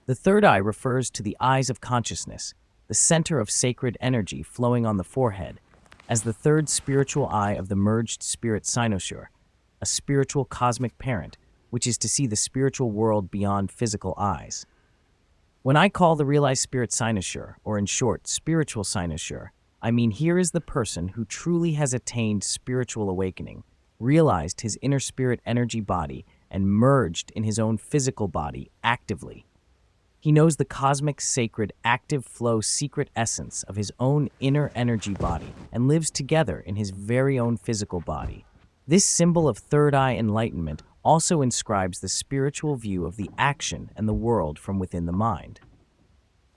The third eye refers to the eyes of consciousness, the center of sacred energy flowing on the forehead, as the third spiritual eye of the merged spirit Cynosure, a spiritual cosmic parent, which is to see the spiritual world beyond physical eyes. When I call the realized spirit Cynosure, or in short, spiritual Cynosure, I mean here is the person who truly has attained spiritual awakening, realized his inner spirit energy body, and merged in his own physical body actively. He knows the cosmic, sacred, active flow secret essence of his own inner energy body and lives together in his very own physical body. This symbol of third eye enlightenment also inscribes the spiritual view of the action and the world from within the mind.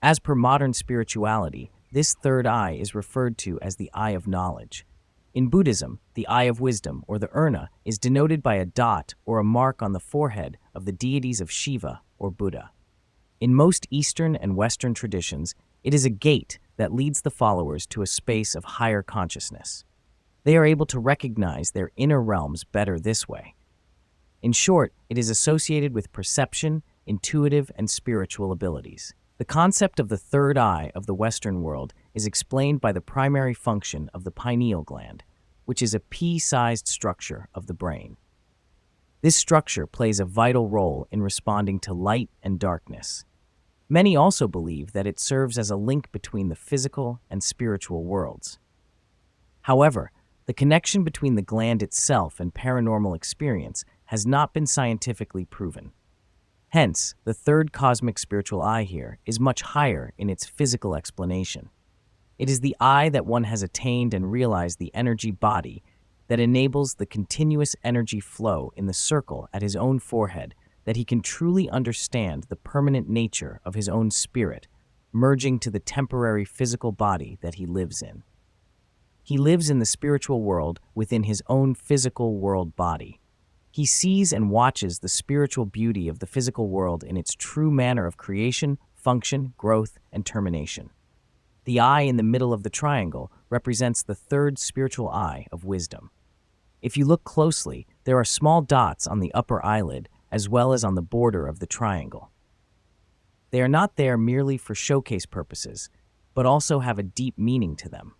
As per modern spirituality, this third eye is referred to as the eye of knowledge. In Buddhism, the eye of wisdom, or the urna, is denoted by a dot or a mark on the forehead of the deities of Shiva or Buddha. In most Eastern and Western traditions, it is a gate that leads the followers to a space of higher consciousness. They are able to recognize their inner realms better this way. In short, it is associated with perception, intuitive, and spiritual abilities. The concept of the third eye of the Western world is explained by the primary function of the pineal gland, which is a pea-sized structure of the brain. This structure plays a vital role in responding to light and darkness. Many also believe that it serves as a link between the physical and spiritual worlds. However, the connection between the gland itself and paranormal experience has not been scientifically proven. Hence, the third cosmic spiritual eye here is much higher in its physical explanation. It is the eye that one has attained and realized the energy body that enables the continuous energy flow in the circle at his own forehead, that he can truly understand the permanent nature of his own spirit, merging to the temporary physical body that he lives in. He lives in the spiritual world within his own physical world body. He sees and watches the spiritual beauty of the physical world in its true manner of creation, function, growth, and termination. The eye in the middle of the triangle represents the third spiritual eye of wisdom. If you look closely, there are small dots on the upper eyelid as well as on the border of the triangle. They are not there merely for showcase purposes, but also have a deep meaning to them.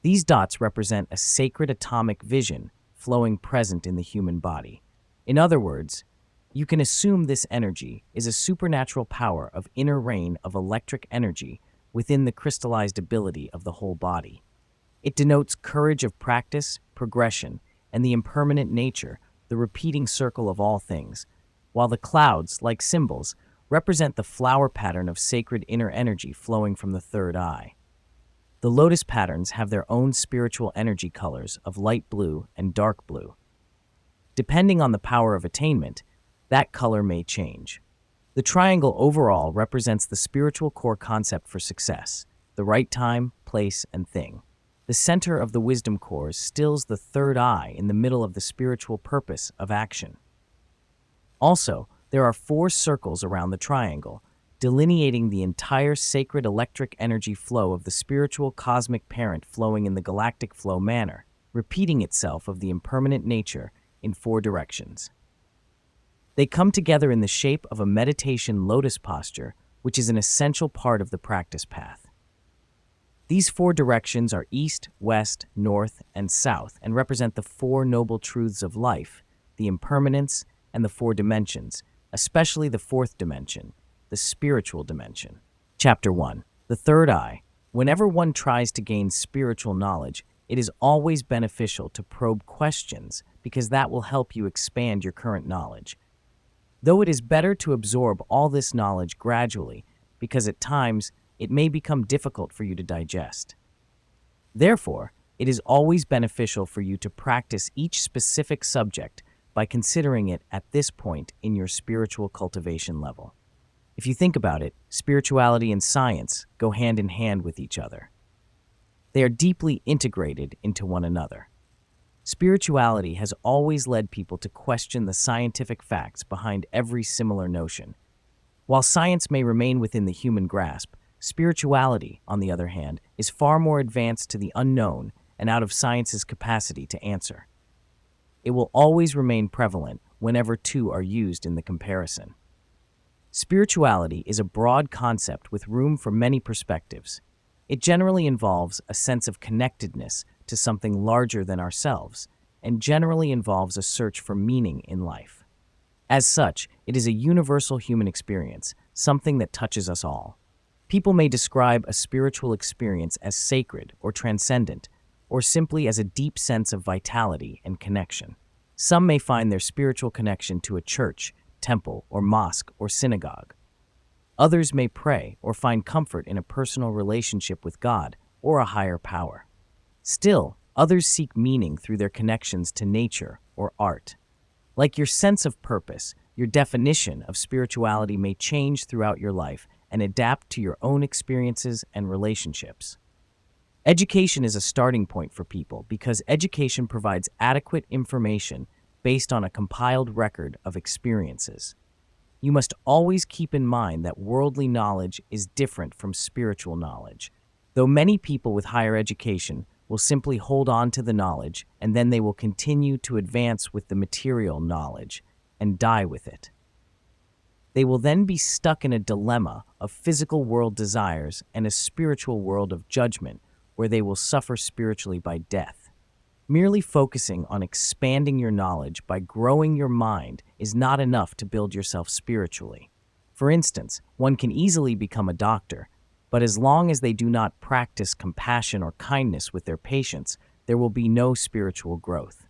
These dots represent a sacred atomic vision flowing present in the human body. In other words, you can assume this energy is a supernatural power of inner reign of electric energy within the crystallized ability of the whole body. It denotes courage of practice, progression, and the impermanent nature, the repeating circle of all things, while the clouds, like symbols, represent the flower pattern of sacred inner energy flowing from the third eye. The lotus patterns have their own spiritual energy colors of light blue and dark blue. Depending on the power of attainment, that color may change. The triangle overall represents the spiritual core concept for success, the right time, place, and thing. The center of the wisdom core stills the third eye in the middle of the spiritual purpose of action. Also, there are 4 circles around the triangle, delineating the entire sacred electric energy flow of the spiritual cosmic parent flowing in the galactic flow manner, repeating itself of the impermanent nature in 4 directions. They come together in the shape of a meditation lotus posture, which is an essential part of the practice path. These 4 directions are east, west, north, and south, and represent the 4 noble truths of life, the impermanence, and the 4 dimensions, especially the 4th dimension, the spiritual dimension. Chapter 1. The third eye. Whenever one tries to gain spiritual knowledge, it is always beneficial to probe questions because that will help you expand your current knowledge. Though it is better to absorb all this knowledge gradually, because at times it may become difficult for you to digest. Therefore, it is always beneficial for you to practice each specific subject by considering it at this point in your spiritual cultivation level. If you think about it, spirituality and science go hand in hand with each other. They are deeply integrated into one another. Spirituality has always led people to question the scientific facts behind every similar notion. While science may remain within the human grasp, spirituality, on the other hand, is far more advanced to the unknown and out of science's capacity to answer. It will always remain prevalent whenever two are used in the comparison. Spirituality is a broad concept with room for many perspectives. It generally involves a sense of connectedness to something larger than ourselves, and generally involves a search for meaning in life. As such, it is a universal human experience, something that touches us all. People may describe a spiritual experience as sacred or transcendent, or simply as a deep sense of vitality and connection. Some may find their spiritual connection to a church, temple, or mosque or synagogue. Others may pray or find comfort in a personal relationship with God or a higher power. Still, others seek meaning through their connections to nature or art. Like your sense of purpose, your definition of spirituality may change throughout your life and adapt to your own experiences and relationships. Education is a starting point for people because education provides adequate information based on a compiled record of experiences. You must always keep in mind that worldly knowledge is different from spiritual knowledge. Though many people with higher education will simply hold on to the knowledge and then they will continue to advance with the material knowledge and die with it. They will then be stuck in a dilemma of physical world desires and a spiritual world of judgment where they will suffer spiritually by death. Merely focusing on expanding your knowledge by growing your mind is not enough to build yourself spiritually. For instance, one can easily become a doctor, but as long as they do not practice compassion or kindness with their patients, there will be no spiritual growth.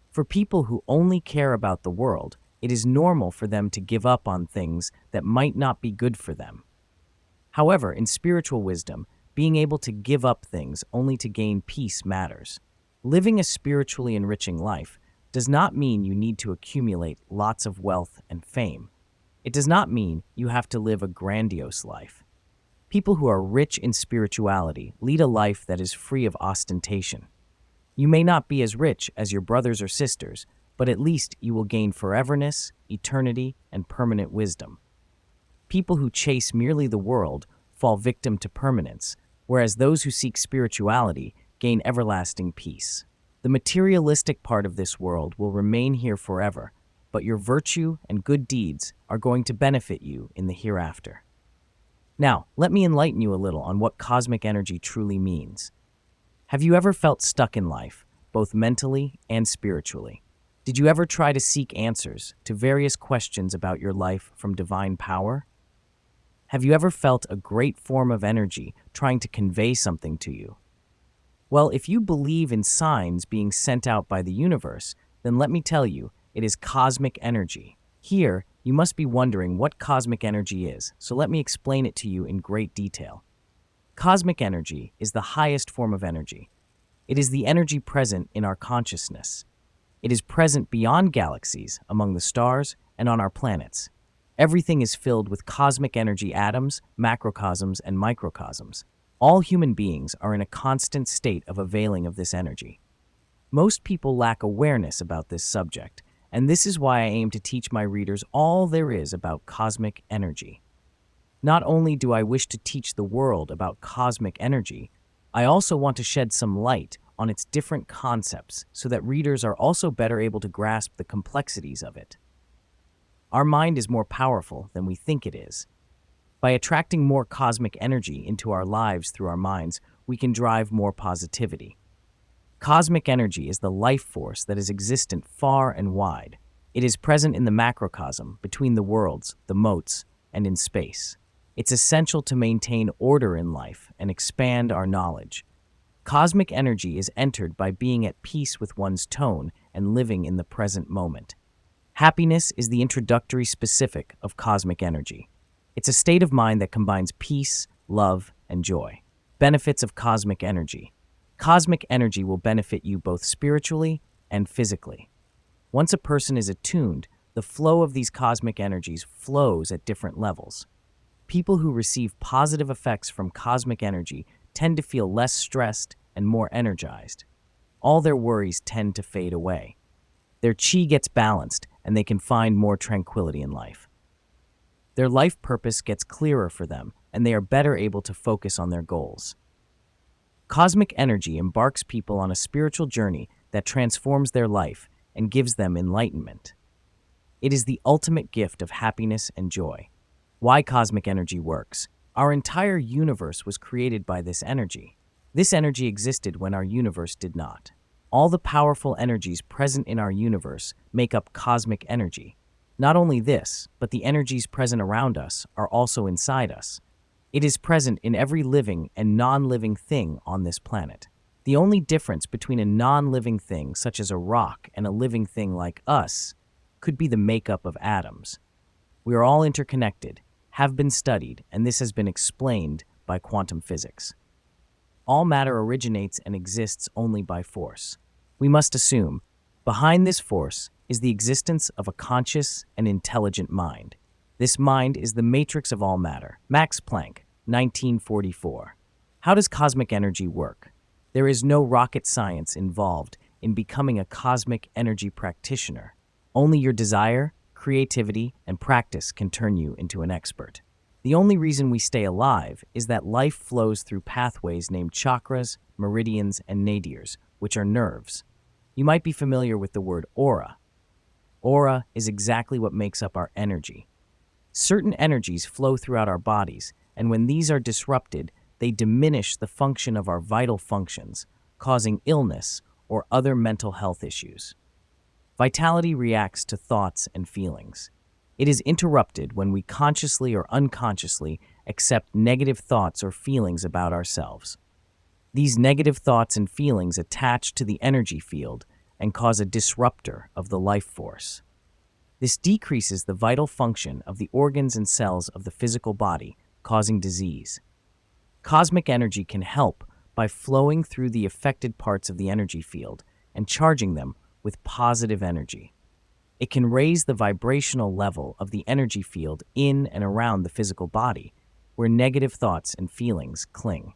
For people who only care about the world, it is normal for them to give up on things that might not be good for them. However, in spiritual wisdom, being able to give up things only to gain peace matters. Living a spiritually enriching life does not mean you need to accumulate lots of wealth and fame. It does not mean you have to live a grandiose life. People who are rich in spirituality lead a life that is free of ostentation. You may not be as rich as your brothers or sisters, but at least you will gain foreverness, eternity, and permanent wisdom. People who chase merely the world fall victim to permanence, whereas those who seek spirituality gain everlasting peace. The materialistic part of this world will remain here forever, but your virtue and good deeds are going to benefit you in the hereafter. Now, let me enlighten you a little on what cosmic energy truly means. Have you ever felt stuck in life, both mentally and spiritually? Did you ever try to seek answers to various questions about your life from divine power? Have you ever felt a great form of energy trying to convey something to you? Well, if you believe in signs being sent out by the universe, then let me tell you, it is cosmic energy. Here, you must be wondering what cosmic energy is, so let me explain it to you in great detail. Cosmic energy is the highest form of energy. It is the energy present in our consciousness. It is present beyond galaxies, among the stars, and on our planets. Everything is filled with cosmic energy atoms, macrocosms, and microcosms. All human beings are in a constant state of availing of this energy. Most people lack awareness about this subject, and this is why I aim to teach my readers all there is about cosmic energy. Not only do I wish to teach the world about cosmic energy, I also want to shed some light on its different concepts so that readers are also better able to grasp the complexities of it. Our mind is more powerful than we think it is. By attracting more cosmic energy into our lives through our minds, we can drive more positivity. Cosmic energy is the life force that is existent far and wide. It is present in the macrocosm, between the worlds, the motes, and in space. It's essential to maintain order in life and expand our knowledge. Cosmic energy is entered by being at peace with one's tone and living in the present moment. Happiness is the introductory specific of cosmic energy. It's a state of mind that combines peace, love, and joy. Benefits of cosmic energy. Cosmic energy will benefit you both spiritually and physically. Once a person is attuned, the flow of these cosmic energies flows at different levels. People who receive positive effects from cosmic energy tend to feel less stressed and more energized. All their worries tend to fade away. Their chi gets balanced, and they can find more tranquility in life. Their life purpose gets clearer for them, and they are better able to focus on their goals. Cosmic energy embarks people on a spiritual journey that transforms their life and gives them enlightenment. It is the ultimate gift of happiness and joy. Why cosmic energy works. Our entire universe was created by this energy. This energy existed when our universe did not. All the powerful energies present in our universe make up cosmic energy. Not only this, but the energies present around us are also inside us. It is present in every living and non-living thing on this planet. The only difference between a non-living thing, such as a rock, and a living thing like us, could be the makeup of atoms. We are all interconnected, have been studied, and this has been explained by quantum physics. All matter originates and exists only by force. We must assume, behind this force is the existence of a conscious and intelligent mind. This mind is the matrix of all matter. Max Planck, 1944. How does cosmic energy work? There is no rocket science involved in becoming a cosmic energy practitioner. Only your desire, creativity, and practice can turn you into an expert. The only reason we stay alive is that life flows through pathways named chakras, meridians, and nadirs, which are nerves. You might be familiar with the word aura. Aura is exactly what makes up our energy. Certain energies flow throughout our bodies, and when these are disrupted, they diminish the function of our vital functions, causing illness or other mental health issues. Vitality reacts to thoughts and feelings. It is interrupted when we consciously or unconsciously accept negative thoughts or feelings about ourselves. These negative thoughts and feelings attach to the energy field and cause a disruptor of the life force. This decreases the vital function of the organs and cells of the physical body, causing disease. Cosmic energy can help by flowing through the affected parts of the energy field and charging them with positive energy. It can raise the vibrational level of the energy field in and around the physical body, where negative thoughts and feelings cling.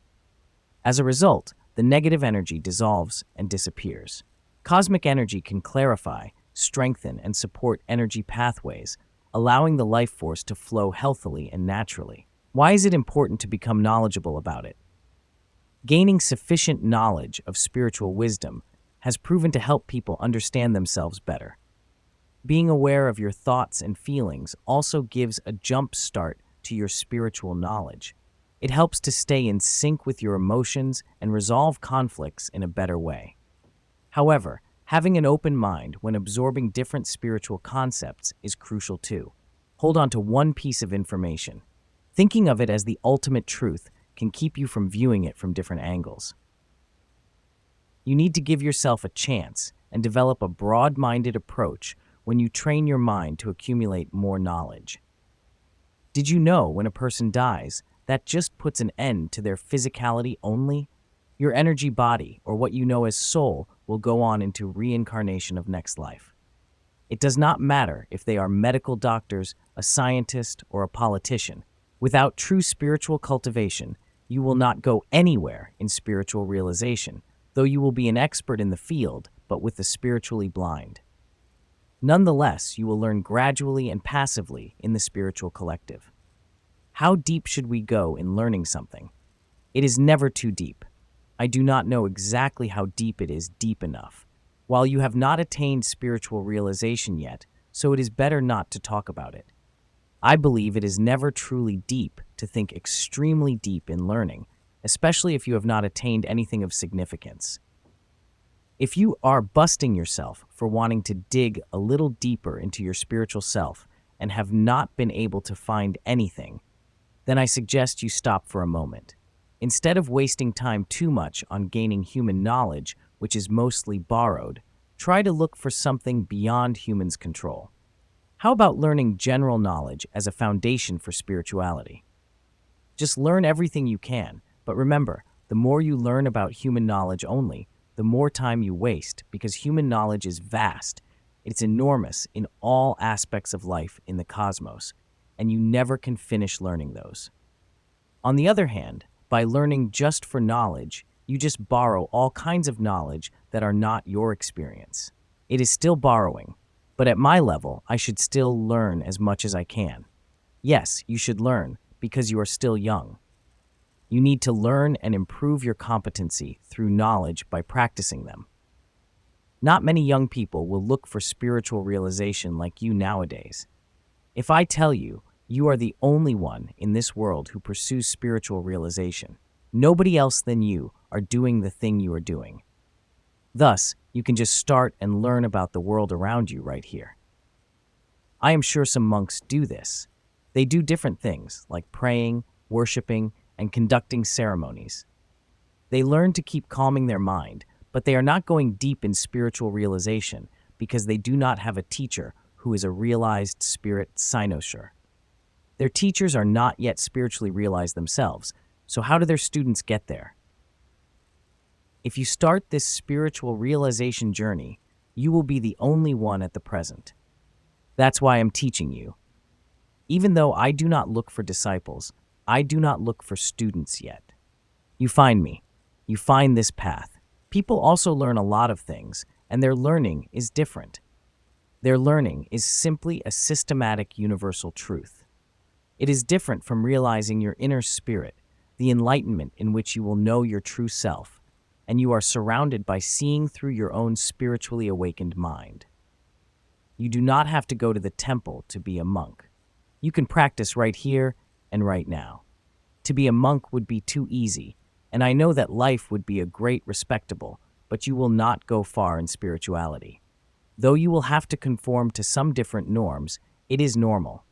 As a result, the negative energy dissolves and disappears. Cosmic energy can clarify, strengthen, and support energy pathways, allowing the life force to flow healthily and naturally. Why is it important to become knowledgeable about it? Gaining sufficient knowledge of spiritual wisdom has proven to help people understand themselves better. Being aware of your thoughts and feelings also gives a jump start to your spiritual knowledge. It helps to stay in sync with your emotions and resolve conflicts in a better way. However, having an open mind when absorbing different spiritual concepts is crucial too. Hold on to one piece of information. Thinking of it as the ultimate truth can keep you from viewing it from different angles. You need to give yourself a chance and develop a broad-minded approach when you train your mind to accumulate more knowledge. Did you know when a person dies, that just puts an end to their physicality only? Your energy body, or what you know as soul, will go on into reincarnation of next life. It does not matter if they are medical doctors, a scientist, or a politician. Without true spiritual cultivation, you will not go anywhere in spiritual realization, though you will be an expert in the field, but with the spiritually blind. Nonetheless, you will learn gradually and passively in the spiritual collective. How deep should we go in learning something? It is never too deep. I do not know exactly how deep it is deep enough. While you have not attained spiritual realization yet, so it is better not to talk about it. I believe it is never truly deep to think extremely deep in learning, especially if you have not attained anything of significance. If you are busting yourself for wanting to dig a little deeper into your spiritual self and have not been able to find anything, then I suggest you stop for a moment. Instead of wasting time too much on gaining human knowledge, which is mostly borrowed, try to look for something beyond humans' control. How about learning general knowledge as a foundation for spirituality? Just learn everything you can, but remember, the more you learn about human knowledge only, the more time you waste, because human knowledge is vast. It's enormous in all aspects of life in the cosmos, and you never can finish learning those. On the other hand, by learning just for knowledge, you just borrow all kinds of knowledge that are not your experience. It is still borrowing, but at my level, I should still learn as much as I can. Yes, you should learn, because you are still young. You need to learn and improve your competency through knowledge by practicing them. Not many young people will look for spiritual realization like you nowadays. If I tell you You are the only one in this world who pursues spiritual realization. Nobody else than you are doing the thing you are doing. Thus, you can just start and learn about the world around you right here. I am sure some monks do this. They do different things like praying, worshiping, and conducting ceremonies. They learn to keep calming their mind, but they are not going deep in spiritual realization because they do not have a teacher who is a realized spirit cynosure. Their teachers are not yet spiritually realized themselves, so how do their students get there? If you start this spiritual realization journey, you will be the only one at the present. That's why I'm teaching you. Even though I do not look for disciples, I do not look for students yet. You find me. You find this path. People also learn a lot of things, and their learning is different. Their learning is simply a systematic universal truth. It is different from realizing your inner spirit, the enlightenment in which you will know your true self, and you are surrounded by seeing through your own spiritually awakened mind. You do not have to go to the temple to be a monk. You can practice right here and right now. To be a monk would be too easy, and I know that life would be a great respectable, but you will not go far in spirituality. Though you will have to conform to some different norms, it is normal.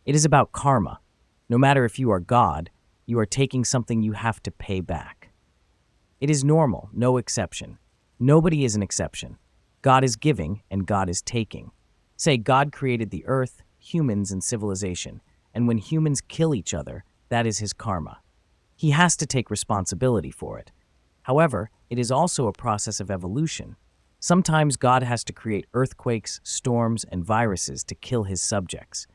It is about karma. No matter if you are God, you are taking something you have to pay back. It is normal, no exception. Nobody is an exception. God is giving and God is taking. Say God created the earth, humans, and civilization, and when humans kill each other, that is his karma. He has to take responsibility for it. However, it is also a process of evolution. Sometimes God has to create earthquakes, storms, and viruses to kill his subjects.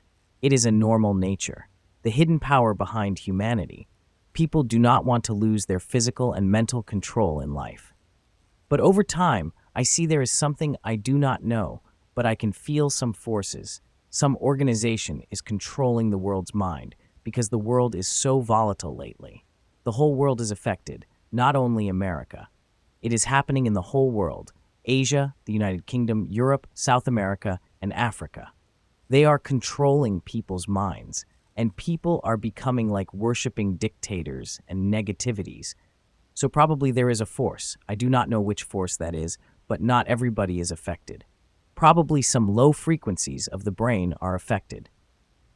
It is a normal nature, the hidden power behind humanity. People do not want to lose their physical and mental control in life. But over time, I see there is something I do not know, but I can feel some forces. Some organization is controlling the world's mind because the world is so volatile lately. The whole world is affected, not only America. It is happening in the whole world, Asia, the United Kingdom, Europe, South America, and Africa. They are controlling people's minds, and people are becoming like worshiping dictators and negativities. So probably there is a force. I do not know which force that is, but not everybody is affected. Probably some low frequencies of the brain are affected.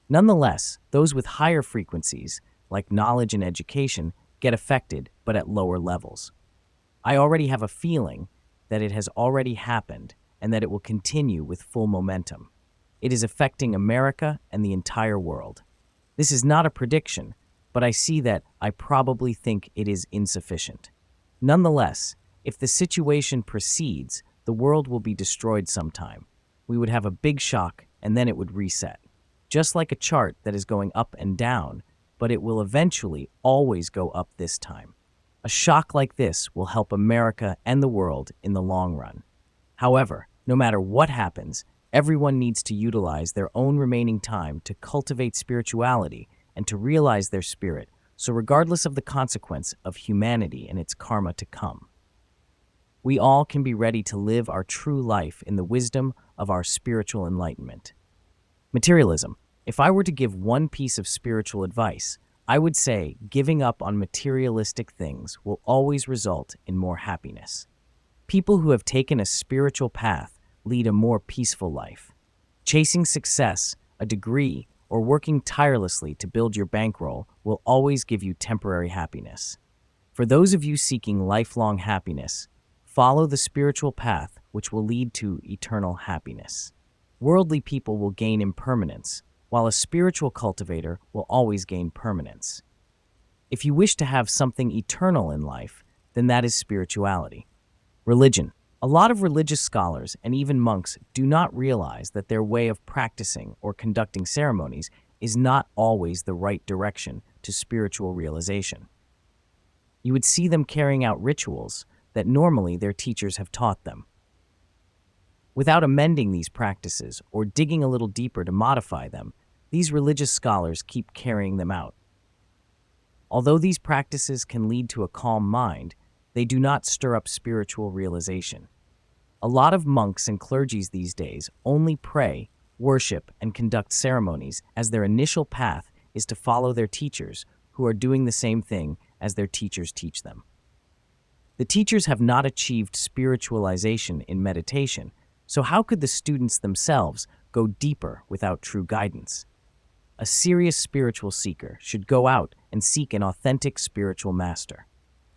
Nonetheless, those with higher frequencies, like knowledge and education, get affected, but at lower levels. I already have a feeling that it has already happened and that it will continue with full momentum. It is affecting America and the entire world. This is not a prediction, but I see that I probably think it is insufficient. Nonetheless, if the situation proceeds, the world will be destroyed sometime. We would have a big shock and then it would reset. Just like a chart that is going up and down, but it will eventually always go up this time. A shock like this will help America and the world in the long run. However, no matter what happens, everyone needs to utilize their own remaining time to cultivate spirituality and to realize their spirit, so regardless of the consequence of humanity and its karma to come, we all can be ready to live our true life in the wisdom of our spiritual enlightenment. Materialism. If I were to give one piece of spiritual advice, I would say giving up on materialistic things will always result in more happiness. People who have taken a spiritual path lead a more peaceful life. Chasing success, a degree, or working tirelessly to build your bankroll will always give you temporary happiness. For those of you seeking lifelong happiness, follow the spiritual path which will lead to eternal happiness. Worldly people will gain impermanence, while a spiritual cultivator will always gain permanence. If you wish to have something eternal in life, then that is spirituality. Religion. A lot of religious scholars and even monks do not realize that their way of practicing or conducting ceremonies is not always the right direction to spiritual realization. You would see them carrying out rituals that normally their teachers have taught them. Without amending these practices or digging a little deeper to modify them, these religious scholars keep carrying them out. Although these practices can lead to a calm mind, they do not stir up spiritual realization. A lot of monks and clergies these days only pray worship, and conduct ceremonies, as their initial path is to follow their teachers, who are doing the same thing as their teachers teach them. The teachers have not achieved spiritualization in meditation, so how could the students themselves go deeper without true guidance? A serious spiritual seeker should go out and seek an authentic spiritual master.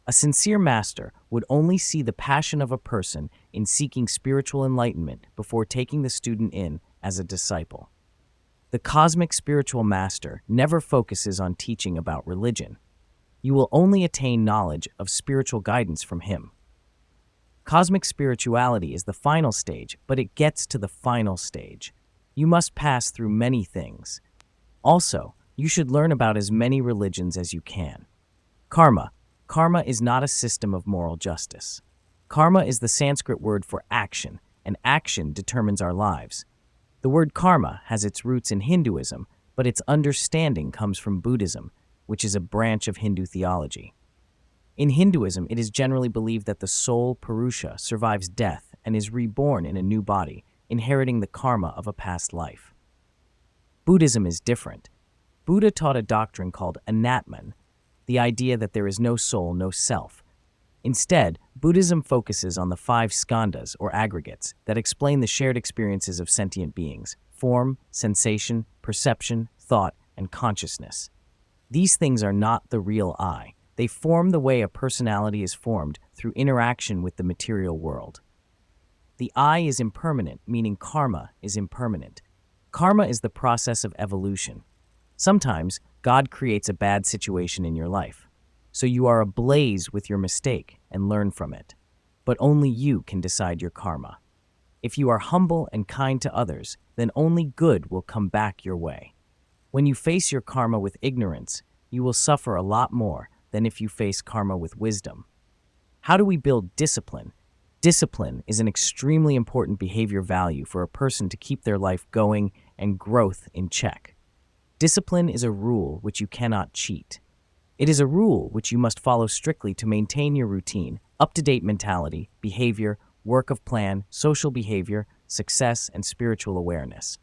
A sincere master would only see the passion of a person in seeking spiritual enlightenment before taking the student in as a disciple. The cosmic spiritual master never focuses on teaching about religion. You will only attain knowledge of spiritual guidance from him. Cosmic spirituality is the final stage, but it gets to the final stage. You must pass through many things. Also, you should learn about as many religions as you can. Karma. Karma is not a system of moral justice. Karma is the Sanskrit word for action, and action determines our lives. The word karma has its roots in Hinduism, but its understanding comes from Buddhism, which is a branch of Hindu theology. In Hinduism, it is generally believed that the soul, Purusha, survives death and is reborn in a new body, inheriting the karma of a past life. Buddhism is different. Buddha taught a doctrine called anatman, the idea that there is no soul, no self. Instead, Buddhism focuses on the 5 skandhas, or aggregates, that explain the shared experiences of sentient beings: form, sensation, perception, thought, and consciousness. These things are not the real I. They form the way a personality is formed through interaction with the material world. The I is impermanent, meaning karma is impermanent. Karma is the process of evolution. Sometimes, God creates a bad situation in your life, so you are ablaze with your mistake and learn from it. But only you can decide your karma. If you are humble and kind to others, then only good will come back your way. When you face your karma with ignorance, you will suffer a lot more than if you face karma with wisdom. How do we build discipline? Discipline is an extremely important behavior value for a person to keep their life going and growth in check. Discipline is a rule which you cannot cheat. It is a rule which you must follow strictly to maintain your routine, up-to-date mentality, behavior, work of plan, social behavior, success, and spiritual awareness.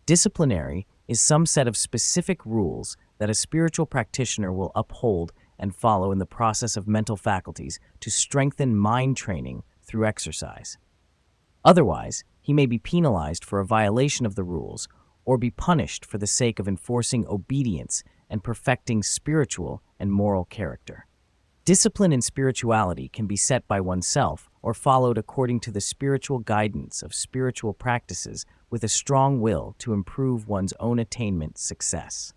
Disciplinary is some set of specific rules that a spiritual practitioner will uphold and follow in the process of mental faculties to strengthen mind training through exercise. Otherwise, he may be penalized for a violation of the rules or be punished for the sake of enforcing obedience and perfecting spiritual and moral character. Discipline in spirituality can be set by oneself or followed according to the spiritual guidance of spiritual practices with a strong will to improve one's own attainment success.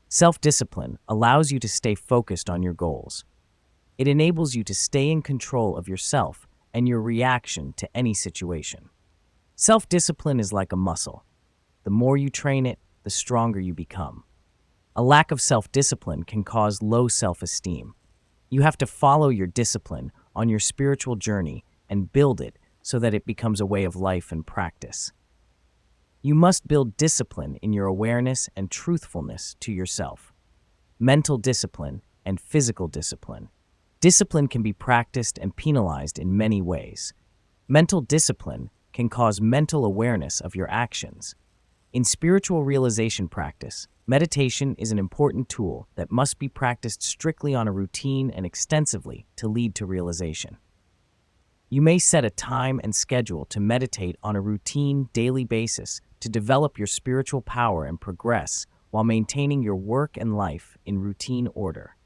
Self-discipline allows you to stay focused on your goals. It enables you to stay in control of yourself and your reaction to any situation. Self-discipline is like a muscle. The more you train it, the stronger you become. A lack of self-discipline can cause low self-esteem. You have to follow your discipline on your spiritual journey and build it so that it becomes a way of life and practice. You must build discipline in your awareness and truthfulness to yourself. Mental discipline and physical discipline. Discipline can be practiced and penalized in many ways. Mental discipline can cause mental awareness of your actions. In spiritual realization practice, meditation is an important tool that must be practiced strictly on a routine and extensively to lead to realization. You may set a time and schedule to meditate on a routine, daily basis to develop your spiritual power and progress while maintaining your work and life in routine order.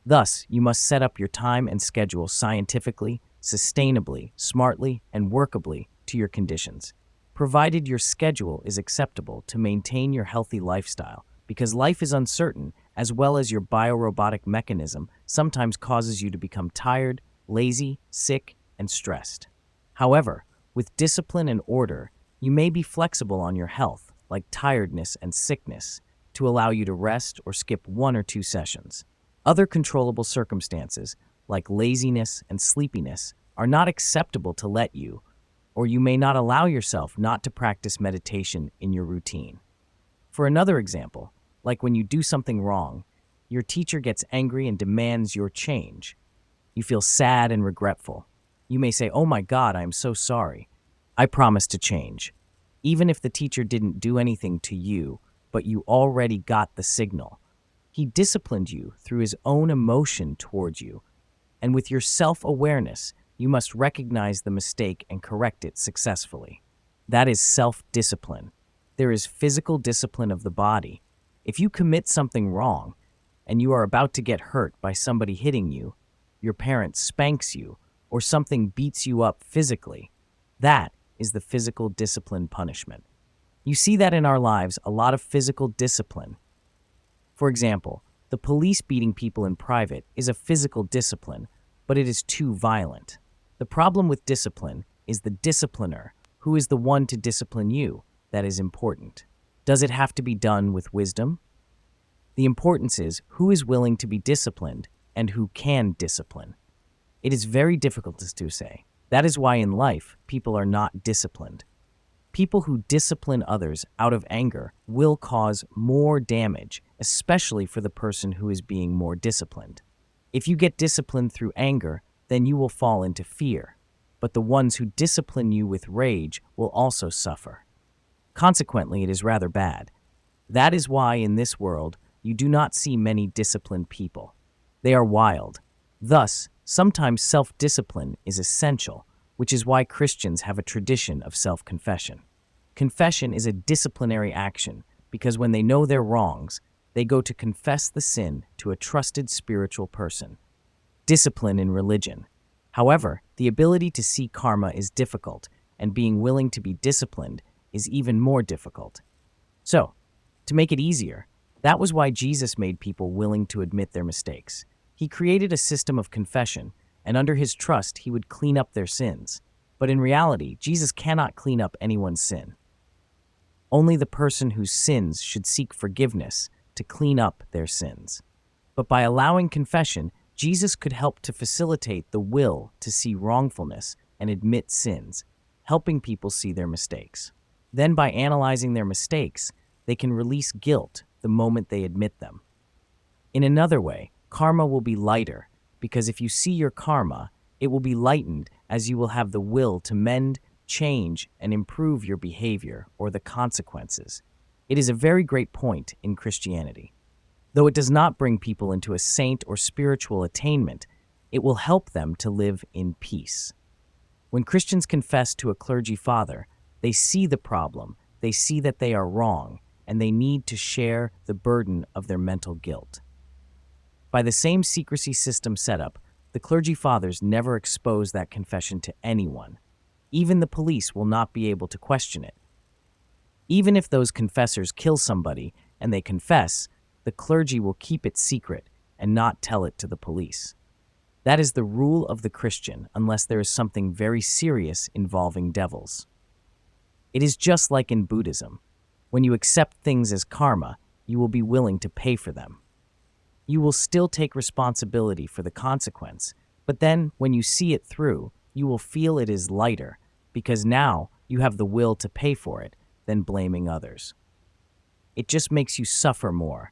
Thus, you must set up your time and schedule scientifically, sustainably, smartly, and workably to your conditions, provided your schedule is acceptable to maintain your healthy lifestyle, because life is uncertain, as well as your biorobotic mechanism sometimes causes you to become tired, lazy, sick, and stressed. However, with discipline and order, you may be flexible on your health, like tiredness and sickness, to allow you to rest or skip 1 or 2 sessions. Other controllable circumstances, like laziness and sleepiness, are not acceptable to let you, or you may not allow yourself not to practice meditation in your routine. For another example, like when you do something wrong, your teacher gets angry and demands your change. You feel sad and regretful. You may say, "Oh my God, I am so sorry. I promise to change." even if the teacher didn't do anything to you, but you already got the signal. He disciplined you through his own emotion towards you, and with your self-awareness, you must recognize the mistake and correct it successfully. That is self-discipline. There is physical discipline of the body. If you commit something wrong, and you are about to get hurt by somebody hitting you, your parent spanks you, or something beats you up physically, that is the physical discipline punishment. You see that in our lives, a lot of physical discipline. For example, the police beating people in private is a physical discipline, but it is too violent. The problem with discipline is the discipliner, who is the one to discipline you, that is important. Does it have to be done with wisdom? The importance is who is willing to be disciplined and who can discipline. It is very difficult to say. That is why in life, people are not disciplined. People who discipline others out of anger will cause more damage, especially for the person who is being more disciplined. If you get disciplined through anger, then you will fall into fear. But the ones who discipline you with rage will also suffer. Consequently, it is rather bad. That is why in this world, you do not see many disciplined people. They are wild. Thus, sometimes self-discipline is essential, which is why Christians have a tradition of self-confession. Confession is a disciplinary action because when they know their wrongs, they go to confess the sin to a trusted spiritual person. Discipline in religion. However, the ability to see karma is difficult, and being willing to be disciplined is even more difficult. So, to make it easier, that was why Jesus made people willing to admit their mistakes. He created a system of confession, and under his trust, he would clean up their sins. But in reality, Jesus cannot clean up anyone's sin. Only the person whose sins should seek forgiveness to clean up their sins. But by allowing confession, Jesus could help to facilitate the will to see wrongfulness and admit sins, helping people see their mistakes. Then by analyzing their mistakes, they can release guilt the moment they admit them. In another way, karma will be lighter, because if you see your karma, it will be lightened as you will have the will to mend, change, and improve your behavior or the consequences. It is a very great point in Christianity. Though it does not bring people into a saint or spiritual attainment, it will help them to live in peace. When Christians confess to a clergy father, they see the problem, they see that they are wrong, and they need to share the burden of their mental guilt. By the same secrecy system setup, the clergy fathers never expose that confession to anyone. Even the police will not be able to question it. Even if those confessors kill somebody and they confess, the clergy will keep it secret and not tell it to the police. That is the rule of the Christian unless there is something very serious involving devils. It is just like in Buddhism. When you accept things as karma, you will be willing to pay for them. You will still take responsibility for the consequence, but then when you see it through, you will feel it is lighter because now you have the will to pay for it than blaming others. It just makes you suffer more,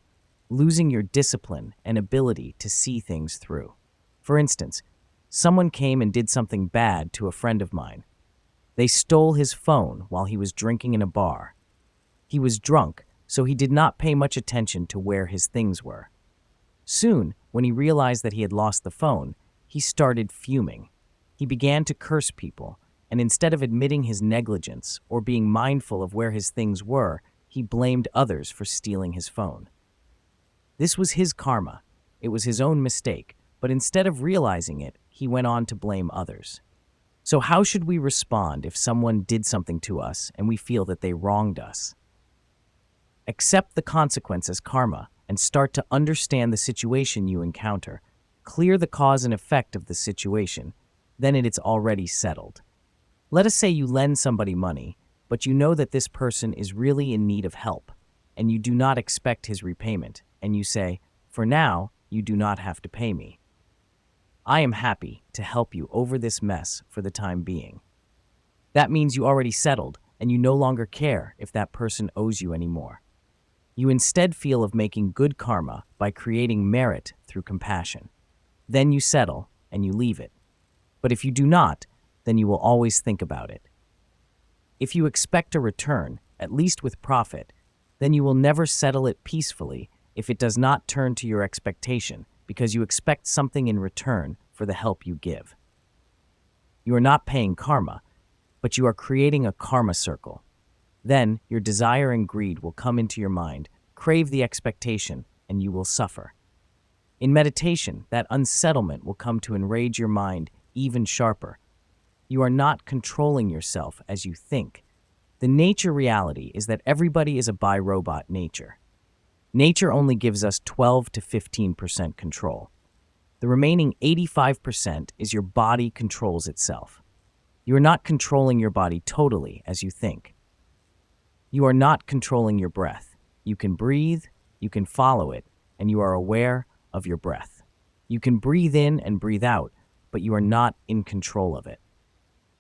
losing your discipline and ability to see things through. For instance, someone came and did something bad to a friend of mine. They stole his phone while he was drinking in a bar. He was drunk, so he did not pay much attention to where his things were. Soon, when he realized that he had lost the phone, he started fuming. He began to curse people, and instead of admitting his negligence or being mindful of where his things were, he blamed others for stealing his phone. This was his karma. It was his own mistake, but instead of realizing it, he went on to blame others. So how should we respond if someone did something to us and we feel that they wronged us? Accept the consequence as karma and start to understand the situation you encounter. Clear the cause and effect of the situation, then it's already settled. Let us say you lend somebody money, but you know that this person is really in need of help, and you do not expect his repayment, and you say, "For now, you do not have to pay me. I am happy to help you over this mess for the time being." That means you already settled, and you no longer care if that person owes you anymore. You instead feel of making good karma by creating merit through compassion. Then you settle, and you leave it. But if you do not, then you will always think about it. If you expect a return, at least with profit, then you will never settle it peacefully if it does not turn to your expectation, because you expect something in return for the help you give. You are not paying karma, but you are creating a karma circle. Then your desire and greed will come into your mind, crave the expectation, and you will suffer. In meditation, that unsettlement will come to enrage your mind even sharper. You are not controlling yourself as you think. The nature reality is that everybody is a bi-robot nature. Nature only gives us 12 to 15% control. The remaining 85% is your body controls itself. You are not controlling your body totally as you think. You are not controlling your breath. You can breathe, you can follow it, and you are aware of your breath. You can breathe in and breathe out, but you are not in control of it.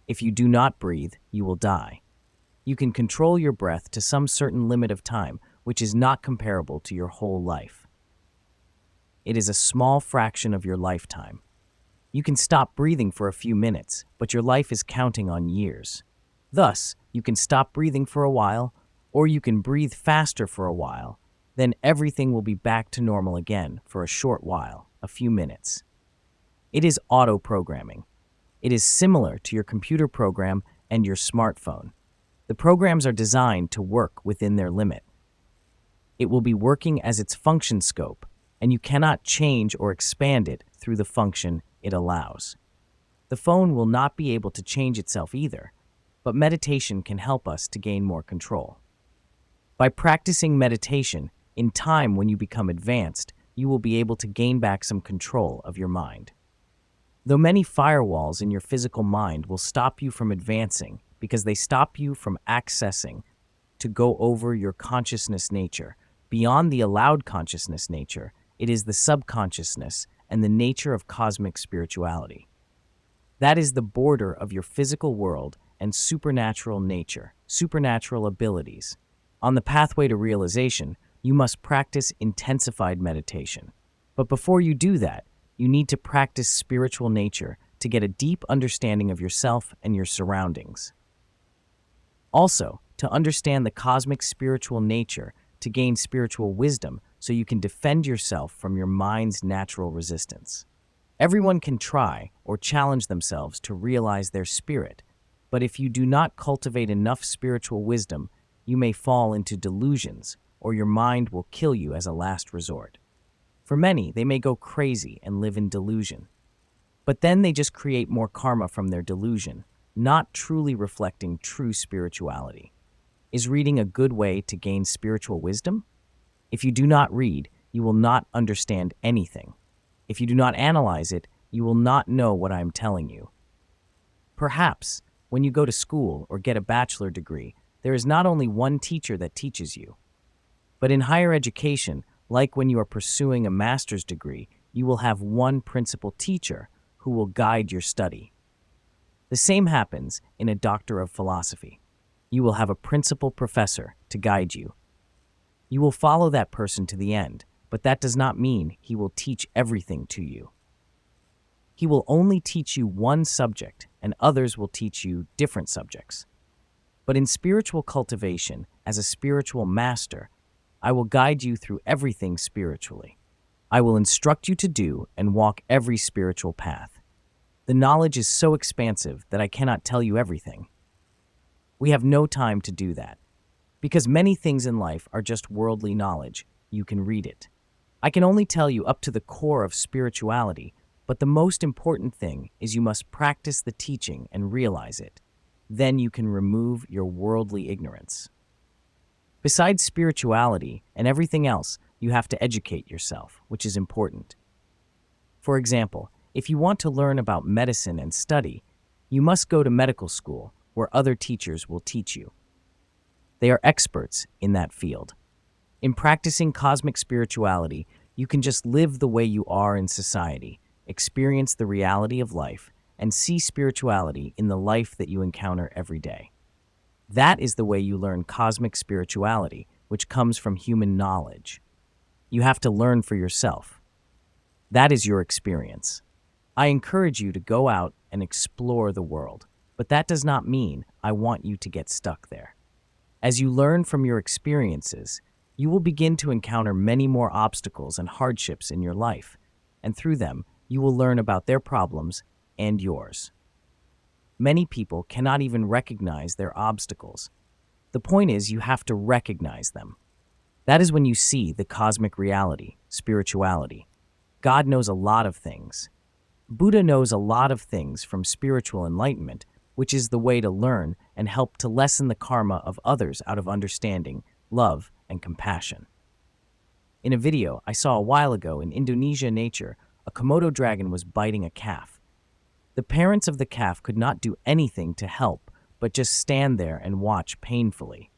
If you do not breathe, you will die. You can control your breath to some certain limit of time, which is not comparable to your whole life. It is a small fraction of your lifetime. You can stop breathing for a few minutes, but your life is counting on years. Thus, you can stop breathing for a while, or you can breathe faster for a while. Then everything will be back to normal again for a short while, a few minutes. It is auto-programming. It is similar to your computer program and your smartphone. The programs are designed to work within their limit. It will be working as its function scope, and you cannot change or expand it through the function it allows. The phone will not be able to change itself either, but meditation can help us to gain more control. By practicing meditation, in time when you become advanced, you will be able to gain back some control of your mind. Though many firewalls in your physical mind will stop you from advancing because they stop you from accessing to go over your consciousness nature, beyond the allowed consciousness nature, it is the subconsciousness and the nature of cosmic spirituality. That is the border of your physical world and supernatural nature, supernatural abilities. On the pathway to realization, you must practice intensified meditation. But before you do that, you need to practice spiritual nature to get a deep understanding of yourself and your surroundings. Also, to understand the cosmic spiritual nature, to gain spiritual wisdom so you can defend yourself from your mind's natural resistance. Everyone can try or challenge themselves to realize their spirit, but if you do not cultivate enough spiritual wisdom, you may fall into delusions, or your mind will kill you as a last resort. For many, they may go crazy and live in delusion. But then they just create more karma from their delusion, not truly reflecting true spirituality. Is reading a good way to gain spiritual wisdom? If you do not read, you will not understand anything. If you do not analyze it, you will not know what I am telling you. Perhaps, when you go to school or get a bachelor degree, there is not only one teacher that teaches you. But in higher education, like when you are pursuing a master's degree, you will have one principal teacher who will guide your study. The same happens in a doctor of philosophy. You will have a principal professor to guide you. You will follow that person to the end, but that does not mean he will teach everything to you. He will only teach you one subject, and others will teach you different subjects. But in spiritual cultivation, as a spiritual master, I will guide you through everything spiritually. I will instruct you to do and walk every spiritual path. The knowledge is so expansive that I cannot tell you everything. We have no time to do that. Because many things in life are just worldly knowledge, you can read it. I can only tell you up to the core of spirituality, but the most important thing is you must practice the teaching and realize it. Then you can remove your worldly ignorance. Besides spirituality and everything else, you have to educate yourself, which is important. For example, if you want to learn about medicine and study, you must go to medical school where other teachers will teach you. They are experts in that field. In practicing cosmic spirituality, you can just live the way you are in society, experience the reality of life, and see spirituality in the life that you encounter every day. That is the way you learn cosmic spirituality, which comes from human knowledge. You have to learn for yourself. That is your experience. I encourage you to go out and explore the world, but that does not mean I want you to get stuck there. As you learn from your experiences, you will begin to encounter many more obstacles and hardships in your life, and through them, you will learn about their problems and yours. Many people cannot even recognize their obstacles. The point is, you have to recognize them. That is when you see the cosmic reality, spirituality. God knows a lot of things. Buddha knows a lot of things from spiritual enlightenment, which is the way to learn and help to lessen the karma of others out of understanding, love, and compassion. In a video I saw a while ago in Indonesia nature, a Komodo dragon was biting a calf. The parents of the calf could not do anything to help, but just stand there and watch painfully.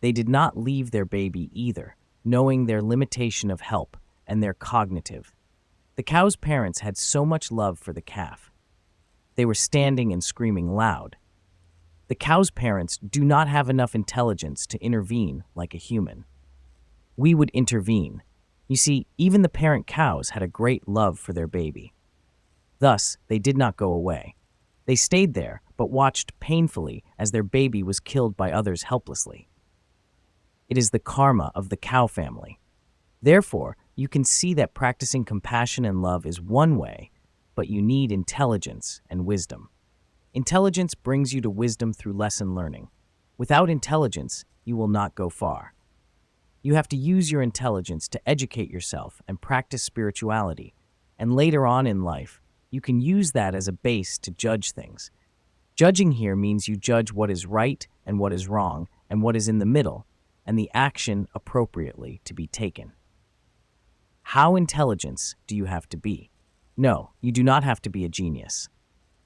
They did not leave their baby either, knowing their limitation of help and their cognitive. The cow's parents had so much love for the calf. They were standing and screaming loud. The cow's parents do not have enough intelligence to intervene like a human. We would intervene. You see, even the parent cows had a great love for their baby. Thus, they did not go away. They stayed there, but watched painfully as their baby was killed by others helplessly. It is the karma of the cow family. Therefore, you can see that practicing compassion and love is one way, but you need intelligence and wisdom. Intelligence brings you to wisdom through lesson learning. Without intelligence, you will not go far. You have to use your intelligence to educate yourself and practice spirituality, and later on in life, you can use that as a base to judge things. Judging here means you judge what is right and what is wrong and what is in the middle, and the action appropriately to be taken. How intelligent do you have to be? No, you do not have to be a genius.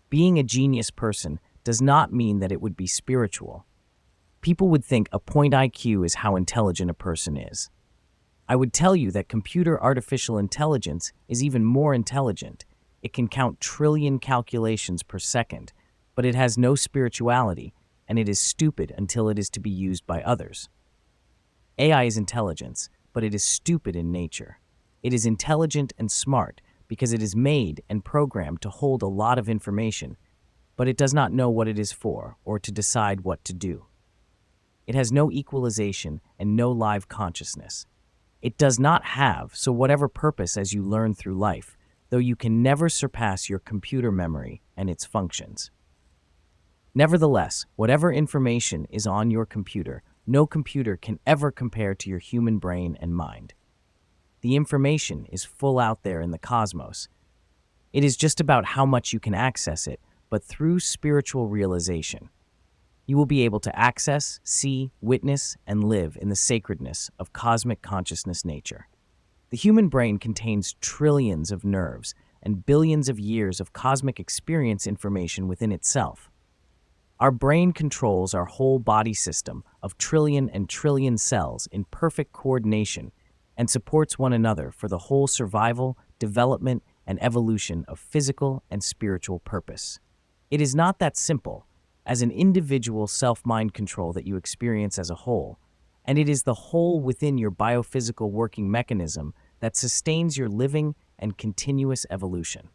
Being a genius person does not mean that it would be spiritual. People would think a point IQ is how intelligent a person is. I would tell you that computer artificial intelligence is even more intelligent. It can count trillion calculations per second, but it has no spirituality, and it is stupid until it is to be used by others. AI is intelligence, but it is stupid in nature. It is intelligent and smart because it is made and programmed to hold a lot of information, but it does not know what it is for or to decide what to do. It has no equalization and no live consciousness. It does not have, so whatever purpose as you learn through life, though you can never surpass your computer memory and its functions. Nevertheless, whatever information is on your computer, no computer can ever compare to your human brain and mind. The information is full out there in the cosmos. It is just about how much you can access it, but through spiritual realization. You will be able to access, see, witness, and live in the sacredness of cosmic consciousness nature. The human brain contains trillions of nerves and billions of years of cosmic experience information within itself. Our brain controls our whole body system of trillion and trillion cells in perfect coordination and supports one another for the whole survival, development, and evolution of physical and spiritual purpose. It is not that simple as an individual self-mind control that you experience as a whole, and it is the whole within your biophysical working mechanism that sustains your living and continuous evolution.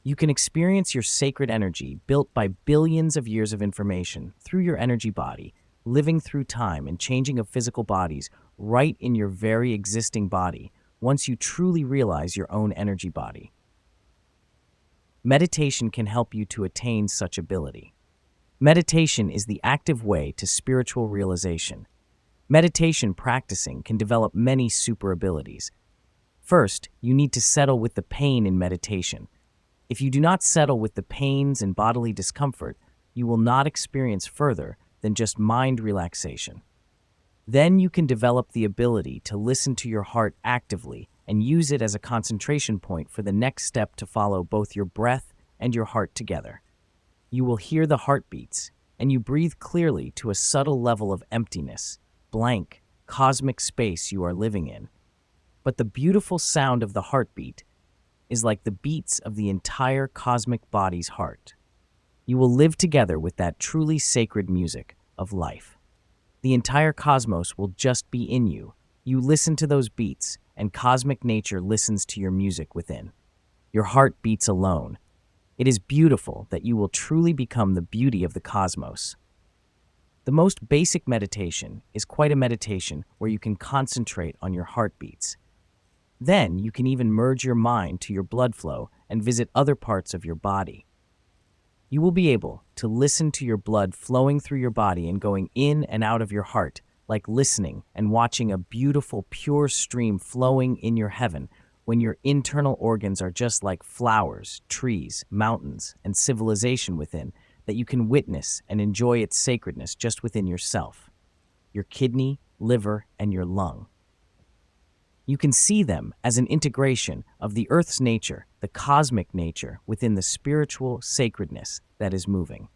You can experience your sacred energy built by billions of years of information through your energy body, living through time and changing of physical bodies right in your very existing body once you truly realize your own energy body. Meditation can help you to attain such ability. Meditation is the active way to spiritual realization. Meditation practicing can develop many super abilities. First, you need to settle with the pain in meditation. If you do not settle with the pains and bodily discomfort, you will not experience further than just mind relaxation. Then you can develop the ability to listen to your heart actively and use it as a concentration point for the next step to follow both your breath and your heart together. You will hear the heartbeats, and you breathe clearly to a subtle level of emptiness, blank, cosmic space you are living in. But the beautiful sound of the heartbeat is like the beats of the entire cosmic body's heart. You will live together with that truly sacred music of life. The entire cosmos will just be in you. You listen to those beats, and cosmic nature listens to your music within. Your heart beats alone. It is beautiful that you will truly become the beauty of the cosmos. The most basic meditation is quite a meditation where you can concentrate on your heartbeats. Then you can even merge your mind to your blood flow and visit other parts of your body. You will be able to listen to your blood flowing through your body and going in and out of your heart, like listening and watching a beautiful, pure stream flowing in your heaven when your internal organs are just like flowers, trees, mountains, and civilization within, that you can witness and enjoy its sacredness just within yourself, your kidney, liver, and your lung. You can see them as an integration of the Earth's nature, the cosmic nature, within the spiritual sacredness that is moving.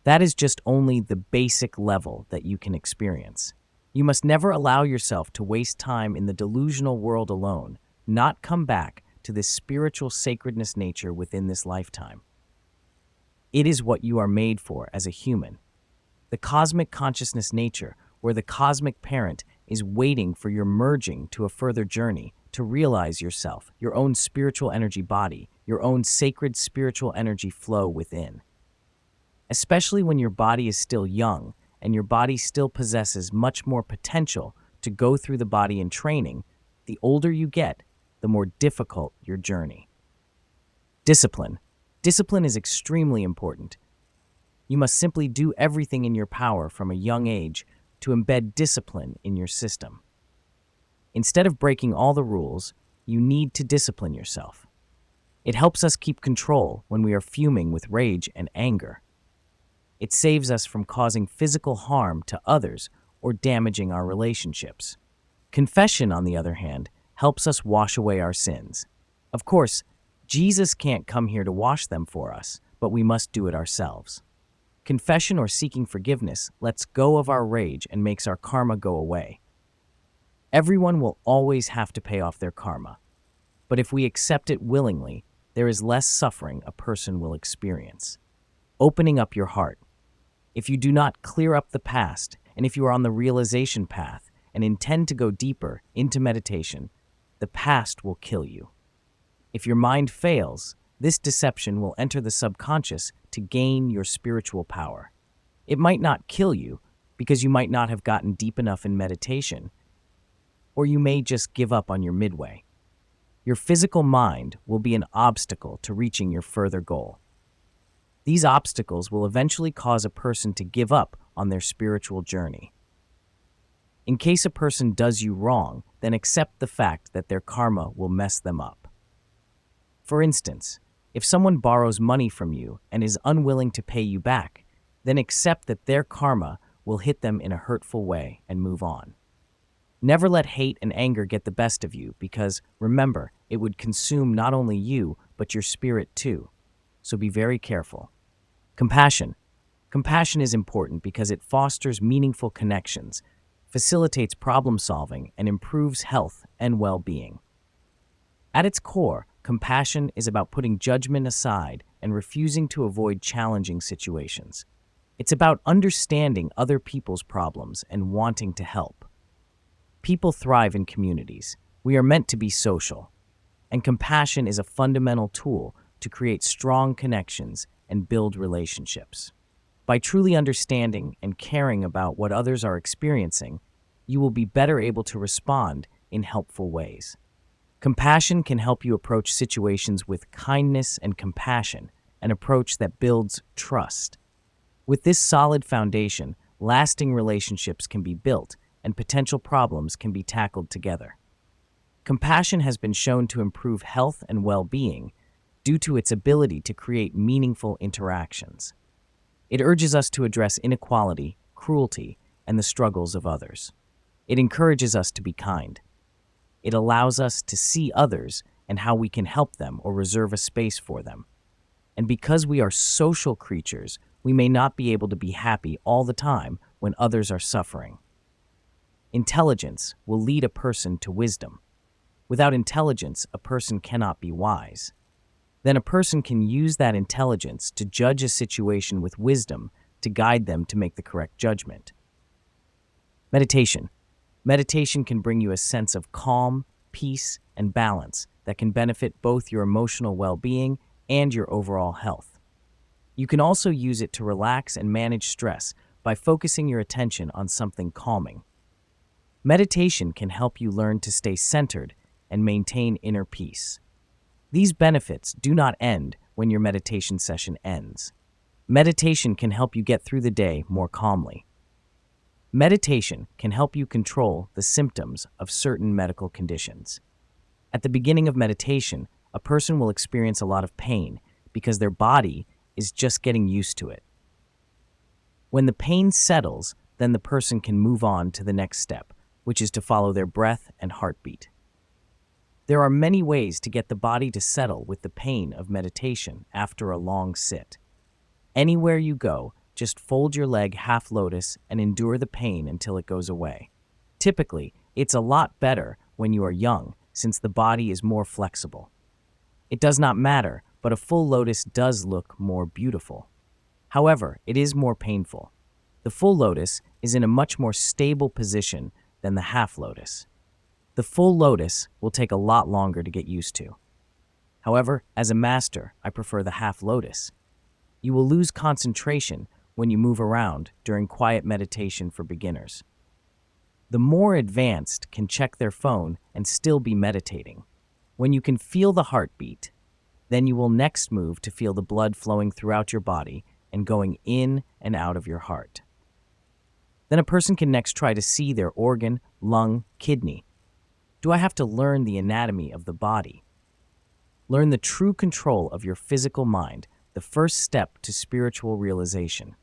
That is just only the basic level that you can experience. You must never allow yourself to waste time in the delusional world alone, not come back to this spiritual sacredness nature within this lifetime. It is what you are made for as a human. The cosmic consciousness nature, where the cosmic parent is waiting for your merging to a further journey to realize yourself, your own spiritual energy body, your own sacred spiritual energy flow within. Especially when your body is still young and your body still possesses much more potential to go through the body in training, the older you get, the more difficult your journey. Discipline. Discipline is extremely important. You must simply do everything in your power from a young age to embed discipline in your system. Instead of breaking all the rules, you need to discipline yourself. It helps us keep control when we are fuming with rage and anger. It saves us from causing physical harm to others or damaging our relationships. Confession, on the other hand, helps us wash away our sins. Of course, Jesus can't come here to wash them for us, but we must do it ourselves. Confession or seeking forgiveness lets go of our rage and makes our karma go away. Everyone will always have to pay off their karma, but if we accept it willingly, there is less suffering a person will experience. Opening up your heart. If you do not clear up the past, and if you are on the realization path and intend to go deeper into meditation, the past will kill you. If your mind fails, this deception will enter the subconscious to gain your spiritual power. It might not kill you because you might not have gotten deep enough in meditation, or you may just give up on your midway. Your physical mind will be an obstacle to reaching your further goal. These obstacles will eventually cause a person to give up on their spiritual journey. In case a person does you wrong, then accept the fact that their karma will mess them up. For instance, if someone borrows money from you and is unwilling to pay you back, then accept that their karma will hit them in a hurtful way and move on. Never let hate and anger get the best of you because, remember, it would consume not only you, but your spirit too. So be very careful. Compassion. Compassion is important because it fosters meaningful connections, facilitates problem solving, and improves health and well-being. At its core, compassion is about putting judgment aside and refusing to avoid challenging situations. It's about understanding other people's problems and wanting to help. People thrive in communities. We are meant to be social. And compassion is a fundamental tool to create strong connections and build relationships. By truly understanding and caring about what others are experiencing, you will be better able to respond in helpful ways. Compassion can help you approach situations with kindness and compassion, an approach that builds trust. With this solid foundation, lasting relationships can be built and potential problems can be tackled together. Compassion has been shown to improve health and well-being due to its ability to create meaningful interactions. It urges us to address inequality, cruelty, and the struggles of others. It encourages us to be kind. It allows us to see others and how we can help them or reserve a space for them. And because we are social creatures, we may not be able to be happy all the time when others are suffering. Intelligence will lead a person to wisdom. Without intelligence, a person cannot be wise. Then a person can use that intelligence to judge a situation with wisdom to guide them to make the correct judgment. Meditation. Meditation can bring you a sense of calm, peace, and balance that can benefit both your emotional well-being and your overall health. You can also use it to relax and manage stress by focusing your attention on something calming. Meditation can help you learn to stay centered and maintain inner peace. These benefits do not end when your meditation session ends. Meditation can help you get through the day more calmly. Meditation can help you control the symptoms of certain medical conditions. At the beginning of meditation, a person will experience a lot of pain because their body is just getting used to it. When the pain settles, then the person can move on to the next step, which is to follow their breath and heartbeat. There are many ways to get the body to settle with the pain of meditation after a long sit. Anywhere you go, just fold your leg half lotus and endure the pain until it goes away. Typically, it's a lot better when you are young, since the body is more flexible. It does not matter, but a full lotus does look more beautiful. However, it is more painful. The full lotus is in a much more stable position than the half lotus. The full lotus will take a lot longer to get used to. However, as a master, I prefer the half lotus. You will lose concentration when you move around during quiet meditation for beginners. The more advanced can check their phone and still be meditating. When you can feel the heartbeat, then you will next move to feel the blood flowing throughout your body and going in and out of your heart. Then a person can next try to see their organ, lung, kidney. Do I have to learn the anatomy of the body? Learn the true control of your physical mind, the first step to spiritual realization.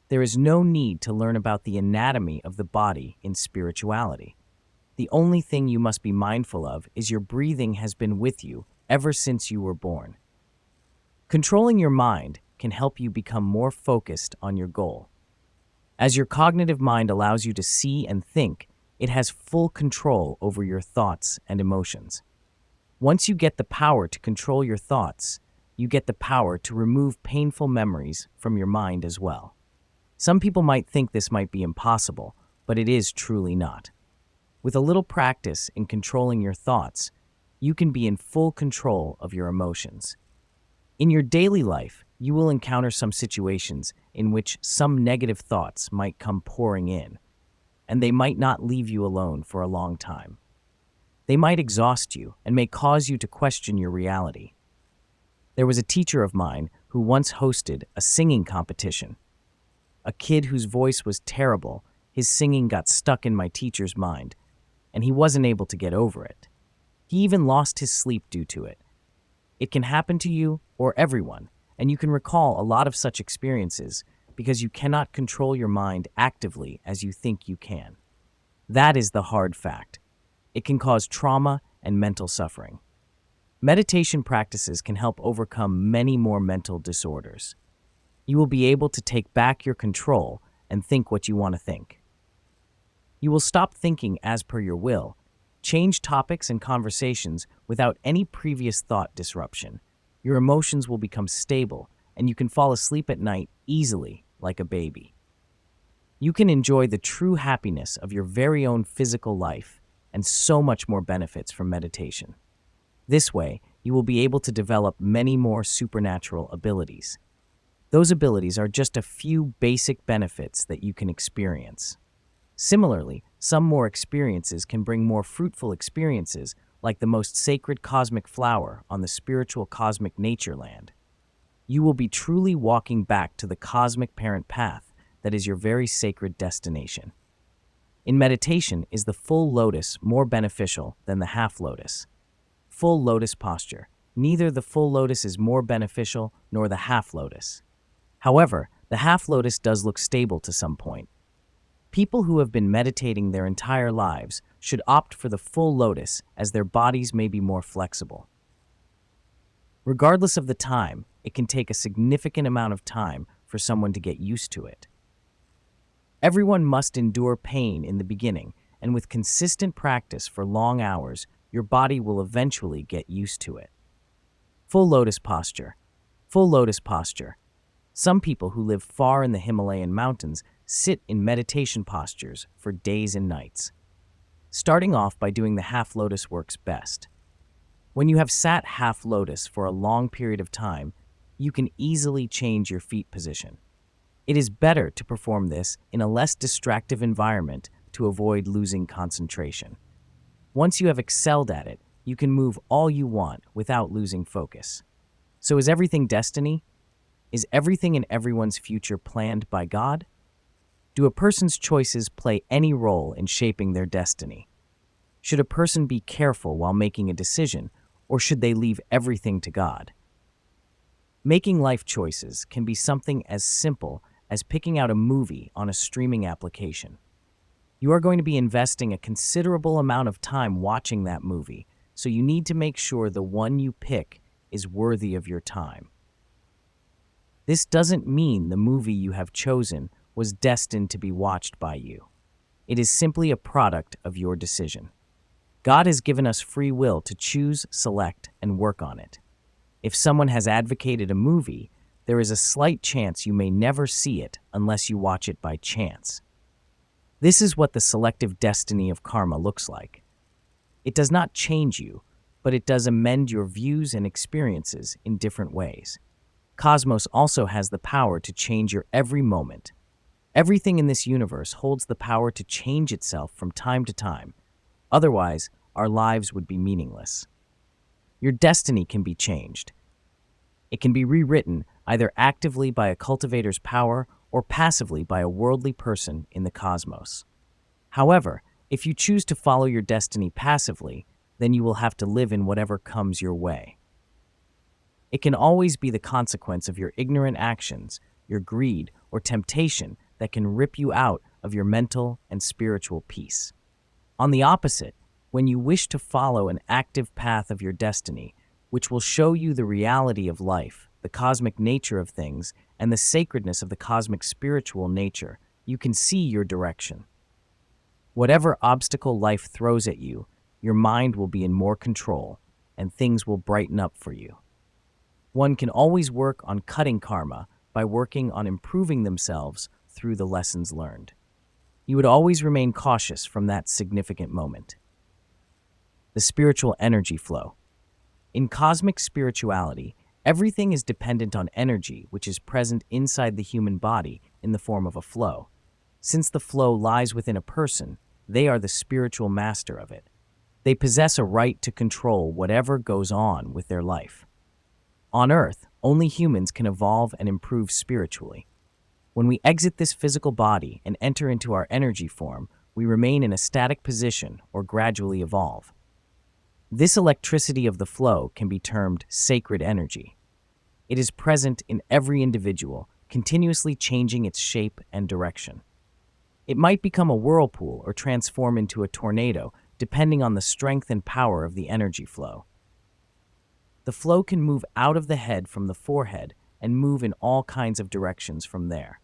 There is no need to learn about the anatomy of the body in spirituality. The only thing you must be mindful of is your breathing has been with you ever since you were born. Controlling your mind can help you become more focused on your goal. As your cognitive mind allows you to see and think, it has full control over your thoughts and emotions. Once you get the power to control your thoughts, you get the power to remove painful memories from your mind as well. Some people might think this might be impossible, but it is truly not. With a little practice in controlling your thoughts, you can be in full control of your emotions. In your daily life, you will encounter some situations in which some negative thoughts might come pouring in, and they might not leave you alone for a long time. They might exhaust you and may cause you to question your reality. There was a teacher of mine who once hosted a singing competition. A kid whose voice was terrible, his singing got stuck in my teacher's mind, and he wasn't able to get over it. He even lost his sleep due to it. It can happen to you or everyone, and you can recall a lot of such experiences because you cannot control your mind actively as you think you can. That is the hard fact. It can cause trauma and mental suffering. Meditation practices can help overcome many more mental disorders. You will be able to take back your control and think what you want to think. You will stop thinking as per your will, change topics and conversations without any previous thought disruption. Your emotions will become stable, and you can fall asleep at night easily like a baby. You can enjoy the true happiness of your very own physical life and so much more benefits from meditation. This way, you will be able to develop many more supernatural abilities. Those abilities are just a few basic benefits that you can experience. Similarly, some more experiences can bring more fruitful experiences, like the most sacred cosmic flower on the spiritual cosmic nature land. You will be truly walking back to the cosmic parent path that is your very sacred destination. In meditation, is the full lotus more beneficial than the half lotus? Full lotus posture. Neither the full lotus is more beneficial nor the half lotus. However, the half lotus does look stable to some point. People who have been meditating their entire lives should opt for the full lotus as their bodies may be more flexible. Regardless of the time, it can take a significant amount of time for someone to get used to it. Everyone must endure pain in the beginning, and with consistent practice for long hours, your body will eventually get used to it. Full lotus posture. Full lotus posture. Some people who live far in the Himalayan mountains sit in meditation postures for days and nights. Starting off by doing the half lotus works best. When you have sat half lotus for a long period of time, you can easily change your feet position. It is better to perform this in a less distractive environment to avoid losing concentration. Once you have excelled at it, you can move all you want without losing focus. So is everything destiny? Is everything in everyone's future planned by God? Do a person's choices play any role in shaping their destiny? Should a person be careful while making a decision, or should they leave everything to God? Making life choices can be something as simple as picking out a movie on a streaming application. You are going to be investing a considerable amount of time watching that movie, so you need to make sure the one you pick is worthy of your time. This doesn't mean the movie you have chosen was destined to be watched by you. It is simply a product of your decision. God has given us free will to choose, select, and work on it. If someone has advocated a movie, there is a slight chance you may never see it unless you watch it by chance. This is what the selective destiny of karma looks like. It does not change you, but it does amend your views and experiences in different ways. Cosmos also has the power to change your every moment. Everything in this universe holds the power to change itself from time to time. Otherwise, our lives would be meaningless. Your destiny can be changed. It can be rewritten either actively by a cultivator's power or passively by a worldly person in the cosmos. However, if you choose to follow your destiny passively, then you will have to live in whatever comes your way. It can always be the consequence of your ignorant actions, your greed, or temptation that can rip you out of your mental and spiritual peace. On the opposite, when you wish to follow an active path of your destiny, which will show you the reality of life, the cosmic nature of things, and the sacredness of the cosmic spiritual nature, you can see your direction. Whatever obstacle life throws at you, your mind will be in more control, and things will brighten up for you. One can always work on cutting karma by working on improving themselves through the lessons learned. You would always remain cautious from that significant moment. The spiritual energy flow. In cosmic spirituality, everything is dependent on energy which is present inside the human body in the form of a flow. Since the flow lies within a person, they are the spiritual master of it. They possess a right to control whatever goes on with their life. On Earth, only humans can evolve and improve spiritually. When we exit this physical body and enter into our energy form, we remain in a static position or gradually evolve. This electricity of the flow can be termed sacred energy. It is present in every individual, continuously changing its shape and direction. It might become a whirlpool or transform into a tornado, depending on the strength and power of the energy flow. The flow can move out of the head from the forehead and move in all kinds of directions from there.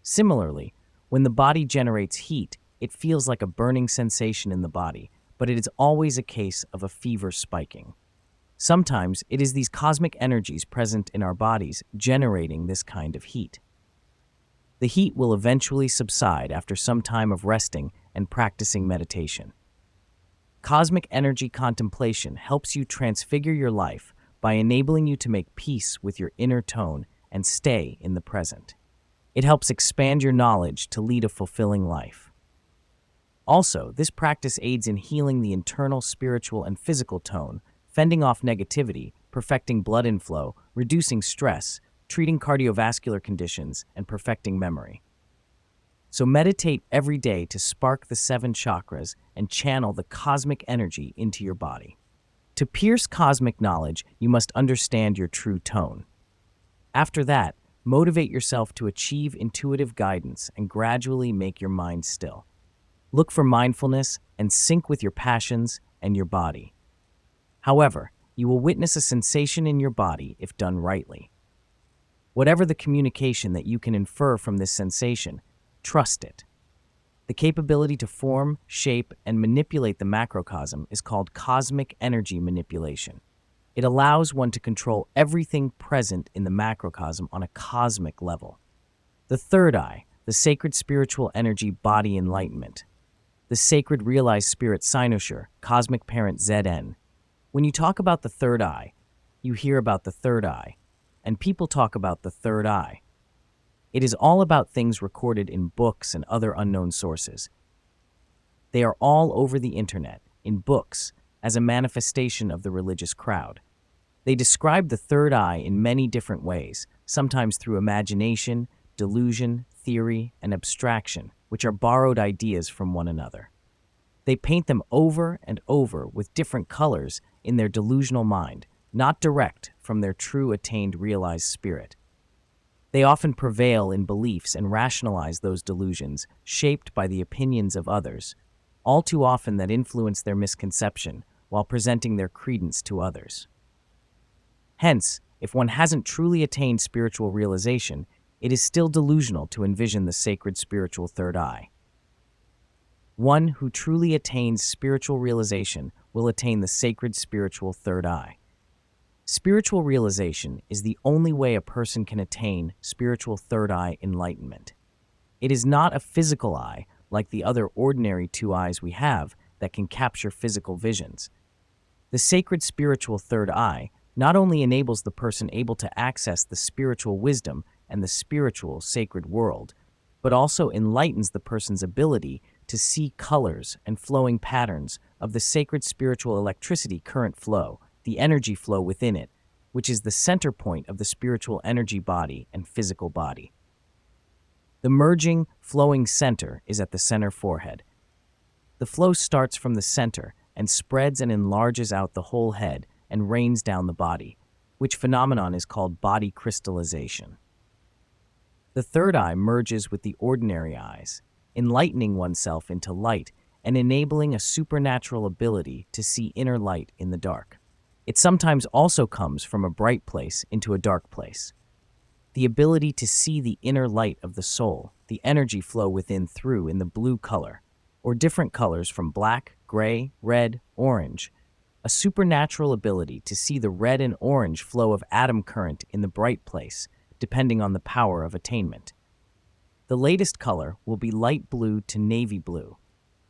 Similarly, when the body generates heat, it feels like a burning sensation in the body, but it is always a case of a fever spiking. Sometimes it is these cosmic energies present in our bodies generating this kind of heat. The heat will eventually subside after some time of resting and practicing meditation. Cosmic energy contemplation helps you transfigure your life by enabling you to make peace with your inner tone and stay in the present. It helps expand your knowledge to lead a fulfilling life. Also, this practice aids in healing the internal spiritual and physical tone, fending off negativity, perfecting blood inflow, reducing stress, treating cardiovascular conditions, and perfecting memory. So meditate every day to spark the 7 chakras and channel the cosmic energy into your body. To pierce cosmic knowledge, you must understand your true tone. After that, motivate yourself to achieve intuitive guidance and gradually make your mind still. Look for mindfulness and sync with your passions and your body. However, you will witness a sensation in your body if done rightly. Whatever the communication that you can infer from this sensation, trust it. The capability to form, shape, and manipulate the macrocosm is called cosmic energy manipulation. It allows one to control everything present in the macrocosm on a cosmic level. The third eye, the sacred spiritual energy body enlightenment. The sacred realized spirit Cynosure, cosmic parent Zn. When you talk about the third eye, you hear about the third eye, and people talk about the third eye. It is all about things recorded in books and other unknown sources. They are all over the internet, in books, as a manifestation of the religious crowd. They describe the third eye in many different ways, sometimes through imagination, delusion, theory, and abstraction, which are borrowed ideas from one another. They paint them over and over with different colors in their delusional mind, not direct from their true attained realized spirit. They often prevail in beliefs and rationalize those delusions, shaped by the opinions of others, all too often that influence their misconception while presenting their credence to others. Hence, if one hasn't truly attained spiritual realization, it is still delusional to envision the sacred spiritual third eye. One who truly attains spiritual realization will attain the sacred spiritual third eye. Spiritual realization is the only way a person can attain spiritual third eye enlightenment. It is not a physical eye like the other ordinary two eyes we have that can capture physical visions. The sacred spiritual third eye not only enables the person able to access the spiritual wisdom and the spiritual sacred world, but also enlightens the person's ability to see colors and flowing patterns of the sacred spiritual electricity current flow, the energy flow within it, which is the center point of the spiritual energy body and physical body. The merging, flowing center is at the center forehead. The flow starts from the center and spreads and enlarges out the whole head and rains down the body, which phenomenon is called body crystallization. The third eye merges with the ordinary eyes, enlightening oneself into light and enabling a supernatural ability to see inner light in the dark. It sometimes also comes from a bright place into a dark place. The ability to see the inner light of the soul, the energy flow within through in the blue color, or different colors from black, gray, red, orange, a supernatural ability to see the red and orange flow of atom current in the bright place, depending on the power of attainment. The latest color will be light blue to navy blue.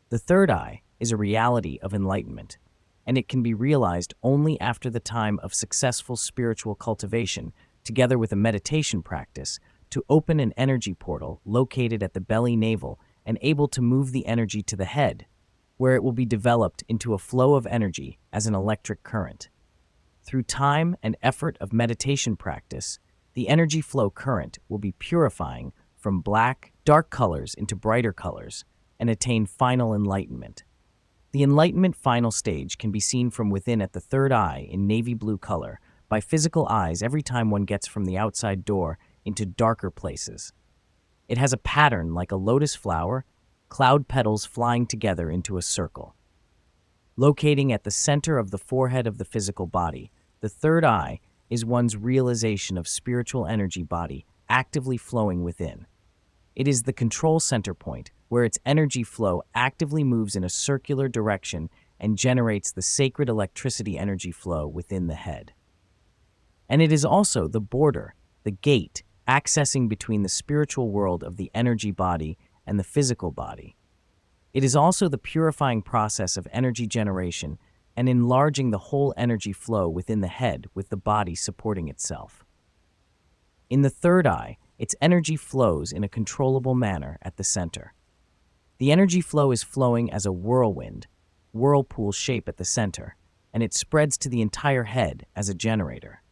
The third eye is a reality of enlightenment, and it can be realized only after the time of successful spiritual cultivation, together with a meditation practice, to open an energy portal located at the belly navel and able to move the energy to the head, where it will be developed into a flow of energy as an electric current. Through time and effort of meditation practice, the energy flow current will be purifying from black, dark colors into brighter colors and attain final enlightenment. The enlightenment final stage can be seen from within at the third eye in navy blue color by physical eyes every time one gets from the outside door into darker places. It has a pattern like a lotus flower, cloud petals flying together into a circle. Locating at the center of the forehead of the physical body, the third eye is one's realization of spiritual energy body actively flowing within. It is the control center point where its energy flow actively moves in a circular direction and generates the sacred electricity energy flow within the head. And it is also the border, the gate, accessing between the spiritual world of the energy body and the physical body. It is also the purifying process of energy generation and enlarging the whole energy flow within the head with the body supporting itself. In the third eye, its energy flows in a controllable manner at the center. The energy flow is flowing as a whirlpool shape at the center, and it spreads to the entire head as a generator.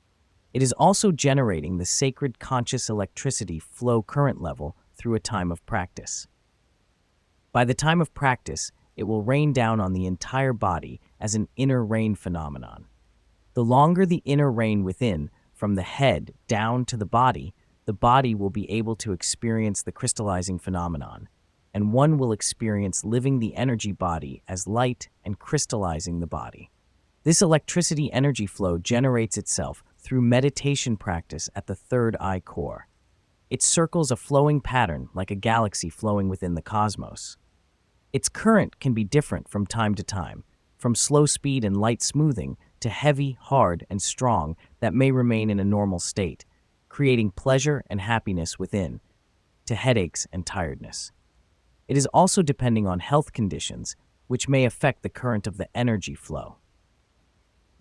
It is also generating the sacred conscious electricity flow current level through a time of practice. By the time of practice, it will rain down on the entire body as an inner rain phenomenon. The longer the inner rain within, from the head down to the body will be able to experience the crystallizing phenomenon, and one will experience living the energy body as light and crystallizing the body. This electricity energy flow generates itself through meditation practice at the third eye core. It circles a flowing pattern like a galaxy flowing within the cosmos. Its current can be different from time to time, from slow speed and light smoothing to heavy, hard, and strong that may remain in a normal state, creating pleasure and happiness within, to headaches and tiredness. It is also depending on health conditions, which may affect the current of the energy flow.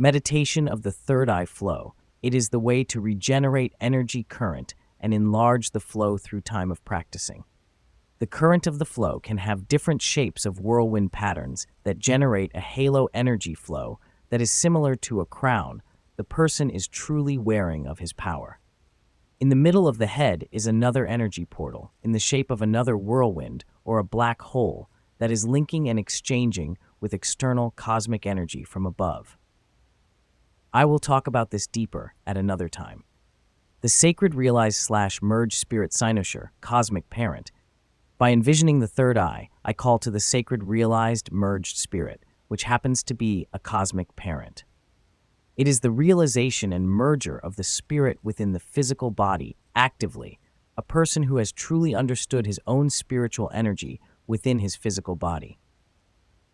Meditation of the third eye flow. It is the way to regenerate energy current and enlarge the flow through time of practicing. The current of the flow can have different shapes of whirlwind patterns that generate a halo energy flow that is similar to a crown the person is truly wearing of his power. In the middle of the head is another energy portal in the shape of another whirlwind or a black hole that is linking and exchanging with external cosmic energy from above. I will talk about this deeper at another time. The sacred realized/merged spirit cynosure, cosmic parent. By envisioning the third eye, I call to the sacred realized merged spirit, which happens to be a cosmic parent. It is the realization and merger of the spirit within the physical body actively, a person who has truly understood his own spiritual energy within his physical body.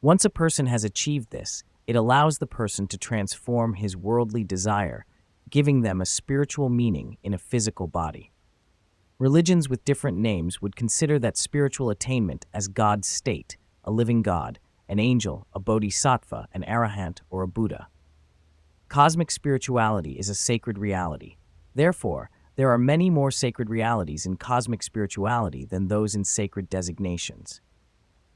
Once a person has achieved this, it allows the person to transform his worldly desire, giving them a spiritual meaning in a physical body. Religions with different names would consider that spiritual attainment as God's state, a living God, an angel, a bodhisattva, an arahant, or a Buddha. Cosmic spirituality is a sacred reality. Therefore, there are many more sacred realities in cosmic spirituality than those in sacred designations.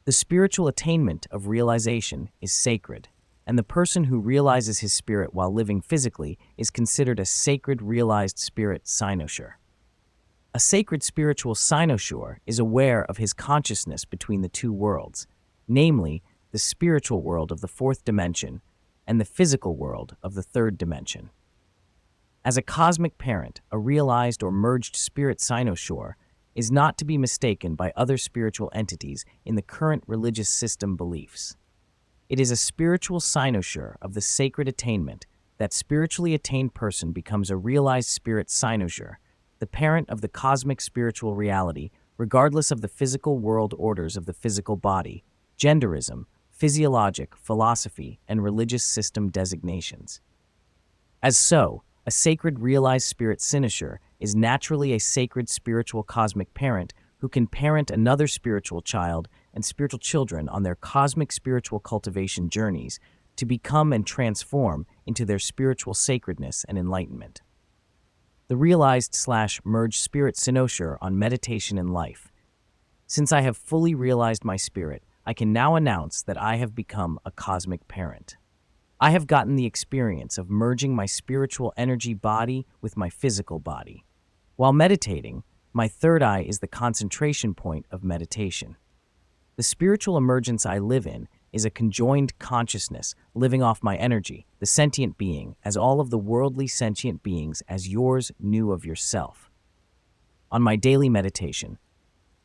The spiritual attainment of realization is sacred, and the person who realizes his spirit while living physically is considered a sacred realized spirit cynosure. A sacred spiritual cynosure is aware of his consciousness between the two worlds, namely, the spiritual world of the fourth dimension and the physical world of the third dimension. As a cosmic parent, a realized or merged spirit cynosure is not to be mistaken by other spiritual entities in the current religious system beliefs. It is a spiritual cynosure of the sacred attainment. That spiritually attained person becomes a realized spirit cynosure, the parent of the cosmic spiritual reality, regardless of the physical world orders of the physical body, genderism, physiologic, philosophy, and religious system designations. As so, a sacred realized spirit cynosure is naturally a sacred spiritual cosmic parent who can parent another spiritual child and spiritual children on their cosmic spiritual cultivation journeys to become and transform into their spiritual sacredness and enlightenment. The realized/merged spirit cynosure on meditation and life. Since I have fully realized my spirit, I can now announce that I have become a cosmic parent. I have gotten the experience of merging my spiritual energy body with my physical body. While meditating, my third eye is the concentration point of meditation. The spiritual emergence I live in is a conjoined consciousness living off my energy, the sentient being, as all of the worldly sentient beings as yours knew of yourself. On my daily meditation,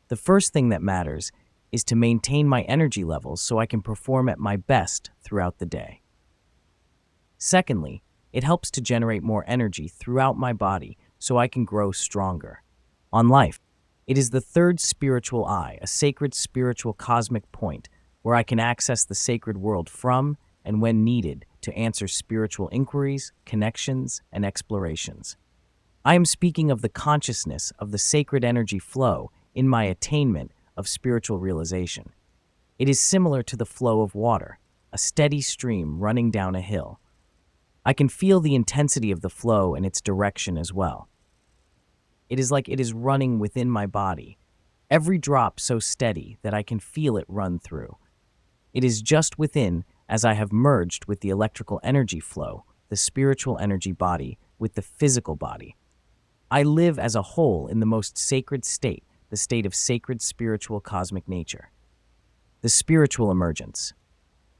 the first thing that matters is to maintain my energy levels so I can perform at my best throughout the day. Secondly, it helps to generate more energy throughout my body so I can grow stronger. On life, it is the third spiritual eye, a sacred spiritual cosmic point where I can access the sacred world from and when needed to answer spiritual inquiries, connections, and explorations. I am speaking of the consciousness of the sacred energy flow in my attainment of spiritual realization. It is similar to the flow of water, a steady stream running down a hill. I can feel the intensity of the flow and its direction as well. It is like it is running within my body, every drop so steady that I can feel it run through. It is just within as I have merged with the electrical energy flow, the spiritual energy body, with the physical body. I live as a whole in the most sacred state, the state of sacred spiritual cosmic nature. The spiritual emergence.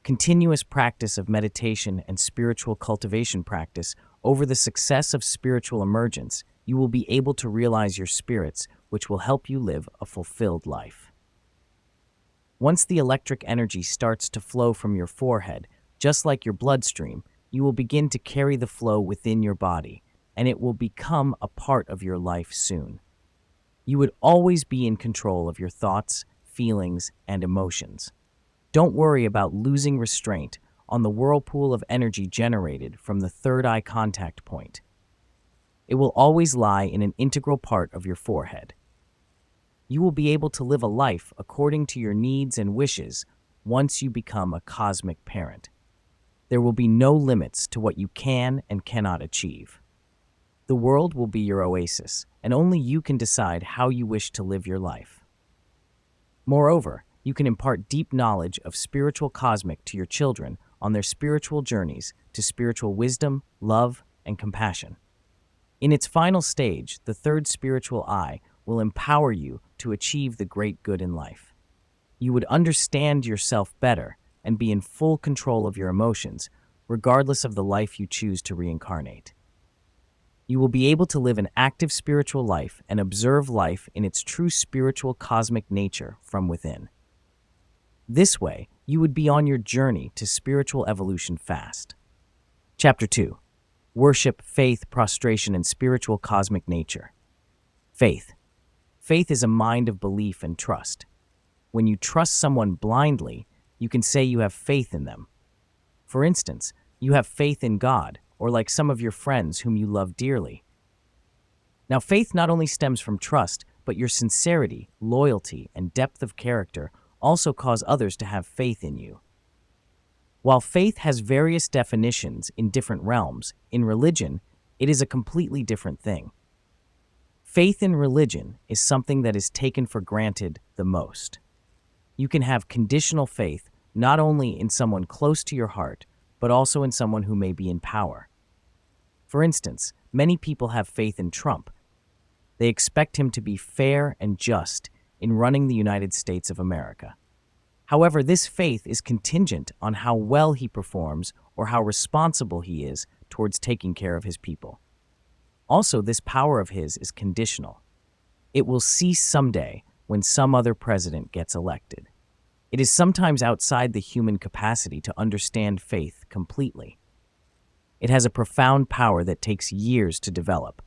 Continuous practice of meditation and spiritual cultivation practice over the success of spiritual emergence, you will be able to realize your spirits, which will help you live a fulfilled life. Once the electric energy starts to flow from your forehead, just like your bloodstream, you will begin to carry the flow within your body, and it will become a part of your life soon. You would always be in control of your thoughts, feelings, and emotions. Don't worry about losing restraint on the whirlpool of energy generated from the third eye contact point. It will always lie in an integral part of your forehead. You will be able to live a life according to your needs and wishes once you become a cosmic parent. There will be no limits to what you can and cannot achieve. The world will be your oasis, and only you can decide how you wish to live your life. Moreover, you can impart deep knowledge of spiritual cosmic to your children on their spiritual journeys to spiritual wisdom, love, and compassion. In its final stage, the third spiritual eye will empower you to achieve the great good in life. You would understand yourself better and be in full control of your emotions, regardless of the life you choose to reincarnate. You will be able to live an active spiritual life and observe life in its true spiritual cosmic nature from within. This way, you would be on your journey to spiritual evolution fast. Chapter 2. Worship, Faith, Prostration, and Spiritual Cosmic Nature. Faith. Faith is a mind of belief and trust. When you trust someone blindly, you can say you have faith in them. For instance, you have faith in God, or like some of your friends whom you love dearly. Now, faith not only stems from trust, but your sincerity, loyalty, and depth of character also cause others to have faith in you. While faith has various definitions in different realms, in religion, it is a completely different thing. Faith in religion is something that is taken for granted the most. You can have conditional faith not only in someone close to your heart, but also in someone who may be in power. For instance, many people have faith in Trump. They expect him to be fair and just in running the United States of America. However, this faith is contingent on how well he performs or how responsible he is towards taking care of his people. Also, this power of his is conditional. It will cease someday when some other president gets elected. It is sometimes outside the human capacity to understand faith completely. It has a profound power that takes years to develop.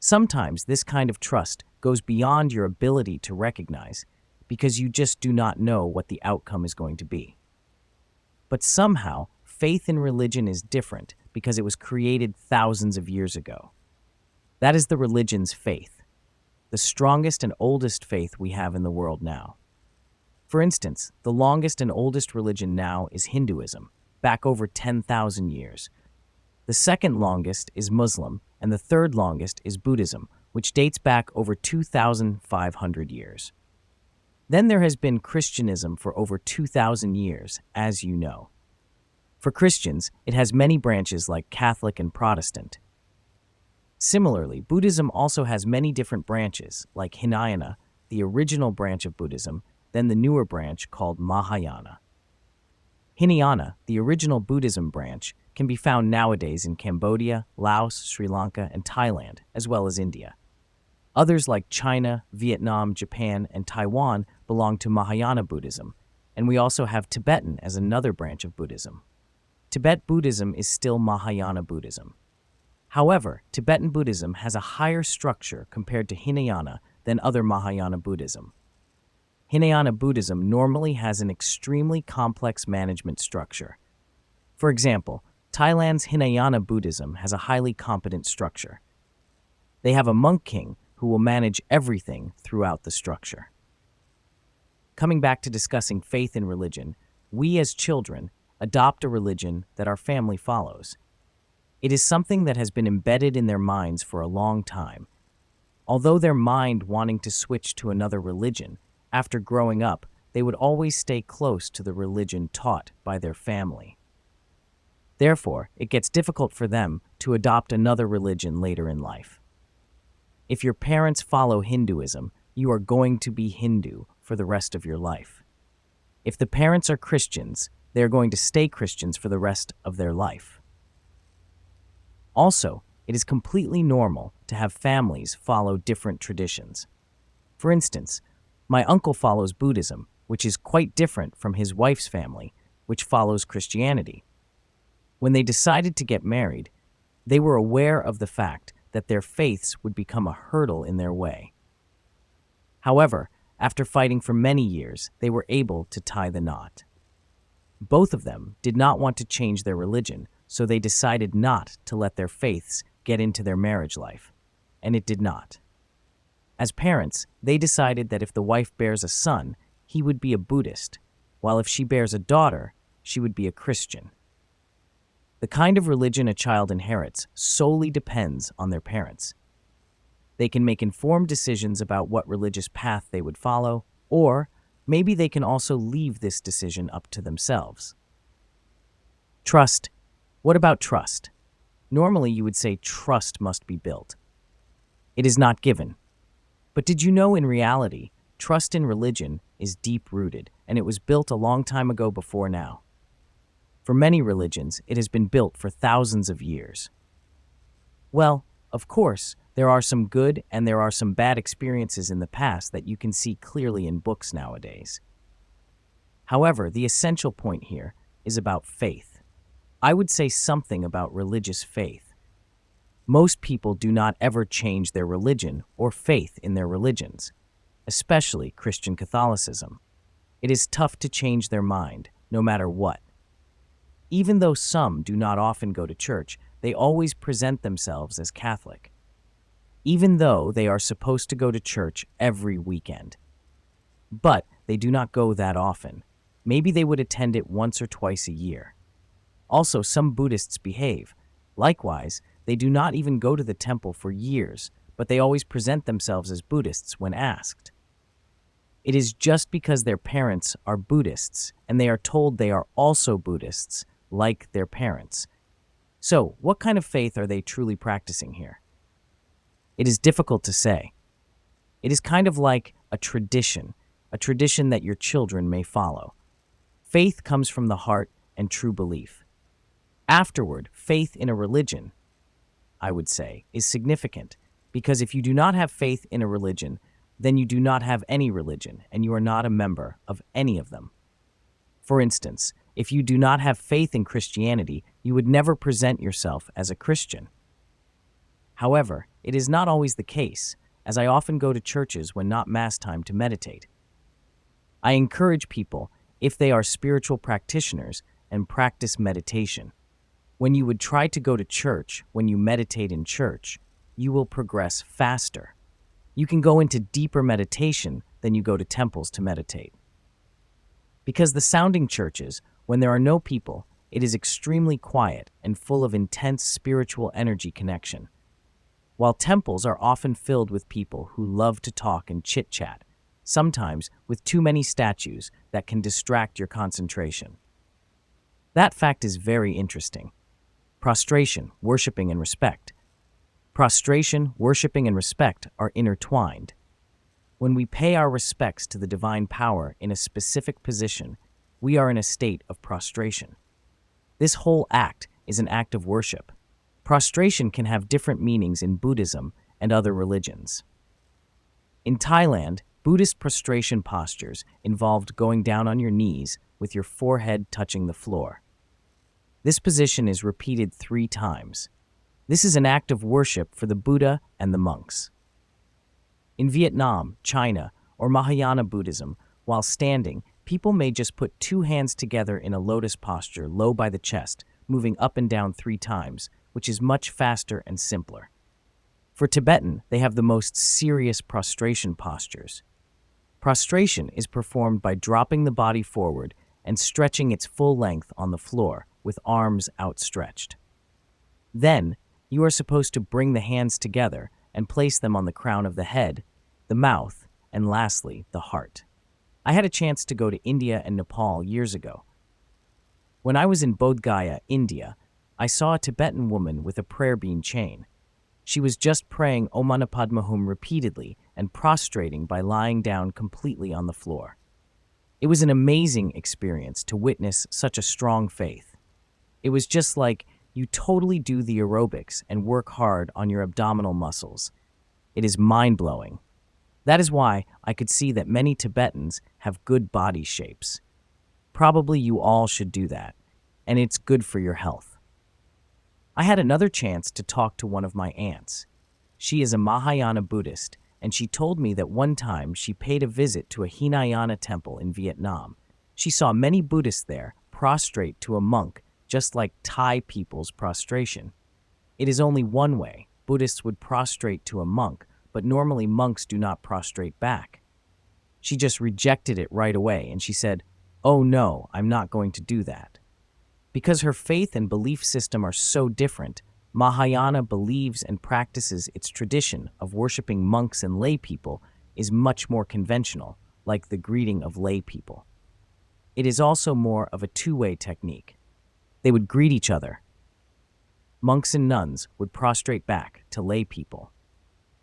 Sometimes this kind of trust goes beyond your ability to recognize because you just do not know what the outcome is going to be. But somehow, faith in religion is different because it was created thousands of years ago. That is the religion's faith, the strongest and oldest faith we have in the world now. For instance, the longest and oldest religion now is Hinduism, back over 10,000 years. The second longest is Muslim, and the third longest is Buddhism, which dates back over 2,500 years. Then there has been Christianism for over 2,000 years, as you know. For Christians, it has many branches like Catholic and Protestant. Similarly, Buddhism also has many different branches, like Hinayana, the original branch of Buddhism, then the newer branch called Mahayana. Hinayana, the original Buddhism branch, can be found nowadays in Cambodia, Laos, Sri Lanka, and Thailand, as well as India. Others like China, Vietnam, Japan, and Taiwan belong to Mahayana Buddhism, and we also have Tibetan as another branch of Buddhism. Tibet Buddhism is still Mahayana Buddhism. However, Tibetan Buddhism has a higher structure compared to Hinayana than other Mahayana Buddhism. Hinayana Buddhism normally has an extremely complex management structure. For example, Thailand's Hinayana Buddhism has a highly competent structure. They have a monk king who will manage everything throughout the structure. Coming back to discussing faith in religion, we as children adopt a religion that our family follows. It is something that has been embedded in their minds for a long time. Although their mind wanting to switch to another religion, after growing up, they would always stay close to the religion taught by their family. Therefore, it gets difficult for them to adopt another religion later in life. If your parents follow Hinduism, you are going to be Hindu for the rest of your life. If the parents are Christians, they are going to stay Christians for the rest of their life. Also, it is completely normal to have families follow different traditions. For instance, my uncle follows Buddhism, which is quite different from his wife's family, which follows Christianity. When they decided to get married, they were aware of the fact that their faiths would become a hurdle in their way. However, after fighting for many years, they were able to tie the knot. Both of them did not want to change their religion, so they decided not to let their faiths get into their marriage life, and it did not. As parents, they decided that if the wife bears a son, he would be a Buddhist, while if she bears a daughter, she would be a Christian. The kind of religion a child inherits solely depends on their parents. They can make informed decisions about what religious path they would follow, or maybe they can also leave this decision up to themselves. Trust. What about trust? Normally, you would say trust must be built. It is not given. But did you know in reality, trust in religion is deep-rooted, and it was built a long time ago before now. For many religions, it has been built for thousands of years. Well, of course, there are some good and there are some bad experiences in the past that you can see clearly in books nowadays. However, the essential point here is about faith. I would say something about religious faith. Most people do not ever change their religion or faith in their religions, especially Christian Catholicism. It is tough to change their mind, no matter what. Even though some do not often go to church, they always present themselves as Catholic, even though they are supposed to go to church every weekend. But they do not go that often. Maybe they would attend it once or twice a year. Also, some Buddhists behave. Likewise, they do not even go to the temple for years, but they always present themselves as Buddhists when asked. It is just because their parents are Buddhists and they are told they are also Buddhists, like their parents. So, what kind of faith are they truly practicing here? It is difficult to say. It is kind of like a tradition that your children may follow. Faith comes from the heart and true belief. Afterward, faith in a religion, I would say, is significant, because if you do not have faith in a religion, then you do not have any religion, and you are not a member of any of them. For instance, if you do not have faith in Christianity, you would never present yourself as a Christian. However, it is not always the case, as I often go to churches when not Mass time to meditate. I encourage people, if they are spiritual practitioners, and practice meditation. When you would try to go to church, when you meditate in church, you will progress faster. You can go into deeper meditation than you go to temples to meditate. Because the sounding churches, when there are no people, it is extremely quiet and full of intense spiritual energy connection. While temples are often filled with people who love to talk and chit-chat, sometimes with too many statues that can distract your concentration. That fact is very interesting. Prostration, worshiping, and respect. Prostration, worshiping, and respect are intertwined. When we pay our respects to the divine power in a specific position, we are in a state of prostration. This whole act is an act of worship. Prostration can have different meanings in Buddhism and other religions. In Thailand, Buddhist prostration postures involved going down on your knees with your forehead touching the floor. This position is repeated 3 times. This is an act of worship for the Buddha and the monks. In Vietnam, China, or Mahayana Buddhism, while standing, people may just put 2 hands together in a lotus posture low by the chest, moving up and down 3 times, which is much faster and simpler. For Tibetan, they have the most serious prostration postures. Prostration is performed by dropping the body forward and stretching its full length on the floor with arms outstretched. Then, you are supposed to bring the hands together and place them on the crown of the head, the mouth, and lastly, the heart. I had a chance to go to India and Nepal years ago. When I was in Bodh Gaya, India, I saw a Tibetan woman with a prayer bean chain. She was just praying Om Mani Padme Hum repeatedly and prostrating by lying down completely on the floor. It was an amazing experience to witness such a strong faith. It was just like you totally do the aerobics and work hard on your abdominal muscles. It is mind-blowing. That is why I could see that many Tibetans have good body shapes. Probably you all should do that, and it's good for your health. I had another chance to talk to one of my aunts. She is a Mahayana Buddhist, and she told me that one time she paid a visit to a Hinayana temple in Vietnam. She saw many Buddhists there prostrate to a monk, just like Thai people's prostration. It is only one way. Buddhists would prostrate to a monk, but normally monks do not prostrate back. She just rejected it right away, and she said, "Oh no, I'm not going to do that." Because her faith and belief system are so different, Mahayana believes and practices its tradition of worshiping monks and lay people is much more conventional, like the greeting of lay people. It is also more of a two-way technique. They would greet each other. Monks and nuns would prostrate back to lay people.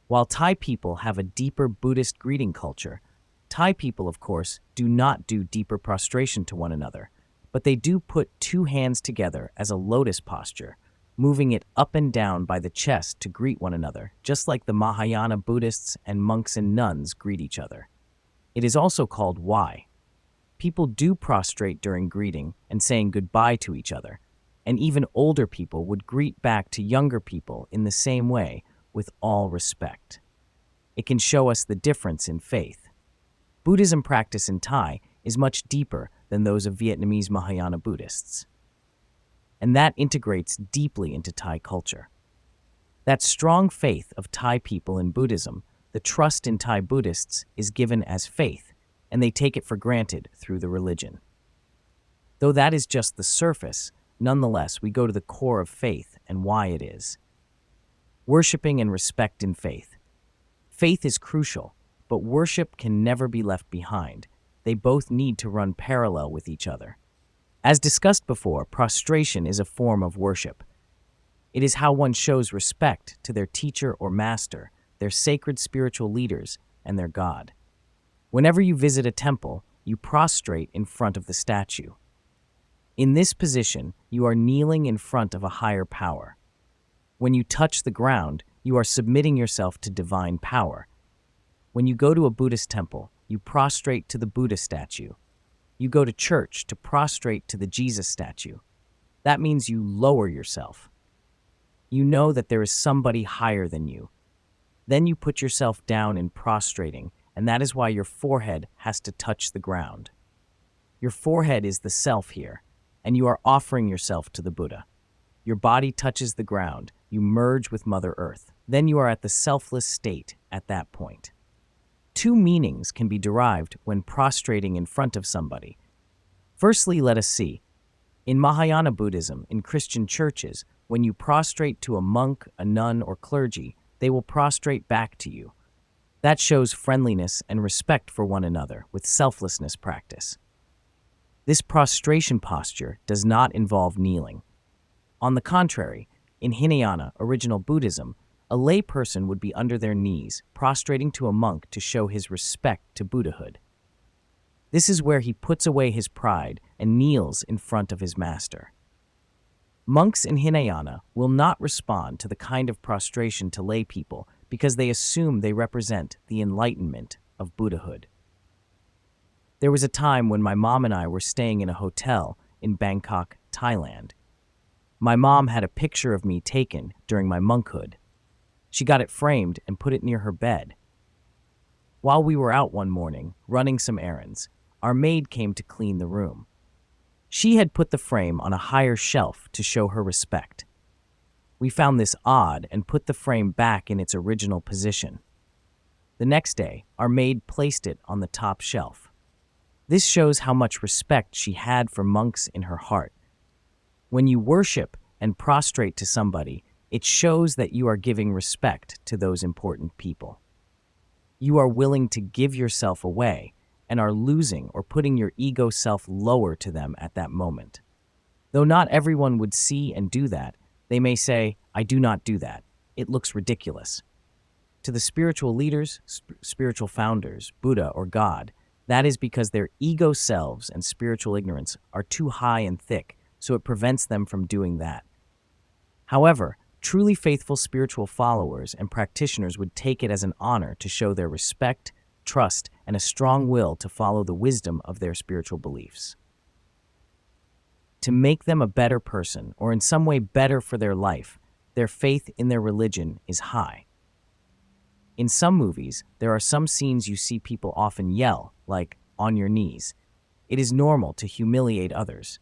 While Thai people have a deeper Buddhist greeting culture, Thai people, of course, do not do deeper prostration to one another, but they do put two hands together as a lotus posture, moving it up and down by the chest to greet one another, just like the Mahayana Buddhists and monks and nuns greet each other. It is also called Y. People do prostrate during greeting and saying goodbye to each other, and even older people would greet back to younger people in the same way, with all respect. It can show us the difference in faith. Buddhism practice in Thai is much deeper than those of Vietnamese Mahayana Buddhists, and that integrates deeply into Thai culture. That strong faith of Thai people in Buddhism, the trust in Thai Buddhists, is given as faith, and they take it for granted through the religion. Though that is just the surface, nonetheless, we go to the core of faith and why it is. Worshipping and respect in faith. Faith is crucial, but worship can never be left behind. They both need to run parallel with each other. As discussed before, prostration is a form of worship. It is how one shows respect to their teacher or master, their sacred spiritual leaders, and their God. Whenever you visit a temple, you prostrate in front of the statue. In this position, you are kneeling in front of a higher power. When you touch the ground, you are submitting yourself to divine power. When you go to a Buddhist temple, you prostrate to the Buddha statue. You go to church to prostrate to the Jesus statue. That means you lower yourself. You know that there is somebody higher than you. Then you put yourself down in prostrating, and that is why your forehead has to touch the ground. Your forehead is the self here, and you are offering yourself to the Buddha. Your body touches the ground, you merge with Mother Earth. Then you are at the selfless state at that point. Two meanings can be derived when prostrating in front of somebody. Firstly, let us see. In Mahayana Buddhism, in Christian churches, when you prostrate to a monk, a nun, or clergy, they will prostrate back to you. That shows friendliness and respect for one another with selflessness practice. This prostration posture does not involve kneeling. On the contrary, in Hinayana, original Buddhism, a lay person would be under their knees, prostrating to a monk to show his respect to Buddhahood. This is where he puts away his pride and kneels in front of his master. Monks in Hinayana will not respond to the kind of prostration to lay people because they assume they represent the enlightenment of Buddhahood. There was a time when my mom and I were staying in a hotel in Bangkok, Thailand. My mom had a picture of me taken during my monkhood. She got it framed and put it near her bed. While we were out one morning, running some errands, our maid came to clean the room. She had put the frame on a higher shelf to show her respect. We found this odd and put the frame back in its original position. The next day, our maid placed it on the top shelf. This shows how much respect she had for monks in her heart. When you worship and prostrate to somebody, it shows that you are giving respect to those important people. You are willing to give yourself away and are losing or putting your ego self lower to them at that moment. Though not everyone would see and do that, they may say, "I do not do that. It looks ridiculous." To the spiritual leaders, spiritual founders, Buddha or God, that is because their ego selves and spiritual ignorance are too high and thick, so it prevents them from doing that. However, truly faithful spiritual followers and practitioners would take it as an honor to show their respect, trust, and a strong will to follow the wisdom of their spiritual beliefs. To make them a better person, or in some way better for their life, their faith in their religion is high. In some movies, there are some scenes you see people often yell, like, "on your knees." It is normal to humiliate others.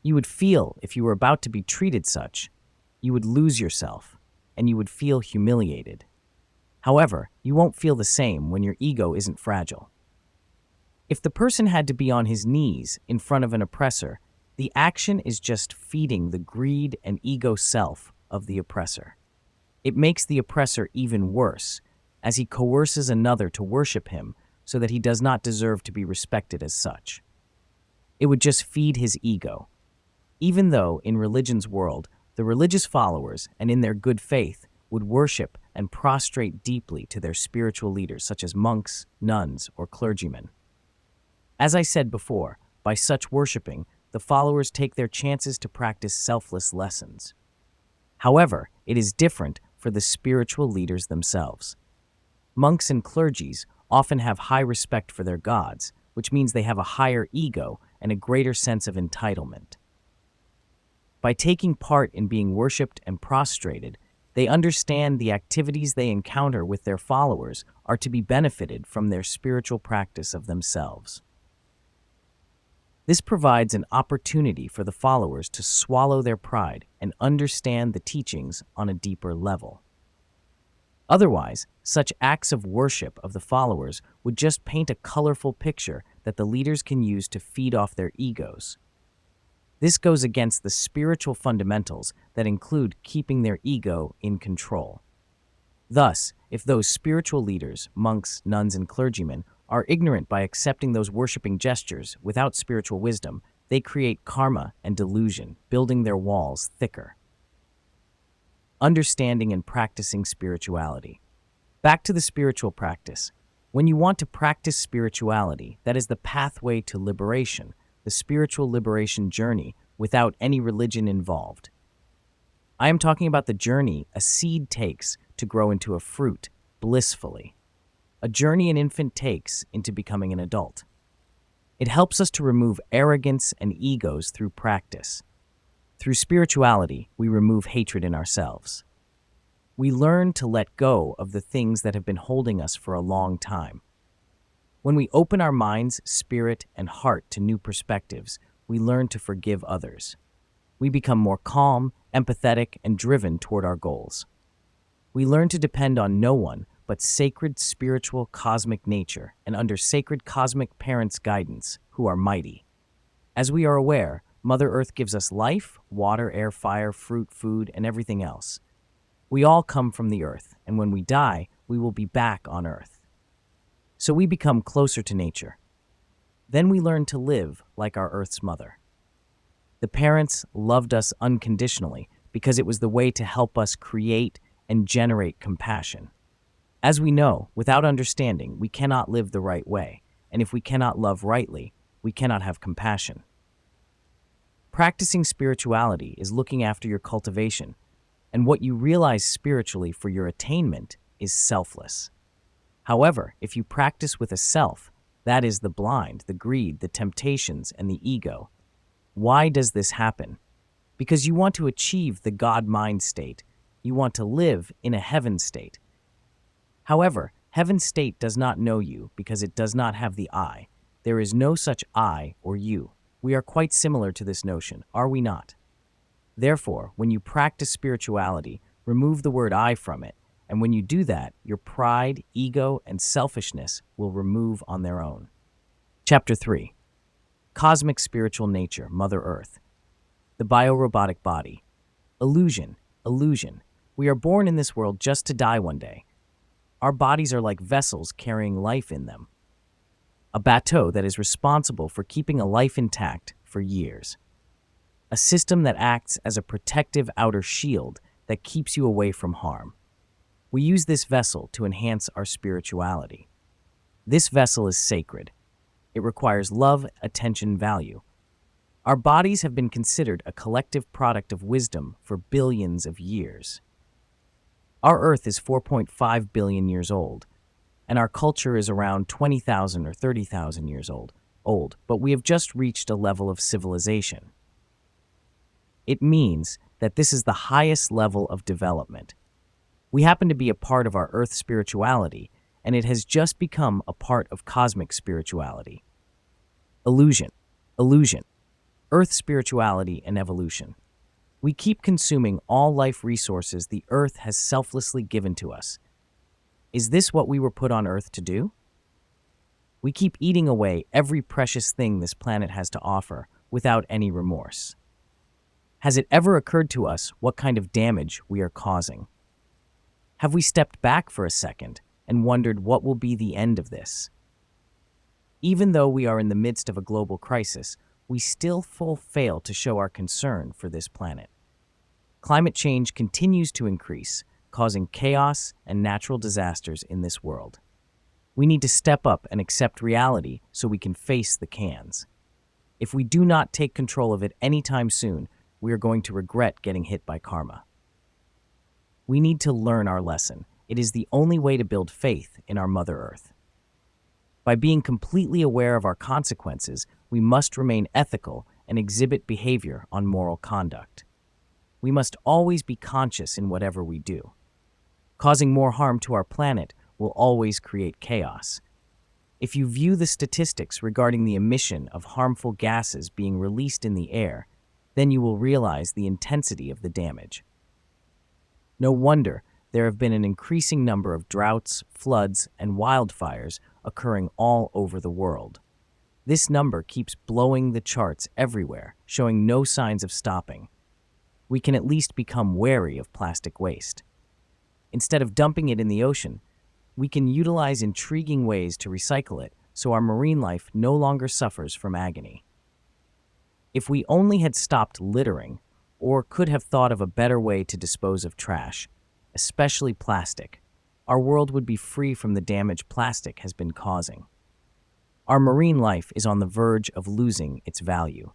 You would feel, if you were about to be treated such, you would lose yourself, and you would feel humiliated. However, you won't feel the same when your ego isn't fragile. If the person had to be on his knees in front of an oppressor, The action is just feeding the greed and ego self of the oppressor. It makes the oppressor even worse, as he coerces another to worship him so that he does not deserve to be respected as such. It would just feed his ego. Even though, in religion's world, the religious followers, and in their good faith, would worship and prostrate deeply to their spiritual leaders such as monks, nuns, or clergymen. As I said before, by such worshiping, the followers take their chances to practice selfless lessons. However, it is different for the spiritual leaders themselves. Monks and clergies often have high respect for their gods, which means they have a higher ego and a greater sense of entitlement. By taking part in being worshipped and prostrated, they understand the activities they encounter with their followers are to be benefited from their spiritual practice of themselves. This provides an opportunity for the followers to swallow their pride and understand the teachings on a deeper level. Otherwise, such acts of worship of the followers would just paint a colorful picture that the leaders can use to feed off their egos. This goes against the spiritual fundamentals that include keeping their ego in control. Thus, if those spiritual leaders, monks, nuns, and clergymen, are ignorant by accepting those worshiping gestures without spiritual wisdom, they create karma and delusion, building their walls thicker. Understanding and practicing spirituality. Back to the spiritual practice. When you want to practice spirituality, that is the pathway to liberation, the spiritual liberation journey without any religion involved. I am talking about the journey a seed takes to grow into a fruit blissfully, a journey an infant takes into becoming an adult. It helps us to remove arrogance and egos through practice. Through spirituality, we remove hatred in ourselves. We learn to let go of the things that have been holding us for a long time. When we open our minds, spirit, and heart to new perspectives, we learn to forgive others. We become more calm, empathetic, and driven toward our goals. We learn to depend on no one but sacred spiritual cosmic nature and under sacred cosmic parents' guidance, who are mighty. As we are aware, Mother Earth gives us life, water, air, fire, fruit, food, and everything else. We all come from the Earth, and when we die, we will be back on Earth. So we become closer to nature. Then we learn to live like our Earth's mother. The parents loved us unconditionally because it was the way to help us create and generate compassion. As we know, without understanding, we cannot live the right way, and if we cannot love rightly, we cannot have compassion. Practicing spirituality is looking after your cultivation, and what you realize spiritually for your attainment is selfless. However, if you practice with a self, that is the blind, the greed, the temptations, and the ego. Why does this happen? Because you want to achieve the God-mind state. You want to live in a heaven state. However, heaven state does not know you because it does not have the I. There is no such I or you. We are quite similar to this notion, are we not? Therefore, when you practice spirituality, remove the word I from it, and when you do that, your pride, ego, and selfishness will remove on their own. Chapter 3. Cosmic Spiritual Nature, Mother Earth. The biorobotic body. Illusion. We are born in this world just to die one day. Our bodies are like vessels carrying life in them. A bateau that is responsible for keeping a life intact for years. A system that acts as a protective outer shield that keeps you away from harm. We use this vessel to enhance our spirituality. This vessel is sacred. It requires love, attention, value. Our bodies have been considered a collective product of wisdom for billions of years. Our Earth is 4.5 billion years old, and our culture is around 20,000 or 30,000 years old, but we have just reached a level of civilization. It means that this is the highest level of development. We happen to be a part of our Earth spirituality, and it has just become a part of cosmic spirituality. Illusion. Earth spirituality and evolution. We keep consuming all life resources the Earth has selflessly given to us. Is this what we were put on Earth to do? We keep eating away every precious thing this planet has to offer without any remorse. Has it ever occurred to us what kind of damage we are causing? Have we stepped back for a second and wondered what will be the end of this? Even though we are in the midst of a global crisis, we still fail to show our concern for this planet. Climate change continues to increase, causing chaos and natural disasters in this world. We need to step up and accept reality so we can face the cans. If we do not take control of it anytime soon, we are going to regret getting hit by karma. We need to learn our lesson. It is the only way to build faith in our Mother Earth. By being completely aware of our consequences, we must remain ethical and exhibit behavior on moral conduct. We must always be conscious in whatever we do. Causing more harm to our planet will always create chaos. If you view the statistics regarding the emission of harmful gases being released in the air, then you will realize the intensity of the damage. No wonder there have been an increasing number of droughts, floods, and wildfires occurring all over the world. This number keeps blowing the charts everywhere, showing no signs of stopping. We can at least become wary of plastic waste. Instead of dumping it in the ocean, we can utilize intriguing ways to recycle it so our marine life no longer suffers from agony. If we only had stopped littering, or could have thought of a better way to dispose of trash, especially plastic, our world would be free from the damage plastic has been causing. Our marine life is on the verge of losing its value.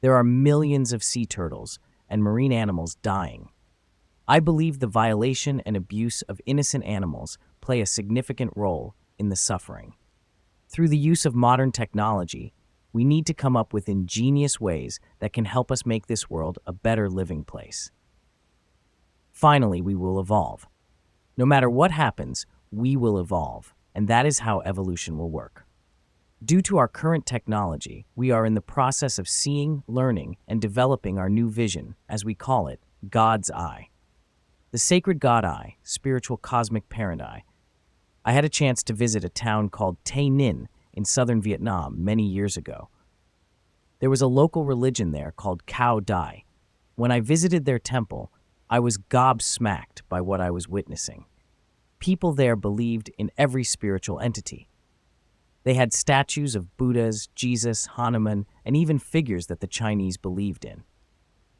There are millions of sea turtles and marine animals dying. I believe the violation and abuse of innocent animals play a significant role in the suffering. Through the use of modern technology, we need to come up with ingenious ways that can help us make this world a better living place. Finally, we will evolve. No matter what happens, we will evolve, and that is how evolution will work. Due to our current technology, we are in the process of seeing, learning, and developing our new vision, as we call it, God's Eye. The sacred God Eye, spiritual cosmic parent eye. I had a chance to visit a town called Tay Ninh in southern Vietnam many years ago. There was a local religion there called Cao Dai. When I visited their temple, I was gobsmacked by what I was witnessing. People there believed in every spiritual entity. They had statues of Buddhas, Jesus, Hanuman, and even figures that the Chinese believed in.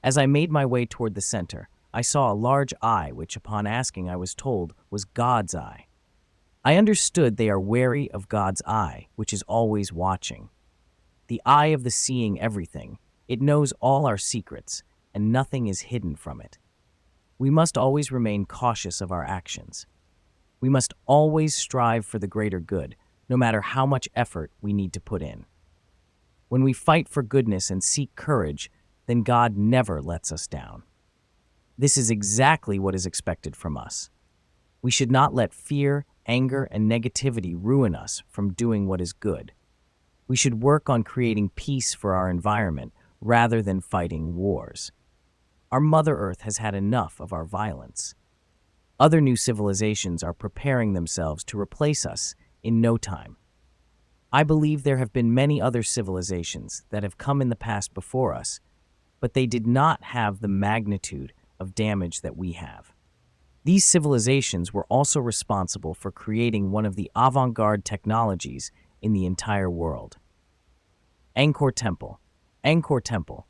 As I made my way toward the center, I saw a large eye which, upon asking, I was told was God's eye. I understood they are wary of God's eye, which is always watching. The eye of the seeing everything. It knows all our secrets, and nothing is hidden from it. We must always remain cautious of our actions. We must always strive for the greater good, no matter how much effort we need to put in. When we fight for goodness and seek courage, then God never lets us down. This is exactly what is expected from us. We should not let fear, anger, and negativity ruin us from doing what is good. We should work on creating peace for our environment rather than fighting wars. Our Mother Earth has had enough of our violence. Other new civilizations are preparing themselves to replace us in no time. I believe there have been many other civilizations that have come in the past before us, but they did not have the magnitude of damage that we have. These civilizations were also responsible for creating one of the avant-garde technologies in the entire world. Angkor Temple. Angkor Temple.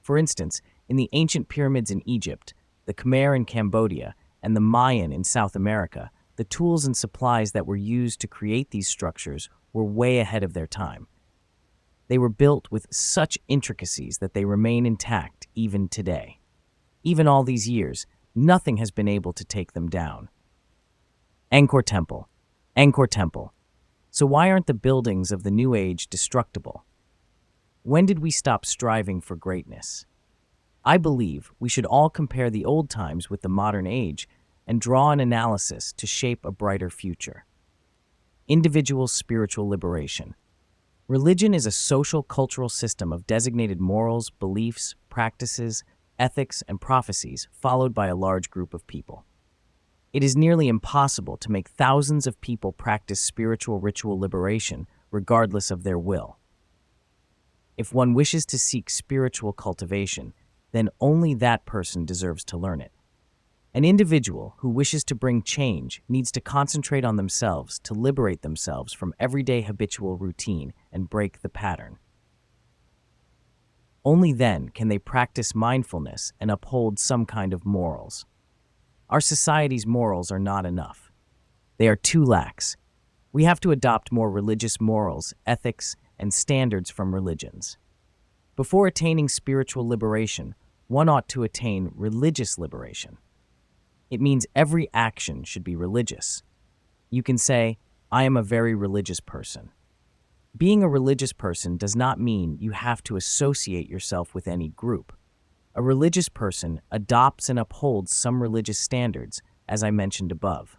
For instance, in the ancient pyramids in Egypt, the Khmer in Cambodia, and the Mayan in South America, the tools and supplies that were used to create these structures were way ahead of their time. They were built with such intricacies that they remain intact even today. Even all these years, nothing has been able to take them down. Angkor Temple. Angkor Temple. So why aren't the buildings of the New Age destructible? When did we stop striving for greatness? I believe we should all compare the old times with the modern age and draw an analysis to shape a brighter future. Individual spiritual liberation. Religion is a social cultural system of designated morals, beliefs, practices, ethics, and prophecies followed by a large group of people. It is nearly impossible to make thousands of people practice spiritual ritual liberation regardless of their will. If one wishes to seek spiritual cultivation, then only that person deserves to learn it. An individual who wishes to bring change needs to concentrate on themselves to liberate themselves from everyday habitual routine and break the pattern. Only then can they practice mindfulness and uphold some kind of morals. Our society's morals are not enough. They are too lax. We have to adopt more religious morals, ethics, and standards from religions. Before attaining spiritual liberation, one ought to attain religious liberation. It means every action should be religious. You can say, I am a very religious person. Being a religious person does not mean you have to associate yourself with any group. A religious person adopts and upholds some religious standards, as I mentioned above.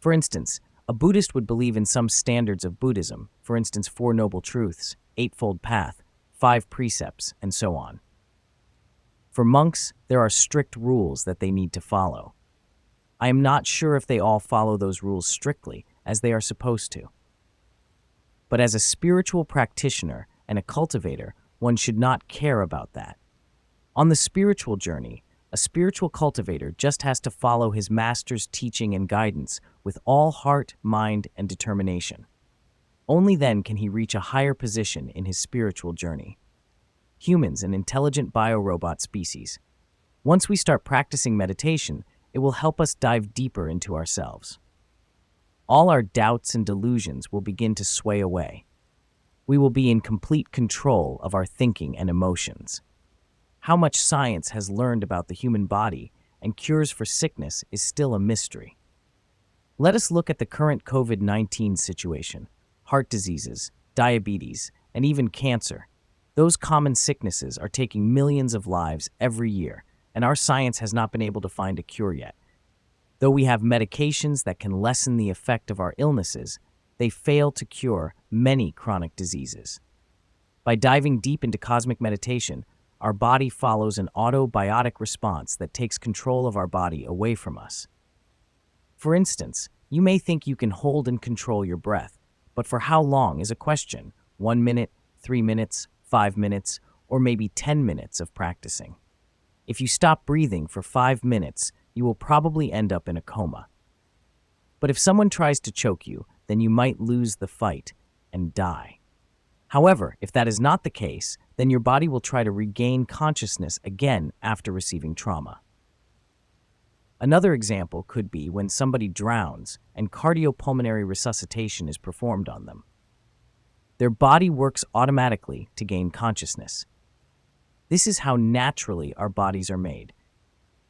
For instance, a Buddhist would believe in some standards of Buddhism, for instance, 4 Noble Truths, Eightfold Path, 5 Precepts, and so on. For monks, there are strict rules that they need to follow. I am not sure if they all follow those rules strictly, as they are supposed to. But as a spiritual practitioner and a cultivator, one should not care about that. On the spiritual journey, a spiritual cultivator just has to follow his master's teaching and guidance with all heart, mind, and determination. Only then can he reach a higher position in his spiritual journey. Humans, an intelligent biorobot species. Once we start practicing meditation, it will help us dive deeper into ourselves. All our doubts and delusions will begin to sway away. We will be in complete control of our thinking and emotions. How much science has learned about the human body and cures for sickness is still a mystery. Let us look at the current COVID-19 situation, heart diseases, diabetes, and even cancer. Those common sicknesses are taking millions of lives every year, and our science has not been able to find a cure yet. Though we have medications that can lessen the effect of our illnesses, they fail to cure many chronic diseases. By diving deep into cosmic meditation, our body follows an autobiotic response that takes control of our body away from us. For instance, you may think you can hold and control your breath, but for how long is a question? 1 minute, 3 minutes, 5 minutes, or maybe 10 minutes of practicing. If you stop breathing for 5 minutes, you will probably end up in a coma. But if someone tries to choke you, then you might lose the fight and die. However, if that is not the case, then your body will try to regain consciousness again after receiving trauma. Another example could be when somebody drowns and cardiopulmonary resuscitation is performed on them. Their body works automatically to gain consciousness. This is how naturally our bodies are made.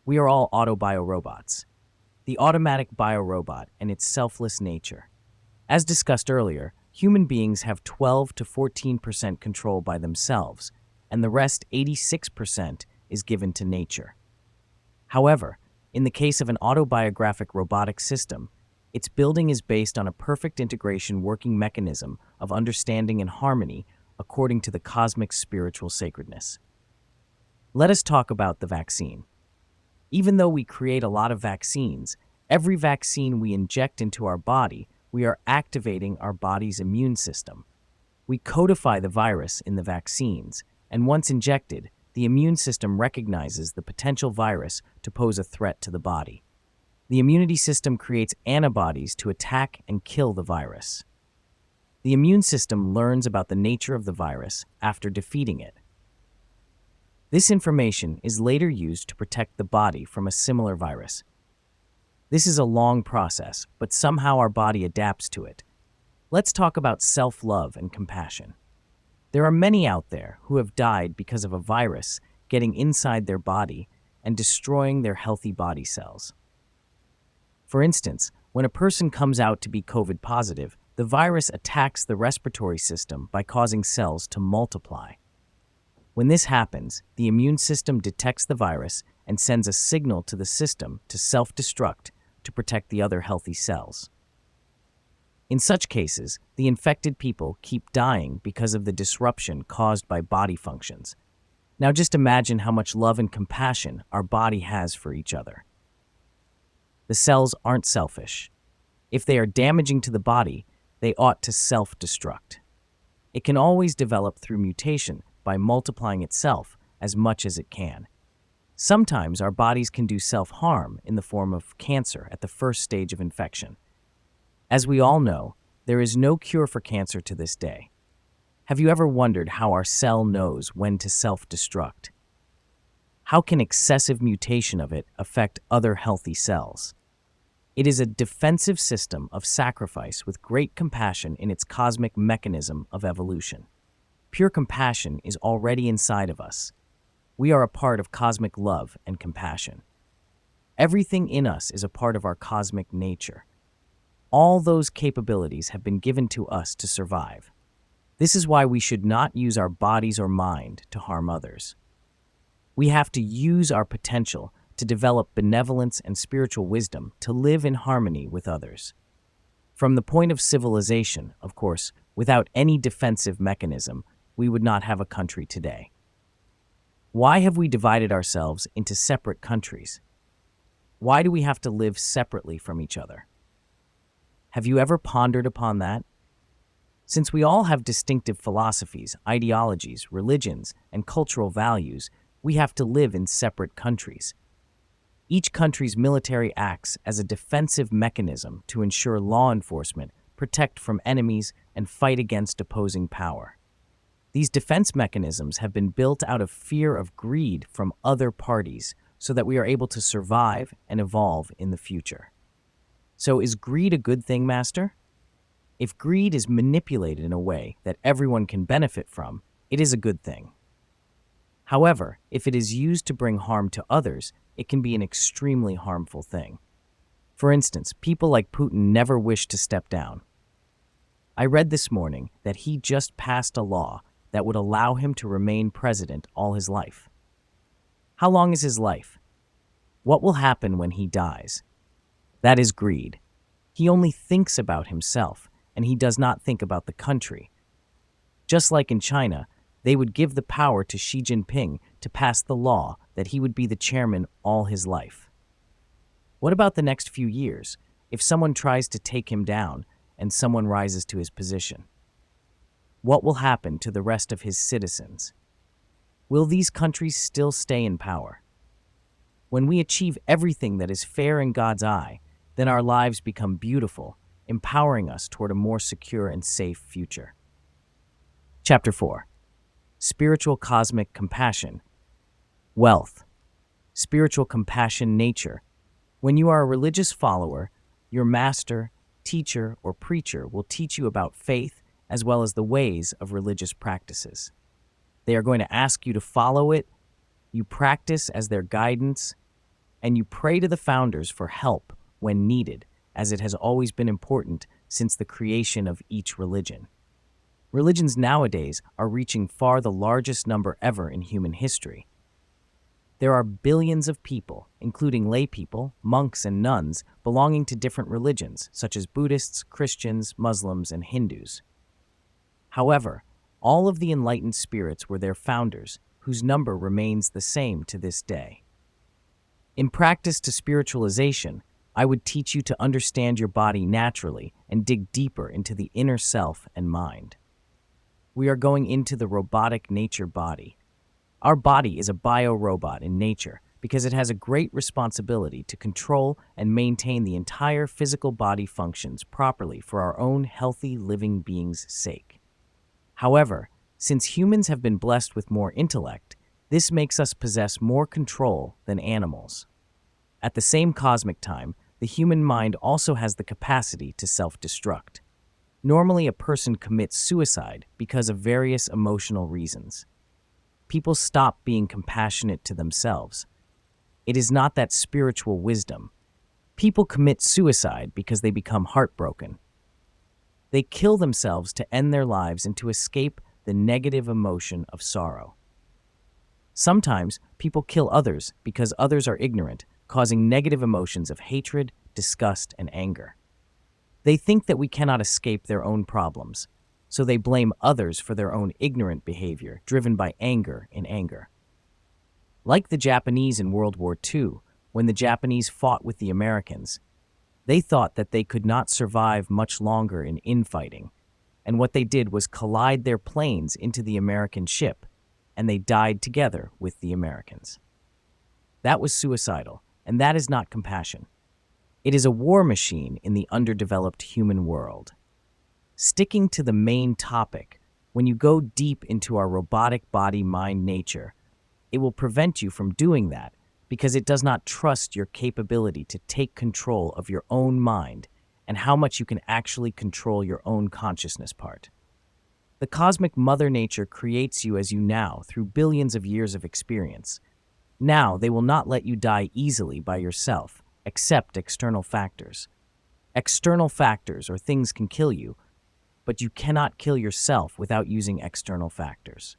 We are all autobiorobots. The automatic biorobot and its selfless nature. As discussed earlier, human beings have 12 to 14% control by themselves, and the rest 86% is given to nature. However, in the case of an autobiographic robotic system, its building is based on a perfect integration working mechanism of understanding and harmony according to the cosmic spiritual sacredness. Let us talk about the vaccine. Even though we create a lot of vaccines, every vaccine we inject into our body, we are activating our body's immune system. We codify the virus in the vaccines, and once injected, the immune system recognizes the potential virus to pose a threat to the body. The immunity system creates antibodies to attack and kill the virus. The immune system learns about the nature of the virus after defeating it. This information is later used to protect the body from a similar virus. This is a long process, but somehow our body adapts to it. Let's talk about self-love and compassion. There are many out there who have died because of a virus getting inside their body and destroying their healthy body cells. For instance, when a person comes out to be COVID positive, the virus attacks the respiratory system by causing cells to multiply. When this happens, the immune system detects the virus and sends a signal to the system to self-destruct to protect the other healthy cells. In such cases, the infected people keep dying because of the disruption caused by body functions. Now just imagine how much love and compassion our body has for each other. The cells aren't selfish. If they are damaging to the body, they ought to self-destruct. It can always develop through mutation by multiplying itself as much as it can. Sometimes our bodies can do self-harm in the form of cancer at the first stage of infection. As we all know, there is no cure for cancer to this day. Have you ever wondered how our cell knows when to self-destruct? How can excessive mutation of it affect other healthy cells? It is a defensive system of sacrifice with great compassion in its cosmic mechanism of evolution. Pure compassion is already inside of us. We are a part of cosmic love and compassion. Everything in us is a part of our cosmic nature. All those capabilities have been given to us to survive. This is why we should not use our bodies or mind to harm others. We have to use our potential to develop benevolence and spiritual wisdom to live in harmony with others. From the point of civilization, of course, without any defensive mechanism, we would not have a country today. Why have we divided ourselves into separate countries? Why do we have to live separately from each other? Have you ever pondered upon that? Since we all have distinctive philosophies, ideologies, religions, and cultural values, we have to live in separate countries. Each country's military acts as a defensive mechanism to ensure law enforcement, protect from enemies, and fight against opposing power. These defense mechanisms have been built out of fear of greed from other parties so that we are able to survive and evolve in the future. So is greed a good thing, Master? If greed is manipulated in a way that everyone can benefit from, it is a good thing. However, if it is used to bring harm to others, it can be an extremely harmful thing. For instance, people like Putin never wish to step down. I read this morning that he just passed a law that would allow him to remain president all his life. How long is his life? What will happen when he dies? That is greed. He only thinks about himself, and he does not think about the country. Just like in China, they would give the power to Xi Jinping to pass the law that he would be the chairman all his life. What about the next few years, if someone tries to take him down and someone rises to his position? What will happen to the rest of his citizens? Will these countries still stay in power? When we achieve everything that is fair in God's eye, then our lives become beautiful, empowering us toward a more secure and safe future. Chapter 4. Spiritual Cosmic Compassion. Wealth. Spiritual compassion nature. When you are a religious follower, your master, teacher, or preacher will teach you about faith as well as the ways of religious practices. They are going to ask you to follow it, you practice as their guidance, and you pray to the founders for help when needed, as it has always been important since the creation of each religion. Religions nowadays are reaching far the largest number ever in human history. There are billions of people, including lay people, monks, and nuns, belonging to different religions, such as Buddhists, Christians, Muslims, and Hindus. However, all of the enlightened spirits were their founders, whose number remains the same to this day. In practice to spiritualization, I would teach you to understand your body naturally and dig deeper into the inner self and mind. We are going into the robotic nature body. Our body is a biorobot in nature because it has a great responsibility to control and maintain the entire physical body functions properly for our own healthy living beings' sake. However, since humans have been blessed with more intellect, this makes us possess more control than animals. At the same cosmic time, the human mind also has the capacity to self-destruct. Normally, a person commits suicide because of various emotional reasons. People stop being compassionate to themselves. It is not that spiritual wisdom. People commit suicide because they become heartbroken. They kill themselves to end their lives and to escape the negative emotion of sorrow. Sometimes people kill others because others are ignorant, causing negative emotions of hatred, disgust, and anger. They think that we cannot escape their own problems, so they blame others for their own ignorant behavior, driven by anger in anger. Like the Japanese in World War II, when the Japanese fought with the Americans, they thought that they could not survive much longer in infighting, and what they did was collide their planes into the American ship, and they died together with the Americans. That was suicidal, and that is not compassion. It is a war machine in the underdeveloped human world. Sticking to the main topic, when you go deep into our robotic body-mind nature, it will prevent you from doing that because it does not trust your capability to take control of your own mind and how much you can actually control your own consciousness part. The cosmic Mother Nature creates you as you now through billions of years of experience. Now, they will not let you die easily by yourself, except external factors. External factors or things can kill you, but you cannot kill yourself without using external factors.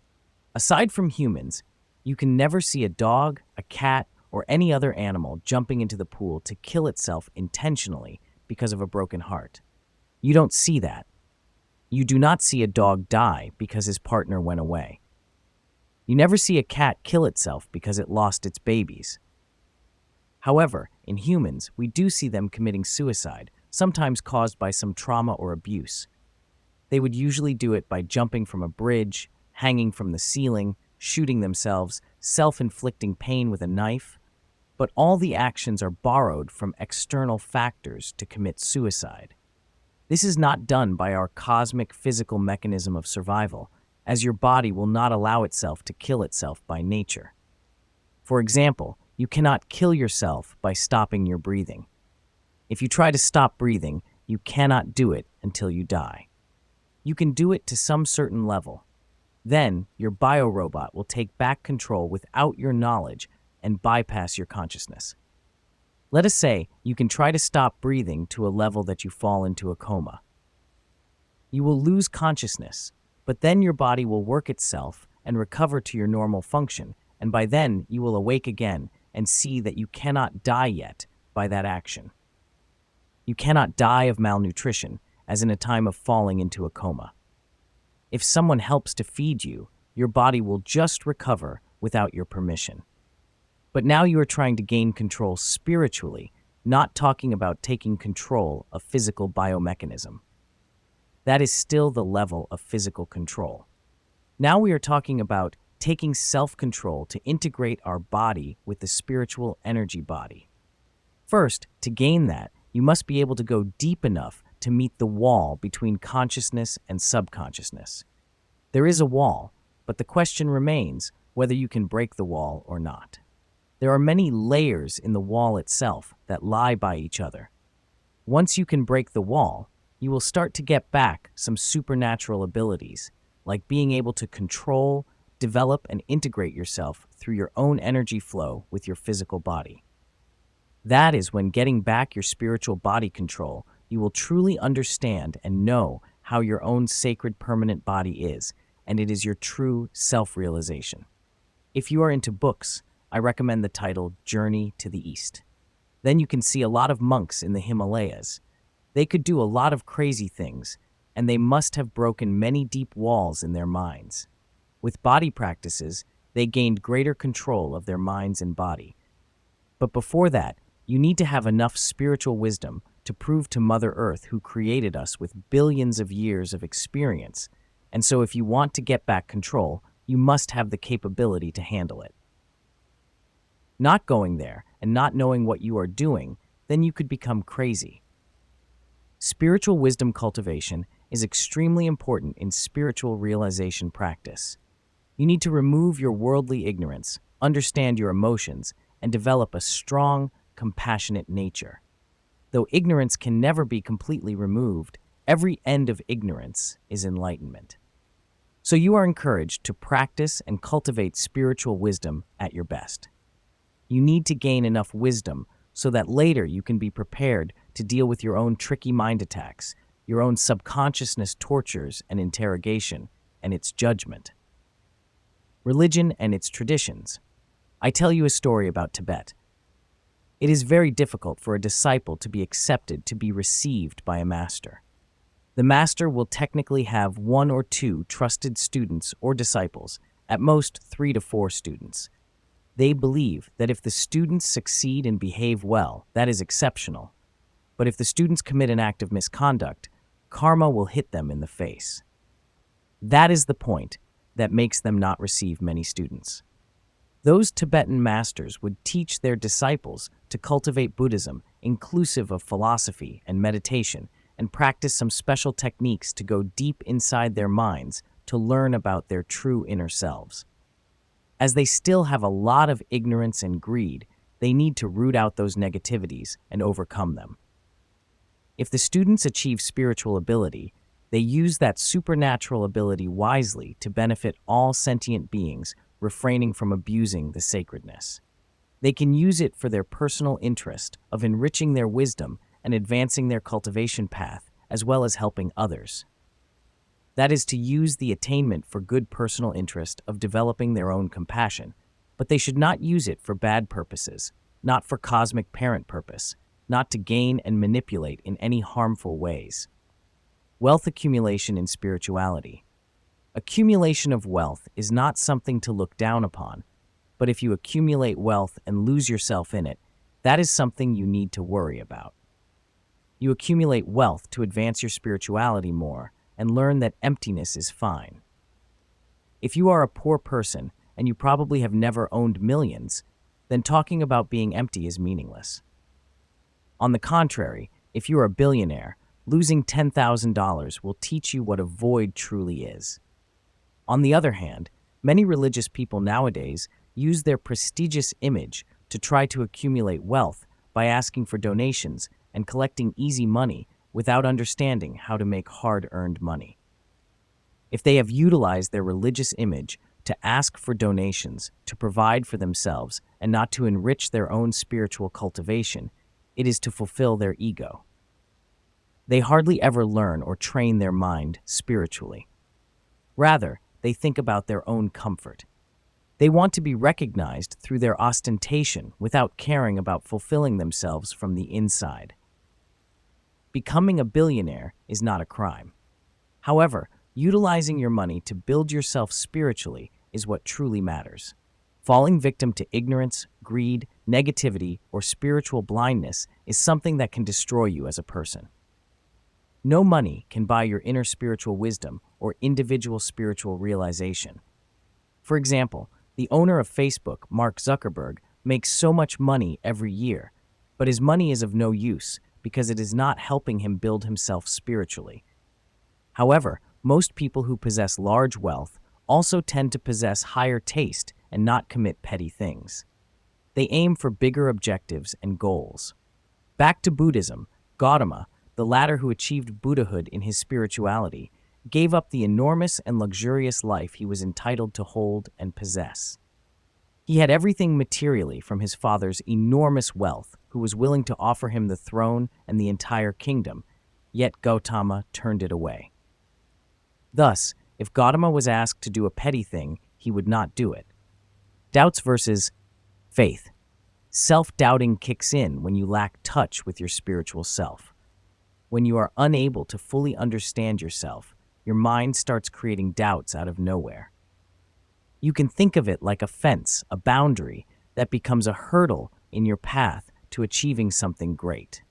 Aside from humans, you can never see a dog, a cat, or any other animal jumping into the pool to kill itself intentionally because of a broken heart. You don't see that. You do not see a dog die because his partner went away. You never see a cat kill itself because it lost its babies. However, in humans, we do see them committing suicide, sometimes caused by some trauma or abuse. They would usually do it by jumping from a bridge, hanging from the ceiling, shooting themselves, self-inflicting pain with a knife. But all the actions are borrowed from external factors to commit suicide. This is not done by our cosmic physical mechanism of survival, as your body will not allow itself to kill itself by nature. For example, you cannot kill yourself by stopping your breathing. If you try to stop breathing, you cannot do it until you die. You can do it to some certain level. Then, your biorobot will take back control without your knowledge and bypass your consciousness. Let us say you can try to stop breathing to a level that you fall into a coma. You will lose consciousness, but then your body will work itself and recover to your normal function, and by then you will awake again and see that you cannot die yet by that action. You cannot die of malnutrition, as in a time of falling into a coma. If someone helps to feed you, your body will just recover without your permission. But now you are trying to gain control spiritually, not talking about taking control of physical biomechanism. That is still the level of physical control. Now we are talking about taking self-control to integrate our body with the spiritual energy body. First, to gain that, you must be able to go deep enough to meet the wall between consciousness and subconsciousness. There is a wall, but the question remains whether you can break the wall or not. There are many layers in the wall itself that lie by each other. Once you can break the wall, you will start to get back some supernatural abilities, like being able to control, develop, and integrate yourself through your own energy flow with your physical body. That is when getting back your spiritual body control, you will truly understand and know how your own sacred permanent body is, and it is your true self-realization. If you are into books, I recommend the title Journey to the East. Then you can see a lot of monks in the Himalayas. They could do a lot of crazy things, and they must have broken many deep walls in their minds. With body practices, they gained greater control of their minds and body. But before that, you need to have enough spiritual wisdom to prove to Mother Earth, who created us with billions of years of experience. And so if you want to get back control, you must have the capability to handle it. Not going there and not knowing what you are doing, then you could become crazy. Spiritual wisdom cultivation is extremely important in spiritual realization practice. You need to remove your worldly ignorance, understand your emotions, and develop a strong, compassionate nature. Though ignorance can never be completely removed, every end of ignorance is enlightenment. So you are encouraged to practice and cultivate spiritual wisdom at your best. You need to gain enough wisdom so that later you can be prepared to deal with your own tricky mind attacks, your own subconsciousness tortures and interrogation, and its judgment. Religion and its traditions. I tell you a story about Tibet. It is very difficult for a disciple to be accepted to be received by a master. The master will technically have 1 or 2 trusted students or disciples, at most 3 to 4 students. They believe that if the students succeed and behave well, that is exceptional. But if the students commit an act of misconduct, karma will hit them in the face. That is the point that makes them not receive many students. Those Tibetan masters would teach their disciples to cultivate Buddhism, inclusive of philosophy and meditation, and practice some special techniques to go deep inside their minds to learn about their true inner selves. As they still have a lot of ignorance and greed, they need to root out those negativities and overcome them. If the students achieve spiritual ability, they use that supernatural ability wisely to benefit all sentient beings, refraining from abusing the sacredness. They can use it for their personal interest of enriching their wisdom and advancing their cultivation path, as well as helping others. That is to use the attainment for good personal interest of developing their own compassion, but they should not use it for bad purposes, not for cosmic parent purpose, not to gain and manipulate in any harmful ways. Wealth accumulation in spirituality. Accumulation of wealth is not something to look down upon, but if you accumulate wealth and lose yourself in it, that is something you need to worry about. You accumulate wealth to advance your spirituality more and learn that emptiness is fine. If you are a poor person and you probably have never owned millions, then talking about being empty is meaningless. On the contrary, if you are a billionaire, losing $10,000 will teach you what a void truly is. On the other hand, many religious people nowadays use their prestigious image to try to accumulate wealth by asking for donations and collecting easy money without understanding how to make hard-earned money. If they have utilized their religious image to ask for donations, to provide for themselves, and not to enrich their own spiritual cultivation, it is to fulfill their ego. They hardly ever learn or train their mind spiritually. Rather, they think about their own comfort. They want to be recognized through their ostentation without caring about fulfilling themselves from the inside. Becoming a billionaire is not a crime. However, utilizing your money to build yourself spiritually is what truly matters. Falling victim to ignorance, greed, negativity, or spiritual blindness is something that can destroy you as a person. No money can buy your inner spiritual wisdom or individual spiritual realization. For example, the owner of Facebook, Mark Zuckerberg, makes so much money every year, but his money is of no use because it is not helping him build himself spiritually. However, most people who possess large wealth also tend to possess higher taste and not commit petty things. They aim for bigger objectives and goals. Back to Buddhism, Gautama, the latter who achieved Buddhahood in his spirituality, gave up the enormous and luxurious life he was entitled to hold and possess. He had everything materially from his father's enormous wealth, who was willing to offer him the throne and the entire kingdom, yet Gautama turned it away. Thus, if Gautama was asked to do a petty thing, he would not do it. Doubts versus faith. Self-doubting kicks in when you lack touch with your spiritual self. When you are unable to fully understand yourself, your mind starts creating doubts out of nowhere. You can think of it like a fence, a boundary, that becomes a hurdle in your path to achieving something great.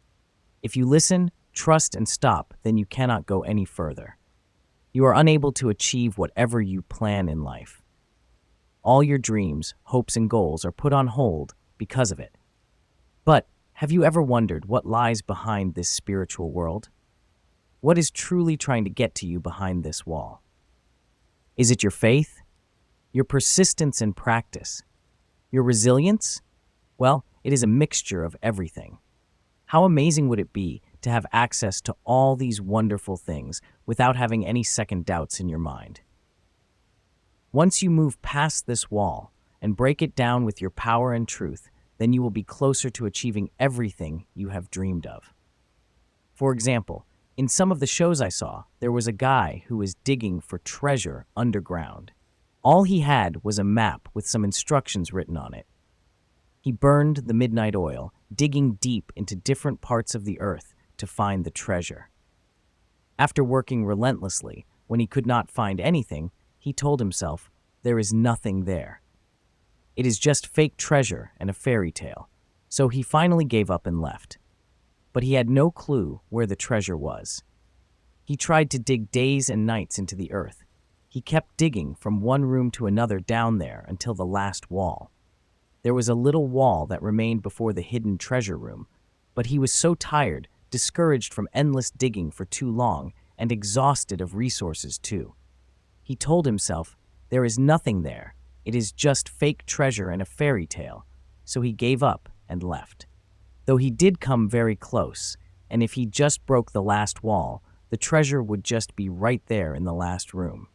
If you listen, trust, and stop, then you cannot go any further. You are unable to achieve whatever you plan in life. All your dreams, hopes, and goals are put on hold because of it. But have you ever wondered what lies behind this spiritual world? What is truly trying to get to you behind this wall? Is it your faith? Your persistence and practice? Your resilience? Well, it is a mixture of everything. How amazing would it be to have access to all these wonderful things without having any second doubts in your mind? Once you move past this wall and break it down with your power and truth, then you will be closer to achieving everything you have dreamed of. For example, in some of the shows I saw, there was a guy who was digging for treasure underground. All he had was a map with some instructions written on it. He burned the midnight oil, digging deep into different parts of the earth to find the treasure. After working relentlessly, when he could not find anything, he told himself, "There is nothing there. It is just fake treasure and a fairy tale." So he finally gave up and left. But he had no clue where the treasure was. He tried to dig days and nights into the earth. He kept digging from one room to another down there until the last wall. There was a little wall that remained before the hidden treasure room, but he was so tired, discouraged from endless digging for too long, and exhausted of resources too. He told himself, "There is nothing there. It is just fake treasure and a fairy tale." So he gave up and left. Though he did come very close, and if he just broke the last wall, the treasure would just be right there in the last room.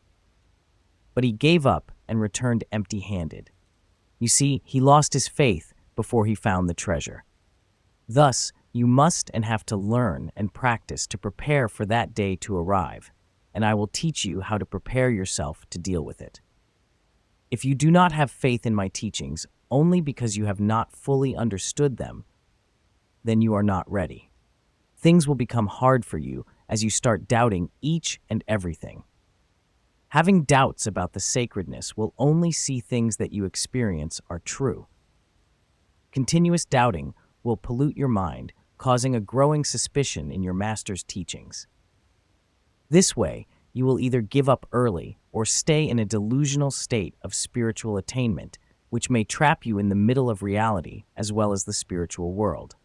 But he gave up and returned empty-handed. You see, he lost his faith before he found the treasure. Thus, you must and have to learn and practice to prepare for that day to arrive, and I will teach you how to prepare yourself to deal with it. If you do not have faith in my teachings only because you have not fully understood them, then you are not ready. Things will become hard for you as you start doubting each and everything. Having doubts about the sacredness will only see things that you experience are true. Continuous doubting will pollute your mind, causing a growing suspicion in your master's teachings. This way, you will either give up early or stay in a delusional state of spiritual attainment, which may trap you in the middle of reality as well as the spiritual world.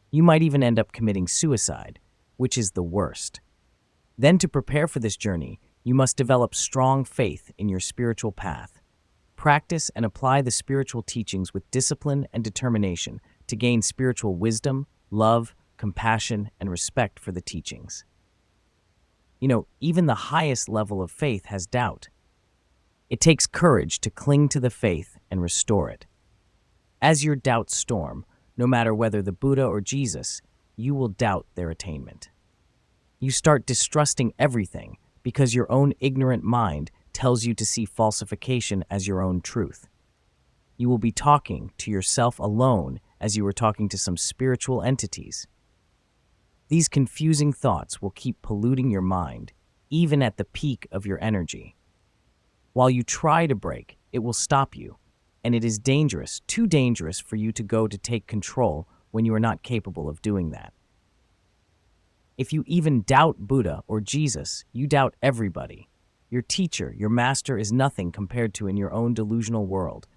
You might even end up committing suicide, which is the worst. Then, to prepare for this journey, you must develop strong faith in your spiritual path. Practice and apply the spiritual teachings with discipline and determination to gain spiritual wisdom, love, compassion, and respect for the teachings. Even the highest level of faith has doubt. It takes courage to cling to the faith and restore it. As your doubts storm, no matter whether the Buddha or Jesus, you will doubt their attainment. You start distrusting everything because your own ignorant mind tells you to see falsification as your own truth. You will be talking to yourself alone as you were talking to some spiritual entities. These confusing thoughts will keep polluting your mind, even at the peak of your energy. While you try to break, it will stop you, and it is dangerous, too dangerous for you to go to take control when you are not capable of doing that. If you even doubt Buddha or Jesus, you doubt everybody. Your teacher, your master is nothing compared to in your own delusional world.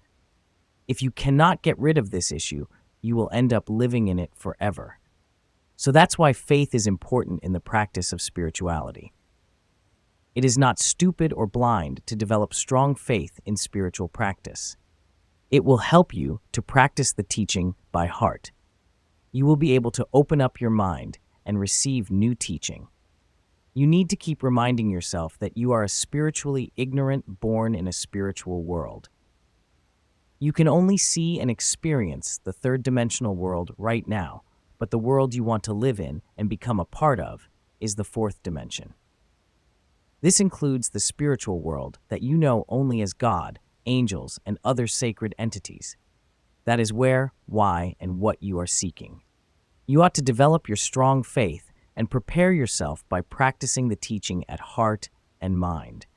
If you cannot get rid of this issue, you will end up living in it forever. So that's why faith is important in the practice of spirituality. It is not stupid or blind to develop strong faith in spiritual practice. It will help you to practice the teaching by heart. You will be able to open up your mind and receive new teaching. You need to keep reminding yourself that you are a spiritually ignorant born in a spiritual world. You can only see and experience the third-dimensional world right now, but the world you want to live in and become a part of is the fourth dimension. This includes the spiritual world that you know only as God, angels, and other sacred entities. That is where, why, and what you are seeking. You ought to develop your strong faith and prepare yourself by practicing the teaching at heart and mind.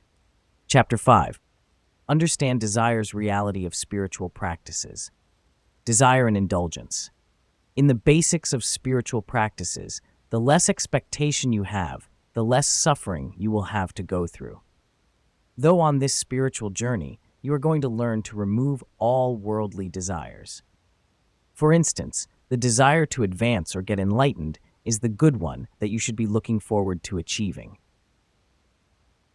Chapter 5. Understand desire's reality of spiritual practices. Desire and indulgence. In the basics of spiritual practices, the less expectation you have, the less suffering you will have to go through. Though on this spiritual journey, you are going to learn to remove all worldly desires. For instance, the desire to advance or get enlightened is the good one that you should be looking forward to achieving.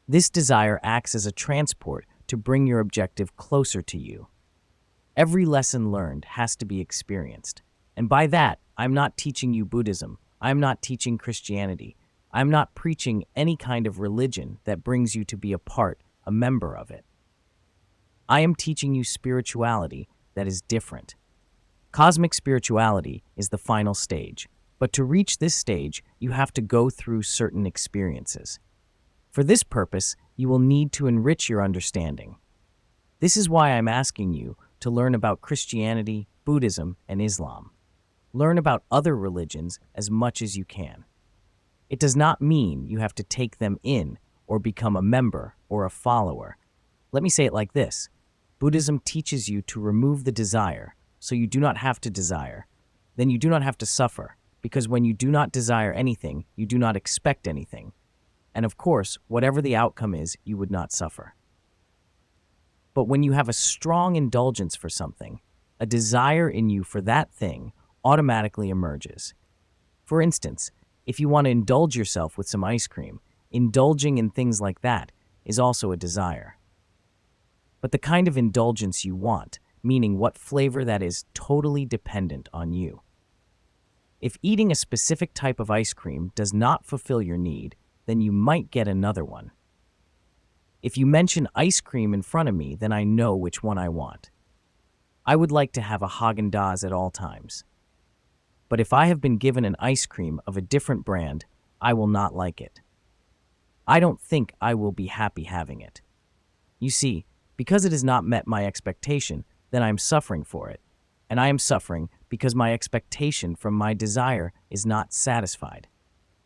This desire acts as a transport to bring your objective closer to you. Every lesson learned has to be experienced. And by that, I'm not teaching you Buddhism. I'm not teaching Christianity. I'm not preaching any kind of religion that brings you to be a member of it. I am teaching you spirituality that is different. Cosmic spirituality is the final stage, but to reach this stage, you have to go through certain experiences. For this purpose, you will need to enrich your understanding. This is why I'm asking you to learn about Christianity, Buddhism, and Islam. Learn about other religions as much as you can. It does not mean you have to take them in or become a member or a follower. Let me say it like this. Buddhism teaches you to remove the desire, so you do not have to desire. Then you do not have to suffer. because when you do not desire anything, you do not expect anything. And of course, whatever the outcome is, you would not suffer. But when you have a strong indulgence for something, a desire in you for that thing automatically emerges. For instance, if you want to indulge yourself with some ice cream, indulging in things like that is also a desire. But the kind of indulgence you want, meaning what flavor, that is totally dependent on you. If eating a specific type of ice cream does not fulfill your need, then you might get another one. If you mention ice cream in front of me, then I know which one I want. I would like to have a Haagen-Dazs at all times. But if I have been given an ice cream of a different brand, I will not like it. I don't think I will be happy having it. You see, because it has not met my expectation, then I am suffering for it. And I am suffering because my expectation from my desire is not satisfied.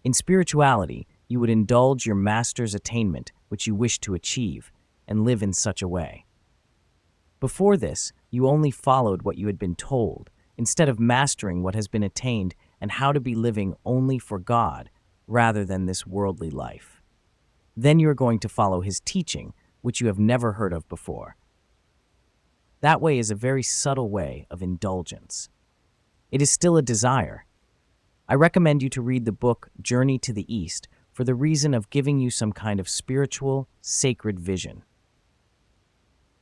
In spirituality, you would indulge your master's attainment, which you wish to achieve, and live in such a way. Before this, you only followed what you had been told, instead of mastering what has been attained and how to be living only for God, rather than this worldly life. Then you are going to follow his teaching, which you have never heard of before. That way is a very subtle way of indulgence. It is still a desire. I recommend you to read the book Journey to the East for the reason of giving you some kind of spiritual, sacred vision.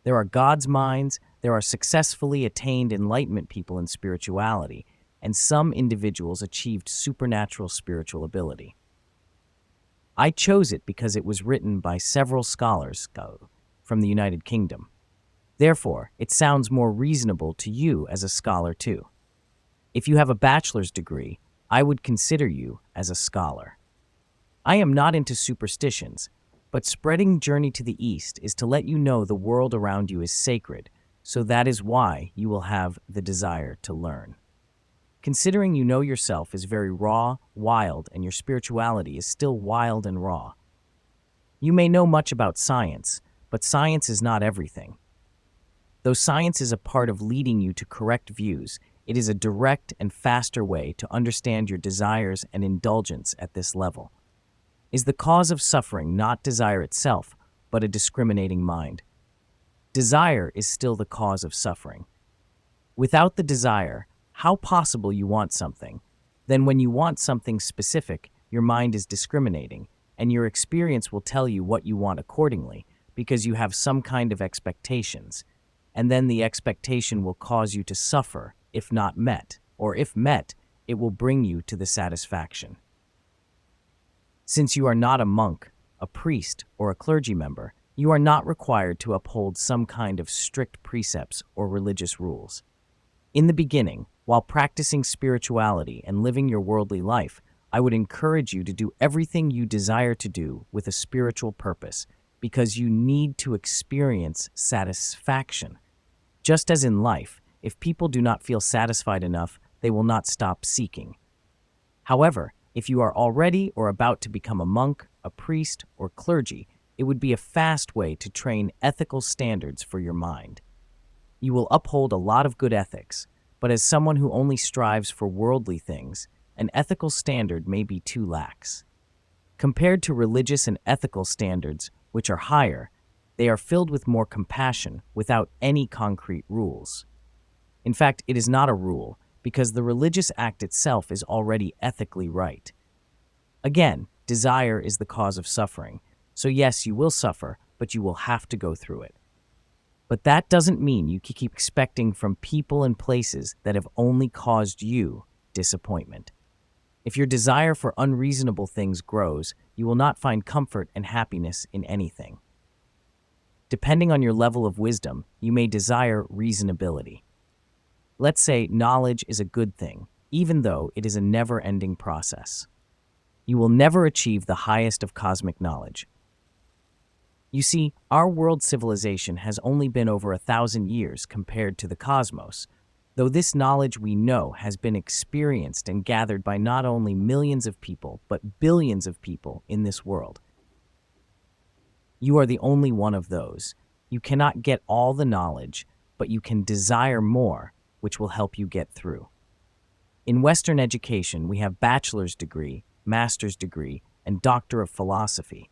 There are God's minds, there are successfully attained enlightenment people in spirituality, and some individuals achieved supernatural spiritual ability. I chose it because it was written by several scholars from the United Kingdom. Therefore, it sounds more reasonable to you as a scholar too. If you have a bachelor's degree, I would consider you as a scholar. I am not into superstitions, but spreading Journey to the East is to let you know the world around you is sacred, so that is why you will have the desire to learn. Considering you know yourself is very raw, wild, and your spirituality is still wild and raw. You may know much about science, but science is not everything. Though science is a part of leading you to correct views, it is a direct and faster way to understand your desires and indulgence at this level. Is the cause of suffering not desire itself, but a discriminating mind? Desire is still the cause of suffering. Without the desire, how possible you want something? Then when you want something specific, your mind is discriminating, and your experience will tell you what you want accordingly, because you have some kind of expectations. And then the expectation will cause you to suffer if not met, or if met, it will bring you to the satisfaction. Since you are not a monk, a priest, or a clergy member, you are not required to uphold some kind of strict precepts or religious rules. In the beginning, while practicing spirituality and living your worldly life, I would encourage you to do everything you desire to do with a spiritual purpose, because you need to experience satisfaction. Just as in life, if people do not feel satisfied enough, they will not stop seeking. However, if you are already or about to become a monk, a priest, or clergy, it would be a fast way to train ethical standards for your mind. You will uphold a lot of good ethics, but as someone who only strives for worldly things, an ethical standard may be too lax. Compared to religious and ethical standards, which are higher, they are filled with more compassion without any concrete rules. In fact, it is not a rule, because the religious act itself is already ethically right. Again, desire is the cause of suffering, so yes, you will suffer, but you will have to go through it. But that doesn't mean you can keep expecting from people and places that have only caused you disappointment. If your desire for unreasonable things grows, you will not find comfort and happiness in anything. Depending on your level of wisdom, you may desire reasonability. Let's say knowledge is a good thing, even though it is a never-ending process. You will never achieve the highest of cosmic knowledge. You see, our world civilization has only been over 1,000 years compared to the cosmos, though this knowledge we know has been experienced and gathered by not only millions of people, but billions of people in this world. You are the only one of those. You cannot get all the knowledge, but you can desire more, which will help you get through. In Western education, we have bachelor's degree, master's degree, and doctor of philosophy.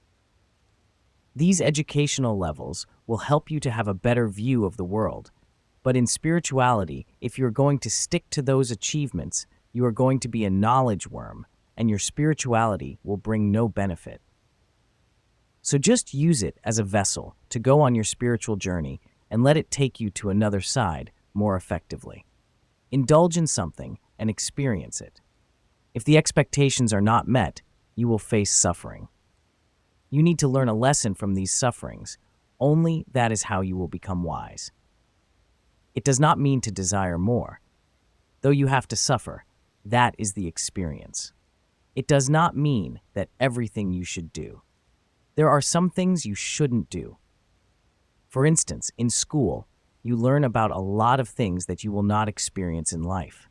These educational levels will help you to have a better view of the world. But in spirituality, if you're going to stick to those achievements, you are going to be a knowledge worm, and your spirituality will bring no benefit. So just use it as a vessel to go on your spiritual journey and let it take you to another side more effectively. Indulge in something and experience it. If the expectations are not met, you will face suffering. You need to learn a lesson from these sufferings. Only that is how you will become wise. It does not mean to desire more. Though you have to suffer, that is the experience. It does not mean that everything you should do. There are some things you shouldn't do. For instance, in school, you learn about a lot of things that you will not experience in life.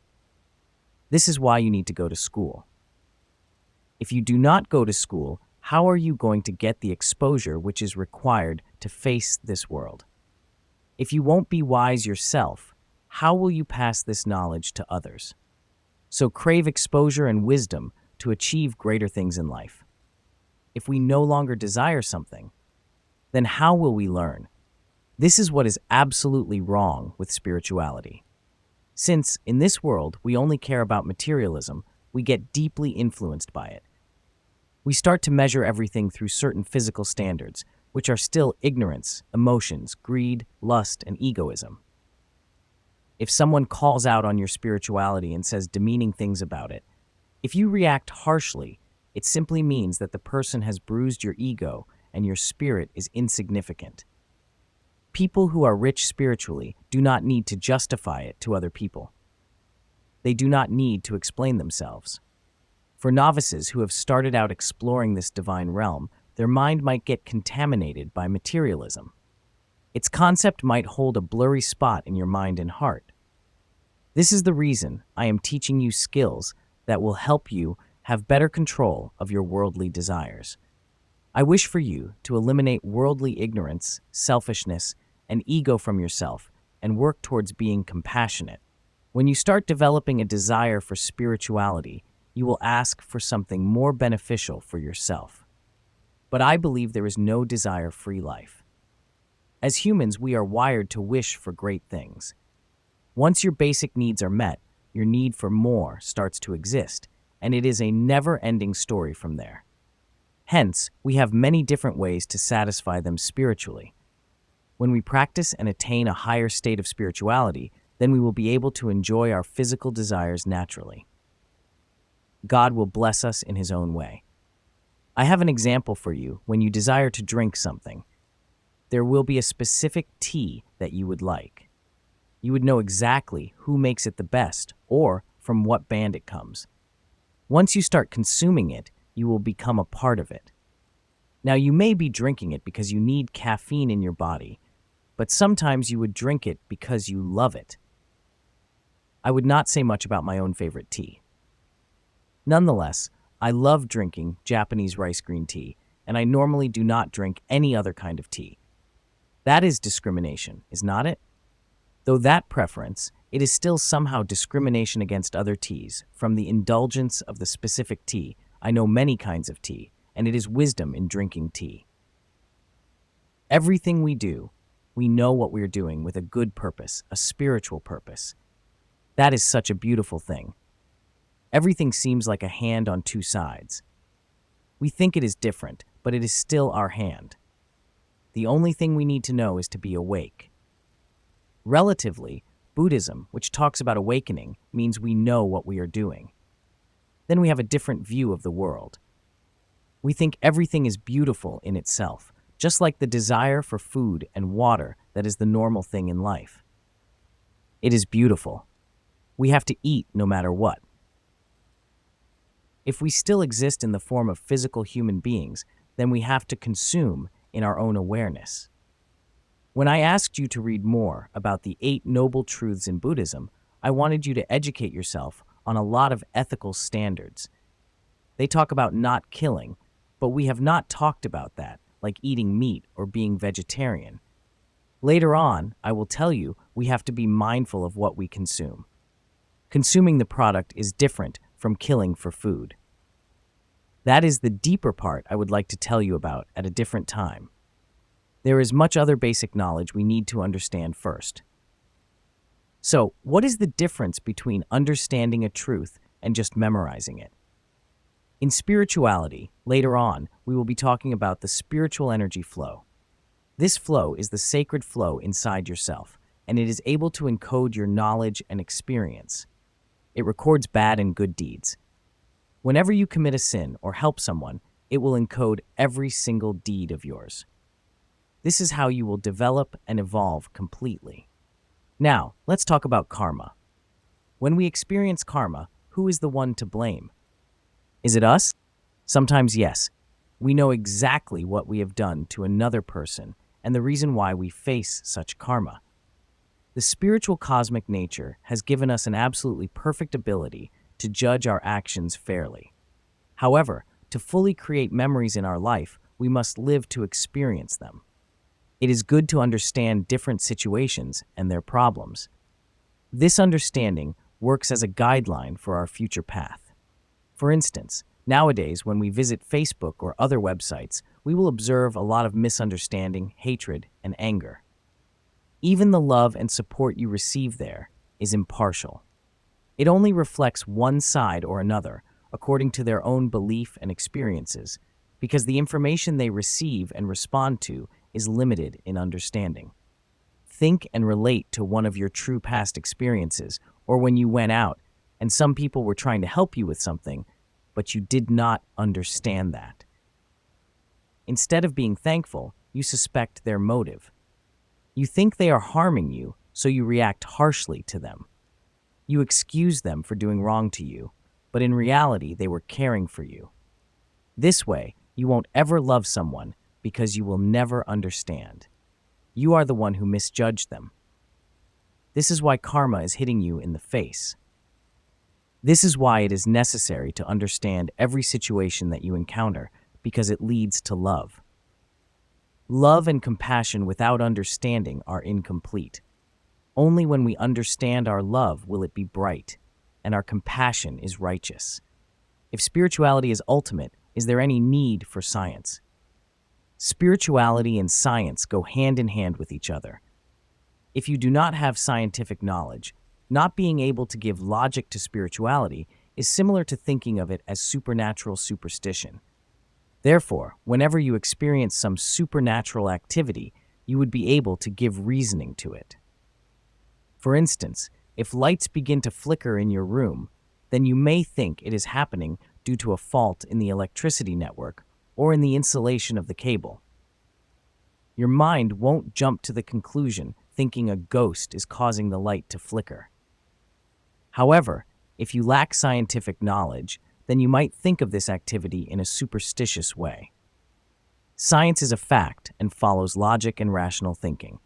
This is why you need to go to school. If you do not go to school, how are you going to get the exposure which is required to face this world? If you won't be wise yourself, how will you pass this knowledge to others? So crave exposure and wisdom to achieve greater things in life. If we no longer desire something, then how will we learn? This is what is absolutely wrong with spirituality. Since, in this world, we only care about materialism, we get deeply influenced by it. We start to measure everything through certain physical standards, which are still ignorance, emotions, greed, lust, and egoism. If someone calls out on your spirituality and says demeaning things about it, if you react harshly, it simply means that the person has bruised your ego and your spirit is insignificant. People who are rich spiritually do not need to justify it to other people. They do not need to explain themselves. For novices who have started out exploring this divine realm, their mind might get contaminated by materialism. Its concept might hold a blurry spot in your mind and heart. This is the reason I am teaching you skills that will help you have better control of your worldly desires. I wish for you to eliminate worldly ignorance, selfishness, and ego from yourself and work towards being compassionate. When you start developing a desire for spirituality, you will ask for something more beneficial for yourself. But I believe there is no desire-free life. As humans, we are wired to wish for great things. Once your basic needs are met, your need for more starts to exist, and it is a never-ending story from there. Hence, we have many different ways to satisfy them spiritually. When we practice and attain a higher state of spirituality, then we will be able to enjoy our physical desires naturally. God will bless us in His own way. I have an example for you when you desire to drink something. There will be a specific tea that you would like. You would know exactly who makes it the best or from what band it comes. Once you start consuming it, you will become a part of it. Now, you may be drinking it because you need caffeine in your body, but sometimes you would drink it because you love it. I would not say much about my own favorite tea. Nonetheless, I love drinking Japanese rice green tea, and I normally do not drink any other kind of tea. That is discrimination, is not it? Though that preference, it is still somehow discrimination against other teas. From the indulgence of the specific tea, I know many kinds of tea, and it is wisdom in drinking tea. Everything we do, we know what we are doing with a good purpose, a spiritual purpose. That is such a beautiful thing. Everything seems like a hand on two sides. We think it is different, but it is still our hand. The only thing we need to know is to be awake. Relatively, Buddhism, which talks about awakening, means we know what we are doing. Then we have a different view of the world. We think everything is beautiful in itself, just like the desire for food and water that is the normal thing in life. It is beautiful. We have to eat no matter what. If we still exist in the form of physical human beings, then we have to consume in our own awareness. When I asked you to read more about the 8 Noble Truths in Buddhism, I wanted you to educate yourself on a lot of ethical standards. They talk about not killing, but we have not talked about that, like eating meat or being vegetarian. Later on, I will tell you we have to be mindful of what we consume. Consuming the product is different from killing for food. That is the deeper part I would like to tell you about at a different time. There is much other basic knowledge we need to understand first. So, what is the difference between understanding a truth and just memorizing it? In spirituality, later on, we will be talking about the spiritual energy flow. This flow is the sacred flow inside yourself, and it is able to encode your knowledge and experience. It records bad and good deeds. Whenever you commit a sin or help someone, it will encode every single deed of yours. This is how you will develop and evolve completely. Now, let's talk about karma. When we experience karma, who is the one to blame? Is it us? Sometimes yes. We know exactly what we have done to another person and the reason why we face such karma. The spiritual cosmic nature has given us an absolutely perfect ability to judge our actions fairly. However, to fully create memories in our life, we must live to experience them. It is good to understand different situations and their problems. This understanding works as a guideline for our future path. For instance, nowadays when we visit Facebook or other websites, we will observe a lot of misunderstanding, hatred, and anger. Even the love and support you receive there is impartial. It only reflects one side or another according to their own belief and experiences, because the information they receive and respond to is limited in understanding. Think and relate to one of your true past experiences, or when you went out and some people were trying to help you with something, but you did not understand that. Instead of being thankful, you suspect their motive. You think they are harming you, so you react harshly to them. You excuse them for doing wrong to you, but in reality, they were caring for you. This way, you won't ever love someone because you will never understand. You are the one who misjudged them. This is why karma is hitting you in the face. This is why it is necessary to understand every situation that you encounter, because it leads to love. Love and compassion without understanding are incomplete. Only when we understand our love will it be bright, and our compassion is righteous. If spirituality is ultimate, is there any need for science? Spirituality and science go hand in hand with each other. If you do not have scientific knowledge, not being able to give logic to spirituality is similar to thinking of it as supernatural superstition. Therefore, whenever you experience some supernatural activity, you would be able to give reasoning to it. For instance, if lights begin to flicker in your room, then you may think it is happening due to a fault in the electricity network or in the insulation of the cable. Your mind won't jump to the conclusion thinking a ghost is causing the light to flicker. However, if you lack scientific knowledge, then you might think of this activity in a superstitious way. Science is a fact and follows logic and rational thinking.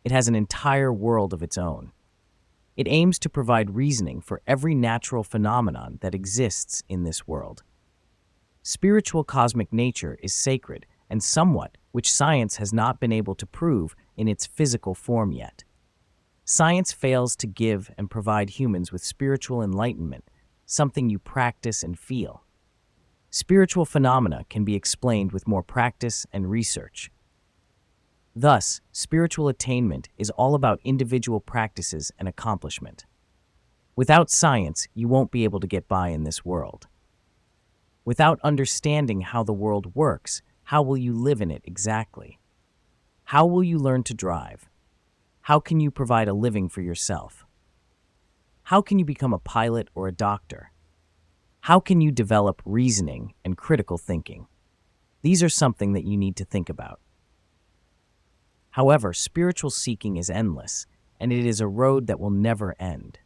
It has an entire world of its own. It aims to provide reasoning for every natural phenomenon that exists in this world. Spiritual cosmic nature is sacred and somewhat which science has not been able to prove in its physical form yet. Science fails to give and provide humans with spiritual enlightenment, something you practice and feel. Spiritual phenomena can be explained with more practice and research. Thus, spiritual attainment is all about individual practices and accomplishment. Without science, you won't be able to get by in this world. Without understanding how the world works, how will you live in it exactly? How will you learn to drive? How can you provide a living for yourself? How can you become a pilot or a doctor? How can you develop reasoning and critical thinking? These are something that you need to think about. However, spiritual seeking is endless, and it is a road that will never end.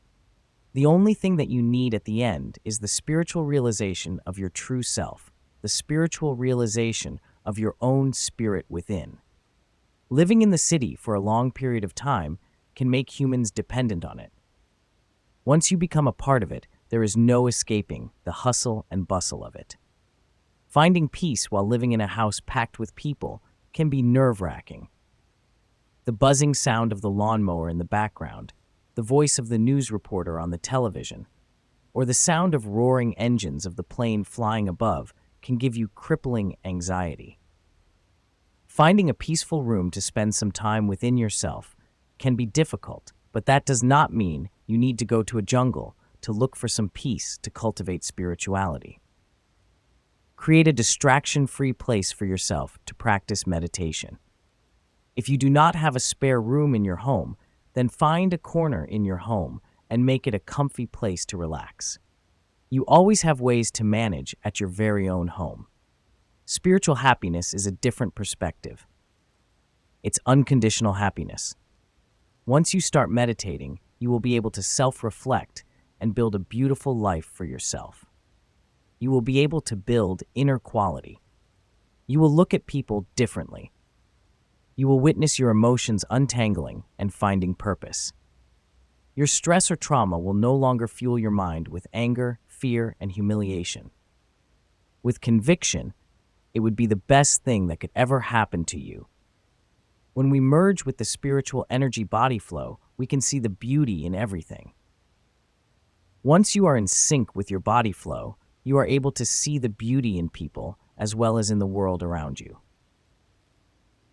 The only thing that you need at the end is the spiritual realization of your true self, the spiritual realization of your own spirit within. Living in the city for a long period of time can make humans dependent on it. Once you become a part of it, there is no escaping the hustle and bustle of it. Finding peace while living in a house packed with people can be nerve-wracking. The buzzing sound of the lawnmower in the background, the voice of the news reporter on the television, or the sound of roaring engines of the plane flying above can give you crippling anxiety. Finding a peaceful room to spend some time within yourself can be difficult, but that does not mean you need to go to a jungle to look for some peace to cultivate spirituality. Create a distraction-free place for yourself to practice meditation. If you do not have a spare room in your home, then find a corner in your home and make it a comfy place to relax. You always have ways to manage at your very own home. Spiritual happiness is a different perspective. It's unconditional happiness. Once you start meditating, you will be able to self-reflect and build a beautiful life for yourself. You will be able to build inner quality. You will look at people differently. You will witness your emotions untangling and finding purpose. Your stress or trauma will no longer fuel your mind with anger, fear, and humiliation. With conviction, it would be the best thing that could ever happen to you. When we merge with the spiritual energy body flow, we can see the beauty in everything. Once you are in sync with your body flow, you are able to see the beauty in people as well as in the world around you.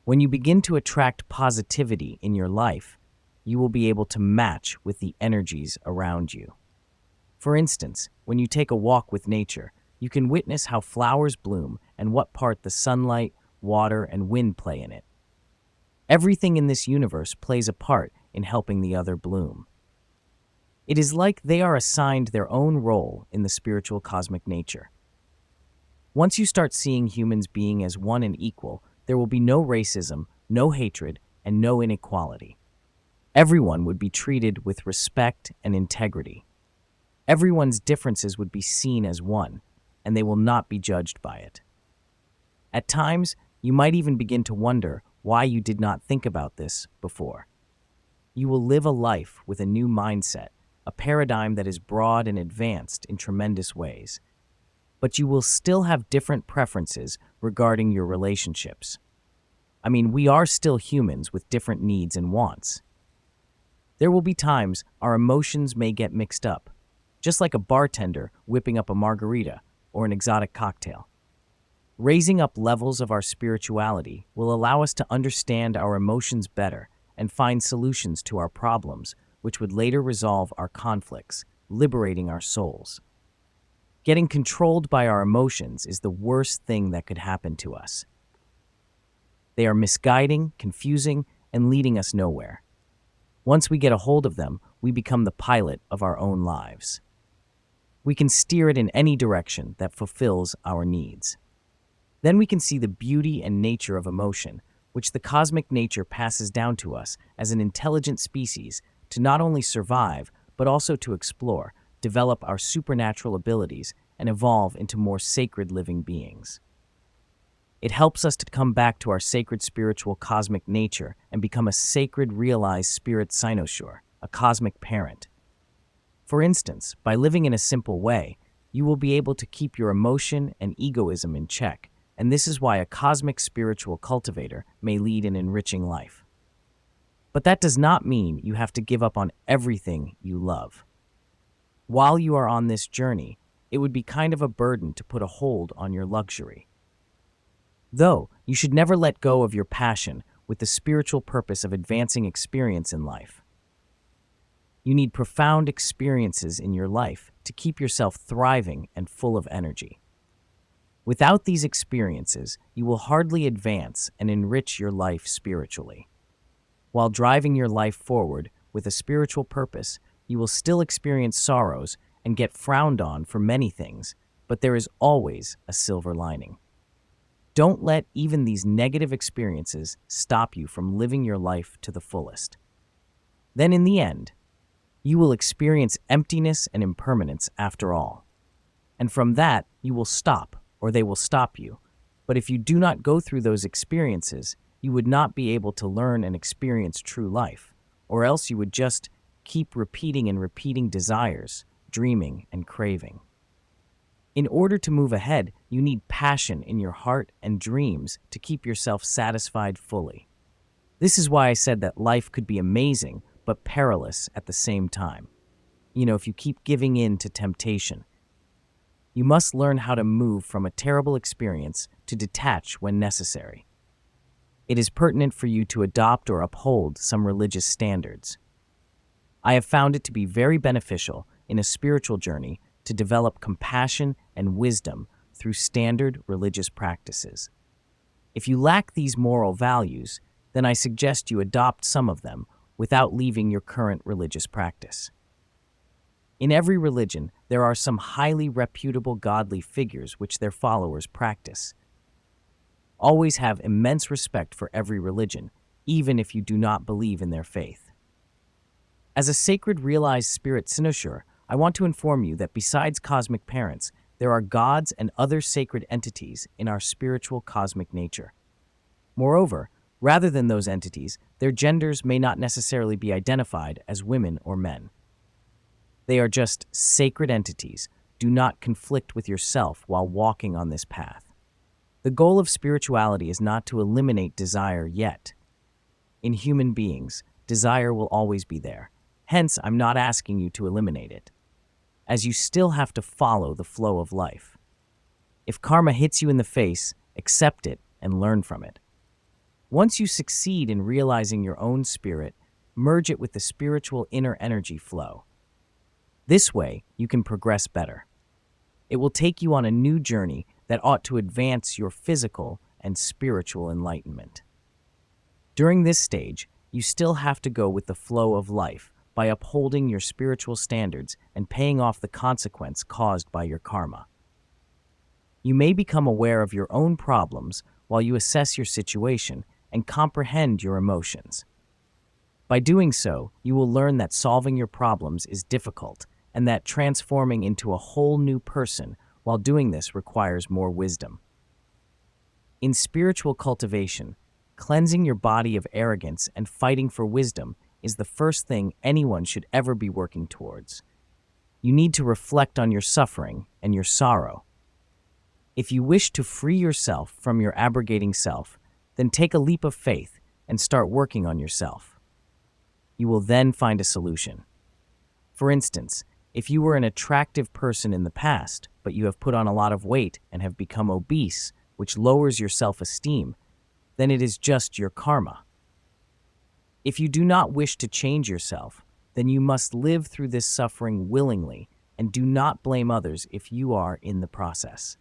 When you begin to attract positivity in your life, you will be able to match with the energies around you. For instance, when you take a walk with nature, you can witness how flowers bloom and what part the sunlight, water, and wind play in it. Everything in this universe plays a part in helping the other bloom. It is like they are assigned their own role in the spiritual cosmic nature. Once you start seeing humans being as one and equal, there will be no racism, no hatred, and no inequality. Everyone would be treated with respect and integrity. Everyone's differences would be seen as one, and they will not be judged by it. At times, you might even begin to wonder why you did not think about this before. You will live a life with a new mindset, a paradigm that is broad and advanced in tremendous ways. But you will still have different preferences regarding your relationships. I mean, we are still humans with different needs and wants. There will be times our emotions may get mixed up, just like a bartender whipping up a margarita or an exotic cocktail. Raising up levels of our spirituality will allow us to understand our emotions better and find solutions to our problems, which would later resolve our conflicts, liberating our souls. Getting controlled by our emotions is the worst thing that could happen to us. They are misguiding, confusing, and leading us nowhere. Once we get a hold of them, we become the pilot of our own lives. We can steer it in any direction that fulfills our needs. Then we can see the beauty and nature of emotion, which the cosmic nature passes down to us as an intelligent species to not only survive, but also to explore, develop our supernatural abilities, and evolve into more sacred living beings. It helps us to come back to our sacred spiritual cosmic nature and become a sacred realized spirit Cynosure, a cosmic parent. For instance, by living in a simple way, you will be able to keep your emotion and egoism in check, and this is why a cosmic spiritual cultivator may lead an enriching life. But that does not mean you have to give up on everything you love. While you are on this journey, it would be kind of a burden to put a hold on your luxury. Though, you should never let go of your passion with the spiritual purpose of advancing experience in life. You need profound experiences in your life to keep yourself thriving and full of energy. Without these experiences, you will hardly advance and enrich your life spiritually. While driving your life forward with a spiritual purpose, you will still experience sorrows and get frowned on for many things, but there is always a silver lining. Don't let even these negative experiences stop you from living your life to the fullest. Then in the end, you will experience emptiness and impermanence after all. And from that, you will stop, or they will stop you. But if you do not go through those experiences, you would not be able to learn and experience true life, or else you would just keep repeating and repeating desires, dreaming and craving. In order to move ahead, you need passion in your heart and dreams to keep yourself satisfied fully. This is why I said that life could be amazing, but perilous at the same time. If you keep giving in to temptation, you must learn how to move from a terrible experience to detach when necessary. It is pertinent for you to adopt or uphold some religious standards. I have found it to be very beneficial in a spiritual journey to develop compassion and wisdom through standard religious practices. If you lack these moral values, then I suggest you adopt some of them without leaving your current religious practice. In every religion, there are some highly reputable godly figures which their followers practice. Always have immense respect for every religion, even if you do not believe in their faith. As a sacred realized spirit Cynosure, I want to inform you that besides cosmic parents, there are gods and other sacred entities in our spiritual cosmic nature. Moreover, rather than those entities, their genders may not necessarily be identified as women or men. They are just sacred entities. Do not conflict with yourself while walking on this path. The goal of spirituality is not to eliminate desire yet. In human beings, desire will always be there. Hence, I'm not asking you to eliminate it, as you still have to follow the flow of life. If karma hits you in the face, accept it and learn from it. Once you succeed in realizing your own spirit, merge it with the spiritual inner energy flow. This way, you can progress better. It will take you on a new journey that ought to advance your physical and spiritual enlightenment. During this stage, you still have to go with the flow of life by upholding your spiritual standards and paying off the consequence caused by your karma. You may become aware of your own problems while you assess your situation and comprehend your emotions. By doing so, you will learn that solving your problems is difficult and that transforming into a whole new person while doing this requires more wisdom. In spiritual cultivation, cleansing your body of arrogance and fighting for wisdom is the first thing anyone should ever be working towards. You need to reflect on your suffering and your sorrow. If you wish to free yourself from your abrogating self, then take a leap of faith and start working on yourself. You will then find a solution. For instance, if you were an attractive person in the past, but you have put on a lot of weight and have become obese, which lowers your self-esteem, then it is just your karma. If you do not wish to change yourself, then you must live through this suffering willingly and do not blame others if you are in the process.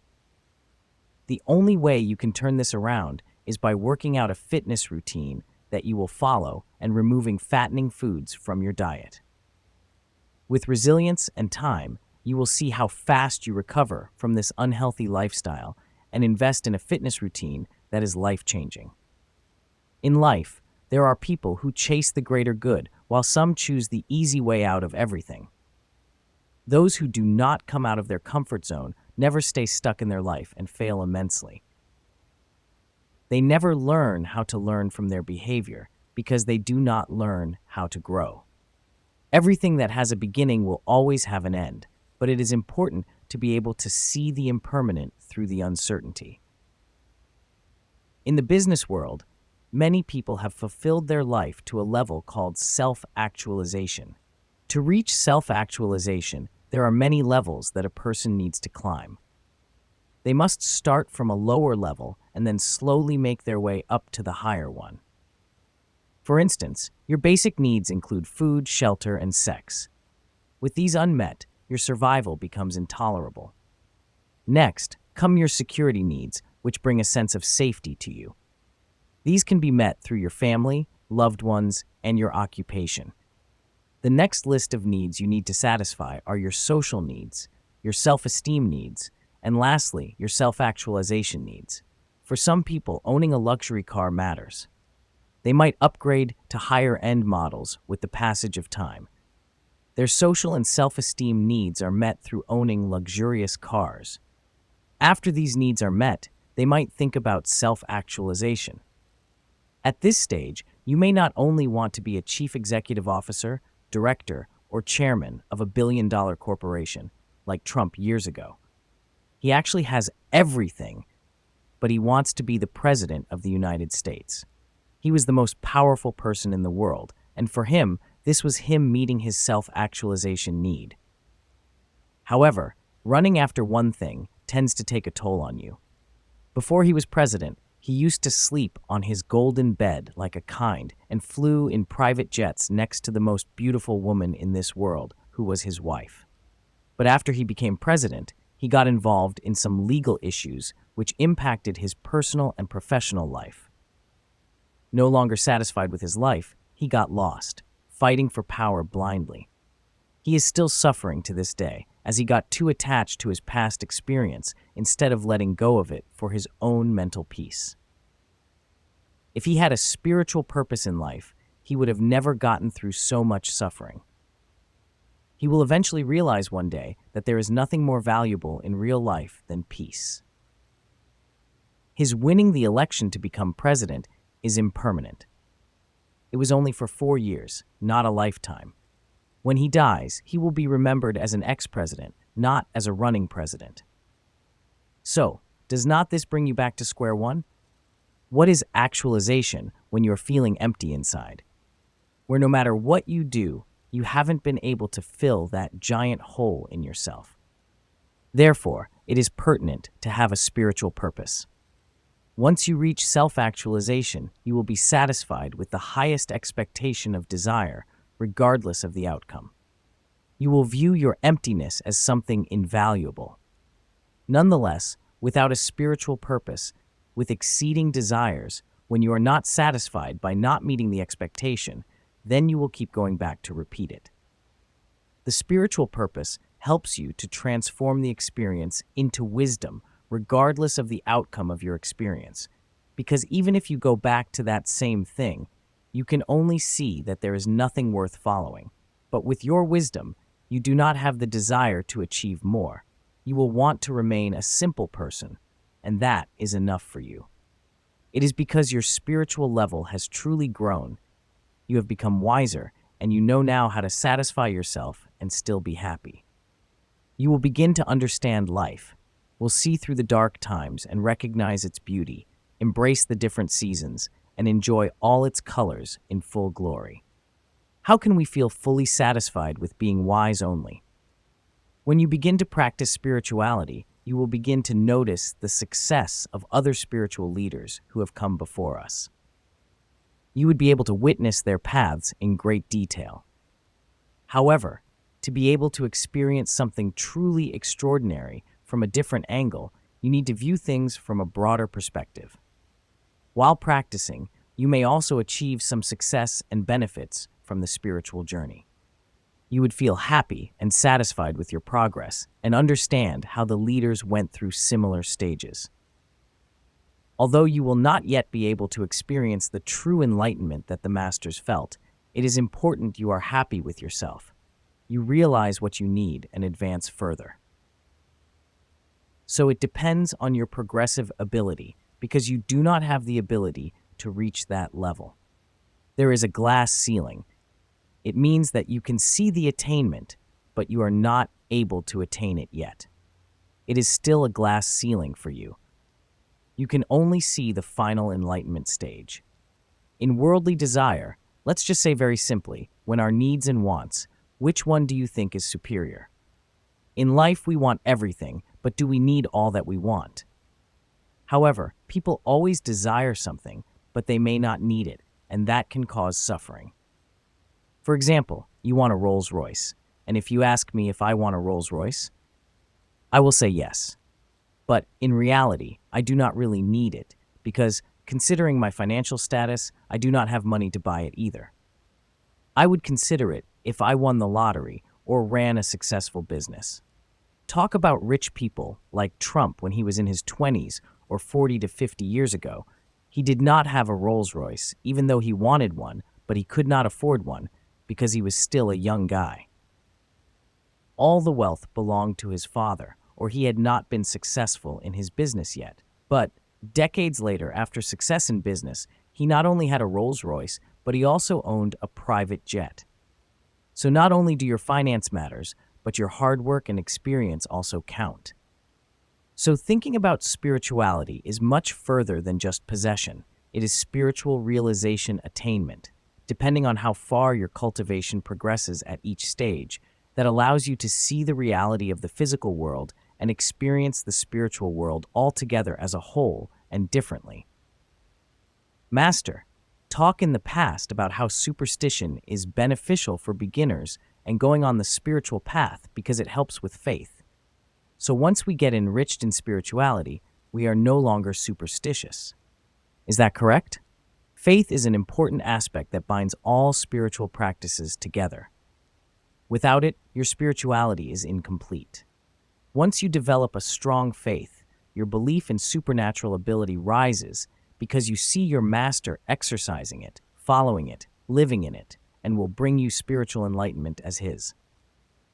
The only way you can turn this around is by working out a fitness routine that you will follow and removing fattening foods from your diet. With resilience and time, you will see how fast you recover from this unhealthy lifestyle and invest in a fitness routine that is life-changing. In life, there are people who chase the greater good, while some choose the easy way out of everything. Those who do not come out of their comfort zone never stay stuck in their life and fail immensely. They never learn how to learn from their behavior because they do not learn how to grow. Everything that has a beginning will always have an end, but it is important to be able to see the impermanent through the uncertainty. In the business world, many people have fulfilled their life to a level called self-actualization. To reach self-actualization, there are many levels that a person needs to climb. They must start from a lower level and then slowly make their way up to the higher one. For instance, your basic needs include food, shelter, and sex. With these unmet, your survival becomes intolerable. Next, come your security needs, which bring a sense of safety to you. These can be met through your family, loved ones, and your occupation. The next list of needs you need to satisfy are your social needs, your self-esteem needs, and lastly, your self-actualization needs. For some people, owning a luxury car matters. They might upgrade to higher-end models with the passage of time. Their social and self-esteem needs are met through owning luxurious cars. After these needs are met, they might think about self-actualization. At this stage, you may not only want to be a chief executive officer, director, or chairman of a billion-dollar corporation, like Trump years ago. He actually has everything, but he wants to be the president of the United States. He was the most powerful person in the world, and for him, This was him meeting his self-actualization need. However, running after one thing tends to take a toll on you. Before he was president, he used to sleep on his golden bed like a kind and flew in private jets next to the most beautiful woman in this world, who was his wife. But after he became president, he got involved in some legal issues which impacted his personal and professional life. No longer satisfied with his life, he got lost, fighting for power blindly. He is still suffering to this day, as he got too attached to his past experience instead of letting go of it for his own mental peace. If he had a spiritual purpose in life, he would have never gotten through so much suffering. He will eventually realize one day that there is nothing more valuable in real life than peace. His winning the election to become president is impermanent. It was only for 4 years, not a lifetime. When he dies, he will be remembered as an ex-president, not as a running president. So, does not this bring you back to square one? What is actualization when you're feeling empty inside? Where no matter what you do, you haven't been able to fill that giant hole in yourself. Therefore, it is pertinent to have a spiritual purpose. Once you reach self-actualization, you will be satisfied with the highest expectation of desire, regardless of the outcome. You will view your emptiness as something invaluable. Nonetheless, without a spiritual purpose, with exceeding desires, when you are not satisfied by not meeting the expectation, then you will keep going back to repeat it. The spiritual purpose helps you to transform the experience into wisdom, regardless of the outcome of your experience. Because even if you go back to that same thing, you can only see that there is nothing worth following. But with your wisdom, you do not have the desire to achieve more. You will want to remain a simple person, and that is enough for you. It is because your spiritual level has truly grown. You have become wiser, and you know now how to satisfy yourself and still be happy. You will begin to understand life, will see through the dark times and recognize its beauty, embrace the different seasons, and enjoy all its colors in full glory. How can we feel fully satisfied with being wise only? When you begin to practice spirituality, you will begin to notice the success of other spiritual leaders who have come before us. You would be able to witness their paths in great detail. However, to be able to experience something truly extraordinary from a different angle, you need to view things from a broader perspective. While practicing, you may also achieve some success and benefits from the spiritual journey. You would feel happy and satisfied with your progress and understand how the leaders went through similar stages. Although you will not yet be able to experience the true enlightenment that the masters felt, it is important you are happy with yourself. You realize what you need and advance further. So it depends on your progressive ability, because you do not have the ability to reach that level. There is a glass ceiling. It means that you can see the attainment, but you are not able to attain it yet. It is still a glass ceiling for you. You can only see the final enlightenment stage. In worldly desire, let's just say very simply, when our needs and wants, which one do you think is superior? In life, we want everything, but do we need all that we want? However, people always desire something, but they may not need it, and that can cause suffering. For example, you want a Rolls Royce, and if you ask me if I want a Rolls Royce, I will say yes. But in reality, I do not really need it, because considering my financial status, I do not have money to buy it either. I would consider it if I won the lottery or ran a successful business. Talk about rich people like Trump when he was in his 20s or 40 to 50 years ago. He did not have a Rolls Royce, even though he wanted one, but he could not afford one because he was still a young guy. All the wealth belonged to his father, or he had not been successful in his business yet. But decades later, after success in business, he not only had a Rolls Royce, but he also owned a private jet. So not only do your finance matters, but your hard work and experience also count. So thinking about spirituality is much further than just possession. It is spiritual realization attainment. depending on how far your cultivation progresses at each stage, that allows you to see the reality of the physical world and experience the spiritual world altogether as a whole and differently. Master, talk in the past about how superstition is beneficial for beginners and going on the spiritual path because it helps with faith. So once we get enriched in spirituality, we are no longer superstitious. Is that correct? Faith is an important aspect that binds all spiritual practices together. Without it, your spirituality is incomplete. Once you develop a strong faith, your belief in supernatural ability rises because you see your master exercising it, following it, living in it, and will bring you spiritual enlightenment as his.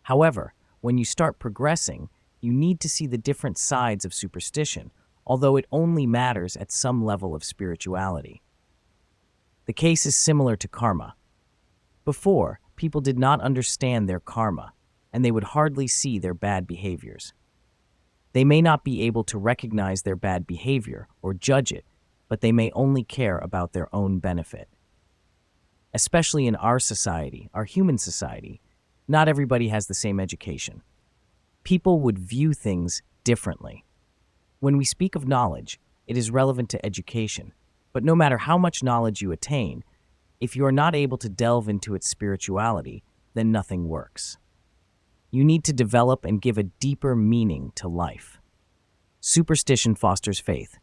However, when you start progressing, you need to see the different sides of superstition, although it only matters at some level of spirituality. The case is similar to karma. Before, people did not understand their karma, and they would hardly see their bad behaviors. They may not be able to recognize their bad behavior or judge it, but they may only care about their own benefit. Especially in our society, our human society, not everybody has the same education. People would view things differently. When we speak of knowledge, it is relevant to education, but no matter how much knowledge you attain, if you are not able to delve into its spirituality, then nothing works. You need to develop and give a deeper meaning to life. Superstition fosters faith.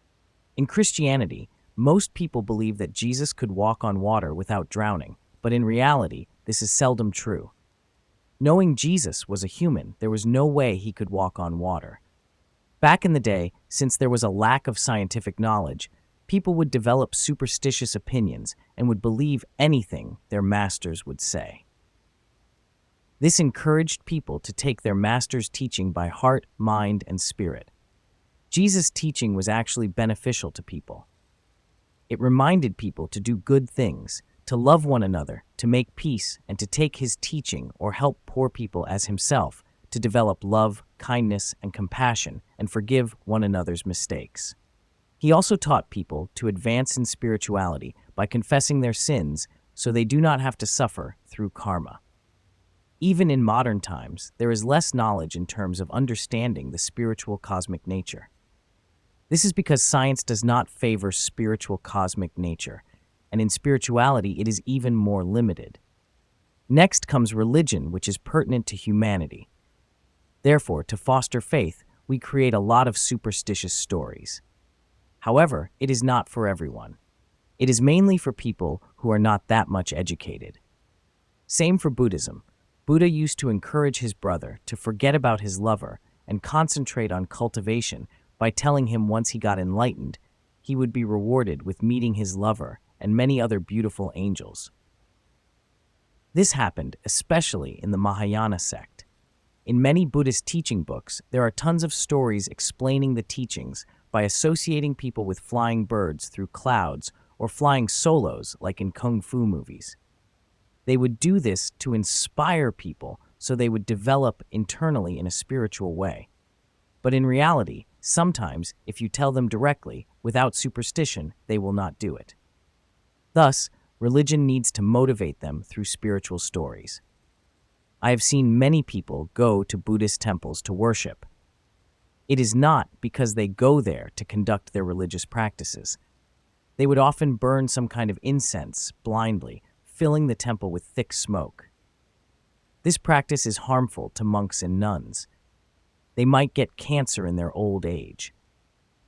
In Christianity, most people believe that Jesus could walk on water without drowning, but in reality, this is seldom true. Knowing Jesus was a human, there was no way he could walk on water. Back in the day, since there was a lack of scientific knowledge, people would develop superstitious opinions and would believe anything their masters would say. This encouraged people to take their master's teaching by heart, mind, and spirit. Jesus' teaching was actually beneficial to people. It reminded people to do good things, to love one another, to make peace, and to take his teaching or help poor people as himself, to develop love, kindness, and compassion, and forgive one another's mistakes. He also taught people to advance in spirituality by confessing their sins so they do not have to suffer through karma. Even in modern times, there is less knowledge in terms of understanding the spiritual cosmic nature. This is because science does not favor spiritual cosmic nature, and in spirituality it is even more limited. Next comes religion, which is pertinent to humanity. Therefore, to foster faith, we create a lot of superstitious stories. However, it is not for everyone. It is mainly for people who are not that much educated. Same for Buddhism. Buddha used to encourage his brother to forget about his lover and concentrate on cultivation by telling him once he got enlightened, he would be rewarded with meeting his lover and many other beautiful angels. This happened especially in the Mahayana sect. In many Buddhist teaching books, there are tons of stories explaining the teachings by associating people with flying birds through clouds or flying solos like in kung fu movies. They would do this to inspire people so they would develop internally in a spiritual way. But in reality, sometimes, if you tell them directly, without superstition, they will not do it. Thus, religion needs to motivate them through spiritual stories. I have seen many people go to Buddhist temples to worship. It is not because they go there to conduct their religious practices. They would often burn some kind of incense blindly, filling the temple with thick smoke. This practice is harmful to monks and nuns. They might get cancer in their old age.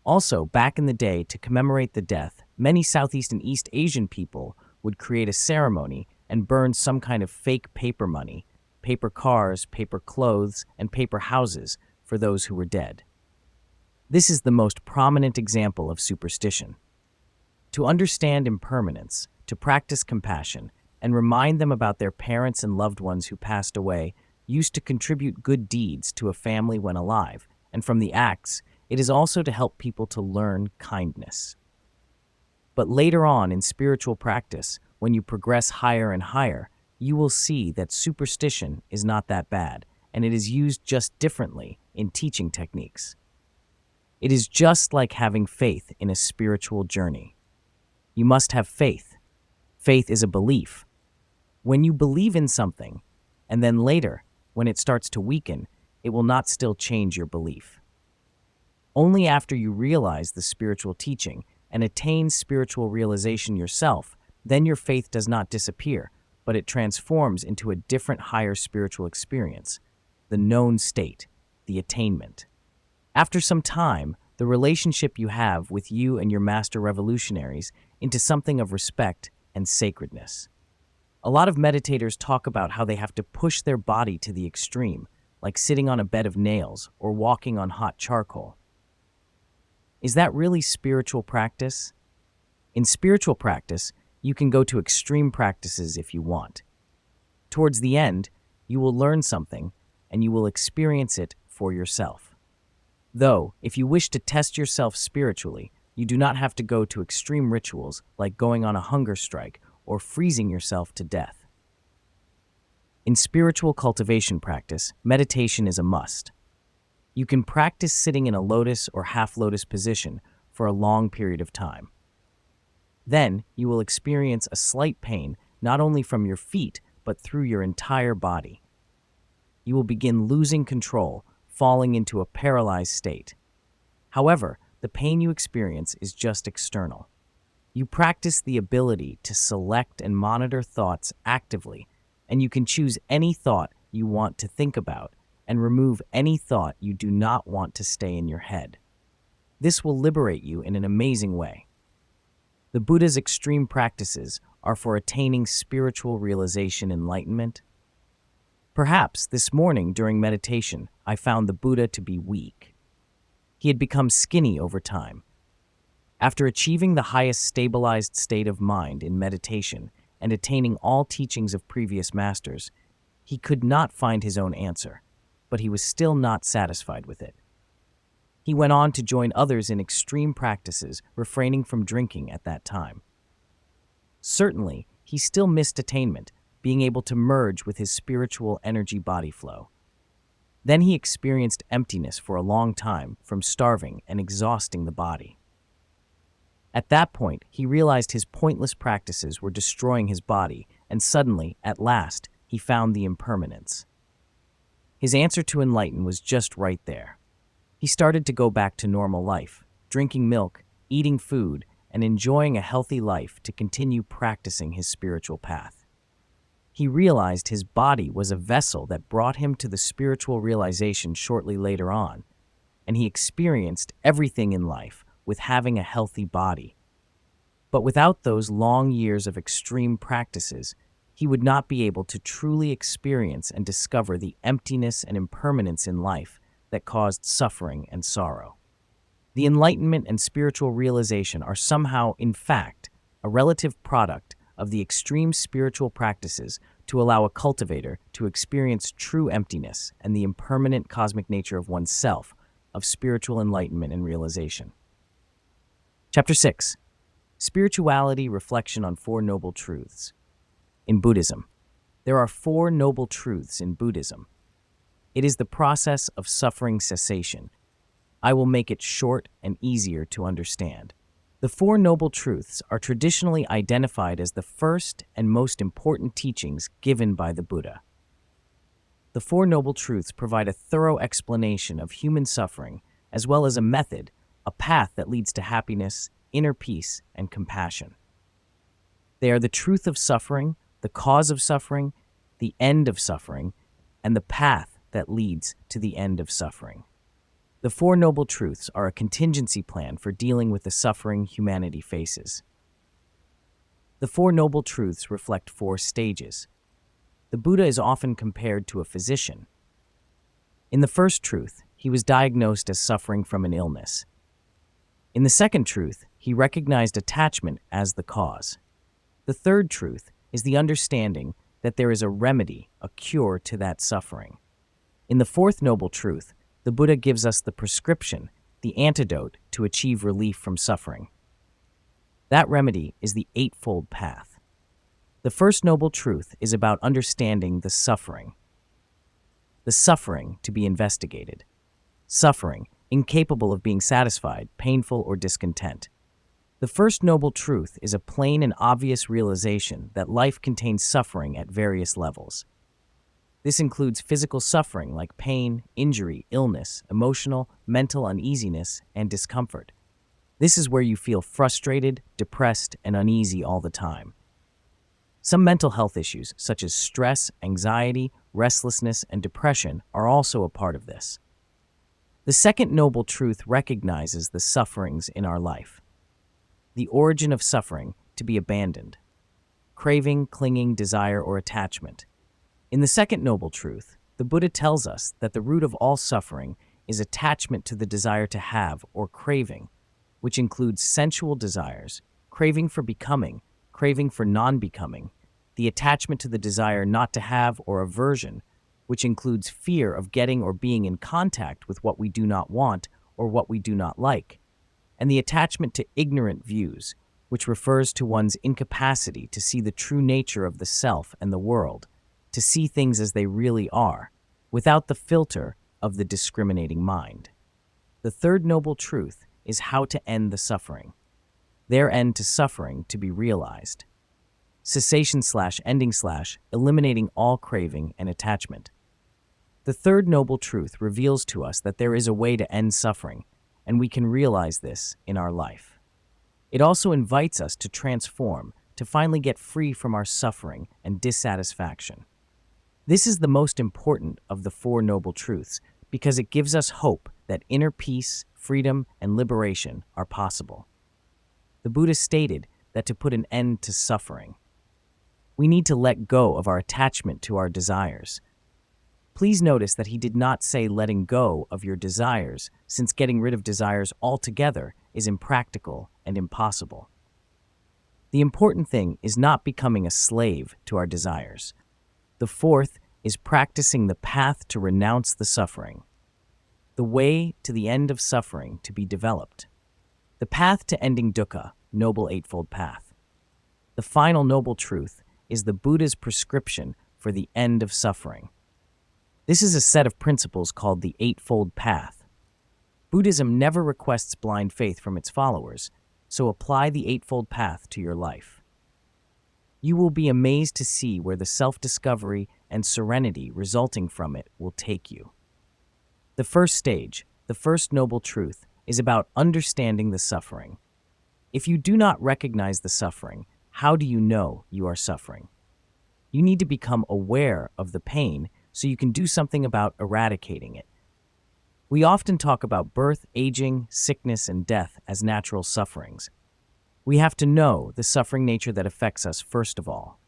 Also, back in the day, to commemorate the death, many Southeast and East Asian people would create a ceremony and burn some kind of fake paper money, paper cars, paper clothes, and paper houses for those who were dead. This is the most prominent example of superstition. To understand impermanence, to practice compassion, and remind them about their parents and loved ones who passed away, used to contribute good deeds to a family when alive, and from the acts, it is also to help people to learn kindness. But later on in spiritual practice, when you progress higher and higher, you will see that superstition is not that bad, and it is used just differently in teaching techniques. It is just like having faith in a spiritual journey. You must have faith. Faith is a belief, When you believe in something, and then later, when it starts to weaken, it will not still change your belief. Only after you realize the spiritual teaching and attain spiritual realization yourself, then your faith does not disappear, but it transforms into a different higher spiritual experience, the known state, the attainment. After some time, the relationship you have with you and your master revolutionaries into something of respect and sacredness. A lot of meditators talk about how they have to push their body to the extreme, like sitting on a bed of nails or walking on hot charcoal. Is that really spiritual practice? In spiritual practice, you can go to extreme practices if you want. Towards the end, you will learn something and you will experience it for yourself. Though, if you wish to test yourself spiritually, you do not have to go to extreme rituals like going on a hunger strike or freezing yourself to death. In spiritual cultivation practice, meditation is a must. You can practice sitting in a lotus or half-lotus position for a long period of time. Then, you will experience a slight pain not only from your feet, but through your entire body. You will begin losing control, falling into a paralyzed state. However, the pain you experience is just external. You practice the ability to select and monitor thoughts actively, and you can choose any thought you want to think about and remove any thought you do not want to stay in your head. This will liberate you in an amazing way. The Buddha's extreme practices are for attaining spiritual realization enlightenment. Perhaps this morning during meditation, I found the Buddha to be weak. He had become skinny over time. After achieving the highest stabilized state of mind in meditation and attaining all teachings of previous masters, he could not find his own answer, but he was still not satisfied with it. He went on to join others in extreme practices, refraining from drinking at that time. Certainly, he still missed attainment, being able to merge with his spiritual energy body flow. Then he experienced emptiness for a long time from starving and exhausting the body. At that point, he realized his pointless practices were destroying his body, and suddenly, at last, he found the impermanence. His answer to enlighten was just right there. He started to go back to normal life, drinking milk, eating food, and enjoying a healthy life to continue practicing his spiritual path. He realized his body was a vessel that brought him to the spiritual realization shortly later on, and he experienced everything in life with having a healthy body. But without those long years of extreme practices, he would not be able to truly experience and discover the emptiness and impermanence in life that caused suffering and sorrow. The enlightenment and spiritual realization are somehow, in fact, a relative product of the extreme spiritual practices to allow a cultivator to experience true emptiness and the impermanent cosmic nature of oneself, of spiritual enlightenment and realization. Chapter 6. Spirituality Reflection on Four Noble Truths. In Buddhism, there are four noble truths in Buddhism. It is the process of suffering cessation. I will make it short and easier to understand. The Four Noble Truths are traditionally identified as the first and most important teachings given by the Buddha. The Four Noble Truths provide a thorough explanation of human suffering, as well as a method, a path that leads to happiness, inner peace, and compassion. They are the truth of suffering, the cause of suffering, the end of suffering, and the path that leads to the end of suffering. The Four Noble Truths are a contingency plan for dealing with the suffering humanity faces. The Four Noble Truths reflect four stages. The Buddha is often compared to a physician. In the first truth, he was diagnosed as suffering from an illness. In the second truth, he recognized attachment as the cause. The third truth is the understanding that there is a remedy, a cure to that suffering. In the fourth noble truth, the Buddha gives us the prescription, the antidote to achieve relief from suffering. That remedy is the Eightfold Path. The first noble truth is about understanding the suffering to be investigated. Suffering, incapable of being satisfied, painful, or discontent. The first noble truth is a plain and obvious realization that life contains suffering at various levels. This includes physical suffering like pain, injury, illness, emotional, mental uneasiness, and discomfort. This is where you feel frustrated, depressed, and uneasy all the time. Some mental health issues, such as stress, anxiety, restlessness, and depression, are also a part of this. The second noble truth recognizes the sufferings in our life. The origin of suffering, to be abandoned. Craving, clinging, desire, or attachment. In the second noble truth, the Buddha tells us that the root of all suffering is attachment to the desire to have or craving, which includes sensual desires, craving for becoming, craving for non-becoming, the attachment to the desire not to have or aversion, which includes fear of getting or being in contact with what we do not want or what we do not like, and the attachment to ignorant views, which refers to one's incapacity to see the true nature of the self and the world, to see things as they really are, without the filter of the discriminating mind. The third noble truth is how to end the suffering. Their end to suffering to be realized. Cessation/ending/eliminating all craving and attachment. The third noble truth reveals to us that there is a way to end suffering, and we can realize this in our life. It also invites us to transform, to finally get free from our suffering and dissatisfaction. This is the most important of the four noble truths because it gives us hope that inner peace, freedom, and liberation are possible. The Buddha stated that to put an end to suffering, we need to let go of our attachment to our desires. Please notice that he did not say letting go of your desires, since getting rid of desires altogether is impractical and impossible. The important thing is not becoming a slave to our desires. The fourth is practicing the path to renounce the suffering. The way to the end of suffering to be developed. The path to ending dukkha, Noble Eightfold Path. The final noble truth is the Buddha's prescription for the end of suffering. This is a set of principles called the Eightfold Path. Buddhism never requests blind faith from its followers, so apply the Eightfold Path to your life. You will be amazed to see where the self-discovery and serenity resulting from it will take you. The first stage, the first noble truth, is about understanding the suffering. If you do not recognize the suffering, how do you know you are suffering? You need to become aware of the pain so you can do something about eradicating it. We often talk about birth, aging, sickness, and death as natural sufferings. We have to know the suffering nature that affects us first of all.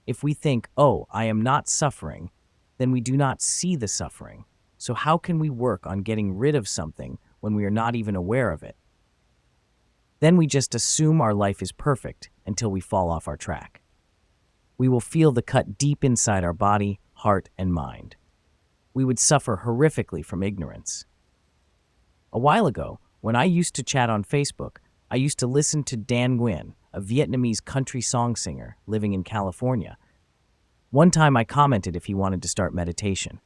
If we think, oh, I am not suffering, then we do not see the suffering. So how can we work on getting rid of something when we are not even aware of it? Then we just assume our life is perfect until we fall off our track. We will feel the cut deep inside our body, heart, and mind. We would suffer horrifically from ignorance. A while ago, when I used to chat on Facebook, I used to listen to Dan Nguyen, a Vietnamese country song singer living in California. One time I commented if he wanted to start meditation.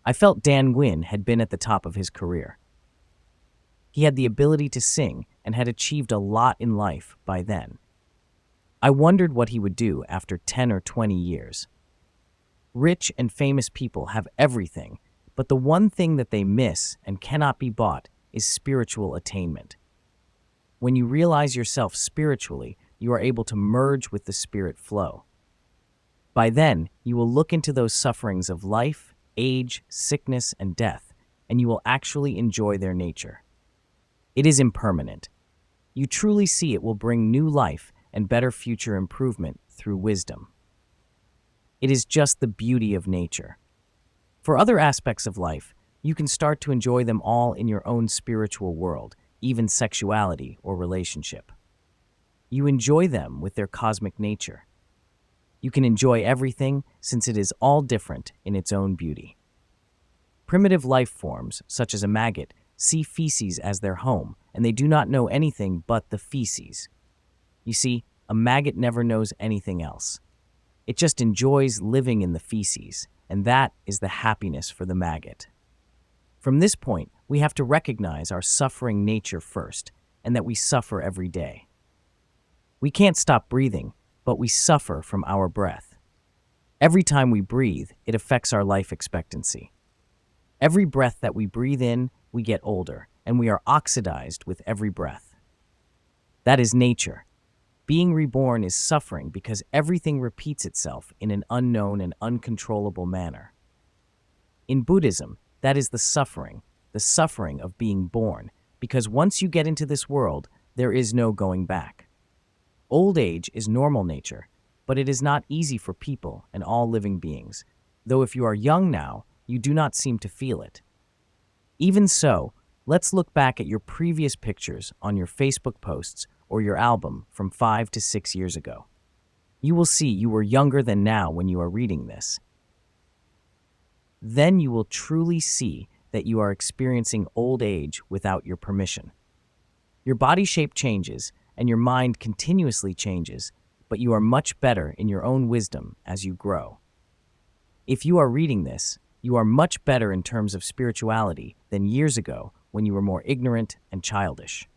I felt Dan Nguyen had been at the top of his career. He had the ability to sing and had achieved a lot in life by then. I wondered what he would do after 10 or 20 years. Rich and famous people have everything, but the one thing that they miss and cannot be bought is spiritual attainment. When you realize yourself spiritually, you are able to merge with the spirit flow. By then, you will look into those sufferings of life, age, sickness, and death, and you will actually enjoy their nature. It is impermanent. You truly see it will bring new life and better future improvement through wisdom. It is just the beauty of nature. For other aspects of life, you can start to enjoy them all in your own spiritual world, even sexuality or relationship. You enjoy them with their cosmic nature. You can enjoy everything since it is all different in its own beauty. Primitive life forms, such as a maggot, see feces as their home, and they do not know anything but the feces. You see, a maggot never knows anything else. It just enjoys living in the feces, and that is the happiness for the maggot. From this point, we have to recognize our suffering nature first, and that we suffer every day. We can't stop breathing, but we suffer from our breath. Every time we breathe, it affects our life expectancy. Every breath that we breathe in, we get older, and we are oxidized with every breath. That is nature. Being reborn is suffering because everything repeats itself in an unknown and uncontrollable manner. In Buddhism, that is the suffering of being born, because once you get into this world, there is no going back. Old age is normal nature, but it is not easy for people and all living beings, though if you are young now, you do not seem to feel it. Even so, let's look back at your previous pictures on your Facebook posts or your album from 5 to 6 years ago. You will see you were younger than now when you are reading this. Then you will truly see that you are experiencing old age without your permission. Your body shape changes and your mind continuously changes, but you are much better in your own wisdom as you grow. If you are reading this, you are much better in terms of spirituality than years ago when you were more ignorant and childish.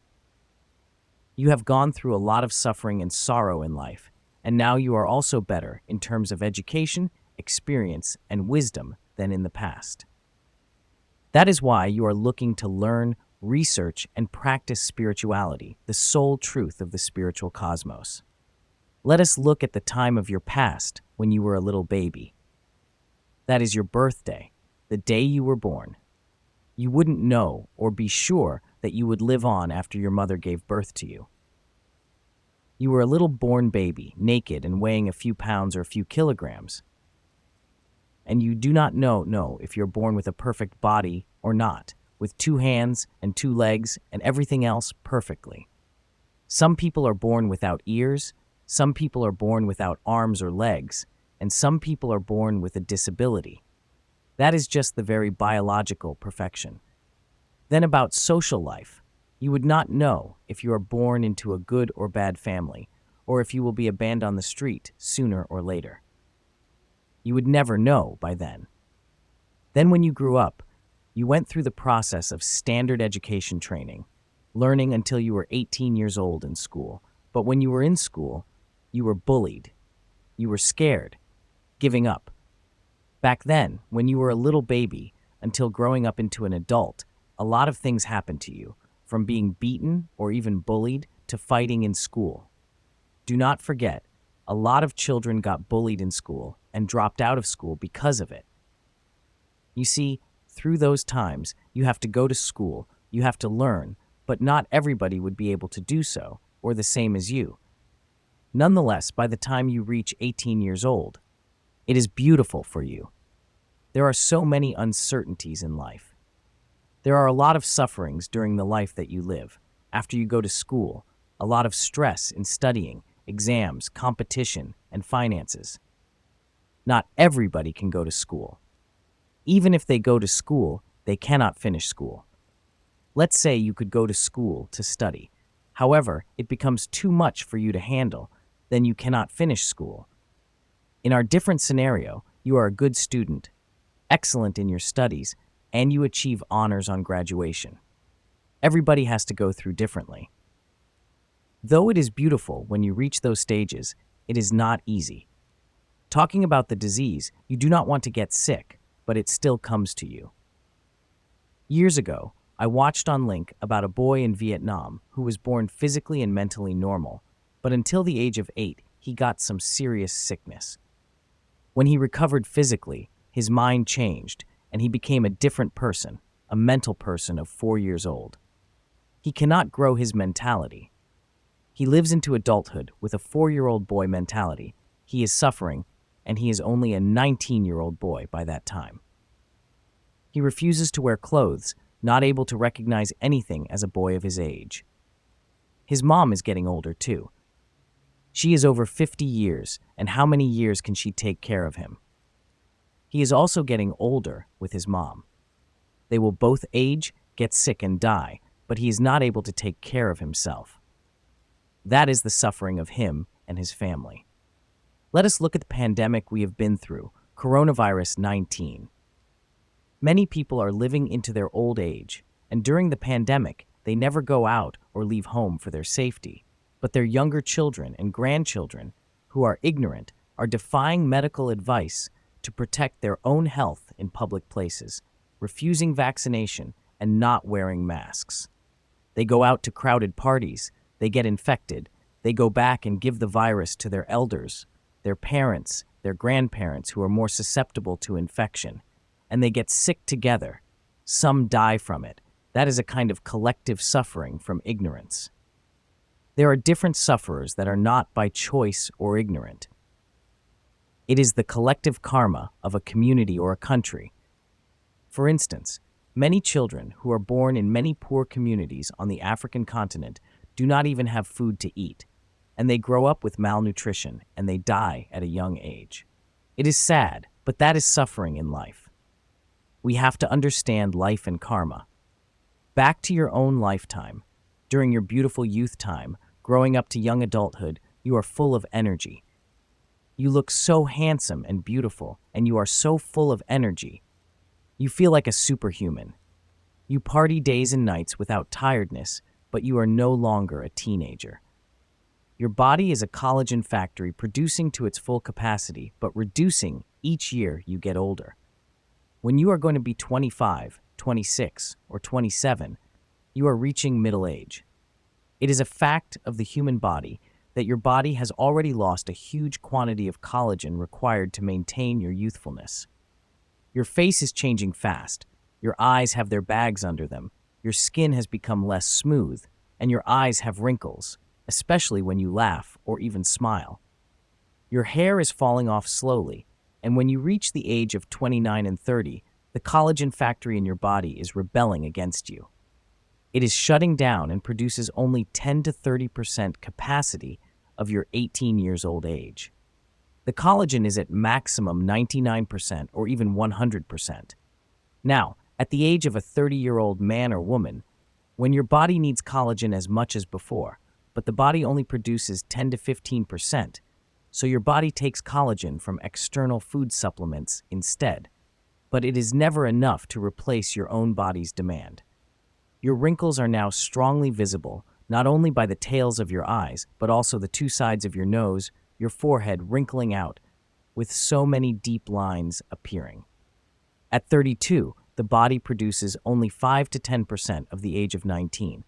You have gone through a lot of suffering and sorrow in life, and now you are also better in terms of education, experience, and wisdom than in the past. That is why you are looking to learn, research, and practice spirituality, the sole truth of the spiritual cosmos. Let us look at the time of your past when you were a little baby. That is your birthday, the day you were born. You wouldn't know or be sure that you would live on after your mother gave birth to you. You were a little born baby, naked and weighing a few pounds or a few kilograms. And you do not know if you're born with a perfect body or not, with 2 hands and 2 legs and everything else perfectly. Some people are born without ears, some people are born without arms or legs, and some people are born with a disability. That is just the very biological perfection. Then about social life, you would not know if you are born into a good or bad family, or if you will be abandoned on the street sooner or later. You would never know by then. Then when you grew up, you went through the process of standard education training, learning until you were 18 years old in school. But when you were in school, you were bullied. You were scared, giving up. Back then, when you were a little baby, until growing up into an adult, a lot of things happened to you, from being beaten or even bullied to fighting in school. Do not forget, a lot of children got bullied in school and dropped out of school because of it. You see, through those times, you have to go to school, you have to learn, but not everybody would be able to do so, or the same as you. Nonetheless, by the time you reach 18 years old, it is beautiful for you. There are so many uncertainties in life. There are a lot of sufferings during the life that you live. After you go to school, a lot of stress in studying, exams, competition, and finances. Not everybody can go to school. Even if they go to school, they cannot finish school. Let's say you could go to school to study. However, it becomes too much for you to handle, then you cannot finish school. In our different scenario, you are a good student, excellent in your studies, and you achieve honors on graduation. Everybody has to go through differently. Though it is beautiful when you reach those stages, it is not easy. Talking about the disease, you do not want to get sick, but it still comes to you. Years ago, I watched on Link about a boy in Vietnam who was born physically and mentally normal, but until the age of 8, he got some serious sickness. When he recovered physically, his mind changed, and he became a different person, a mental person of 4 years old. He cannot grow his mentality. He lives into adulthood with a 4-year-old boy mentality. He is suffering, and he is only a 19-year-old boy by that time. He refuses to wear clothes, not able to recognize anything as a boy of his age. His mom is getting older too. She is over 50 years, and how many years can she take care of him? He is also getting older with his mom. They will both age, get sick, and die, but he is not able to take care of himself. That is the suffering of him and his family. Let us look at the pandemic we have been through, coronavirus 19. Many people are living into their old age, and during the pandemic, they never go out or leave home for their safety. But their younger children and grandchildren, who are ignorant, are defying medical advice to protect their own health in public places, refusing vaccination and not wearing masks. They go out to crowded parties, they get infected, they go back and give the virus to their elders, their parents, their grandparents who are more susceptible to infection, and they get sick together. Some die from it. That is a kind of collective suffering from ignorance. There are different sufferers that are not by choice or ignorant. It is the collective karma of a community or a country. For instance, many children who are born in many poor communities on the African continent do not even have food to eat, and they grow up with malnutrition and they die at a young age. It is sad, but that is suffering in life. We have to understand life and karma. Back to your own lifetime. During your beautiful youth time, growing up to young adulthood, you are full of energy. You look so handsome and beautiful, and you are so full of energy. You feel like a superhuman. You party days and nights without tiredness, but you are no longer a teenager. Your body is a collagen factory producing to its full capacity, but reducing each year you get older. When you are going to be 25, 26, or 27, you are reaching middle age. It is a fact of the human body that your body has already lost a huge quantity of collagen required to maintain your youthfulness. Your face is changing fast, your eyes have their bags under them, your skin has become less smooth, and your eyes have wrinkles, especially when you laugh or even smile. Your hair is falling off slowly, and when you reach the age of 29 and 30, the collagen factory in your body is rebelling against you. It is shutting down and produces only 10 to 30% capacity of your 18 years old age. The collagen is at maximum 99% or even 100%. Now, at the age of a 30-year-old man or woman, when your body needs collagen as much as before, but the body only produces 10 to 15%, so your body takes collagen from external food supplements instead. But it is never enough to replace your own body's demand. Your wrinkles are now strongly visible, not only by the tails of your eyes, but also the two sides of your nose, your forehead wrinkling out, with so many deep lines appearing. At 32, the body produces only 5 to 10% of the age of 19.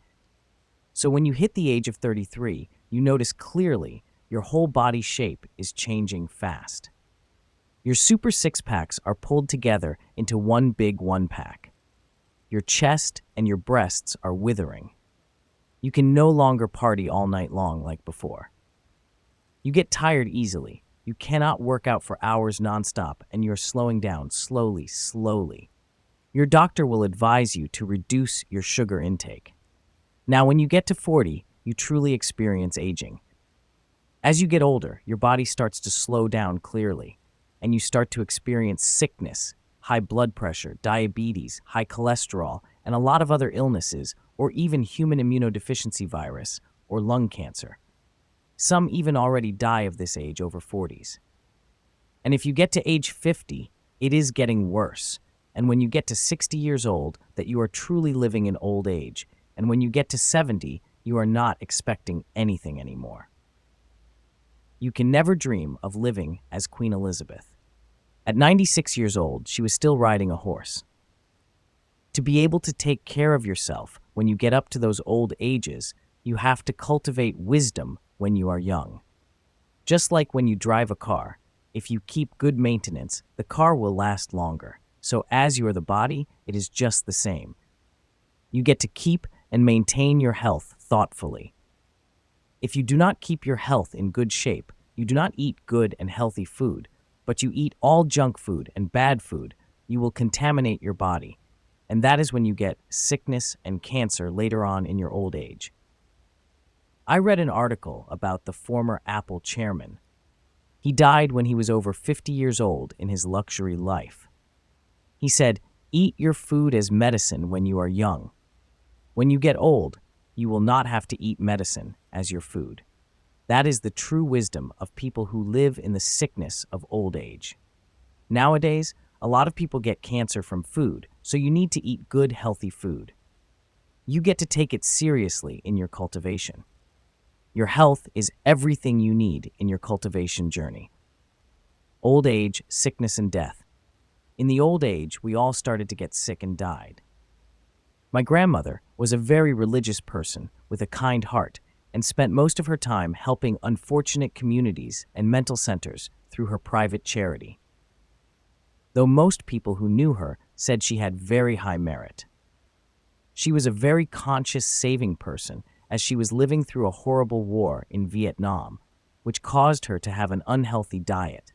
So when you hit the age of 33, you notice clearly your whole body shape is changing fast. Your super six-packs are pulled together into one big one-pack. Your chest and your breasts are withering. You can no longer party all night long like before. You get tired easily. You cannot work out for hours nonstop, and you're slowing down slowly. Your doctor will advise you to reduce your sugar intake. Now, when you get to 40, you truly experience aging. As you get older, your body starts to slow down clearly, and you start to experience sickness, high blood pressure, diabetes, high cholesterol, and a lot of other illnesses, or even human immunodeficiency virus or lung cancer. Some even already die of this age over 40s. And if you get to age 50, it is getting worse. And when you get to 60 years old, that you are truly living in old age. And when you get to 70, you are not expecting anything anymore. You can never dream of living as Queen Elizabeth. At 96 years old, she was still riding a horse. To be able to take care of yourself when you get up to those old ages, you have to cultivate wisdom when you are young. Just like when you drive a car, if you keep good maintenance, the car will last longer. So as you are the body, it is just the same. You get to keep and maintain your health thoughtfully. If you do not keep your health in good shape, you do not eat good and healthy food, but you eat all junk food and bad food, you will contaminate your body. And that is when you get sickness and cancer later on in your old age. I read an article about the former Apple chairman. He died when he was over 50 years old in his luxury life. He said, "Eat your food as medicine when you are young. When you get old, you will not have to eat medicine as your food." That is the true wisdom of people who live in the sickness of old age. Nowadays, a lot of people get cancer from food, so you need to eat good, healthy food. You get to take it seriously in your cultivation. Your health is everything you need in your cultivation journey. Old age, sickness, and death. In the old age, we all started to get sick and died. My grandmother was a very religious person with a kind heart and spent most of her time helping unfortunate communities and mental centers through her private charity. Though most people who knew her said she had very high merit. She was a very conscious, saving person as she was living through a horrible war in Vietnam, which caused her to have an unhealthy diet.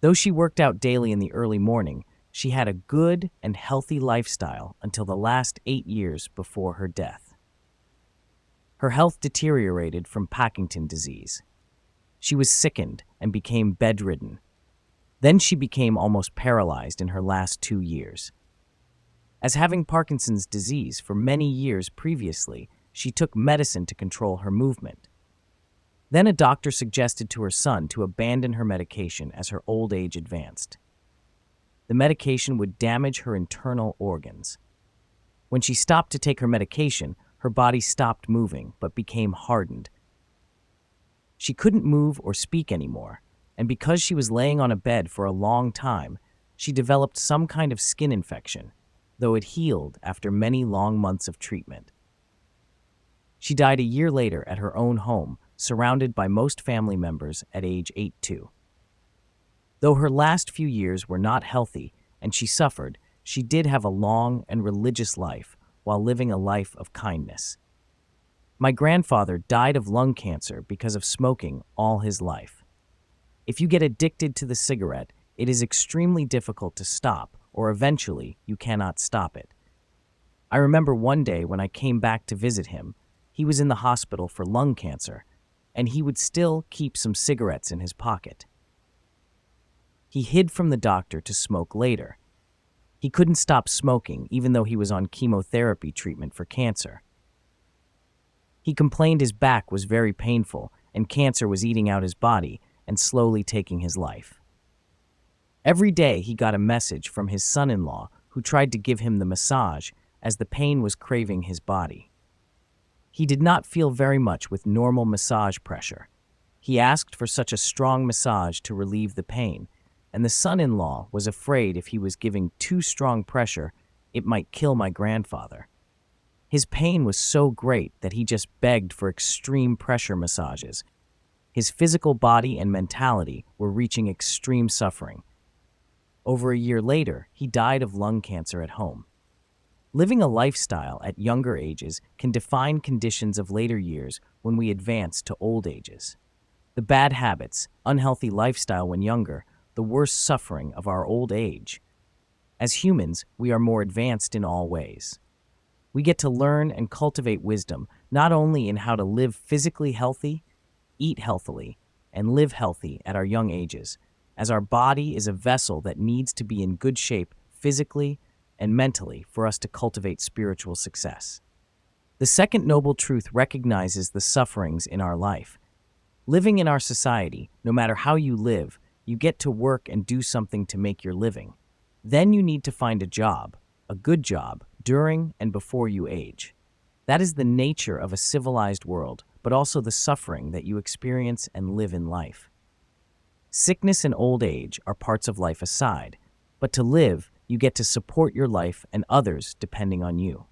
Though she worked out daily in the early morning, she had a good and healthy lifestyle until the last 8 years before her death. Her health deteriorated from Parkinson's disease. She was sickened and became bedridden. Then she became almost paralyzed in her last 2 years. As having Parkinson's disease for many years previously, she took medicine to control her movement. Then a doctor suggested to her son to abandon her medication as her old age advanced. The medication would damage her internal organs. When she stopped to take her medication, her body stopped moving but became hardened. She couldn't move or speak anymore, and because she was laying on a bed for a long time, she developed some kind of skin infection, though it healed after many long months of treatment. She died a year later at her own home, surrounded by most family members at age 82. Though her last few years were not healthy and she suffered, she did have a long and religious life while living a life of kindness. My grandfather died of lung cancer because of smoking all his life. If you get addicted to the cigarette, it is extremely difficult to stop, or eventually you cannot stop it. I remember one day when I came back to visit him, he was in the hospital for lung cancer, and he would still keep some cigarettes in his pocket. He hid from the doctor to smoke later. He couldn't stop smoking even though he was on chemotherapy treatment for cancer. He complained his back was very painful and cancer was eating out his body and slowly taking his life. Every day he got a message from his son-in-law who tried to give him the massage as the pain was craving his body. He did not feel very much with normal massage pressure. He asked for such a strong massage to relieve the pain, and the son-in-law was afraid if he was giving too strong pressure, it might kill my grandfather. His pain was so great that he just begged for extreme pressure massages. His physical body and mentality were reaching extreme suffering. Over a year later, he died of lung cancer at home. Living a lifestyle at younger ages can define conditions of later years when we advance to old ages. The bad habits, unhealthy lifestyle when younger, the worse suffering of our old age. As humans, we are more advanced in all ways. We get to learn and cultivate wisdom not only in how to live physically healthy, eat healthily, and live healthy at our young ages, as our body is a vessel that needs to be in good shape physically and mentally for us to cultivate spiritual success. The second noble truth recognizes the sufferings in our life. Living in our society, no matter how you live, you get to work and do something to make your living. Then you need to find a job, a good job, during and before you age. That is the nature of a civilized world, but also the suffering that you experience and live in life. Sickness and old age are parts of life aside, but to live, you get to support your life and others depending on you.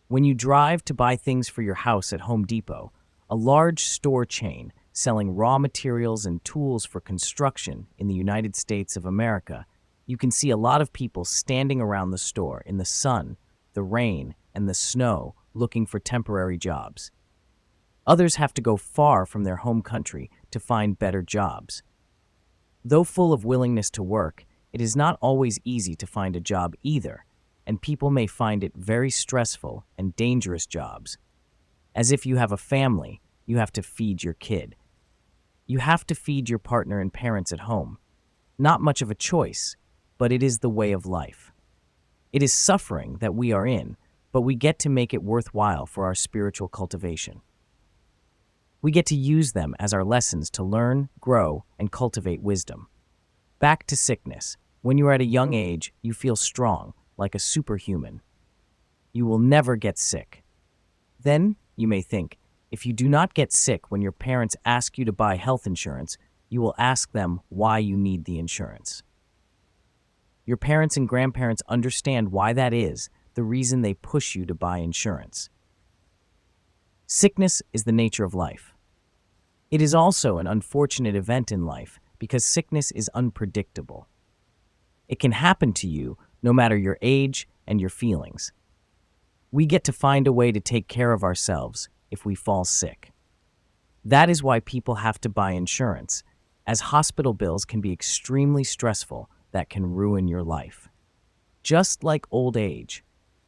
When you drive to buy things for your house at Home Depot, a large store chain selling raw materials and tools for construction in the United States of America, you can see a lot of people standing around the store in the sun, the rain, and the snow looking for temporary jobs. Others have to go far from their home country to find better jobs. Though full of willingness to work, it is not always easy to find a job either, and people may find it very stressful and dangerous jobs. As if you have a family, you have to feed your kid. You have to feed your partner and parents at home. Not much of a choice, but it is the way of life. It is suffering that we are in, but we get to make it worthwhile for our spiritual cultivation. We get to use them as our lessons to learn, grow, and cultivate wisdom. Back to sickness. When you are at a young age, you feel strong, like a superhuman. You will never get sick. Then, you may think, if you do not get sick when your parents ask you to buy health insurance, you will ask them why you need the insurance. Your parents and grandparents understand why that is, the reason they push you to buy insurance. Sickness is the nature of life. It is also an unfortunate event in life because sickness is unpredictable. It can happen to you no matter your age and your feelings. We get to find a way to take care of ourselves if we fall sick. That is why people have to buy insurance, as hospital bills can be extremely stressful that can ruin your life. Just like old age.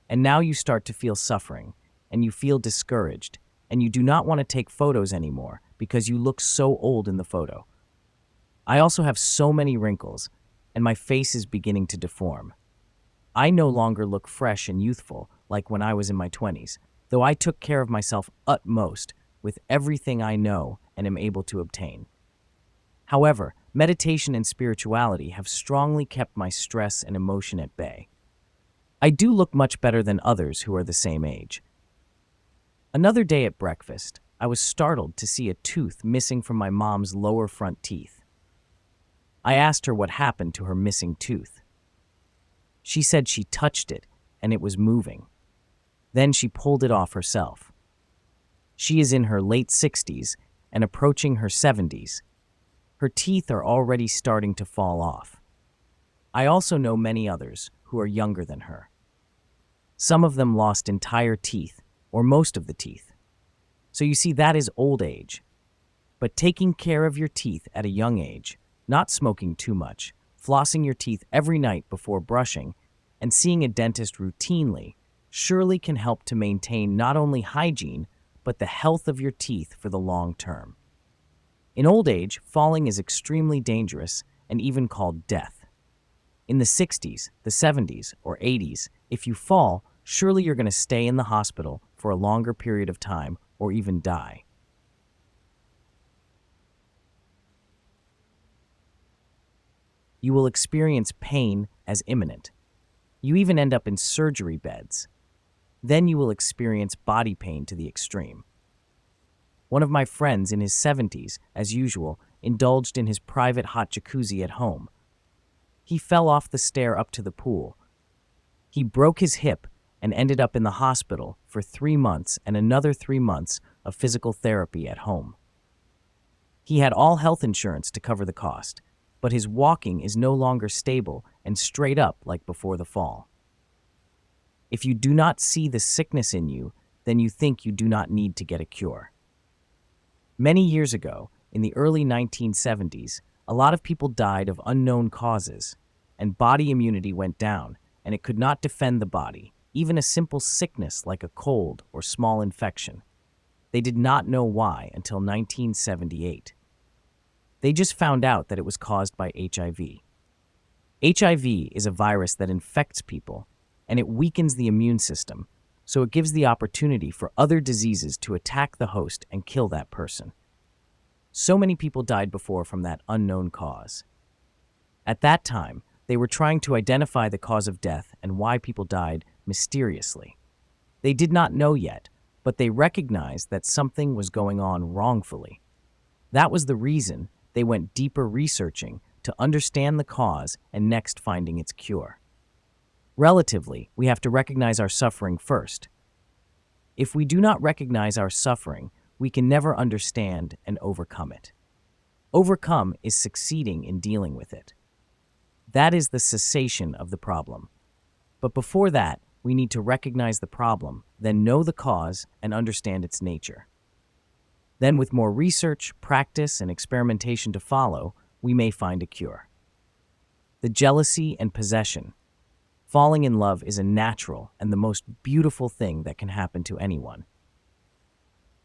And now you start to feel suffering, and you feel discouraged, and you do not want to take photos anymore because you look so old in the photo. I also have so many wrinkles, and my face is beginning to deform. I no longer look fresh and youthful like when I was in my 20s, though I took care of myself utmost with everything I know and am able to obtain. However, meditation and spirituality have strongly kept my stress and emotion at bay. I do look much better than others who are the same age. Another day at breakfast, I was startled to see a tooth missing from my mom's lower front teeth. I asked her what happened to her missing tooth. She said she touched it and it was moving. Then she pulled it off herself. She is in her late 60s and approaching her 70s. Her teeth are already starting to fall off. I also know many others who are younger than her. Some of them lost entire teeth, or most of the teeth. So you see, that is old age. But taking care of your teeth at a young age, not smoking too much, flossing your teeth every night before brushing, and seeing a dentist routinely surely can help to maintain not only hygiene, but the health of your teeth for the long term. In old age, falling is extremely dangerous and even called death. In the 60s, the 70s, or 80s, if you fall, surely you're going to stay in the hospital for a longer period of time or even die. You will experience pain as imminent. You even end up in surgery beds. Then you will experience body pain to the extreme. One of my friends in his 70s, as usual, indulged in his private hot jacuzzi at home. He fell off the stair up to the pool. He broke his hip and ended up in the hospital for 3 months and another 3 months of physical therapy at home. He had all health insurance to cover the cost, but his walking is no longer stable and straight up like before the fall. If you do not see the sickness in you, then you think you do not need to get a cure. Many years ago, in the early 1970s, a lot of people died of unknown causes, and body immunity went down, and it could not defend the body, even a simple sickness like a cold or small infection. They did not know why until 1978. They just found out that it was caused by HIV. HIV is a virus that infects people, and it weakens the immune system, so it gives the opportunity for other diseases to attack the host and kill that person. So many people died before from that unknown cause. At that time, they were trying to identify the cause of death and why people died mysteriously. They did not know yet, but they recognized that something was going on wrongfully. That was the reason they went deeper researching to understand the cause and next finding its cure. Relatively, we have to recognize our suffering first. If we do not recognize our suffering, we can never understand and overcome it. Overcome is succeeding in dealing with it. That is the cessation of the problem. But before that, we need to recognize the problem, then know the cause and understand its nature. Then, with more research, practice, and experimentation to follow, we may find a cure. The jealousy and possession. Falling in love is a natural and the most beautiful thing that can happen to anyone.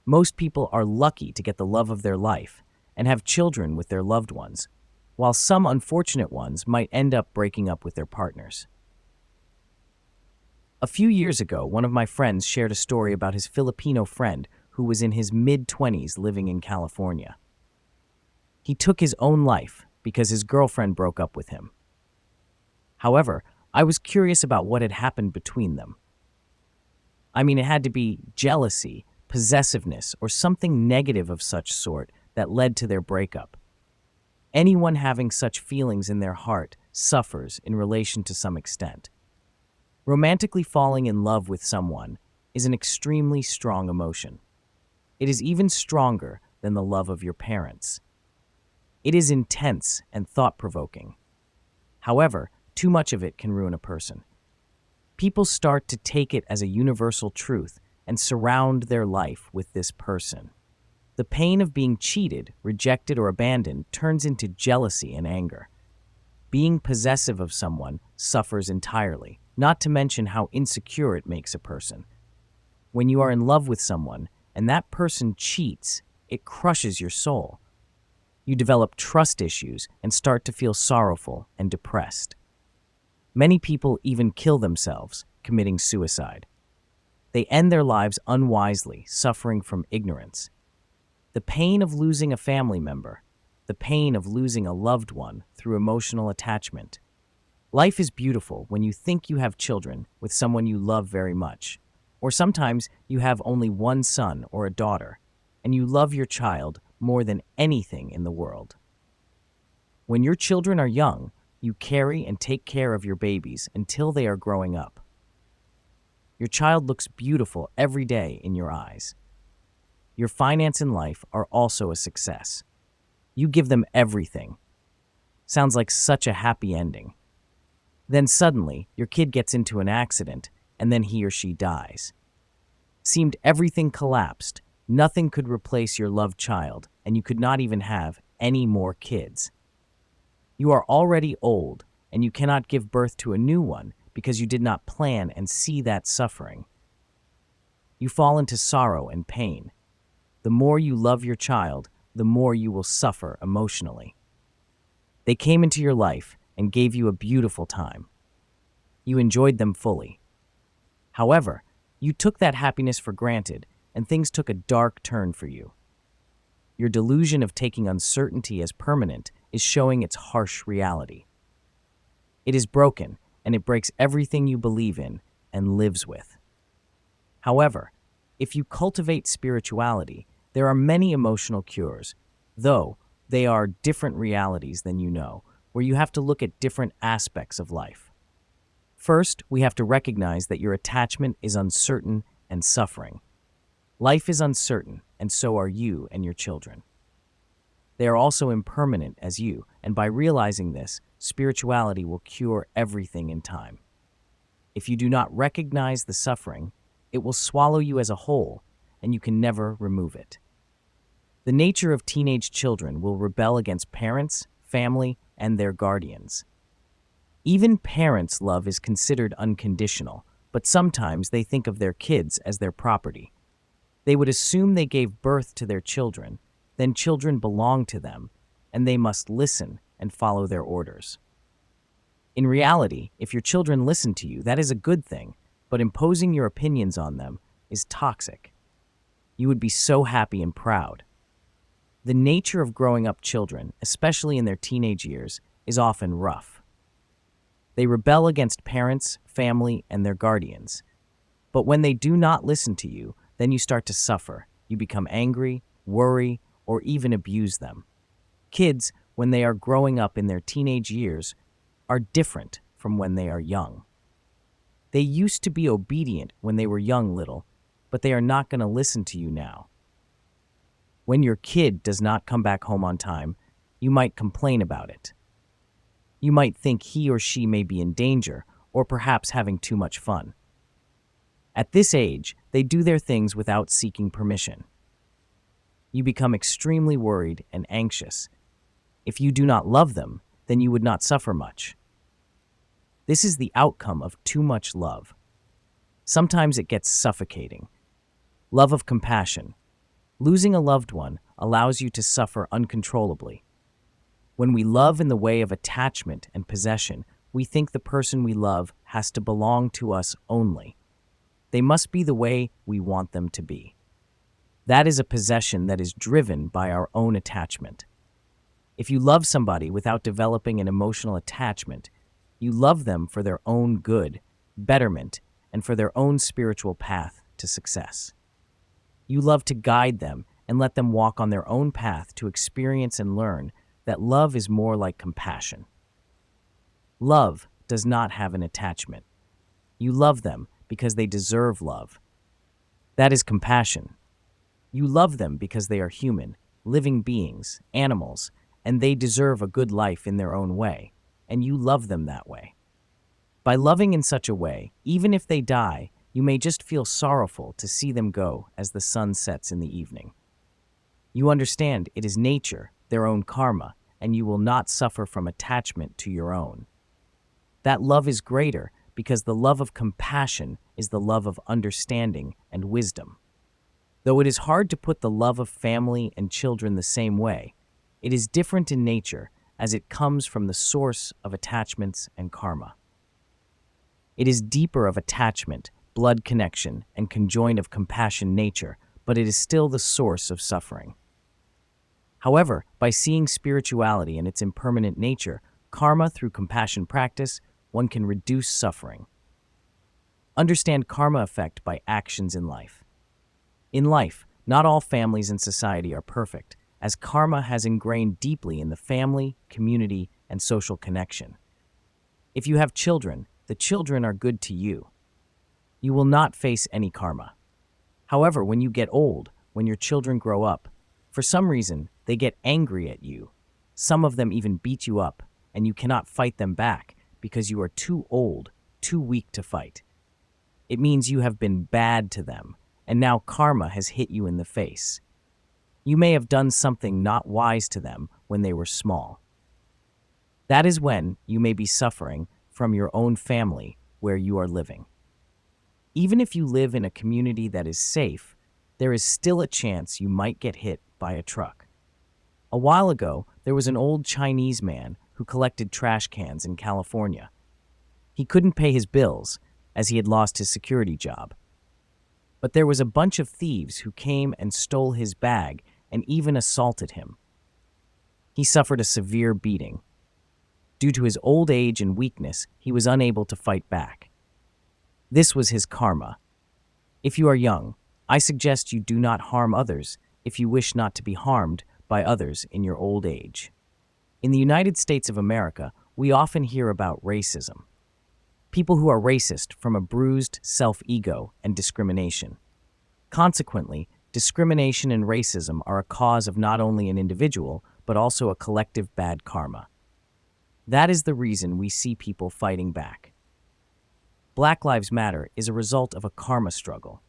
Most people are lucky to get the love of their life and have children with their loved ones, while some unfortunate ones might end up breaking up with their partners. A few years ago, one of my friends shared a story about his Filipino friend who was in his mid-20s living in California. He took his own life because his girlfriend broke up with him. However, I was curious about what had happened between them. I mean, it had to be jealousy, possessiveness, or something negative of such sort that led to their breakup. Anyone having such feelings in their heart suffers in relation to some extent. Romantically falling in love with someone is an extremely strong emotion. It is even stronger than the love of your parents. It is intense and thought-provoking. However, too much of it can ruin a person. People start to take it as a universal truth and surround their life with this person. The pain of being cheated, rejected, or abandoned turns into jealousy and anger. Being possessive of someone suffers entirely, not to mention how insecure it makes a person. When you are in love with someone and that person cheats, it crushes your soul. You develop trust issues and start to feel sorrowful and depressed. Many people even kill themselves, committing suicide. They end their lives unwisely, suffering from ignorance. The pain of losing a family member, the pain of losing a loved one through emotional attachment. Life is beautiful when you think you have children with someone you love very much, or sometimes you have only one son or a daughter, and you love your child more than anything in the world. When your children are young, you carry and take care of your babies until they are growing up. Your child looks beautiful every day in your eyes. Your finance and life are also a success. You give them everything. Sounds like such a happy ending. Then suddenly, your kid gets into an accident, and then he or she dies. Seemed everything collapsed. Nothing could replace your loved child, and you could not even have any more kids. You are already old, and you cannot give birth to a new one because you did not plan and see that suffering. You fall into sorrow and pain. The more you love your child, the more you will suffer emotionally. They came into your life and gave you a beautiful time. You enjoyed them fully. However, you took that happiness for granted, and things took a dark turn for you. Your delusion of taking uncertainty as permanent is showing its harsh reality. It is broken, and it breaks everything you believe in and lives with. However, if you cultivate spirituality, there are many emotional cures, though they are different realities than you know, where you have to look at different aspects of life. First, we have to recognize that your attachment is uncertain and suffering. Life is uncertain, and so are you and your children. They are also impermanent as you, and by realizing this, spirituality will cure everything in time. If you do not recognize the suffering, it will swallow you as a whole, and you can never remove it. The nature of teenage children will rebel against parents, family, and their guardians. Even parents' love is considered unconditional, but sometimes they think of their kids as their property. They would assume they gave birth to their children, then children belong to them, and they must listen and follow their orders. In reality, if your children listen to you, that is a good thing, but imposing your opinions on them is toxic. You would be so happy and proud. The nature of growing up children, especially in their teenage years, is often rough. They rebel against parents, family, and their guardians. But when they do not listen to you, then you start to suffer. You become angry, worry, or even abuse them. Kids, when they are growing up in their teenage years, are different from when they are young. They used to be obedient when they were young little, but they are not going to listen to you now. When your kid does not come back home on time, you might complain about it. You might think he or she may be in danger, or perhaps having too much fun. At this age, they do their things without seeking permission. You become extremely worried and anxious. If you do not love them, then you would not suffer much. This is the outcome of too much love. Sometimes it gets suffocating. Love of compassion. Losing a loved one allows you to suffer uncontrollably. When we love in the way of attachment and possession, we think the person we love has to belong to us only. They must be the way we want them to be. That is a possession that is driven by our own attachment. If you love somebody without developing an emotional attachment, you love them for their own good, betterment, and for their own spiritual path to success. You love to guide them and let them walk on their own path to experience and learn that love is more like compassion. Love does not have an attachment. You love them because they deserve love. That is compassion. You love them because they are human, living beings, animals, and they deserve a good life in their own way, and you love them that way. By loving in such a way, even if they die, you may just feel sorrowful to see them go as the sun sets in the evening. You understand it is nature, their own karma, and you will not suffer from attachment to your own. That love is greater because the love of compassion is the love of understanding and wisdom. Though it is hard to put the love of family and children the same way, it is different in nature as it comes from the source of attachments and karma. It is deeper of attachment, blood connection, and conjoined of compassion nature, but it is still the source of suffering. However, by seeing spirituality and its impermanent nature, karma through compassion practice, one can reduce suffering. Understand karma effect by actions in life. In life, not all families and society are perfect, as karma has ingrained deeply in the family, community, and social connection. If you have children, the children are good to you. You will not face any karma. However, when you get old, when your children grow up, for some reason, they get angry at you. Some of them even beat you up, and you cannot fight them back because you are too old, too weak to fight. It means you have been bad to them, and now karma has hit you in the face. You may have done something not wise to them when they were small. That is when you may be suffering from your own family where you are living. Even if you live in a community that is safe, there is still a chance you might get hit by a truck. A while ago, there was an old Chinese man who collected trash cans in California. He couldn't pay his bills as he had lost his security job. But there was a bunch of thieves who came and stole his bag and even assaulted him. He suffered a severe beating. Due to his old age and weakness, he was unable to fight back. This was his karma. If you are young, I suggest you do not harm others if you wish not to be harmed by others in your old age. In the United States of America, we often hear about racism. People who are racist from a bruised self-ego and discrimination. Consequently, discrimination and racism are a cause of not only an individual, but also a collective bad karma. That is the reason we see people fighting back. Black Lives Matter is a result of a karma struggle.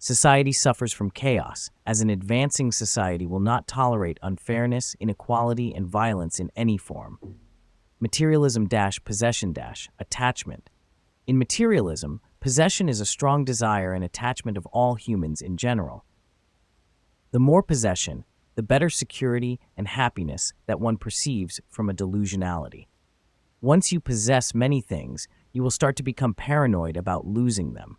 Society suffers from chaos, as an advancing society will not tolerate unfairness, inequality, and violence in any form. Materialism-possession-attachment. In materialism, possession is a strong desire and attachment of all humans in general. The more possession, the better security and happiness that one perceives from a delusionality. Once you possess many things, you will start to become paranoid about losing them.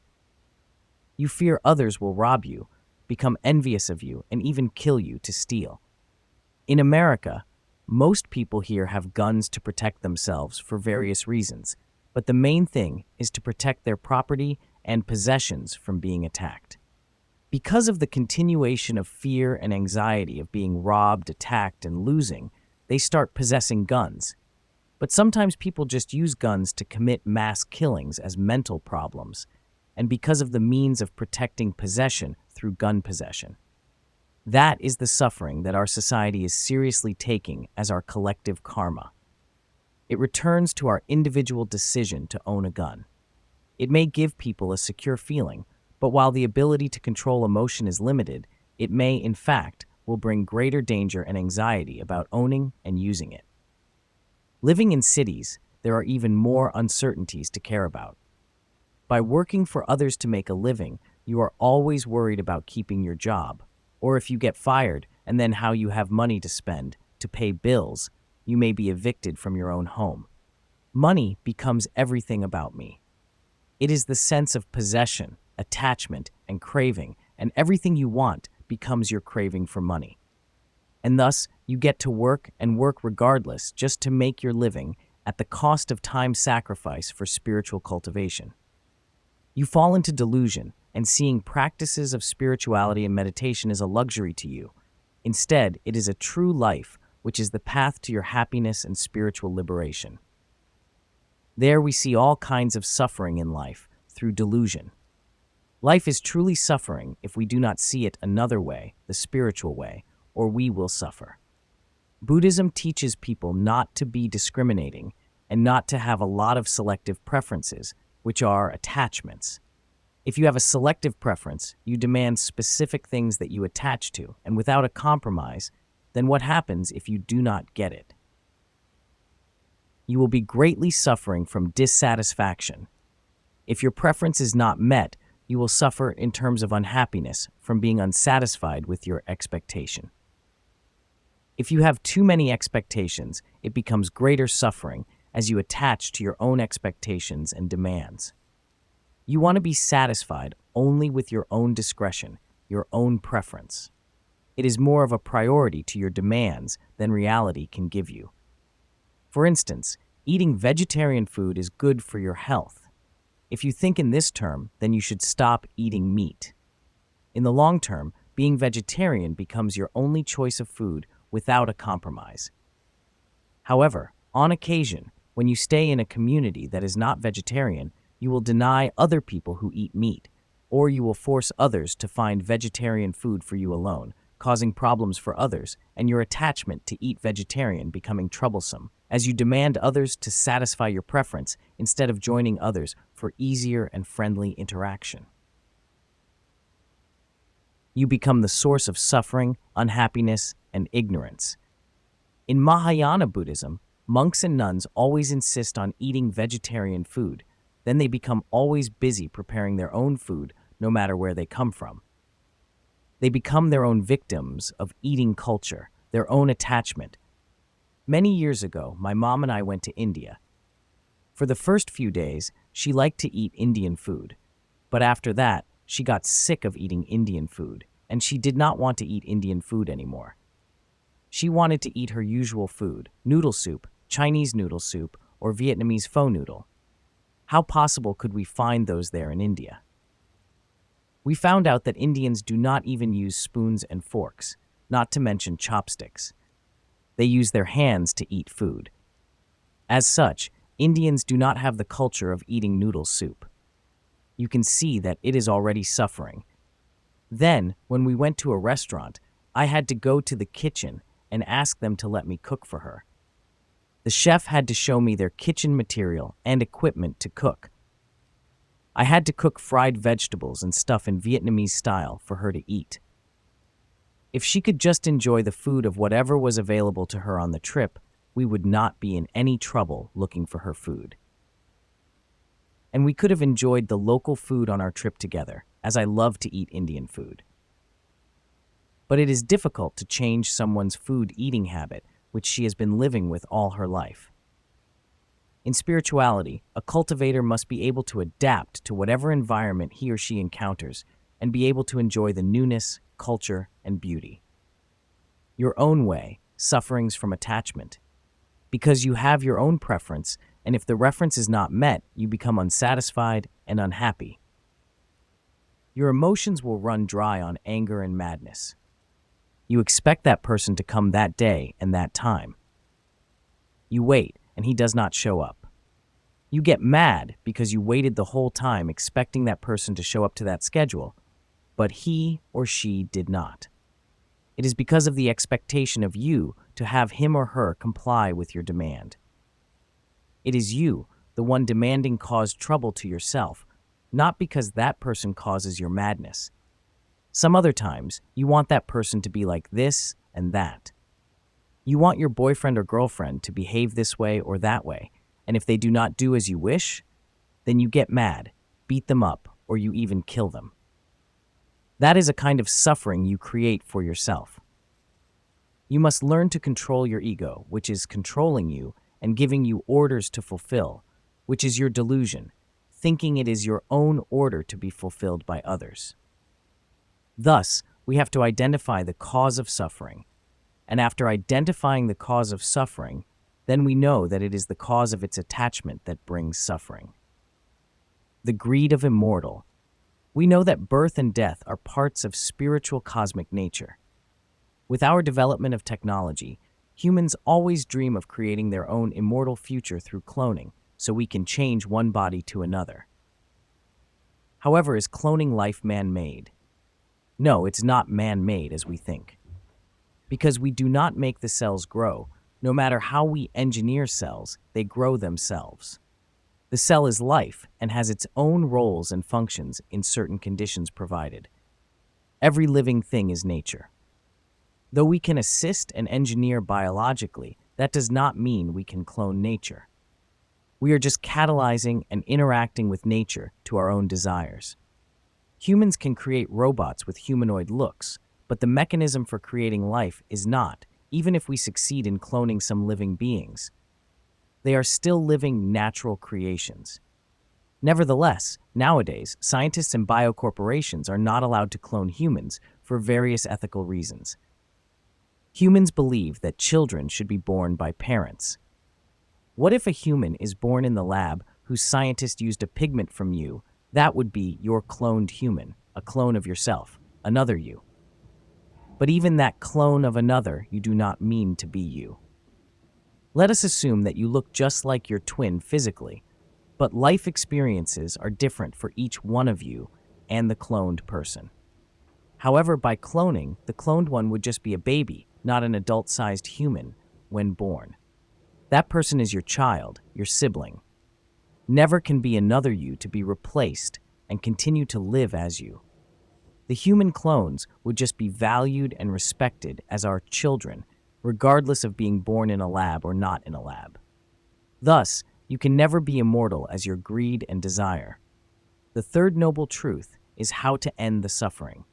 You fear others will rob you, become envious of you, and even kill you to steal. In America, most people here have guns to protect themselves for various reasons, but the main thing is to protect their property and possessions from being attacked. Because of the continuation of fear and anxiety of being robbed, attacked, and losing, they start possessing guns. But sometimes people just use guns to commit mass killings as mental problems, and because of the means of protecting possession through gun possession. That is the suffering that our society is seriously taking as our collective karma. It returns to our individual decision to own a gun. It may give people a secure feeling, but while the ability to control emotion is limited, it may, in fact, will bring greater danger and anxiety about owning and using it. Living in cities, there are even more uncertainties to care about. By working for others to make a living, you are always worried about keeping your job, or if you get fired and then how you have money to spend to pay bills, you may be evicted from your own home. Money becomes everything about me. It is the sense of possession, attachment, and craving, and everything you want becomes your craving for money. And thus, you get to work and work regardless just to make your living at the cost of time sacrifice for spiritual cultivation. You fall into delusion, and seeing practices of spirituality and meditation is a luxury to you. Instead, it is a true life, which is the path to your happiness and spiritual liberation. There we see all kinds of suffering in life through delusion. Life is truly suffering if we do not see it another way, the spiritual way, or we will suffer. Buddhism teaches people not to be discriminating and not to have a lot of selective preferences, which are attachments. If you have a selective preference, you demand specific things that you attach to, and without a compromise, then what happens if you do not get it? You will be greatly suffering from dissatisfaction. If your preference is not met, you will suffer in terms of unhappiness from being unsatisfied with your expectation. If you have too many expectations, it becomes greater suffering as you attach to your own expectations and demands. You want to be satisfied only with your own discretion, your own preference. It is more of a priority to your demands than reality can give you. For instance, eating vegetarian food is good for your health. If you think in this term, then you should stop eating meat. In the long term, being vegetarian becomes your only choice of food without a compromise. However, on occasion, when you stay in a community that is not vegetarian, you will deny other people who eat meat, or you will force others to find vegetarian food for you alone, causing problems for others and your attachment to eat vegetarian becoming troublesome, as you demand others to satisfy your preference instead of joining others for easier and friendly interaction. You become the source of suffering, unhappiness, and ignorance. In Mahayana Buddhism, monks and nuns always insist on eating vegetarian food. Then they become always busy preparing their own food, no matter where they come from. They become their own victims of eating culture, their own attachment. Many years ago, my mom and I went to India. For the first few days, she liked to eat Indian food. But after that, she got sick of eating Indian food, and she did not want to eat Indian food anymore. She wanted to eat her usual food, noodle soup, Chinese noodle soup, or Vietnamese pho noodle. How possible could we find those there in India? We found out that Indians do not even use spoons and forks, not to mention chopsticks. They use their hands to eat food. As such, Indians do not have the culture of eating noodle soup. You can see that it is already suffering. Then, when we went to a restaurant, I had to go to the kitchen and ask them to let me cook for her. The chef had to show me their kitchen material and equipment to cook. I had to cook fried vegetables and stuff in Vietnamese style for her to eat. If she could just enjoy the food of whatever was available to her on the trip, we would not be in any trouble looking for her food. And we could have enjoyed the local food on our trip together, as I love to eat Indian food. But it is difficult to change someone's food eating habit, which she has been living with all her life. In spirituality, a cultivator must be able to adapt to whatever environment he or she encounters and be able to enjoy the newness, culture, and beauty. Your own way, sufferings from attachment. Because you have your own preference, and if the reference is not met, you become unsatisfied and unhappy. Your emotions will run dry on anger and madness. You expect that person to come that day and that time. You wait, and he does not show up. You get mad because you waited the whole time expecting that person to show up to that schedule, but he or she did not. It is because of the expectation of you to have him or her comply with your demand. It is you, the one demanding, caused trouble to yourself, not because that person causes your madness. Some other times, you want that person to be like this and that. You want your boyfriend or girlfriend to behave this way or that way, and if they do not do as you wish, then you get mad, beat them up, or you even kill them. That is a kind of suffering you create for yourself. You must learn to control your ego, which is controlling you and giving you orders to fulfill, which is your delusion, thinking it is your own order to be fulfilled by others. Thus, we have to identify the cause of suffering, and after identifying the cause of suffering, then we know that it is the cause of its attachment that brings suffering. The greed of immortal. We know that birth and death are parts of spiritual cosmic nature. With our development of technology, humans always dream of creating their own immortal future through cloning, so we can change one body to another. However, is cloning life man-made? No, it's not man-made as we think. Because we do not make the cells grow, no matter how we engineer cells, they grow themselves. The cell is life and has its own roles and functions in certain conditions provided. Every living thing is nature. Though we can assist and engineer biologically, that does not mean we can clone nature. We are just catalyzing and interacting with nature to our own desires. Humans can create robots with humanoid looks, but the mechanism for creating life is not, even if we succeed in cloning some living beings. They are still living natural creations. Nevertheless, nowadays, scientists and biocorporations are not allowed to clone humans for various ethical reasons. Humans believe that children should be born by parents. What if a human is born in the lab whose scientist used a pigment from you? That would be your cloned human, a clone of yourself, another you. But even that clone of another you do not mean to be you. Let us assume that you look just like your twin physically, but life experiences are different for each one of you and the cloned person. However, by cloning, the cloned one would just be a baby, not an adult-sized human, when born. That person is your child, your sibling. Never can be another you to be replaced and continue to live as you. The human clones would just be valued and respected as our children, regardless of being born in a lab or not in a lab. Thus, you can never be immortal as your greed and desire. The third noble truth is how to end the suffering.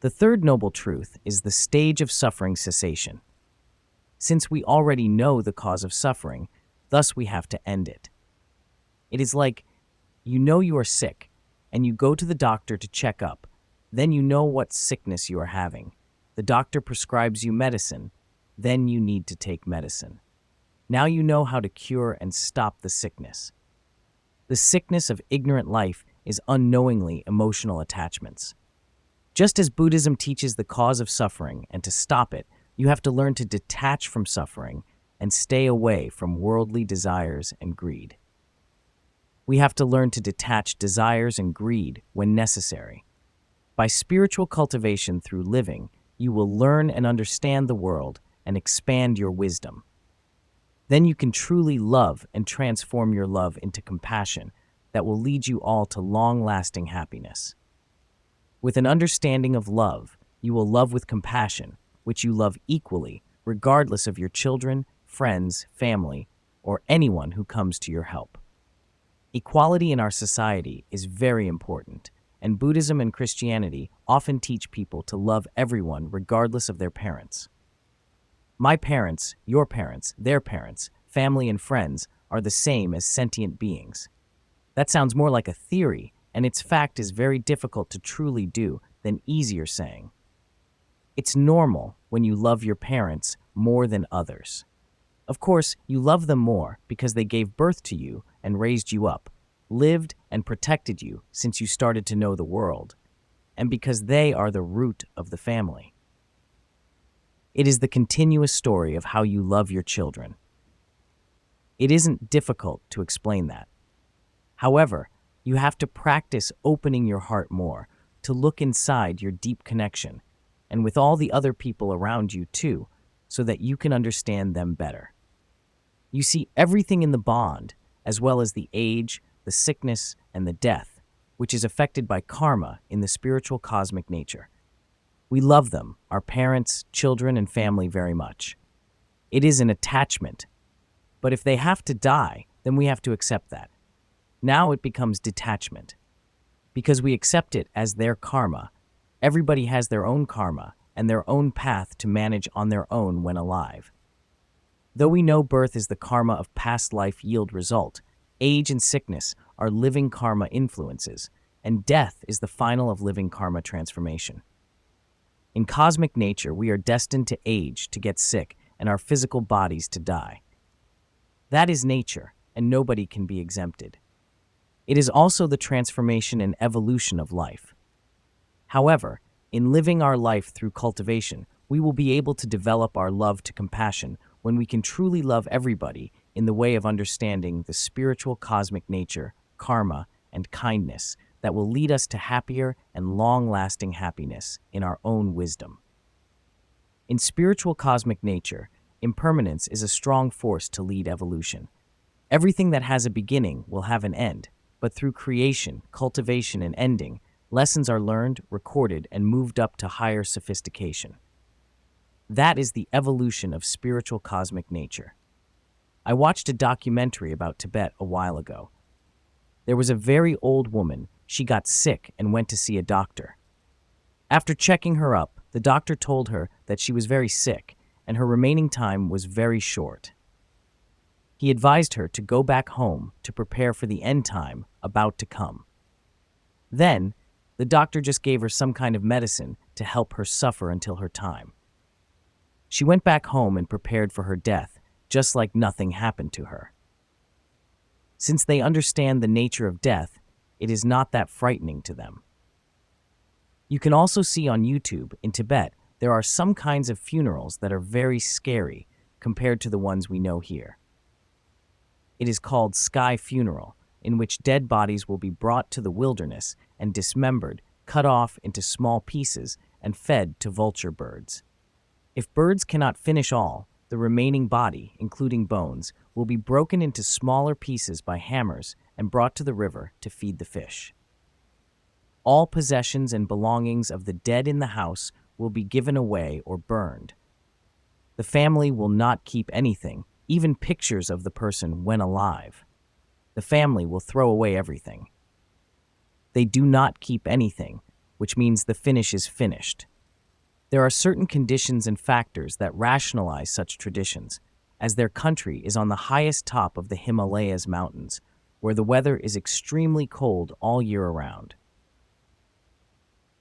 The third noble truth is the stage of suffering cessation. Since we already know the cause of suffering, thus we have to end it. It is like, you know you are sick, and you go to the doctor to check up. Then you know what sickness you are having. The doctor prescribes you medicine. Then you need to take medicine. Now you know how to cure and stop the sickness. The sickness of ignorant life is unknowingly emotional attachments. Just as Buddhism teaches the cause of suffering and to stop it, you have to learn to detach from suffering and stay away from worldly desires and greed. We have to learn to detach desires and greed when necessary. By spiritual cultivation through living, you will learn and understand the world and expand your wisdom. Then you can truly love and transform your love into compassion that will lead you all to long-lasting happiness. With an understanding of love, you will love with compassion, which you love equally, regardless of your children, friends, family, or anyone who comes to your help. Equality in our society is very important, and Buddhism and Christianity often teach people to love everyone regardless of their parents. My parents, your parents, their parents, family and friends are the same as sentient beings. That sounds more like a theory, and its fact is very difficult to truly do than easier saying. It's normal when you love your parents more than others. Of course, you love them more because they gave birth to you and raised you up, lived and protected you since you started to know the world, and because they are the root of the family. It is the continuous story of how you love your children. It isn't difficult to explain that. However, you have to practice opening your heart more, to look inside your deep connection, and with all the other people around you too, so that you can understand them better. You see everything in the bond, as well as the age, the sickness, and the death, which is affected by karma in the spiritual cosmic nature. We love them, our parents, children, and family very much. It is an attachment. But if they have to die, then we have to accept that. Now it becomes detachment. Because we accept it as their karma, everybody has their own karma and their own path to manage on their own when alive. Though we know birth is the karma of past life yield result, age and sickness are living karma influences, and death is the final of living karma transformation. In cosmic nature, we are destined to age, to get sick, and our physical bodies to die. That is nature, and nobody can be exempted. It is also the transformation and evolution of life. However, in living our life through cultivation, we will be able to develop our love to compassion when we can truly love everybody in the way of understanding the spiritual cosmic nature, karma, and kindness that will lead us to happier and long-lasting happiness in our own wisdom. In spiritual cosmic nature, impermanence is a strong force to lead evolution. Everything that has a beginning will have an end, but through creation, cultivation, and ending, lessons are learned, recorded, and moved up to higher sophistication. That is the evolution of spiritual cosmic nature. I watched a documentary about Tibet a while ago. There was a very old woman. She got sick and went to see a doctor. After checking her up, the doctor told her that she was very sick and her remaining time was very short. He advised her to go back home to prepare for the end time about to come. Then, the doctor just gave her some kind of medicine to help her suffer until her time. She went back home and prepared for her death, just like nothing happened to her. Since they understand the nature of death, it is not that frightening to them. You can also see on YouTube, in Tibet, there are some kinds of funerals that are very scary compared to the ones we know here. It is called sky funeral, in which dead bodies will be brought to the wilderness and dismembered, cut off into small pieces, and fed to vulture birds. If birds cannot finish all, the remaining body, including bones, will be broken into smaller pieces by hammers and brought to the river to feed the fish. All possessions and belongings of the dead in the house will be given away or burned. The family will not keep anything, even pictures of the person when alive. The family will throw away everything. They do not keep anything, which means the finish is finished. There are certain conditions and factors that rationalize such traditions, as their country is on the highest top of the Himalayas mountains, where the weather is extremely cold all year around.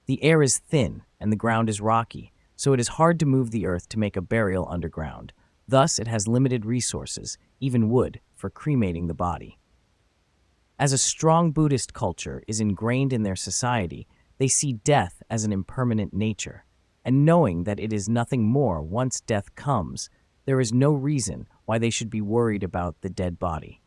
The air is thin and the ground is rocky, so it is hard to move the earth to make a burial underground. Thus, it has limited resources, even wood, for cremating the body. As a strong Buddhist culture is ingrained in their society, they see death as an impermanent nature, and knowing that it is nothing more once death comes, there is no reason why they should be worried about the dead body.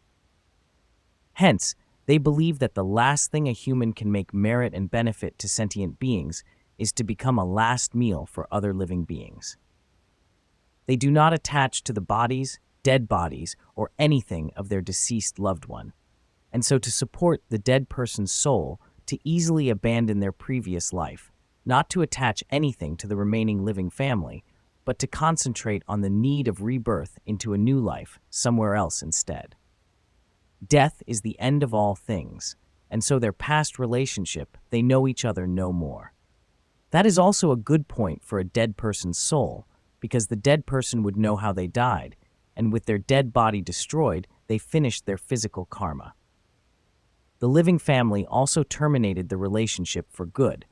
Hence, they believe that the last thing a human can make merit and benefit to sentient beings is to become a last meal for other living beings. They do not attach to the bodies, dead bodies, or anything of their deceased loved one, and so to support the dead person's soul to easily abandon their previous life, not to attach anything to the remaining living family, but to concentrate on the need of rebirth into a new life somewhere else instead. Death is the end of all things, and so their past relationship, they know each other no more. That is also a good point for a dead person's soul, because the dead person would know how they died, and with their dead body destroyed, they finished their physical karma. The living family also terminated the relationship for good.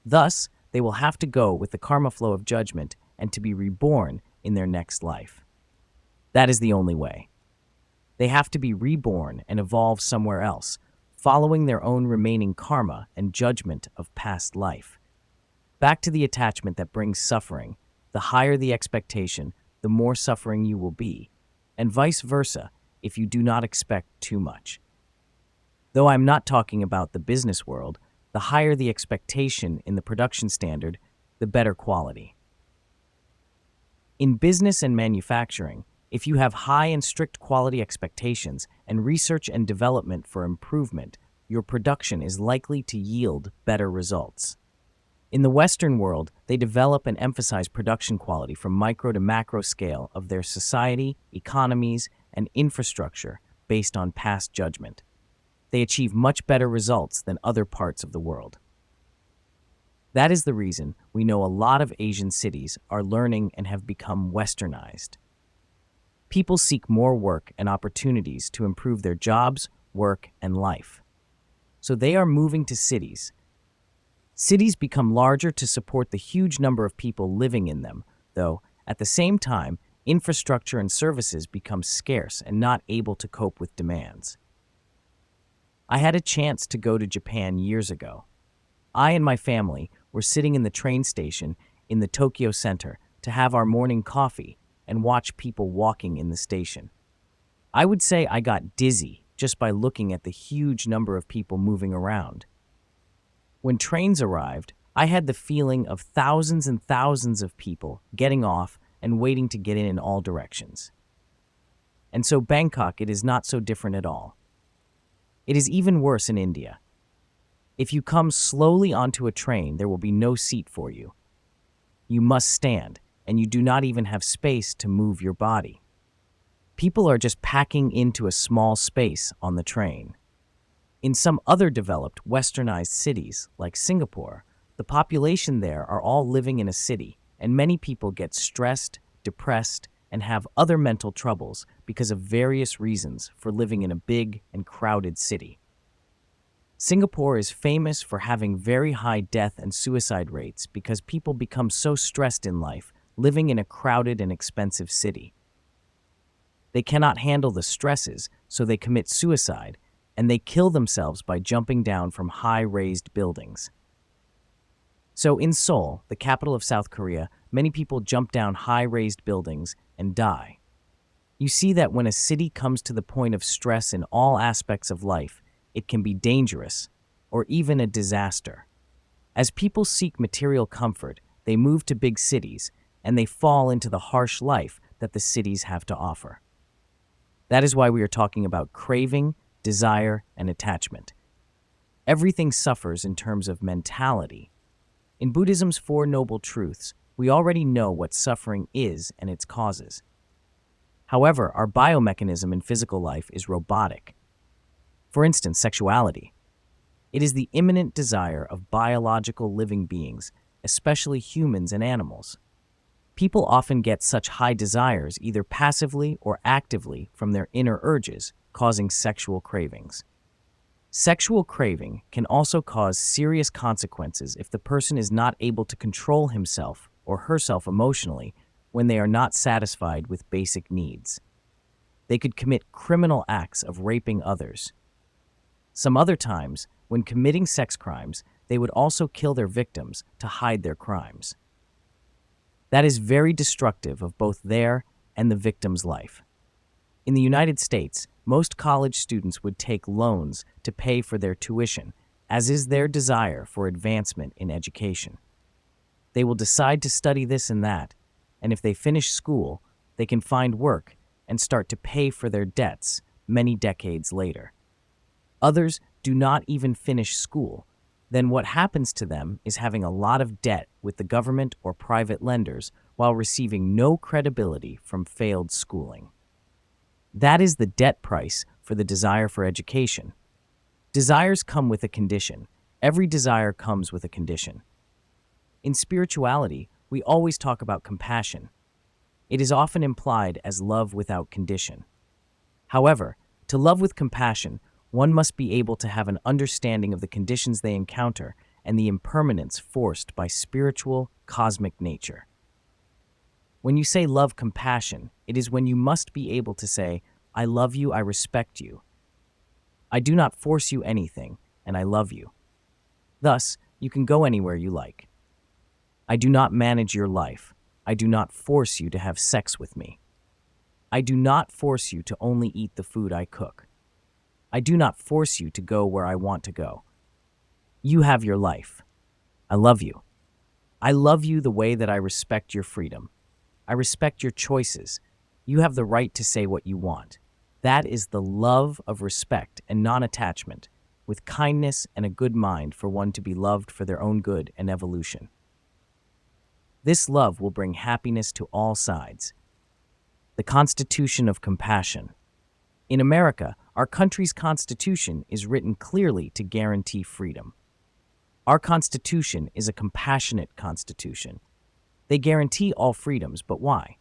Thus, they will have to go with the karma flow of judgment and to be reborn in their next life. That is the only way. They have to be reborn and evolve somewhere else, following their own remaining karma and judgment of past life. Back to the attachment that brings suffering, the higher the expectation, the more suffering you will be, and vice versa if you do not expect too much. Though I'm not talking about the business world, the higher the expectation in the production standard, the better quality. In business and manufacturing, if you have high and strict quality expectations and research and development for improvement, your production is likely to yield better results. In the Western world, they develop and emphasize production quality from micro to macro scale of their society, economies, and infrastructure based on past judgment. They achieve much better results than other parts of the world. That is the reason we know a lot of Asian cities are learning and have become westernized. People seek more work and opportunities to improve their jobs, work, and life. So they are moving to cities. Cities become larger to support the huge number of people living in them, though, at the same time, infrastructure and services become scarce and not able to cope with demands. I had a chance to go to Japan years ago. I and my family were sitting in the train station in the Tokyo Center to have our morning coffee and watch people walking in the station. I would say I got dizzy just by looking at the huge number of people moving around. When trains arrived, I had the feeling of thousands and thousands of people getting off and waiting to get in all directions. And so Bangkok, it is not so different at all. It is even worse in India. If you come slowly onto a train, there will be no seat for you. You must stand, and you do not even have space to move your body. People are just packing into a small space on the train. In some other developed, westernized cities, like Singapore, the population there are all living in a city, and many people get stressed, depressed, and have other mental troubles because of various reasons for living in a big and crowded city. Singapore is famous for having very high death and suicide rates because people become so stressed in life, living in a crowded and expensive city. They cannot handle the stresses, so they commit suicide, and they kill themselves by jumping down from high-raised buildings. So in Seoul, the capital of South Korea, many people jump down high-raised buildings and die. You see that when a city comes to the point of stress in all aspects of life, it can be dangerous or even a disaster. As people seek material comfort, they move to big cities and they fall into the harsh life that the cities have to offer. That is why we are talking about craving, desire, and attachment. Everything suffers in terms of mentality. In Buddhism's Four Noble Truths, we already know what suffering is and its causes. However, our biomechanism in physical life is robotic. For instance, sexuality. It is the imminent desire of biological living beings, especially humans and animals. People often get such high desires either passively or actively from their inner urges, causing sexual cravings. Sexual craving can also cause serious consequences if the person is not able to control himself or herself emotionally when they are not satisfied with basic needs. They could commit criminal acts of raping others. Some other times, when committing sex crimes, they would also kill their victims to hide their crimes. That is very destructive of both their and the victim's life. In the United States, most college students would take loans to pay for their tuition, as is their desire for advancement in education. They will decide to study this and that, and if they finish school, they can find work and start to pay for their debts many decades later. Others do not even finish school. Then what happens to them is having a lot of debt with the government or private lenders while receiving no credibility from failed schooling. That is the debt price for the desire for education. Desires come with a condition. Every desire comes with a condition. In spirituality, we always talk about compassion. It is often implied as love without condition. However, to love with compassion, one must be able to have an understanding of the conditions they encounter and the impermanence forced by spiritual, cosmic nature. When you say love compassion, it is when you must be able to say, I love you, I respect you. I do not force you anything, and I love you. Thus, you can go anywhere you like. I do not manage your life. I do not force you to have sex with me. I do not force you to only eat the food I cook. I do not force you to go where I want to go. You have your life. I love you. I love you the way that I respect your freedom. I respect your choices. You have the right to say what you want. That is the love of respect and non-attachment, with kindness and a good mind for one to be loved for their own good and evolution. This love will bring happiness to all sides. The Constitution of Compassion. In America, our country's constitution is written clearly to guarantee freedom. Our constitution is a compassionate constitution. They guarantee all freedoms, but why?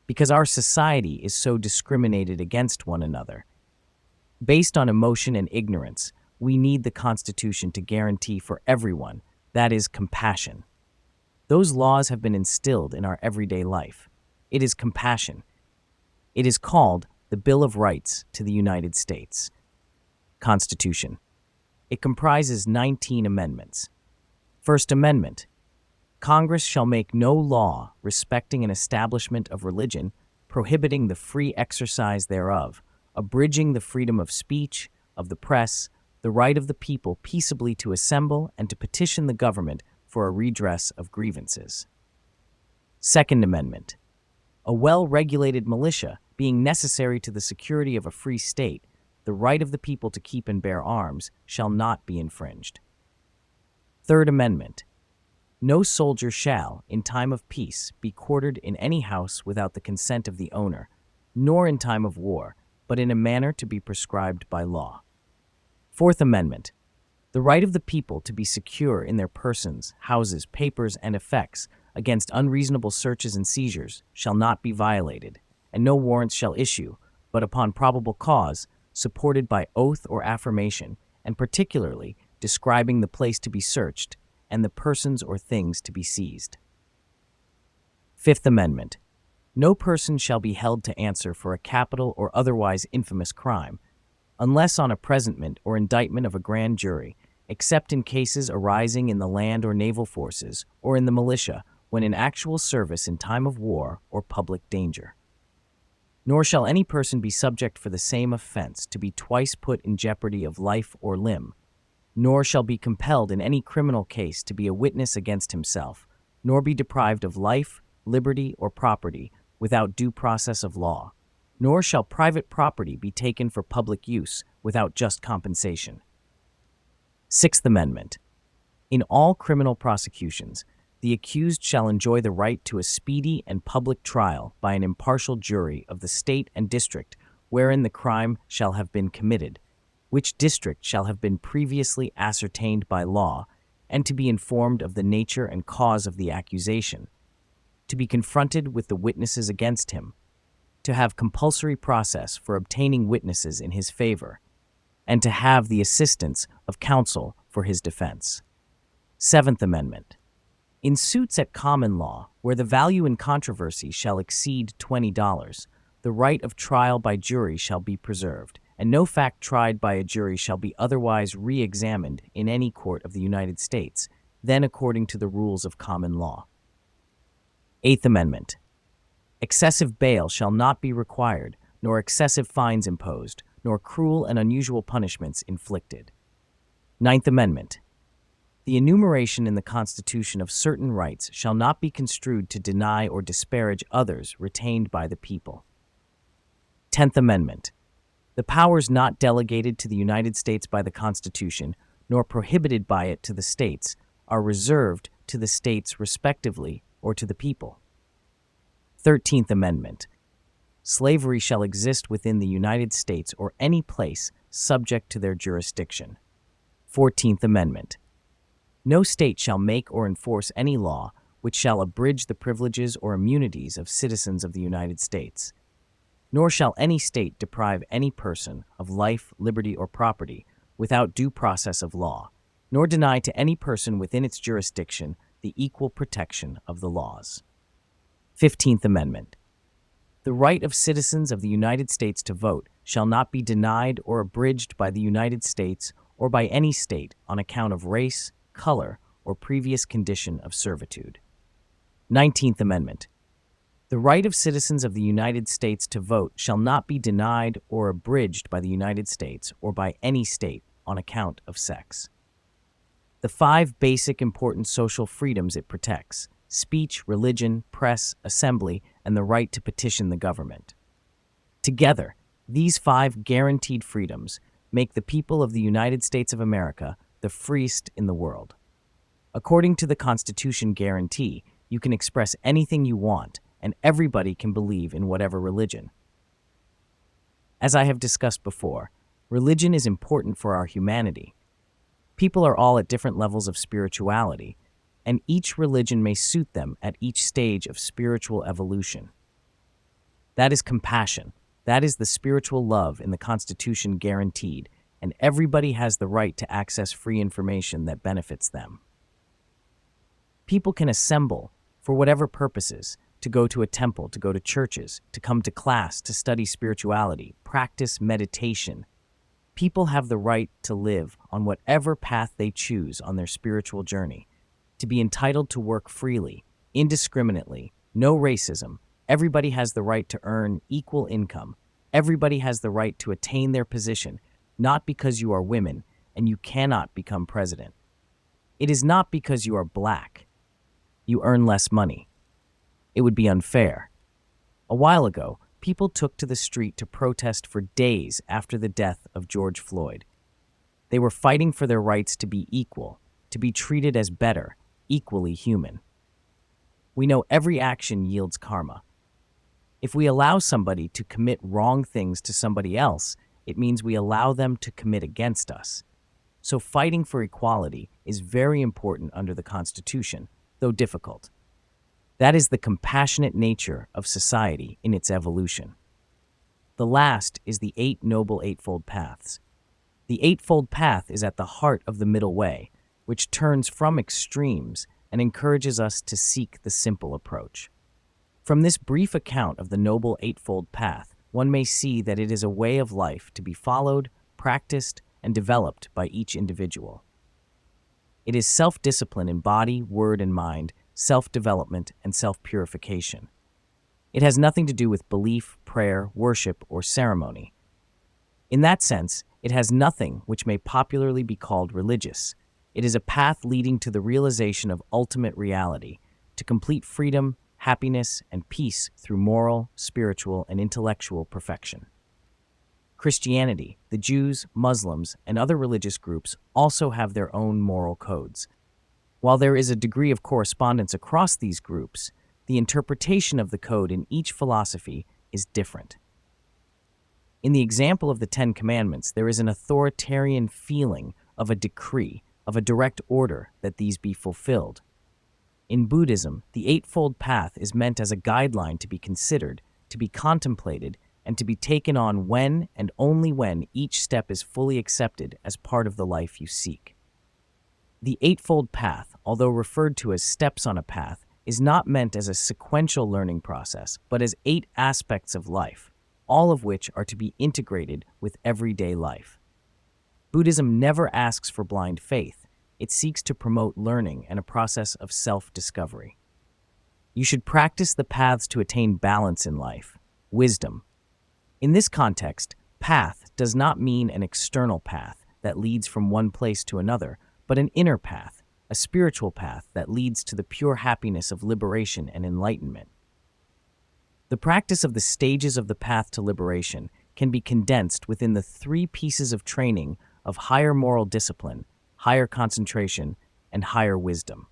Because our society is so discriminated against one another. Based on emotion and ignorance, we need the Constitution to guarantee for everyone, that is, compassion. Those laws have been instilled in our everyday life. It is compassion. It is called the Bill of Rights to the United States. Constitution. It comprises 19 amendments. First Amendment. Congress shall make no law respecting an establishment of religion, prohibiting the free exercise thereof, abridging the freedom of speech, of the press, the right of the people peaceably to assemble and to petition the government for a redress of grievances. Second Amendment. A well-regulated militia being necessary to the security of a free state, the right of the people to keep and bear arms shall not be infringed. Third Amendment. No soldier shall, in time of peace, be quartered in any house without the consent of the owner, nor in time of war, but in a manner to be prescribed by law. Fourth Amendment. The right of the people to be secure in their persons, houses, papers, and effects against unreasonable searches and seizures shall not be violated, and no warrants shall issue, but upon probable cause, supported by oath or affirmation, and particularly describing the place to be searched and the persons or things to be seized. Fifth Amendment. No person shall be held to answer for a capital or otherwise infamous crime, unless on a presentment or indictment of a grand jury, except in cases arising in the land or naval forces or in the militia when in actual service in time of war or public danger. Nor shall any person be subject for the same offense to be twice put in jeopardy of life or limb, nor shall be compelled in any criminal case to be a witness against himself, nor be deprived of life, liberty, or property without due process of law, nor shall private property be taken for public use without just compensation. Sixth Amendment. In all criminal prosecutions, the accused shall enjoy the right to a speedy and public trial by an impartial jury of the state and district wherein the crime shall have been committed, which district shall have been previously ascertained by law, and to be informed of the nature and cause of the accusation, to be confronted with the witnesses against him, to have compulsory process for obtaining witnesses in his favor, and to have the assistance of counsel for his defense. Seventh Amendment. In suits at common law, where the value in controversy shall exceed $20, the right of trial by jury shall be preserved, and no fact tried by a jury shall be otherwise re-examined in any court of the United States than according to the rules of common law. Eighth Amendment. Excessive bail shall not be required, nor excessive fines imposed, nor cruel and unusual punishments inflicted. Ninth Amendment. The enumeration in the Constitution of certain rights shall not be construed to deny or disparage others retained by the people. Tenth Amendment. The powers not delegated to the United States by the Constitution, nor prohibited by it to the states, are reserved to the states respectively or to the people. 13th Amendment. Slavery shall exist within the United States or any place subject to their jurisdiction. 14th Amendment. No state shall make or enforce any law which shall abridge the privileges or immunities of citizens of the United States. Nor shall any state deprive any person of life, liberty, or property without due process of law, nor deny to any person within its jurisdiction the equal protection of the laws. 15th Amendment. The right of citizens of the United States to vote shall not be denied or abridged by the United States or by any state on account of race, color, or previous condition of servitude. 19th Amendment. The right of citizens of the United States to vote shall not be denied or abridged by the United States or by any state on account of sex. The 5 basic important social freedoms it protects: speech, religion, press, assembly, and the right to petition the government. Together, these 5 guaranteed freedoms make the people of the United States of America the freest in the world. According to the Constitution guarantee, you can express anything you want, and everybody can believe in whatever religion. As I have discussed before, religion is important for our humanity. People are all at different levels of spirituality, and each religion may suit them at each stage of spiritual evolution. That is compassion. That is the spiritual love in the Constitution guaranteed, and everybody has the right to access free information that benefits them. People can assemble for whatever purposes, to go to a temple, to go to churches, to come to class, to study spirituality, practice meditation, People have the right to live on whatever path they choose on their spiritual journey, to be entitled to work freely, indiscriminately, no racism. Everybody has the right to earn equal income. Everybody has the right to attain their position, not because you are women and you cannot become president. It is not because you are black. You earn less money. It would be unfair. A while ago, people took to the street to protest for days after the death of George Floyd. They were fighting for their rights to be equal, to be treated as better, equally human. We know every action yields karma. If we allow somebody to commit wrong things to somebody else, it means we allow them to commit against us. So fighting for equality is very important under the Constitution, though difficult. That is the compassionate nature of society in its evolution. The last is the Eight Noble Eightfold Paths. The Eightfold Path is at the heart of the middle way, which turns from extremes and encourages us to seek the simple approach. From this brief account of the Noble Eightfold Path, one may see that it is a way of life to be followed, practiced, and developed by each individual. It is self-discipline in body, word, and mind, self-development, and self-purification. It has nothing to do with belief, prayer, worship, or ceremony. In that sense, it has nothing which may popularly be called religious. It is a path leading to the realization of ultimate reality, to complete freedom, happiness, and peace through moral, spiritual, and intellectual perfection. Christianity, the Jews, Muslims, and other religious groups also have their own moral codes. While there is a degree of correspondence across these groups, the interpretation of the code in each philosophy is different. In the example of the Ten Commandments, there is an authoritarian feeling of a decree, of a direct order that these be fulfilled. In Buddhism, the Eightfold Path is meant as a guideline to be considered, to be contemplated, and to be taken on when and only when each step is fully accepted as part of the life you seek. The Eightfold Path, although referred to as steps on a path, is not meant as a sequential learning process, but as 8 aspects of life, all of which are to be integrated with everyday life. Buddhism never asks for blind faith. It seeks to promote learning and a process of self-discovery. You should practice the paths to attain balance in life, wisdom. In this context, path does not mean an external path that leads from one place to another, but an inner path, a spiritual path that leads to the pure happiness of liberation and enlightenment. The practice of the stages of the path to liberation can be condensed within the 3 pieces of training of higher moral discipline, higher concentration, and higher wisdom.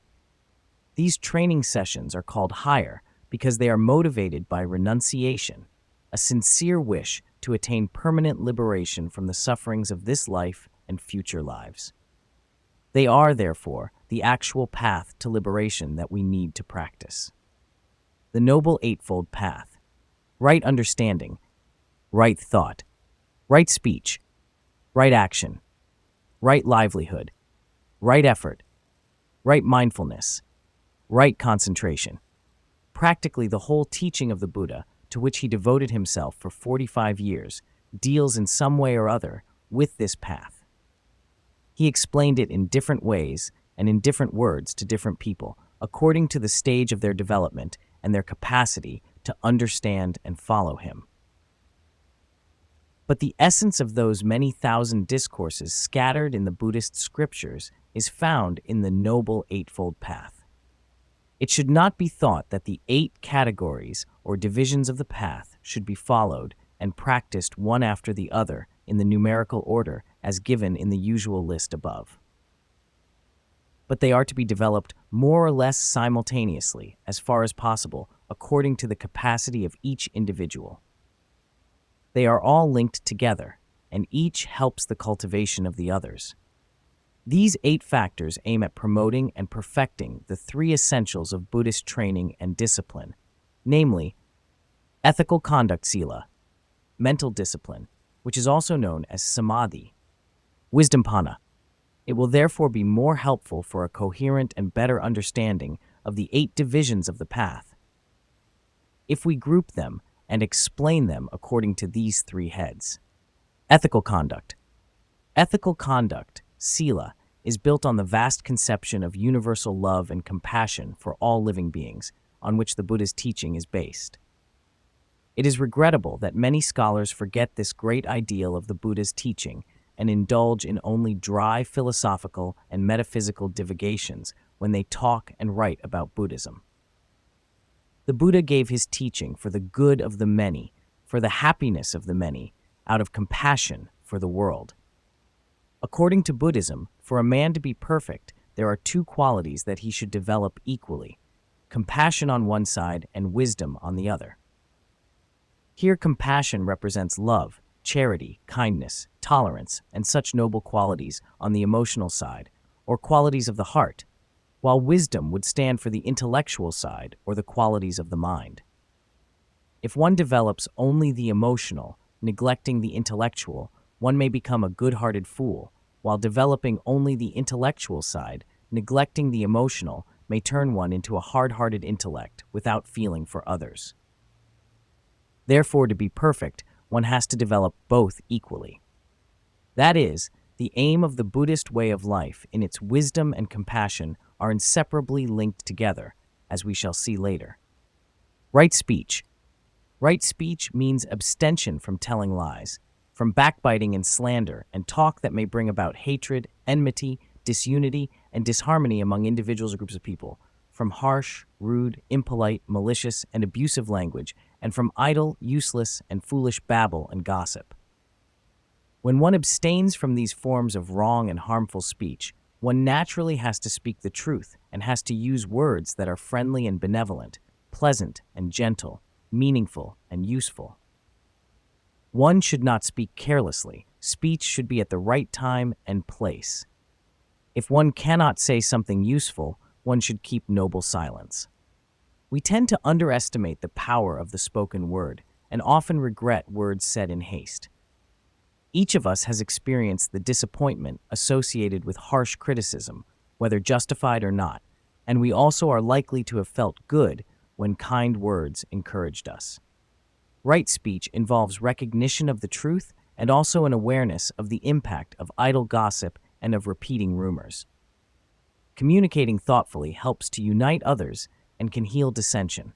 These training sessions are called higher because they are motivated by renunciation, a sincere wish to attain permanent liberation from the sufferings of this life and future lives. They are, therefore, the actual path to liberation that we need to practice. The Noble Eightfold Path: right understanding, right thought, right speech, right action, right livelihood, right effort, right mindfulness, right concentration. Practically the whole teaching of the Buddha, to which he devoted himself for 45 years, deals in some way or other with this path. He explained it in different ways and in different words to different people, according to the stage of their development and their capacity to understand and follow him. But the essence of those many thousand discourses scattered in the Buddhist scriptures is found in the Noble Eightfold Path. It should not be thought that the 8 categories or divisions of the path should be followed and practiced one after the other in the numerical order as given in the usual list above. But they are to be developed more or less simultaneously, as far as possible, according to the capacity of each individual. They are all linked together, and each helps the cultivation of the others. These 8 factors aim at promoting and perfecting the 3 essentials of Buddhist training and discipline, namely, ethical conduct sila, mental discipline, which is also known as samadhi, wisdom panna. It will therefore be more helpful for a coherent and better understanding of the 8 divisions of the path if we group them and explain them according to these 3 heads. Ethical conduct. Ethical conduct, sila, is built on the vast conception of universal love and compassion for all living beings, on which the Buddha's teaching is based. It is regrettable that many scholars forget this great ideal of the Buddha's teaching and indulge in only dry philosophical and metaphysical divagations when they talk and write about Buddhism. The Buddha gave his teaching for the good of the many, for the happiness of the many, out of compassion for the world. According to Buddhism, for a man to be perfect, there are two qualities that he should develop equally: compassion on one side and wisdom on the other. Here, compassion represents love, charity, kindness, tolerance, and such noble qualities on the emotional side, or qualities of the heart, while wisdom would stand for the intellectual side, or the qualities of the mind. If one develops only the emotional, neglecting the intellectual, one may become a good-hearted fool, while developing only the intellectual side, neglecting the emotional, may turn one into a hard-hearted intellect without feeling for others. Therefore, to be perfect, one has to develop both equally. That is, the aim of the Buddhist way of life in its wisdom and compassion are inseparably linked together, as we shall see later. Right speech. Right speech means abstention from telling lies, from backbiting and slander, and talk that may bring about hatred, enmity, disunity, and disharmony among individuals or groups of people, from harsh, rude, impolite, malicious, and abusive language, and from idle, useless, and foolish babble and gossip. When one abstains from these forms of wrong and harmful speech, one naturally has to speak the truth and has to use words that are friendly and benevolent, pleasant and gentle, meaningful and useful. One should not speak carelessly. Speech should be at the right time and place. If one cannot say something useful, one should keep noble silence. We tend to underestimate the power of the spoken word and often regret words said in haste. Each of us has experienced the disappointment associated with harsh criticism, whether justified or not, and we also are likely to have felt good when kind words encouraged us. Right speech involves recognition of the truth and also an awareness of the impact of idle gossip and of repeating rumors. Communicating thoughtfully helps to unite others and can heal dissension.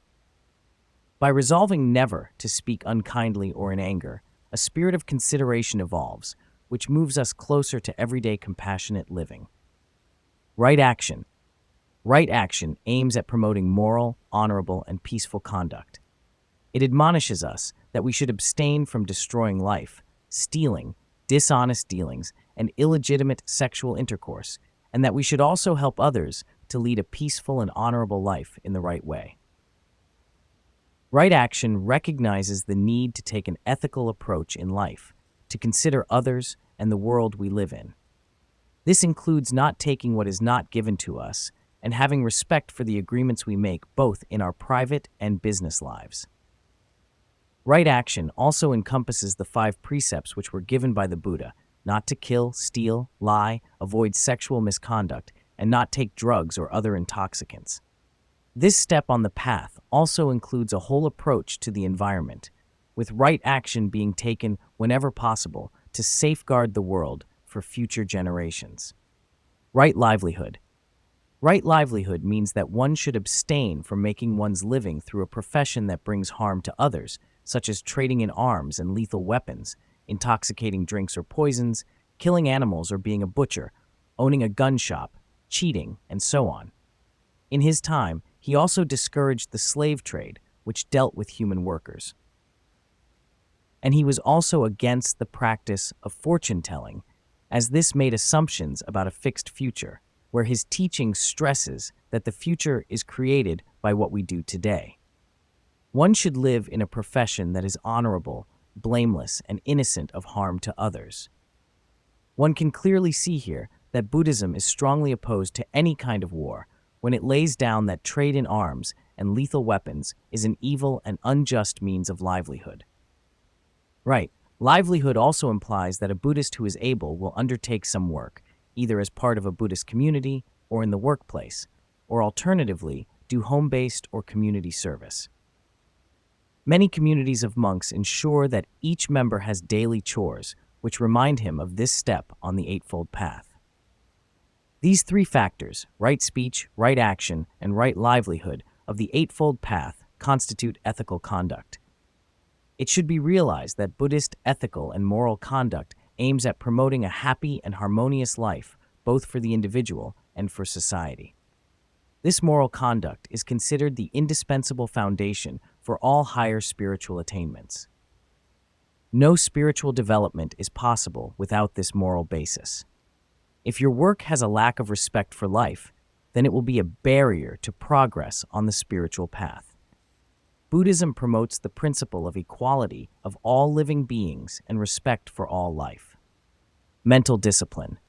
By resolving never to speak unkindly or in anger, a spirit of consideration evolves, which moves us closer to everyday compassionate living. Right action. Right action aims at promoting moral, honorable, and peaceful conduct. It admonishes us that we should abstain from destroying life, stealing, dishonest dealings, and illegitimate sexual intercourse, and that we should also help others to lead a peaceful and honorable life in the right way. Right action recognizes the need to take an ethical approach in life, to consider others and the world we live in. This includes not taking what is not given to us and having respect for the agreements we make both in our private and business lives. Right action also encompasses the 5 precepts which were given by the Buddha: not to kill, steal, lie, avoid sexual misconduct, and not take drugs or other intoxicants. This step on the path also includes a whole approach to the environment, with right action being taken whenever possible to safeguard the world for future generations. Right livelihood. Right livelihood means that one should abstain from making one's living through a profession that brings harm to others, such as trading in arms and lethal weapons, intoxicating drinks or poisons, killing animals or being a butcher, owning a gun shop, cheating, and so on. In his time, he also discouraged the slave trade, which dealt with human workers. And he was also against the practice of fortune-telling, as this made assumptions about a fixed future, where his teaching stresses that the future is created by what we do today. One should live in a profession that is honorable, blameless, and innocent of harm to others. One can clearly see here that Buddhism is strongly opposed to any kind of war, when it lays down that trade in arms and lethal weapons is an evil and unjust means of livelihood. Right, livelihood also implies that a Buddhist who is able will undertake some work, either as part of a Buddhist community or in the workplace, or alternatively, do home-based or community service. Many communities of monks ensure that each member has daily chores, which remind him of this step on the Eightfold Path. These three factors, right speech, right action, and right livelihood, of the Eightfold Path constitute ethical conduct. It should be realized that Buddhist ethical and moral conduct aims at promoting a happy and harmonious life, both for the individual and for society. This moral conduct is considered the indispensable foundation for all higher spiritual attainments. No spiritual development is possible without this moral basis. If your work has a lack of respect for life, then it will be a barrier to progress on the spiritual path. Buddhism promotes the principle of equality of all living beings and respect for all life. Mental discipline.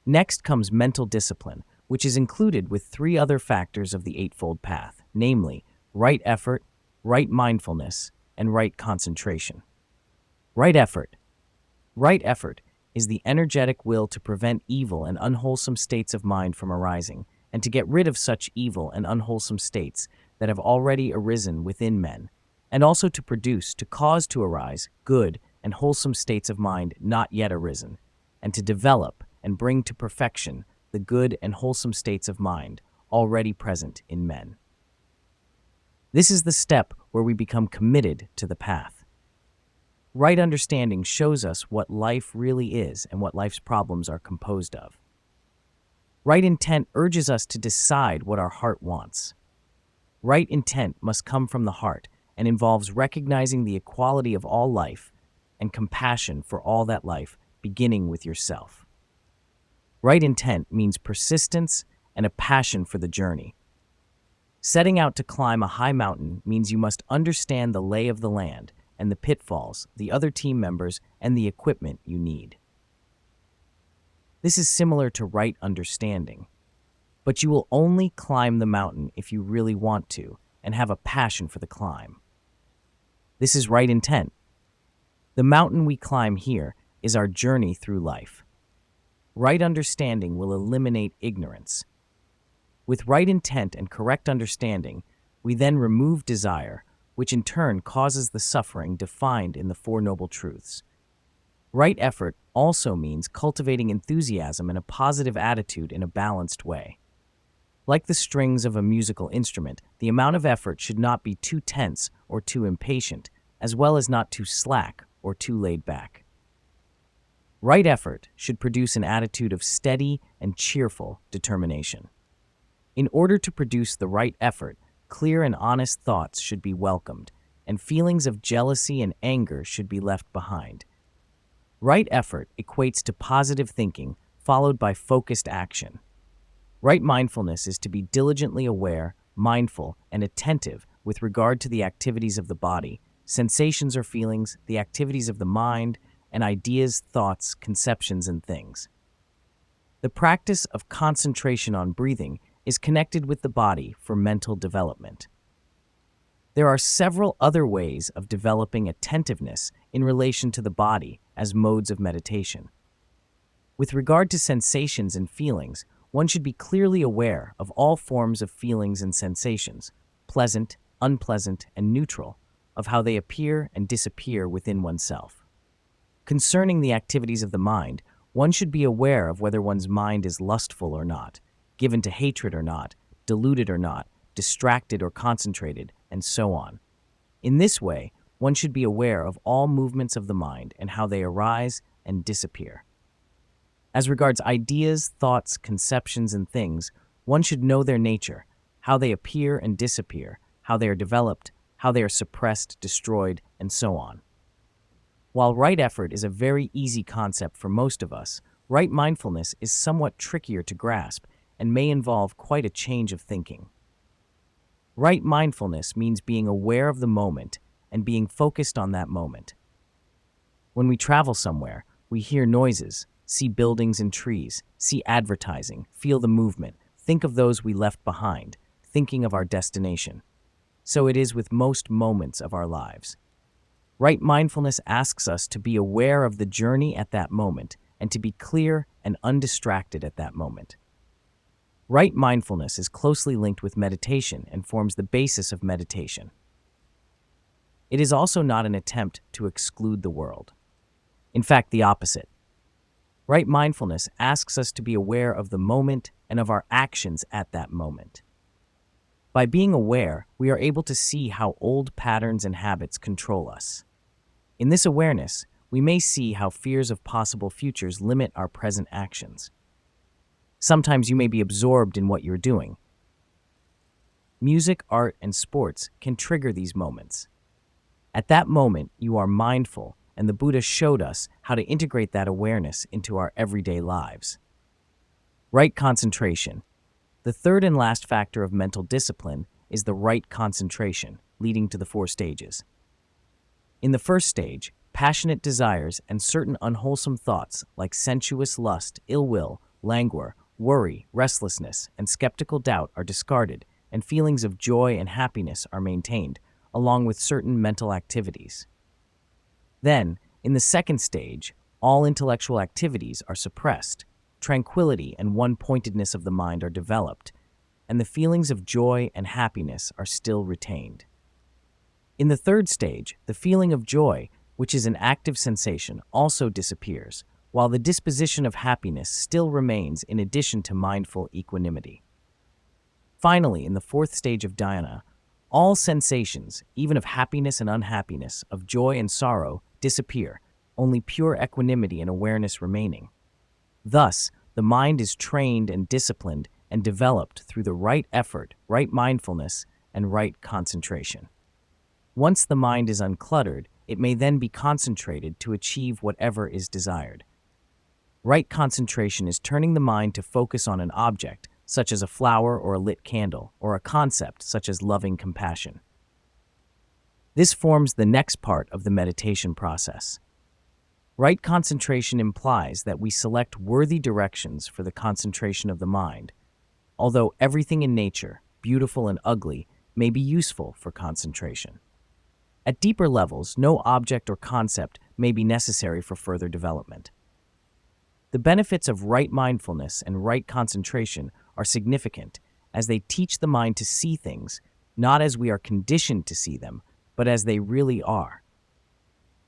Next comes mental discipline, which is included with three other factors of the Eightfold Path, namely right effort, right mindfulness, and right concentration. Right effort. Right effort is the energetic will to prevent evil and unwholesome states of mind from arising, and to get rid of such evil and unwholesome states that have already arisen within men, and also to produce, to cause to arise, good and wholesome states of mind not yet arisen, and to develop and bring to perfection the good and wholesome states of mind already present in men. This is the step where we become committed to the path. Right understanding shows us what life really is and what life's problems are composed of. Right intent urges us to decide what our heart wants. Right intent must come from the heart and involves recognizing the equality of all life and compassion for all that life, beginning with yourself. Right intent means persistence and a passion for the journey. Setting out to climb a high mountain means you must understand the lay of the land and the pitfalls, the other team members, and the equipment you need. This is similar to right understanding, but you will only climb the mountain if you really want to and have a passion for the climb. This is right intent. The mountain we climb here is our journey through life. Right understanding will eliminate ignorance. With right intent and correct understanding, we then remove desire, which in turn causes the suffering defined in the Four Noble Truths. Right effort also means cultivating enthusiasm and a positive attitude in a balanced way. Like the strings of a musical instrument, the amount of effort should not be too tense or too impatient, as well as not too slack or too laid back. Right effort should produce an attitude of steady and cheerful determination. In order to produce the right effort, clear and honest thoughts should be welcomed, and feelings of jealousy and anger should be left behind. Right effort equates to positive thinking, followed by focused action. Right mindfulness is to be diligently aware, mindful, and attentive with regard to the activities of the body, sensations or feelings, the activities of the mind, and ideas, thoughts, conceptions, and things. The practice of concentration on breathing is connected with the body for mental development. There are several other ways of developing attentiveness in relation to the body as modes of meditation. With regard to sensations and feelings, one should be clearly aware of all forms of feelings and sensations, pleasant, unpleasant, and neutral, of how they appear and disappear within oneself. Concerning the activities of the mind, one should be aware of whether one's mind is lustful or not, given to hatred or not, deluded or not, distracted or concentrated, and so on. In this way, one should be aware of all movements of the mind and how they arise and disappear. As regards ideas, thoughts, conceptions, and things, one should know their nature, how they appear and disappear, how they are developed, how they are suppressed, destroyed, and so on. While right effort is a very easy concept for most of us, right mindfulness is somewhat trickier to grasp and may involve quite a change of thinking. Right mindfulness means being aware of the moment and being focused on that moment. When we travel somewhere, we hear noises, see buildings and trees, see advertising, feel the movement, think of those we left behind, thinking of our destination. So it is with most moments of our lives. Right mindfulness asks us to be aware of the journey at that moment and to be clear and undistracted at that moment. Right mindfulness is closely linked with meditation and forms the basis of meditation. It is also not an attempt to exclude the world. In fact, the opposite. Right mindfulness asks us to be aware of the moment and of our actions at that moment. By being aware, we are able to see how old patterns and habits control us. In this awareness, we may see how fears of possible futures limit our present actions. Sometimes you may be absorbed in what you're doing. Music, art, and sports can trigger these moments. At that moment, you are mindful, and the Buddha showed us how to integrate that awareness into our everyday lives. Right concentration. The third and last factor of mental discipline is the right concentration, leading to the 4 stages. In the first stage, passionate desires and certain unwholesome thoughts like sensuous lust, ill will, languor, worry, restlessness, and skeptical doubt are discarded, and feelings of joy and happiness are maintained, along with certain mental activities. Then, in the second stage, all intellectual activities are suppressed, tranquility and one-pointedness of the mind are developed, and the feelings of joy and happiness are still retained. In the third stage, the feeling of joy, which is an active sensation, also disappears, while the disposition of happiness still remains in addition to mindful equanimity. Finally, in the fourth stage of dhyana, all sensations, even of happiness and unhappiness, of joy and sorrow, disappear, only pure equanimity and awareness remaining. Thus, the mind is trained and disciplined and developed through the right effort, right mindfulness, and right concentration. Once the mind is uncluttered, it may then be concentrated to achieve whatever is desired. Right concentration is turning the mind to focus on an object, such as a flower or a lit candle, or a concept such as loving compassion. This forms the next part of the meditation process. Right concentration implies that we select worthy directions for the concentration of the mind, although everything in nature, beautiful and ugly, may be useful for concentration. At deeper levels, no object or concept may be necessary for further development. The benefits of right mindfulness and right concentration are significant, as they teach the mind to see things not as we are conditioned to see them, but as they really are.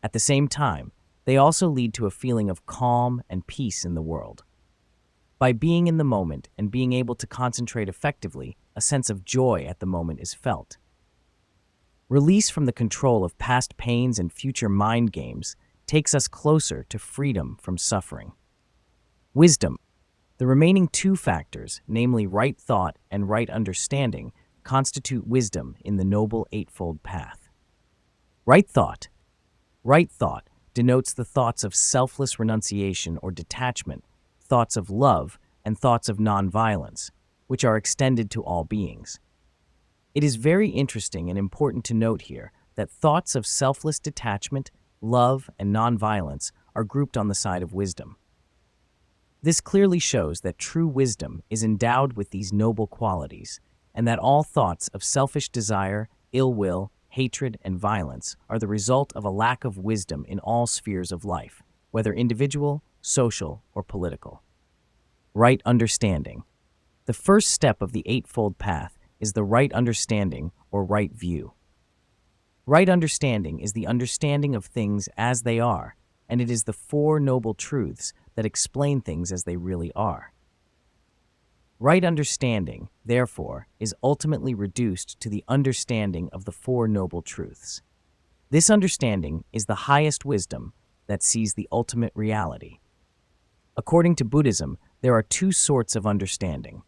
At the same time, they also lead to a feeling of calm and peace in the world. By being in the moment and being able to concentrate effectively, a sense of joy at the moment is felt. Release from the control of past pains and future mind games takes us closer to freedom from suffering. Wisdom. The remaining 2 factors, namely right thought and right understanding, constitute wisdom in the Noble Eightfold Path. Right thought. Right thought denotes the thoughts of selfless renunciation or detachment, thoughts of love, and thoughts of nonviolence, which are extended to all beings. It is very interesting and important to note here that thoughts of selfless detachment, love, and nonviolence are grouped on the side of wisdom. This clearly shows that true wisdom is endowed with these noble qualities, and that all thoughts of selfish desire, ill will, hatred, and violence are the result of a lack of wisdom in all spheres of life, whether individual, social, or political. Right understanding. The first step of the Eightfold Path is the right understanding or right view. Right understanding is the understanding of things as they are, and it is the 4 noble truths that explain things as they really are. Right understanding, therefore, is ultimately reduced to the understanding of the 4 noble truths. This understanding is the highest wisdom that sees the ultimate reality. According to Buddhism, there are 2 sorts of understanding.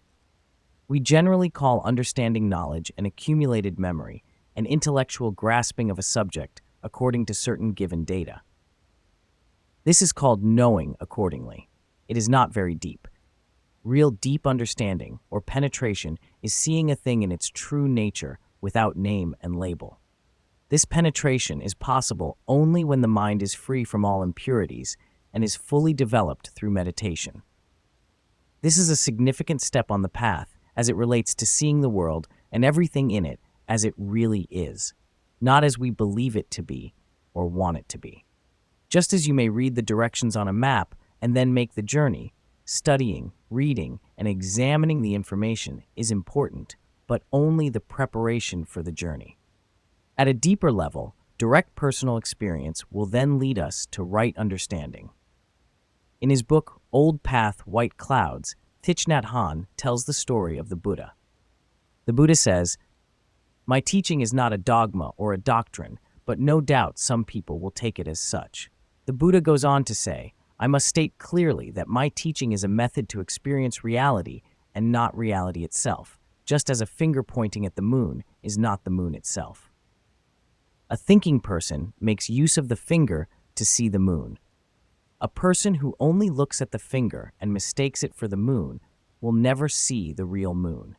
We generally call understanding knowledge an accumulated memory, an intellectual grasping of a subject according to certain given data. This is called knowing accordingly. It is not very deep. Real deep understanding, or penetration, is seeing a thing in its true nature without name and label. This penetration is possible only when the mind is free from all impurities and is fully developed through meditation. This is a significant step on the path as it relates to seeing the world and everything in it as it really is, not as we believe it to be or want it to be. Just as you may read the directions on a map and then make the journey, studying, reading, and examining the information is important, but only the preparation for the journey. At a deeper level, Direct personal experience will then lead us to right understanding. In his book, Old Path, White Clouds, Thich Nhat Hanh tells the story of the Buddha. The Buddha says, "My teaching is not a dogma or a doctrine, but no doubt some people will take it as such." The Buddha goes on to say, "I must state clearly that my teaching is a method to experience reality and not reality itself, just as a finger pointing at the moon is not the moon itself. A thinking person makes use of the finger to see the moon. A person who only looks at the finger and mistakes it for the moon will never see the real moon.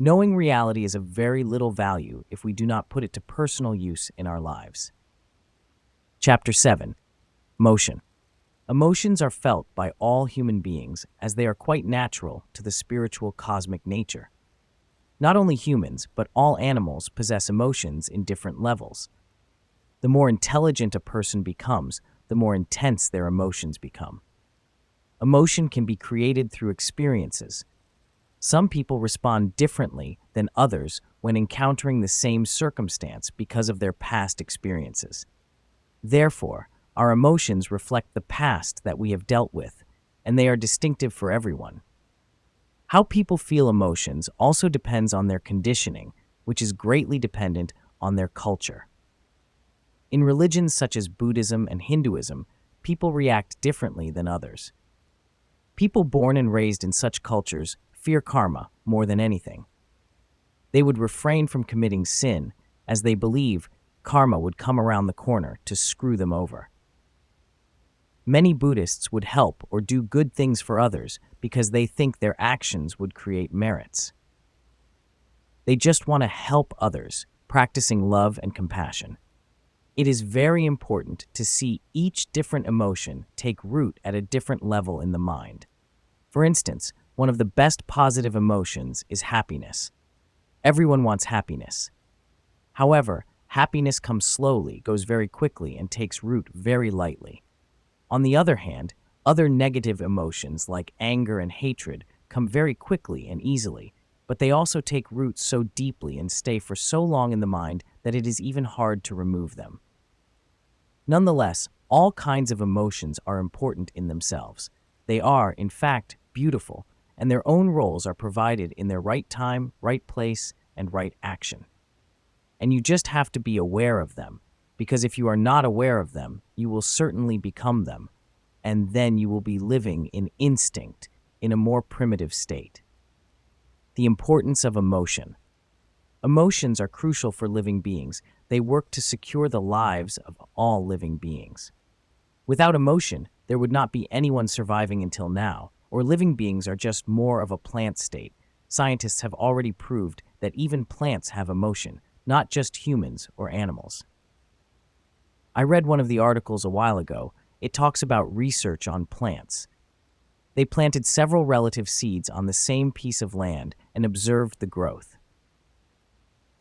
Knowing reality is of very little value if we do not put it to personal use in our lives." Chapter 7. Motion. Emotions are felt by all human beings as they are quite natural to the spiritual cosmic nature. Not only humans, but all animals possess emotions in different levels. The more intelligent a person becomes, the more intense their emotions become. Emotion can be created through experiences. Some people respond differently than others when encountering the same circumstance because of their past experiences. Therefore, our emotions reflect the past that we have dealt with, and they are distinctive for everyone. How people feel emotions also depends on their conditioning, which is greatly dependent on their culture. In religions such as Buddhism and Hinduism, people react differently than others. People born and raised in such cultures fear karma more than anything. They would refrain from committing sin, as they believe karma would come around the corner to screw them over. Many Buddhists would help or do good things for others because they think their actions would create merits. They just want to help others, practicing love and compassion. It is very important to see each different emotion take root at a different level in the mind. For instance, one of the best positive emotions is happiness. Everyone wants happiness. However, happiness comes slowly, goes very quickly, and takes root very lightly. On the other hand, other negative emotions like anger and hatred come very quickly and easily, but they also take root so deeply and stay for so long in the mind that it is even hard to remove them. Nonetheless, all kinds of emotions are important in themselves. They are, in fact, beautiful, and their own roles are provided in their right time, right place, and right action. And you just have to be aware of them, because if you are not aware of them, you will certainly become them, and then you will be living in instinct in a more primitive state. The importance of emotion. Emotions are crucial for living beings. They work to secure the lives of all living beings. Without emotion, there would not be anyone surviving until now, or living beings are just more of a plant state. Scientists have already proved that even plants have emotion, not just humans or animals. I read one of the articles a while ago. It talks about research on plants. They planted several relative seeds on the same piece of land and observed the growth.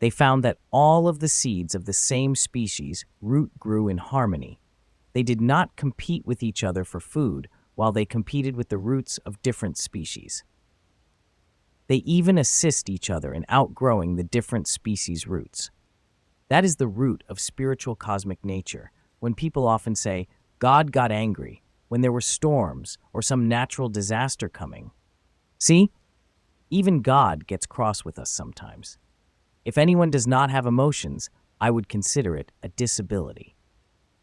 They found that all of the seeds of the same species root grew in harmony. They did not compete with each other for food, while they competed with the roots of different species. They even assist each other in outgrowing the different species' roots. That is the root of spiritual cosmic nature, when people often say, God got angry when there were storms or some natural disaster coming. See? Even God gets cross with us sometimes. If anyone does not have emotions, I would consider it a disability.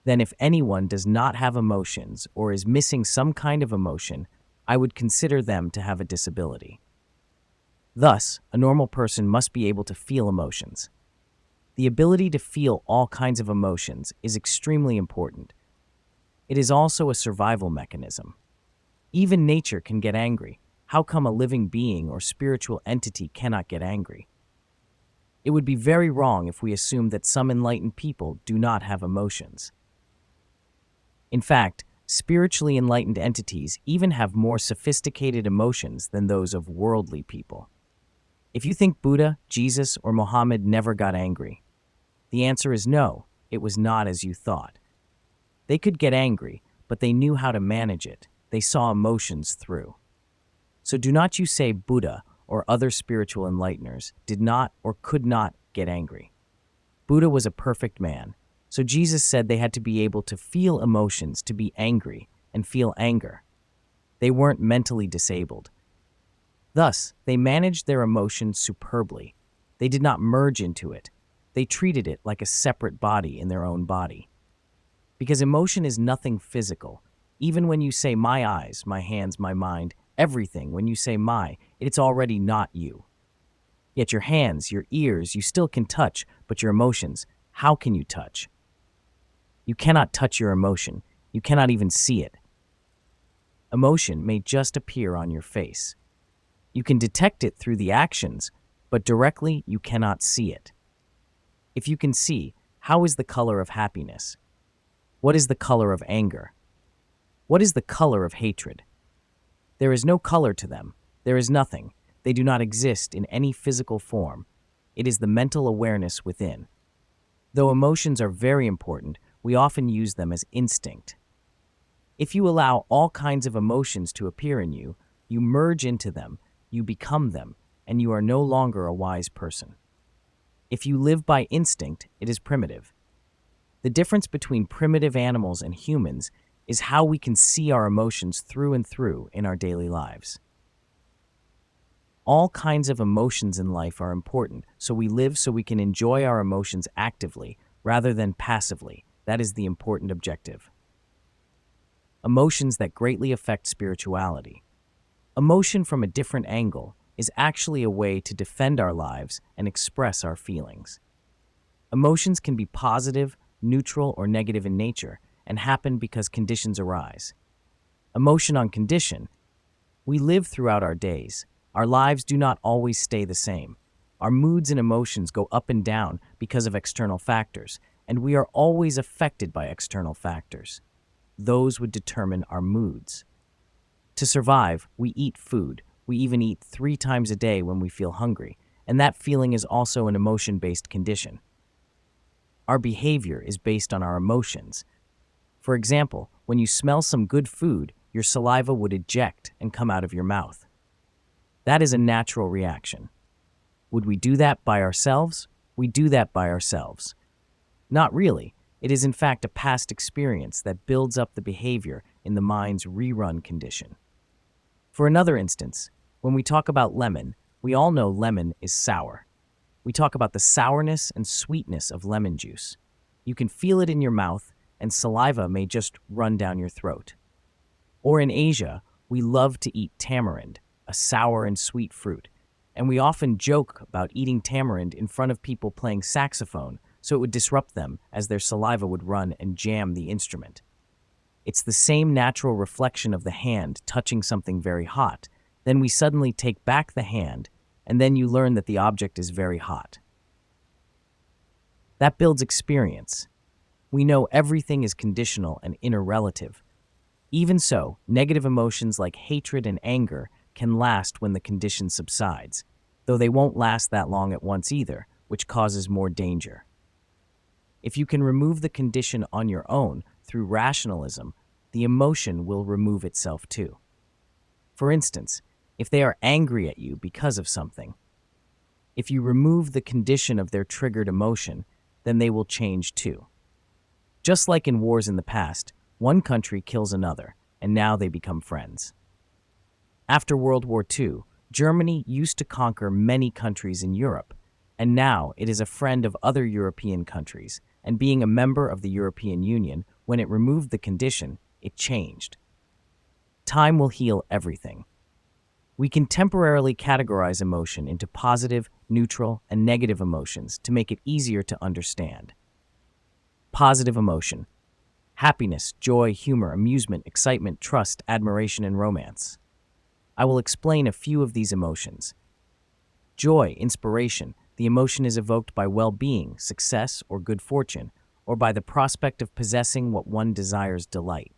Then if anyone does not have emotions or is missing some kind of emotion, I would consider them to have a disability. Thus, a normal person must be able to feel emotions. The ability to feel all kinds of emotions is extremely important. It is also a survival mechanism. Even nature can get angry. How come a living being or spiritual entity cannot get angry? It would be very wrong if we assume that some enlightened people do not have emotions. In fact, spiritually enlightened entities even have more sophisticated emotions than those of worldly people. If you think Buddha, Jesus, or Muhammad never got angry, the answer is no, it was not as you thought. They could get angry, but they knew how to manage it. They saw emotions through. So do not you say Buddha or other spiritual enlighteners did not or could not get angry. Buddha was a perfect man. So Jesus said they had to be able to feel emotions, to be angry and feel anger. They weren't mentally disabled. Thus, they managed their emotions superbly. They did not merge into it. They treated it like a separate body in their own body. Because emotion is nothing physical. Even when you say my eyes, my hands, my mind, everything, when you say my, it's already not you. Yet your hands, your ears, you still can touch, but your emotions, how can you touch? You cannot touch your emotion. You cannot even see it. Emotion may just appear on your face. You can detect it through the actions, but directly you cannot see it. If you can see, how is the color of happiness? What is the color of anger? What is the color of hatred? There is no color to them. There is nothing. They do not exist in any physical form. It is the mental awareness within. Though emotions are very important, we often use them as instinct. If you allow all kinds of emotions to appear in you, you merge into them, you become them, and you are no longer a wise person. If you live by instinct, it is primitive. The difference between primitive animals and humans is how we can see our emotions through and through in our daily lives. All kinds of emotions in life are important, so we live so we can enjoy our emotions actively rather than passively. That is the important objective. Emotions that greatly affect spirituality. Emotion from a different angle is actually a way to defend our lives and express our feelings. Emotions can be positive, neutral, or negative in nature and happen because conditions arise. Emotion on condition. We live throughout our days. Our lives do not always stay the same. Our moods and emotions go up and down because of external factors, and we are always affected by external factors. Those would determine our moods. To survive, we eat food. We even eat 3 times a day when we feel hungry, and that feeling is also an emotion-based condition. Our behavior is based on our emotions. For example, when you smell some good food, your saliva would eject and come out of your mouth. That is a natural reaction. Would we do that by ourselves? We do that by ourselves. Not really. It is in fact a past experience that builds up the behavior in the mind's rerun condition. For another instance, when we talk about lemon, we all know lemon is sour. We talk about the sourness and sweetness of lemon juice. You can feel it in your mouth, and saliva may just run down your throat. Or in Asia, we love to eat tamarind, a sour and sweet fruit, and we often joke about eating tamarind in front of people playing saxophone so it would disrupt them as their saliva would run and jam the instrument. It's the same natural reflection of the hand touching something very hot. Then we suddenly take back the hand, and then you learn that the object is very hot. That builds experience. We know everything is conditional and interrelative. Even so, negative emotions like hatred and anger can last when the condition subsides, though they won't last that long at once either, which causes more danger. If you can remove the condition on your own through rationalism, the emotion will remove itself too. For instance, if they are angry at you because of something, if you remove the condition of their triggered emotion, then they will change too. Just like in wars in the past, one country kills another, and now they become friends. After World War II, Germany used to conquer many countries in Europe, and now it is a friend of other European countries, and being a member of the European Union, when it removed the condition, it changed. Time will heal everything. We can temporarily categorize emotion into positive, neutral, and negative emotions to make it easier to understand. Positive emotion: happiness, joy, humor, amusement, excitement, trust, admiration, and romance. I will explain a few of these emotions. Joy, inspiration. The emotion is evoked by well-being, success, or good fortune, or by the prospect of possessing what one desires delight.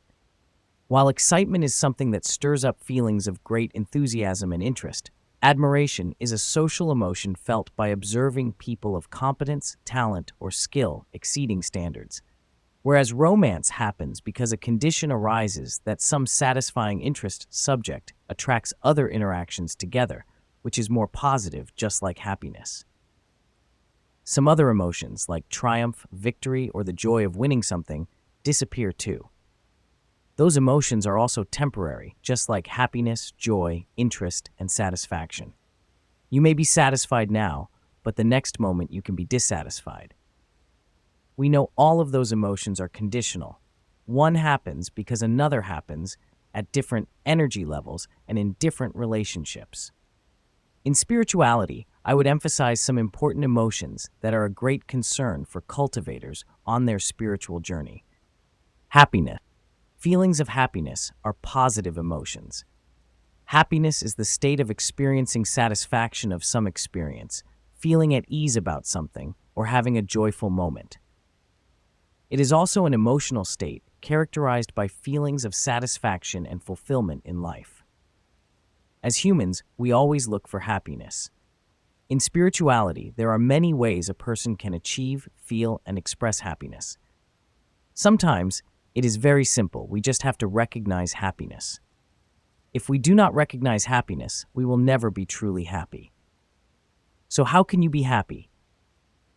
While excitement is something that stirs up feelings of great enthusiasm and interest, admiration is a social emotion felt by observing people of competence, talent, or skill exceeding standards. Whereas romance happens because a condition arises that some satisfying interest subject attracts other interactions together, which is more positive, just like happiness. Some other emotions, like triumph, victory, or the joy of winning something, disappear too. Those emotions are also temporary, just like happiness, joy, interest, and satisfaction. You may be satisfied now, but the next moment you can be dissatisfied. We know all of those emotions are conditional. One happens because another happens at different energy levels and in different relationships. In spirituality, I would emphasize some important emotions that are a great concern for cultivators on their spiritual journey. Happiness. Feelings of happiness are positive emotions. Happiness is the state of experiencing satisfaction of some experience, feeling at ease about something, or having a joyful moment. It is also an emotional state characterized by feelings of satisfaction and fulfillment in life. As humans, we always look for happiness. In spirituality, there are many ways a person can achieve, feel, and express happiness. Sometimes, it is very simple. We just have to recognize happiness. If we do not recognize happiness, we will never be truly happy. So how can you be happy?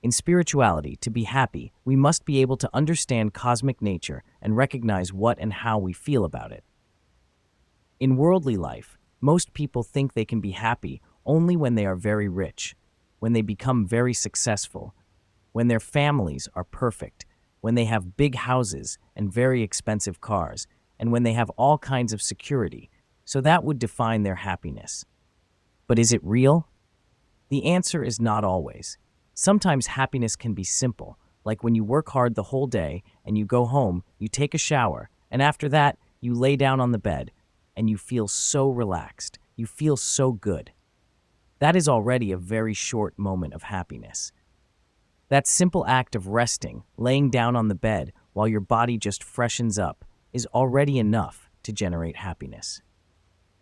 In spirituality, to be happy, we must be able to understand cosmic nature and recognize what and how we feel about it. In worldly life, most people think they can be happy only when they are very rich, when they become very successful, when their families are perfect, when they have big houses and very expensive cars, and when they have all kinds of security, so that would define their happiness. But is it real? The answer is not always. Sometimes happiness can be simple, like when you work hard the whole day and you go home, you take a shower, and after that, you lay down on the bed, and you feel so relaxed, you feel so good. That is already a very short moment of happiness. That simple act of resting, laying down on the bed while your body just freshens up, is already enough to generate happiness.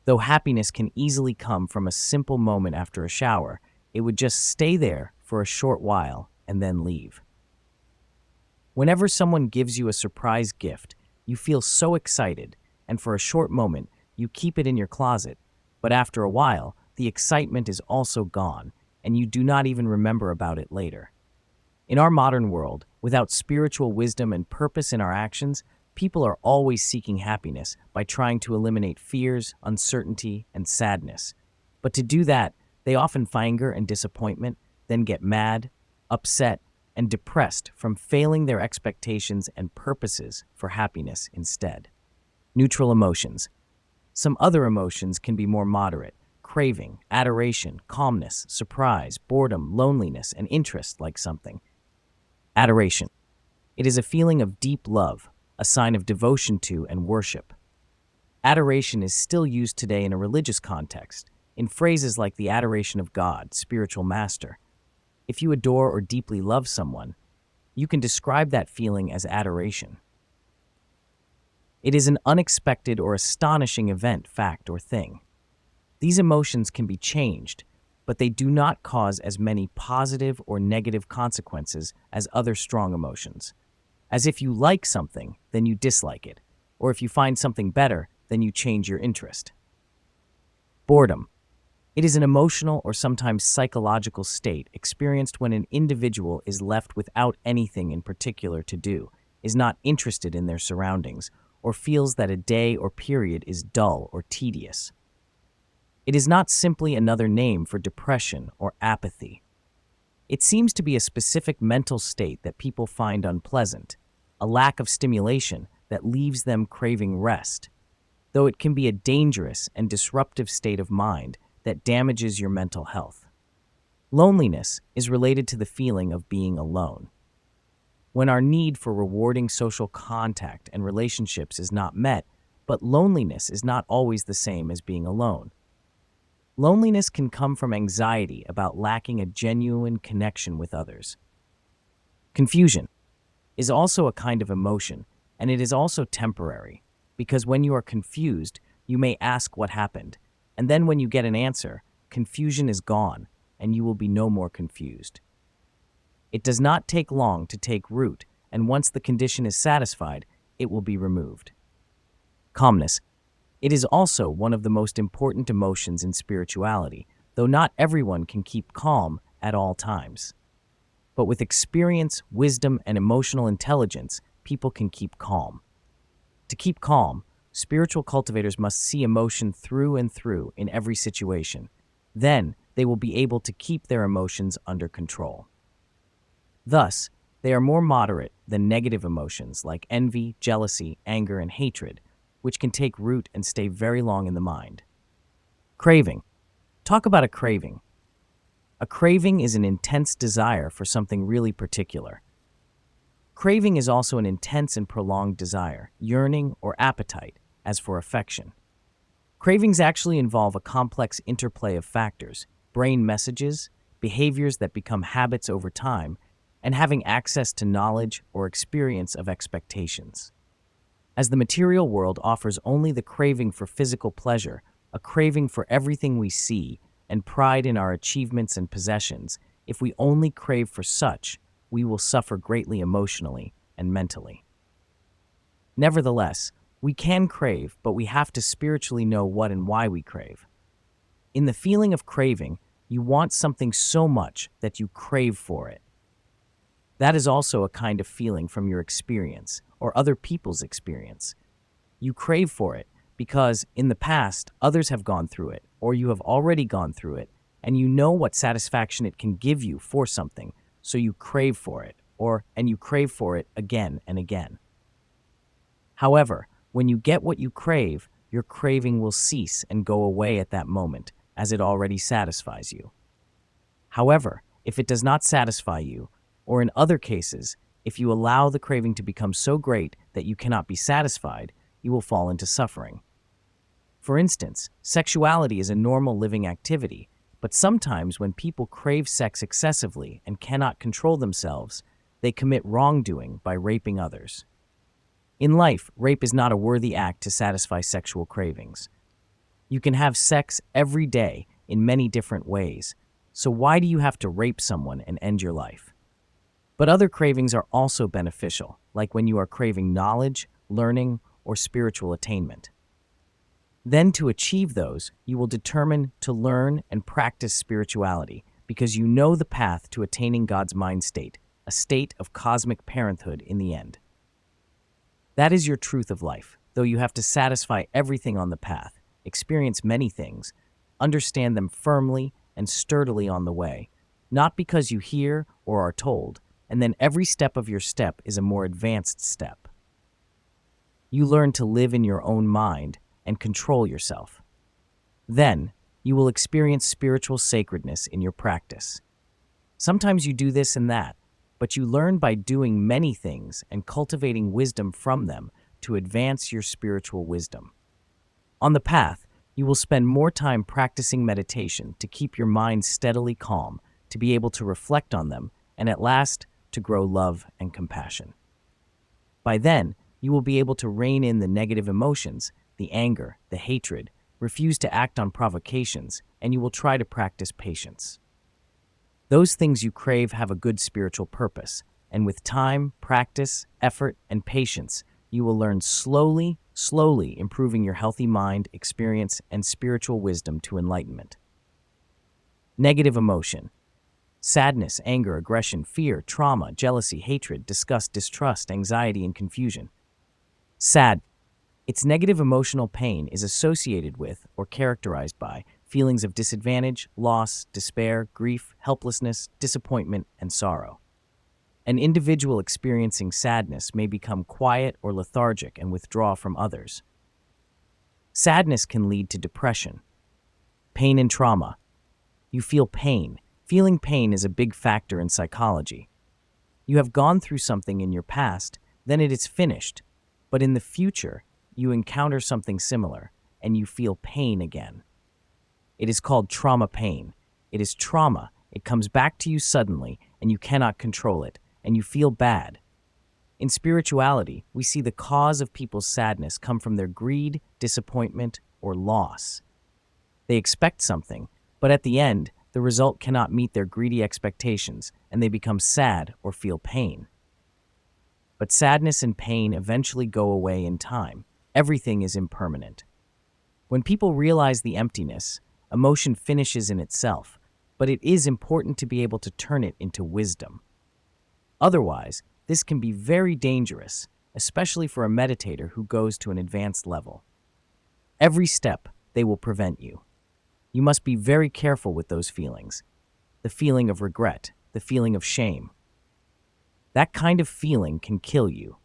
Though happiness can easily come from a simple moment after a shower, it would just stay there for a short while and then leave. Whenever someone gives you a surprise gift, you feel so excited, and for a short moment, you keep it in your closet, but after a while, the excitement is also gone, and you do not even remember about it later. In our modern world, without spiritual wisdom and purpose in our actions, people are always seeking happiness by trying to eliminate fears, uncertainty, and sadness. But to do that, they often find anger and disappointment, then get mad, upset, and depressed from failing their expectations and purposes for happiness instead. Neutral emotions. Some other emotions can be more moderate: craving, adoration, calmness, surprise, boredom, loneliness, and interest like something. Adoration. It is a feeling of deep love, a sign of devotion to and worship. Adoration is still used today in a religious context, in phrases like the adoration of God, spiritual master. If you adore or deeply love someone, you can describe that feeling as adoration. It is an unexpected or astonishing event, fact, or thing. These emotions can be changed, but they do not cause as many positive or negative consequences as other strong emotions. As if you like something, then you dislike it, or if you find something better, then you change your interest. Boredom. It is an emotional or sometimes psychological state experienced when an individual is left without anything in particular to do, is not interested in their surroundings, or feels that a day or period is dull or tedious. It is not simply another name for depression or apathy. It seems to be a specific mental state that people find unpleasant, a lack of stimulation that leaves them craving rest, though it can be a dangerous and disruptive state of mind that damages your mental health. Loneliness is related to the feeling of being alone. When our need for rewarding social contact and relationships is not met, but loneliness is not always the same as being alone. Loneliness can come from anxiety about lacking a genuine connection with others. Confusion is also a kind of emotion, and it is also temporary, because when you are confused, you may ask what happened, and then when you get an answer, confusion is gone, and you will be no more confused. It does not take long to take root, and once the condition is satisfied, it will be removed. Calmness. It is also one of the most important emotions in spirituality, though not everyone can keep calm at all times. But with experience, wisdom, and emotional intelligence, people can keep calm. To keep calm, spiritual cultivators must see emotion through and through in every situation. Then, they will be able to keep their emotions under control. Thus, they are more moderate than negative emotions like envy, jealousy, anger, and hatred, which can take root and stay very long in the mind. Craving. Talk about a craving. A craving is an intense desire for something really particular. Craving is also an intense and prolonged desire, yearning, or appetite, as for affection. Cravings actually involve a complex interplay of factors, brain messages, behaviors that become habits over time, and having access to knowledge or experience of expectations. As the material world offers only the craving for physical pleasure, a craving for everything we see, and pride in our achievements and possessions, if we only crave for such, we will suffer greatly emotionally and mentally. Nevertheless, we can crave, but we have to spiritually know what and why we crave. In the feeling of craving, you want something so much that you crave for it. That is also a kind of feeling from your experience or other people's experience. You crave for it because, in the past, others have gone through it, or you have already gone through it, and you know what satisfaction it can give you for something, so you crave for it, and you crave for it again and again. However, when you get what you crave, your craving will cease and go away at that moment, as it already satisfies you. However, if it does not satisfy you, or in other cases, if you allow the craving to become so great that you cannot be satisfied, you will fall into suffering. For instance, sexuality is a normal living activity, but sometimes when people crave sex excessively and cannot control themselves, they commit wrongdoing by raping others. In life, rape is not a worthy act to satisfy sexual cravings. You can have sex every day in many different ways, so why do you have to rape someone and end your life? But other cravings are also beneficial, like when you are craving knowledge, learning, or spiritual attainment. Then to achieve those, you will determine to learn and practice spirituality because you know the path to attaining God's mind state, a state of cosmic parenthood in the end. That is your truth of life, though you have to satisfy everything on the path, experience many things, understand them firmly and sturdily on the way, not because you hear or are told, and then every step of your step is a more advanced step. You learn to live in your own mind and control yourself. Then, you will experience spiritual sacredness in your practice. Sometimes you do this and that, but you learn by doing many things and cultivating wisdom from them to advance your spiritual wisdom. On the path, you will spend more time practicing meditation to keep your mind steadily calm, to be able to reflect on them, and at last, to grow love and compassion. By then, you will be able to rein in the negative emotions, the anger, the hatred, refuse to act on provocations, and you will try to practice patience. Those things you crave have a good spiritual purpose, and with time, practice, effort, and patience, you will learn slowly improving your healthy mind, experience, and spiritual wisdom to enlightenment. Negative emotion. Sadness, anger, aggression, fear, trauma, jealousy, hatred, disgust, distrust, anxiety, and confusion. Sad. Its negative emotional pain is associated with or characterized by feelings of disadvantage, loss, despair, grief, helplessness, disappointment, and sorrow. An individual experiencing sadness may become quiet or lethargic and withdraw from others. Sadness can lead to depression. Pain and trauma. You feel pain. Feeling pain is a big factor in psychology. You have gone through something in your past, then it is finished, but in the future, you encounter something similar, and you feel pain again. It is called trauma pain. It is trauma. It comes back to you suddenly, and you cannot control it, and you feel bad. In spirituality, we see the cause of people's sadness come from their greed, disappointment, or loss. They expect something, but at the end, the result cannot meet their greedy expectations, and they become sad or feel pain. But sadness and pain eventually go away in time. Everything is impermanent. When people realize the emptiness, emotion finishes in itself, but it is important to be able to turn it into wisdom. Otherwise, this can be very dangerous, especially for a meditator who goes to an advanced level. Every step, they will prevent you. You must be very careful with those feelings. The feeling of regret, the feeling of shame. That kind of feeling can kill you.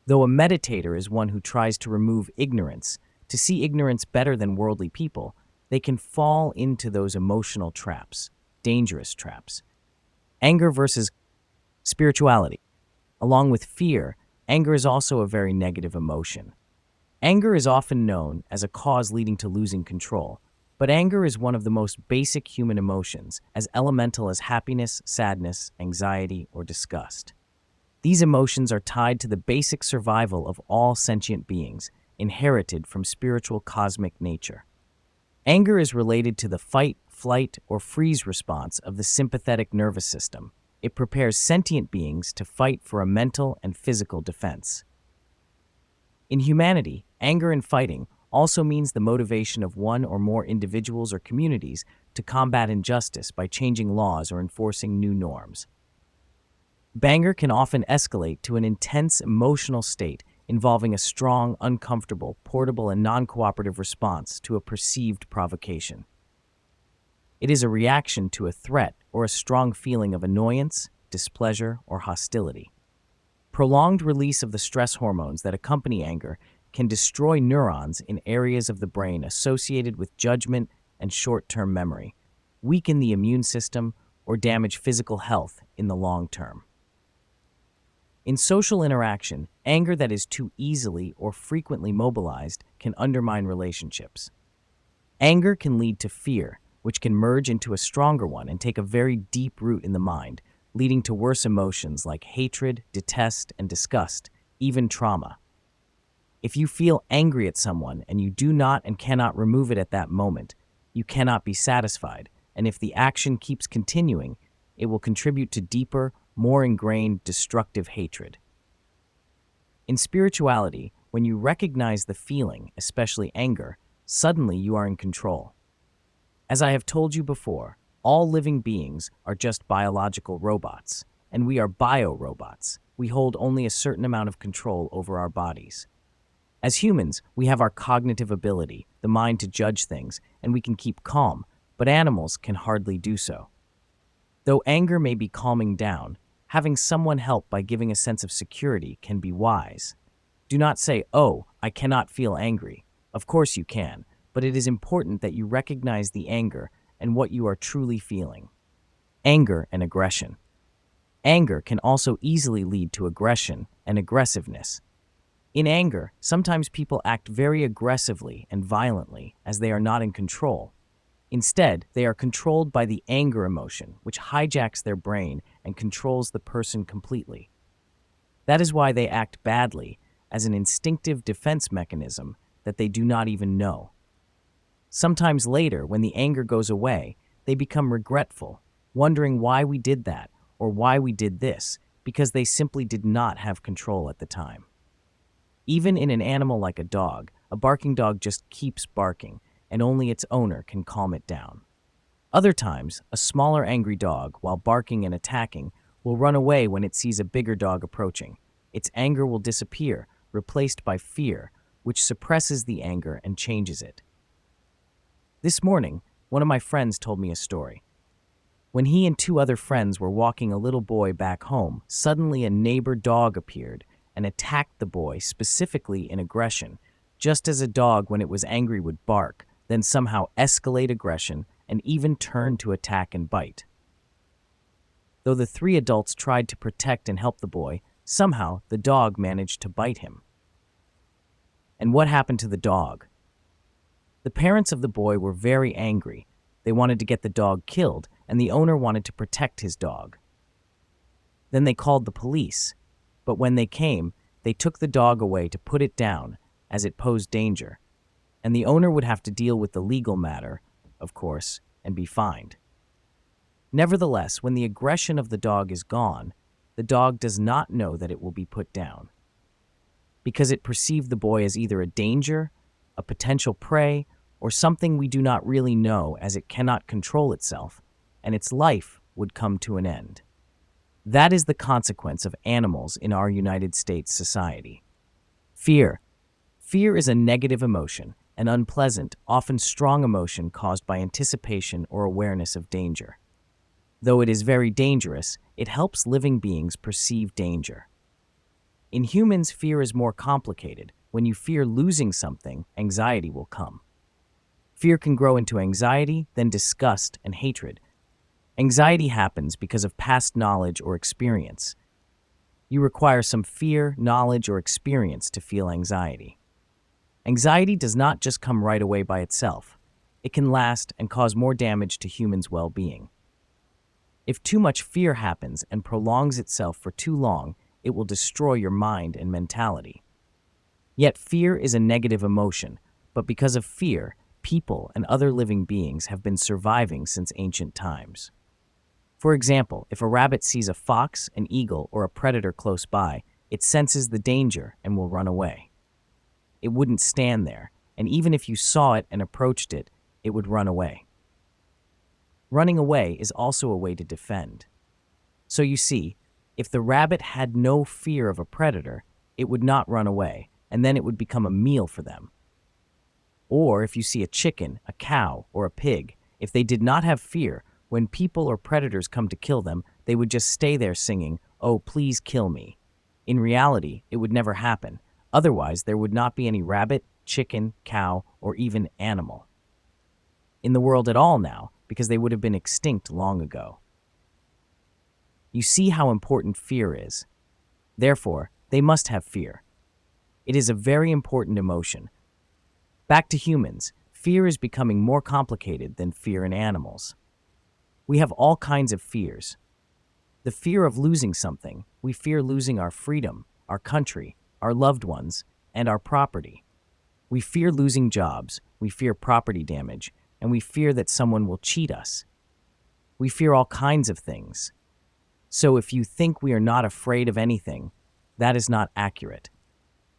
Though a meditator is one who tries to remove ignorance, to see ignorance better than worldly people, they can fall into those emotional traps, dangerous traps. Anger versus spirituality. Along with fear, anger is also a very negative emotion. Anger is often known as a cause leading to losing control, but anger is one of the most basic human emotions, as elemental as happiness, sadness, anxiety, or disgust. These emotions are tied to the basic survival of all sentient beings, inherited from spiritual cosmic nature. Anger is related to the fight, flight, or freeze response of the sympathetic nervous system. It prepares sentient beings to fight for a mental and physical defense. In humanity, anger and fighting also means the motivation of one or more individuals or communities to combat injustice by changing laws or enforcing new norms. Anger can often escalate to an intense emotional state involving a strong, uncomfortable, portable, and non-cooperative response to a perceived provocation. It is a reaction to a threat or a strong feeling of annoyance, displeasure, or hostility. Prolonged release of the stress hormones that accompany anger can destroy neurons in areas of the brain associated with judgment and short-term memory, weaken the immune system, or damage physical health in the long term. In social interaction, anger that is too easily or frequently mobilized can undermine relationships. Anger can lead to fear, which can merge into a stronger one and take a very deep root in the mind, leading to worse emotions like hatred, detest, and disgust, even trauma. If you feel angry at someone and you do not and cannot remove it at that moment, you cannot be satisfied, and if the action keeps continuing, it will contribute to deeper, more ingrained, destructive hatred. In spirituality, when you recognize the feeling, especially anger, suddenly you are in control. As I have told you before, all living beings are just biological robots, and we are biorobots. We hold only a certain amount of control over our bodies. As humans, we have our cognitive ability, the mind to judge things, and we can keep calm, but animals can hardly do so. Though anger may be calming down, having someone help by giving a sense of security can be wise. Do not say, "Oh, I cannot feel angry." Of course you can, but it is important that you recognize the anger and what you are truly feeling. Anger and aggression. Anger can also easily lead to aggression and aggressiveness. In anger, sometimes people act very aggressively and violently as they are not in control. Instead, they are controlled by the anger emotion, which hijacks their brain and controls the person completely. That is why they act badly, as an instinctive defense mechanism that they do not even know. Sometimes later, when the anger goes away, they become regretful, wondering why we did that or why we did this, because they simply did not have control at the time. Even in an animal like a dog, a barking dog just keeps barking, and only its owner can calm it down. Other times, a smaller angry dog, while barking and attacking, will run away when it sees a bigger dog approaching. Its anger will disappear, replaced by fear, which suppresses the anger and changes it. This morning, one of my friends told me a story. When he and two other friends were walking a little boy back home, suddenly a neighbor dog appeared and attacked the boy, specifically in aggression, just as a dog, when it was angry, would bark, then somehow escalate aggression and even turn to attack and bite. Though the three adults tried to protect and help the boy, somehow the dog managed to bite him. And what happened to the dog? The parents of the boy were very angry. They wanted to get the dog killed, and the owner wanted to protect his dog. Then they called the police, but when they came, they took the dog away to put it down, as it posed danger, and the owner would have to deal with the legal matter, of course, and be fined. Nevertheless, when the aggression of the dog is gone, the dog does not know that it will be put down, because it perceived the boy as either a danger, a potential prey, or something we do not really know, as it cannot control itself, and its life would come to an end. That is the consequence of animals in our United States society. Fear. Fear is a negative emotion, an unpleasant, often strong emotion caused by anticipation or awareness of danger. Though it is very dangerous, it helps living beings perceive danger. In humans, fear is more complicated. When you fear losing something, anxiety will come. Fear can grow into anxiety, then disgust and hatred. Anxiety happens because of past knowledge or experience. You require some fear, knowledge, or experience to feel anxiety. Anxiety does not just come right away by itself. It can last and cause more damage to humans' well-being. If too much fear happens and prolongs itself for too long, it will destroy your mind and mentality. Yet fear is a negative emotion, but because of fear, people and other living beings have been surviving since ancient times. For example, if a rabbit sees a fox, an eagle, or a predator close by, it senses the danger and will run away. It wouldn't stand there, and even if you saw it and approached it, it would run away. Running away is also a way to defend. So you see, if the rabbit had no fear of a predator, it would not run away, and then it would become a meal for them. Or if you see a chicken, a cow, or a pig, if they did not have fear, when people or predators come to kill them, they would just stay there singing, "Oh, please kill me." In reality, it would never happen. Otherwise, there would not be any rabbit, chicken, cow, or even animal in the world at all now, because they would have been extinct long ago. You see how important fear is. Therefore, they must have fear. It is a very important emotion. Back to humans, fear is becoming more complicated than fear in animals. We have all kinds of fears. The fear of losing something. We fear losing our freedom, our country, our loved ones, and our property. We fear losing jobs, we fear property damage, and we fear that someone will cheat us. We fear all kinds of things. So if you think we are not afraid of anything, that is not accurate.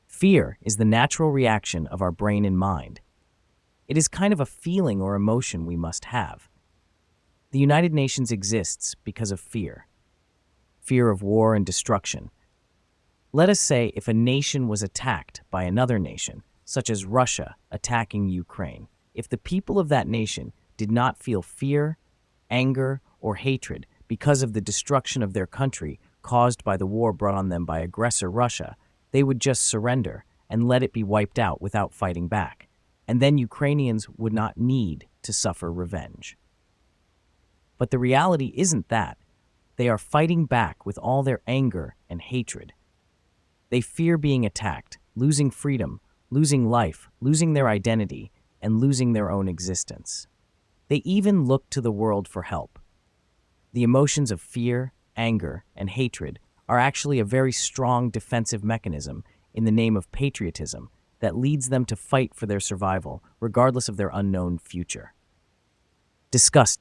Fear is the natural reaction of our brain and mind. It is kind of a feeling or emotion we must have. The United Nations exists because of fear. Fear of war and destruction. Let us say if a nation was attacked by another nation, such as Russia attacking Ukraine, if the people of that nation did not feel fear, anger, or hatred because of the destruction of their country caused by the war brought on them by aggressor Russia, they would just surrender and let it be wiped out without fighting back. And then Ukrainians would not need to suffer revenge. But the reality isn't that. They are fighting back with all their anger and hatred. They fear being attacked, losing freedom, losing life, losing their identity, and losing their own existence. They even look to the world for help. The emotions of fear, anger, and hatred are actually a very strong defensive mechanism in the name of patriotism that leads them to fight for their survival, regardless of their unknown future. Disgust.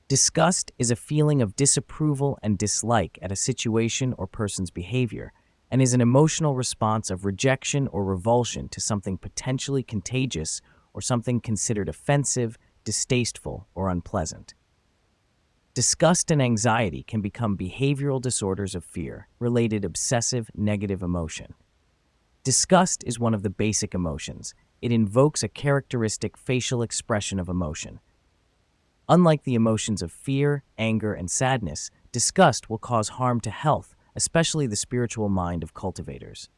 Disgust is a feeling of disapproval and dislike at a situation or person's behavior, and is an emotional response of rejection or revulsion to something potentially contagious or something considered offensive, distasteful, or unpleasant. Disgust and anxiety can become behavioral disorders of fear, related obsessive negative emotion. Disgust is one of the basic emotions. It invokes a characteristic facial expression of emotion. Unlike the emotions of fear, anger, and sadness, disgust will cause harm to health, especially the spiritual mind of cultivators.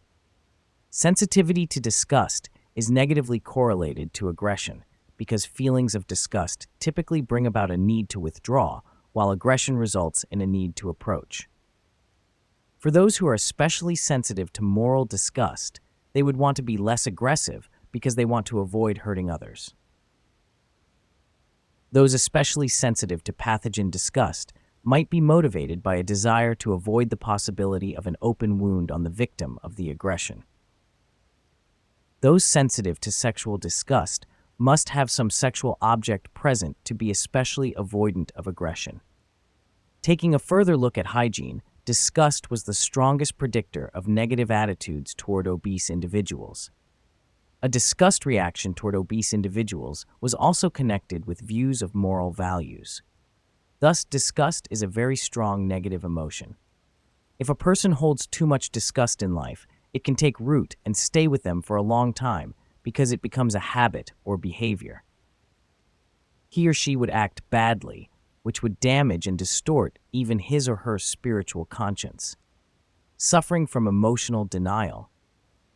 Sensitivity to disgust is negatively correlated to aggression, because feelings of disgust typically bring about a need to withdraw, while aggression results in a need to approach. For those who are especially sensitive to moral disgust, they would want to be less aggressive because they want to avoid hurting others. Those especially sensitive to pathogen disgust might be motivated by a desire to avoid the possibility of an open wound on the victim of the aggression. Those sensitive to sexual disgust must have some sexual object present to be especially avoidant of aggression. Taking a further look at hygiene, disgust was the strongest predictor of negative attitudes toward obese individuals. A disgust reaction toward obese individuals was also connected with views of moral values. Thus, disgust is a very strong negative emotion. If a person holds too much disgust in life, it can take root and stay with them for a long time because it becomes a habit or behavior. He or she would act badly, which would damage and distort even his or her spiritual conscience. Suffering from emotional denial.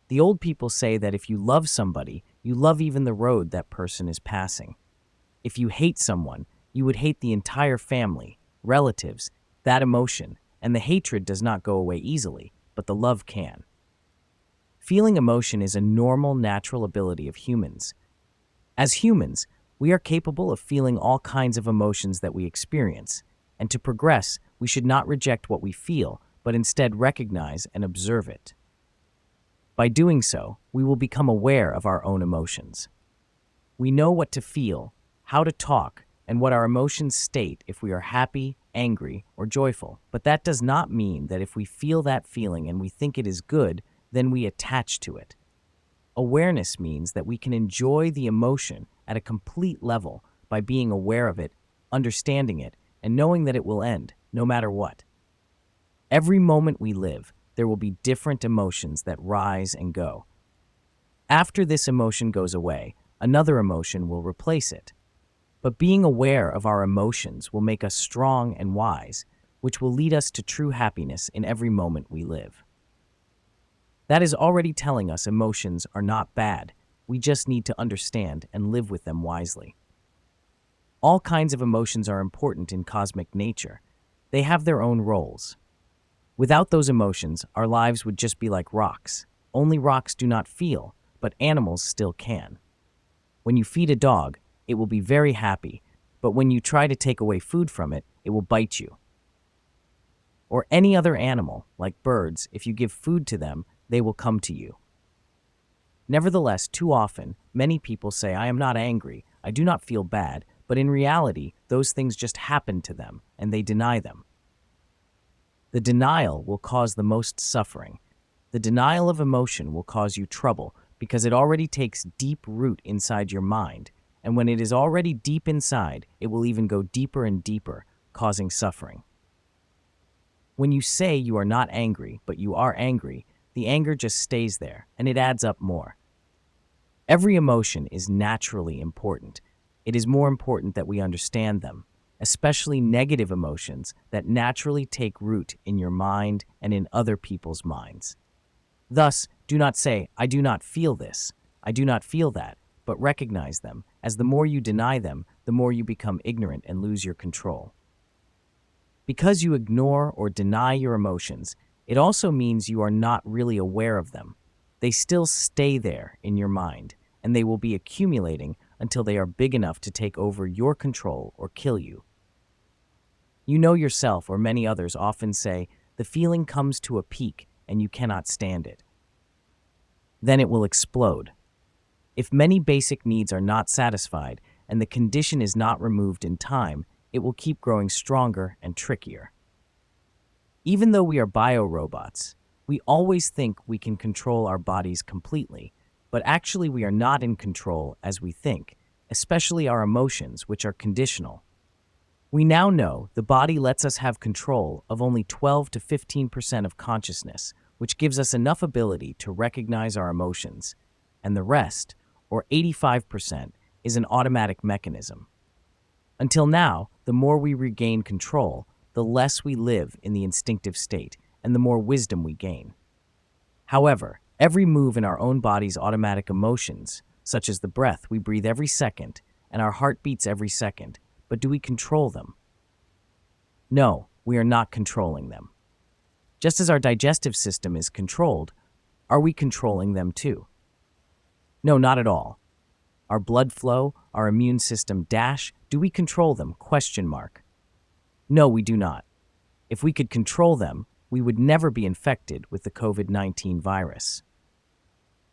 The old people say that if you love somebody, you love even the road that person is passing. If you hate someone, you would hate the entire family, relatives, that emotion, and the hatred does not go away easily, but the love can. Feeling emotion is a normal, natural ability of humans. As humans, we are capable of feeling all kinds of emotions that we experience, and to progress, we should not reject what we feel, but instead recognize and observe it. By doing so, we will become aware of our own emotions. We know what to feel, how to talk, and what our emotions state if we are happy, angry, or joyful. But that does not mean that if we feel that feeling and we think it is good, then we attach to it. Awareness means that we can enjoy the emotion at a complete level by being aware of it, understanding it, and knowing that it will end, no matter what. Every moment we live, there will be different emotions that rise and go. After this emotion goes away, another emotion will replace it. But being aware of our emotions will make us strong and wise, which will lead us to true happiness in every moment we live. That is already telling us emotions are not bad. We just need to understand and live with them wisely. All kinds of emotions are important in cosmic nature. They have their own roles. Without those emotions, our lives would just be like rocks. Only rocks do not feel, but animals still can. When you feed a dog, it will be very happy, but when you try to take away food from it, it will bite you. Or any other animal, like birds, if you give food to them, they will come to you. Nevertheless, too often, many people say, "I am not angry, I do not feel bad," but in reality, those things just happen to them, and they deny them. The denial will cause the most suffering. The denial of emotion will cause you trouble because it already takes deep root inside your mind, and when it is already deep inside, it will even go deeper and deeper, causing suffering. When you say you are not angry, but you are angry, the anger just stays there, and it adds up more. Every emotion is naturally important. It is more important that we understand them, especially negative emotions that naturally take root in your mind and in other people's minds. Thus, do not say, "I do not feel this, I do not feel that," but recognize them, as the more you deny them, the more you become ignorant and lose your control. Because you ignore or deny your emotions, it also means you are not really aware of them. They still stay there in your mind, and they will be accumulating until they are big enough to take over your control or kill you. You know yourself, or many others often say, the feeling comes to a peak and you cannot stand it. Then it will explode. If many basic needs are not satisfied and the condition is not removed in time, it will keep growing stronger and trickier. Even though we are biorobots, we always think we can control our bodies completely, but actually we are not in control as we think, especially our emotions, which are conditional. We now know the body lets us have control of only 12 to 15% of consciousness, which gives us enough ability to recognize our emotions, and the rest, or 85%, is an automatic mechanism. Until now, the more we regain control, the less we live in the instinctive state, and the more wisdom we gain. However, every move in our own body's automatic emotions, such as the breath we breathe every second, and our heart beats every second, but do we control them? No, we are not controlling them. Just as our digestive system is controlled, are we controlling them too? No, not at all. Our blood flow, our immune system do we control them? No, we do not. If we could control them, we would never be infected with the COVID-19 virus.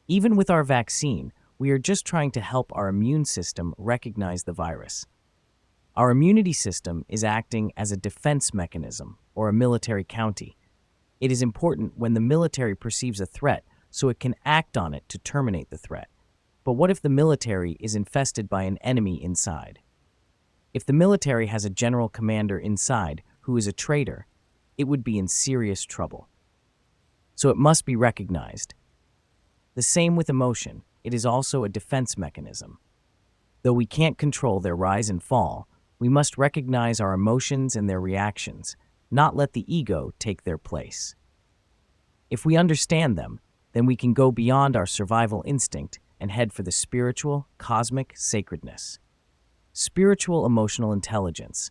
Even with our vaccine, we are just trying to help our immune system recognize the virus. Our immunity system is acting as a defense mechanism or a military county. It is important when the military perceives a threat so it can act on it to terminate the threat. But what if the military is infested by an enemy inside? If the military has a general commander inside who is a traitor, it would be in serious trouble. So it must be recognized. The same with emotion, it is also a defense mechanism. Though we can't control their rise and fall, we must recognize our emotions and their reactions, not let the ego take their place. If we understand them, then we can go beyond our survival instinct and head for the spiritual, cosmic sacredness. Spiritual emotional intelligence.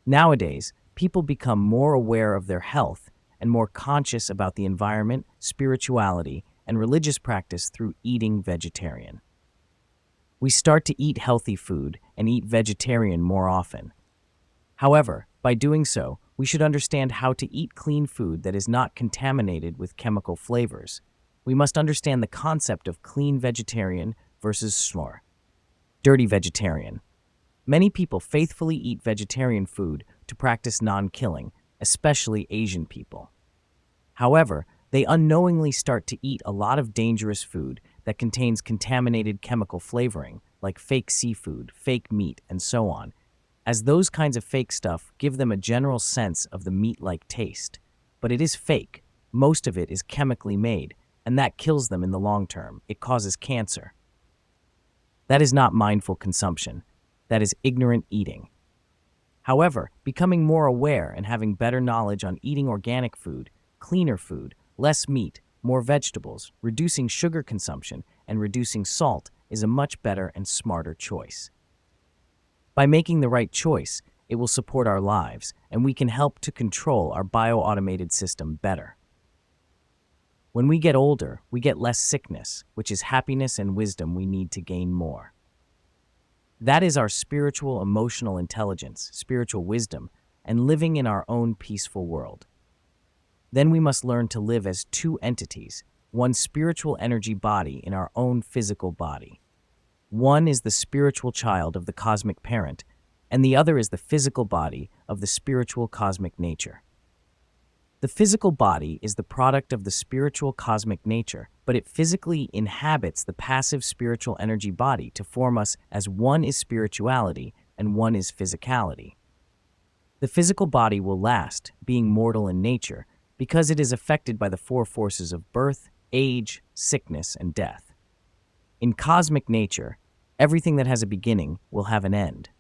Nowadays, people become more aware of their health and more conscious about the environment, spirituality, and religious practice through eating vegetarian. We start to eat healthy food and eat vegetarian more often. However, by doing so, we should understand how to eat clean food that is not contaminated with chemical flavors. We must understand the concept of clean vegetarian versus dirty vegetarian. Many people faithfully eat vegetarian food to practice non-killing, especially Asian people. However, they unknowingly start to eat a lot of dangerous food that contains contaminated chemical flavoring, like fake seafood, fake meat, and so on, as those kinds of fake stuff give them a general sense of the meat-like taste. But it is fake. Most of it is chemically made, and that kills them in the long term. It causes cancer. That is not mindful consumption. That is ignorant eating. However, becoming more aware and having better knowledge on eating organic food, cleaner food, less meat, more vegetables, reducing sugar consumption, and reducing salt is a much better and smarter choice. By making the right choice, it will support our lives, and we can help to control our bio-automated system better. When we get older, we get less sickness, which is happiness and wisdom we need to gain more. That is our spiritual emotional intelligence, spiritual wisdom, and living in our own peaceful world. Then we must learn to live as two entities, one spiritual energy body in our own physical body. One is the spiritual child of the cosmic parent, and the other is the physical body of the spiritual cosmic nature. The physical body is the product of the spiritual cosmic nature, but it physically inhabits the passive spiritual energy body to form us as one is spirituality and one is physicality. The physical body will last, being mortal in nature, because it is affected by the four forces of birth, age, sickness, and death. In cosmic nature, everything that has a beginning will have an end.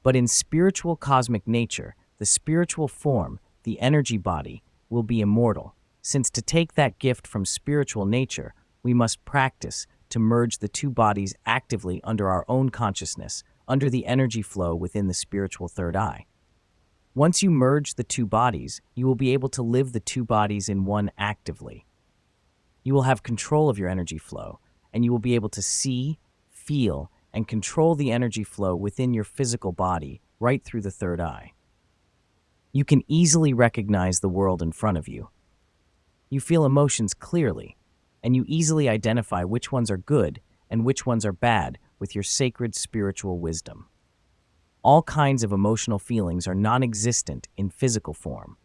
But in spiritual cosmic nature, the spiritual form, the energy body, will be immortal, since to take that gift from spiritual nature, we must practice to merge the two bodies actively under our own consciousness, under the energy flow within the spiritual third eye. Once you merge the two bodies, you will be able to live the two bodies in one actively. You will have control of your energy flow, and you will be able to see, feel, and control the energy flow within your physical body right through the third eye. You can easily recognize the world in front of you. You feel emotions clearly, and you easily identify which ones are good and which ones are bad with your sacred spiritual wisdom. All kinds of emotional feelings are non-existent in physical form.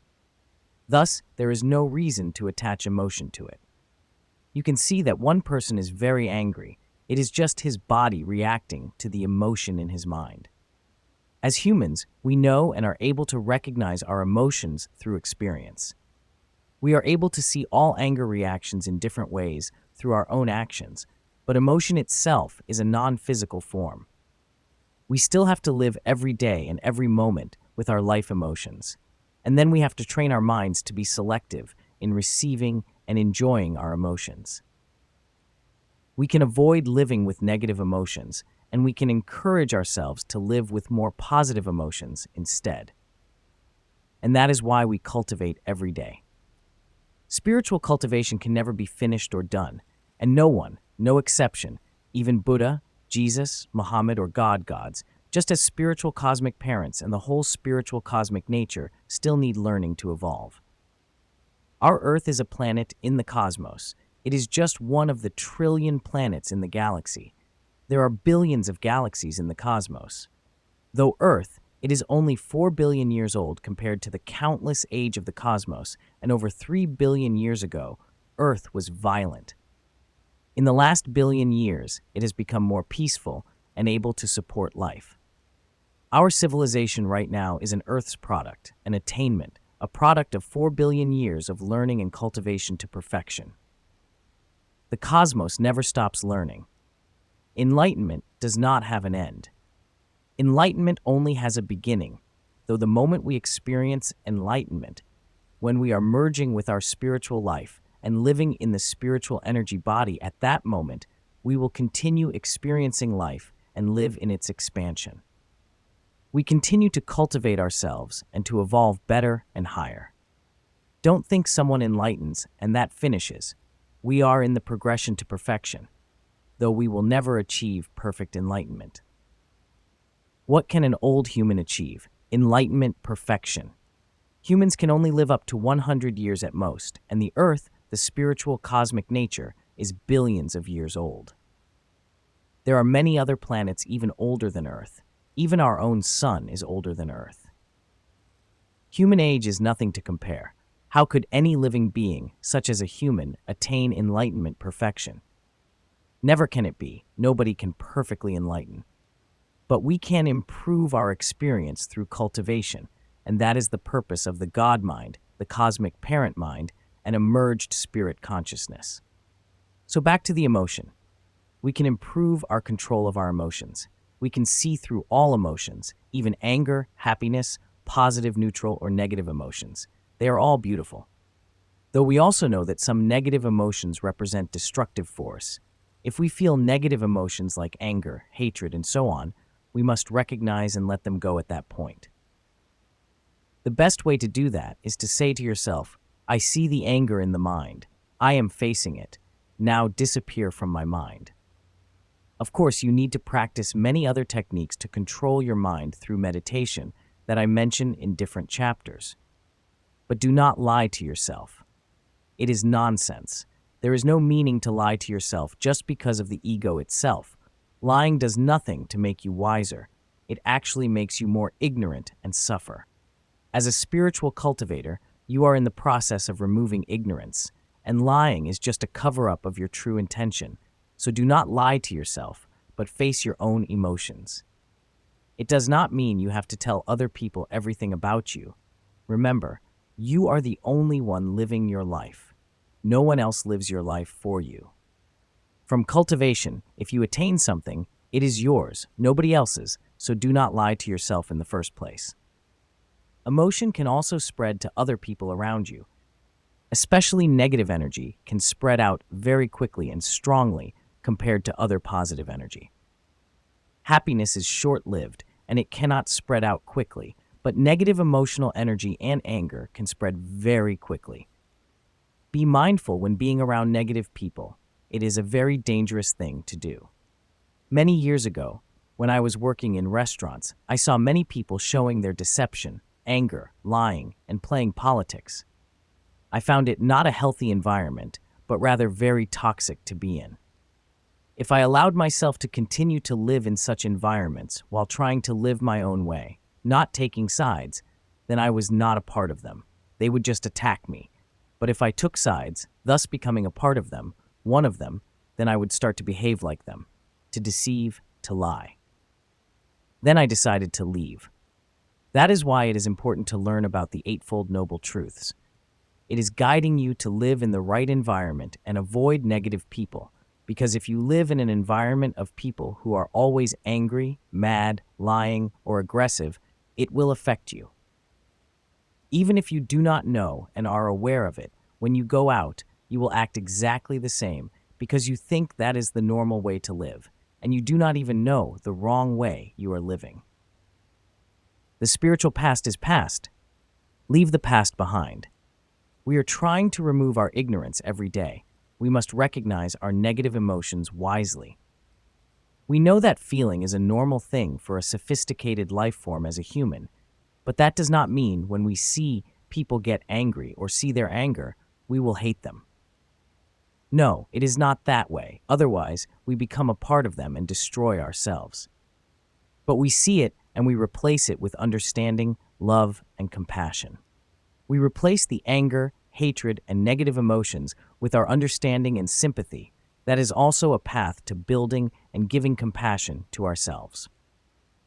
Thus, there is no reason to attach emotion to it. You can see that one person is very angry. It is just his body reacting to the emotion in his mind. As humans, we know and are able to recognize our emotions through experience. We are able to see all anger reactions in different ways through our own actions, but emotion itself is a non-physical form. We still have to live every day and every moment with our life emotions, and then we have to train our minds to be selective in receiving and enjoying our emotions. We can avoid living with negative emotions, and we can encourage ourselves to live with more positive emotions instead. And that is why we cultivate every day. Spiritual cultivation can never be finished or done, and no one, no exception, even Buddha, Jesus, Muhammad, or gods, just as spiritual cosmic parents and the whole spiritual cosmic nature still need learning to evolve. Our Earth is a planet in the cosmos. It is just one of the trillion planets in the galaxy. There are billions of galaxies in the cosmos. Though Earth, it is only 4 billion years old compared to the countless age of the cosmos, and over 3 billion years ago, Earth was violent. In the last billion years, it has become more peaceful and able to support life. Our civilization right now is an Earth's product, an attainment, a product of 4 billion years of learning and cultivation to perfection. The cosmos never stops learning. Enlightenment does not have an end. Enlightenment only has a beginning, though the moment we experience enlightenment, when we are merging with our spiritual life and living in the spiritual energy body, at that moment, we will continue experiencing life and live in its expansion. We continue to cultivate ourselves and to evolve better and higher. Don't think someone enlightens and that finishes. We are in the progression to perfection, though we will never achieve perfect enlightenment. What can an old human achieve? Enlightenment, perfection. Humans can only live up to 100 years at most, and the Earth, the spiritual cosmic nature, is billions of years old. There are many other planets even older than Earth. Even our own sun is older than Earth. Human age is nothing to compare. How could any living being, such as a human, attain enlightenment perfection? Never can it be. Nobody can perfectly enlighten. But we can improve our experience through cultivation, and that is the purpose of the God mind, the cosmic parent mind, and emerged spirit consciousness. So back to the emotion. We can improve our control of our emotions. We can see through all emotions, even anger, happiness, positive, neutral, or negative emotions. They are all beautiful. Though we also know that some negative emotions represent destructive force. If we feel negative emotions like anger, hatred, and so on, we must recognize and let them go at that point. The best way to do that is to say to yourself, I see the anger in the mind. I am facing it. Now disappear from my mind. Of course, you need to practice many other techniques to control your mind through meditation that I mention in different chapters. But do not lie to yourself. It is nonsense. There is no meaning to lie to yourself just because of the ego itself. Lying does nothing to make you wiser. It actually makes you more ignorant and suffer. As a spiritual cultivator, you are in the process of removing ignorance, and lying is just a cover-up of your true intention. So do not lie to yourself, but face your own emotions. It does not mean you have to tell other people everything about you. Remember, you are the only one living your life. No one else lives your life for you. From cultivation, if you attain something, it is yours, nobody else's, so do not lie to yourself in the first place. Emotion can also spread to other people around you. Especially negative energy can spread out very quickly and strongly compared to other positive energy. Happiness is short-lived and it cannot spread out quickly, but negative emotional energy and anger can spread very quickly. Be mindful when being around negative people. It is a very dangerous thing to do. Many years ago, when I was working in restaurants, I saw many people showing their deception, anger, lying, and playing politics. I found it not a healthy environment, but rather very toxic to be in. If I allowed myself to continue to live in such environments while trying to live my own way, not taking sides, then I was not a part of them. They would just attack me. But if I took sides, thus becoming a part of them, one of them, then I would start to behave like them, to deceive, to lie. Then I decided to leave. That is why it is important to learn about the Eightfold Noble Truths. It is guiding you to live in the right environment and avoid negative people, because if you live in an environment of people who are always angry, mad, lying, or aggressive, it will affect you. Even if you do not know and are aware of it, when you go out, you will act exactly the same because you think that is the normal way to live, and you do not even know the wrong way you are living. The spiritual past is past. Leave the past behind. We are trying to remove our ignorance every day. We must recognize our negative emotions wisely. We know that feeling is a normal thing for a sophisticated life form as a human, but that does not mean when we see people get angry or see their anger, we will hate them. No, it is not that way. Otherwise, we become a part of them and destroy ourselves. But we see it and we replace it with understanding, love, and compassion. We replace the anger, hatred, and negative emotions with our understanding and sympathy. That is also a path to building and giving compassion to ourselves.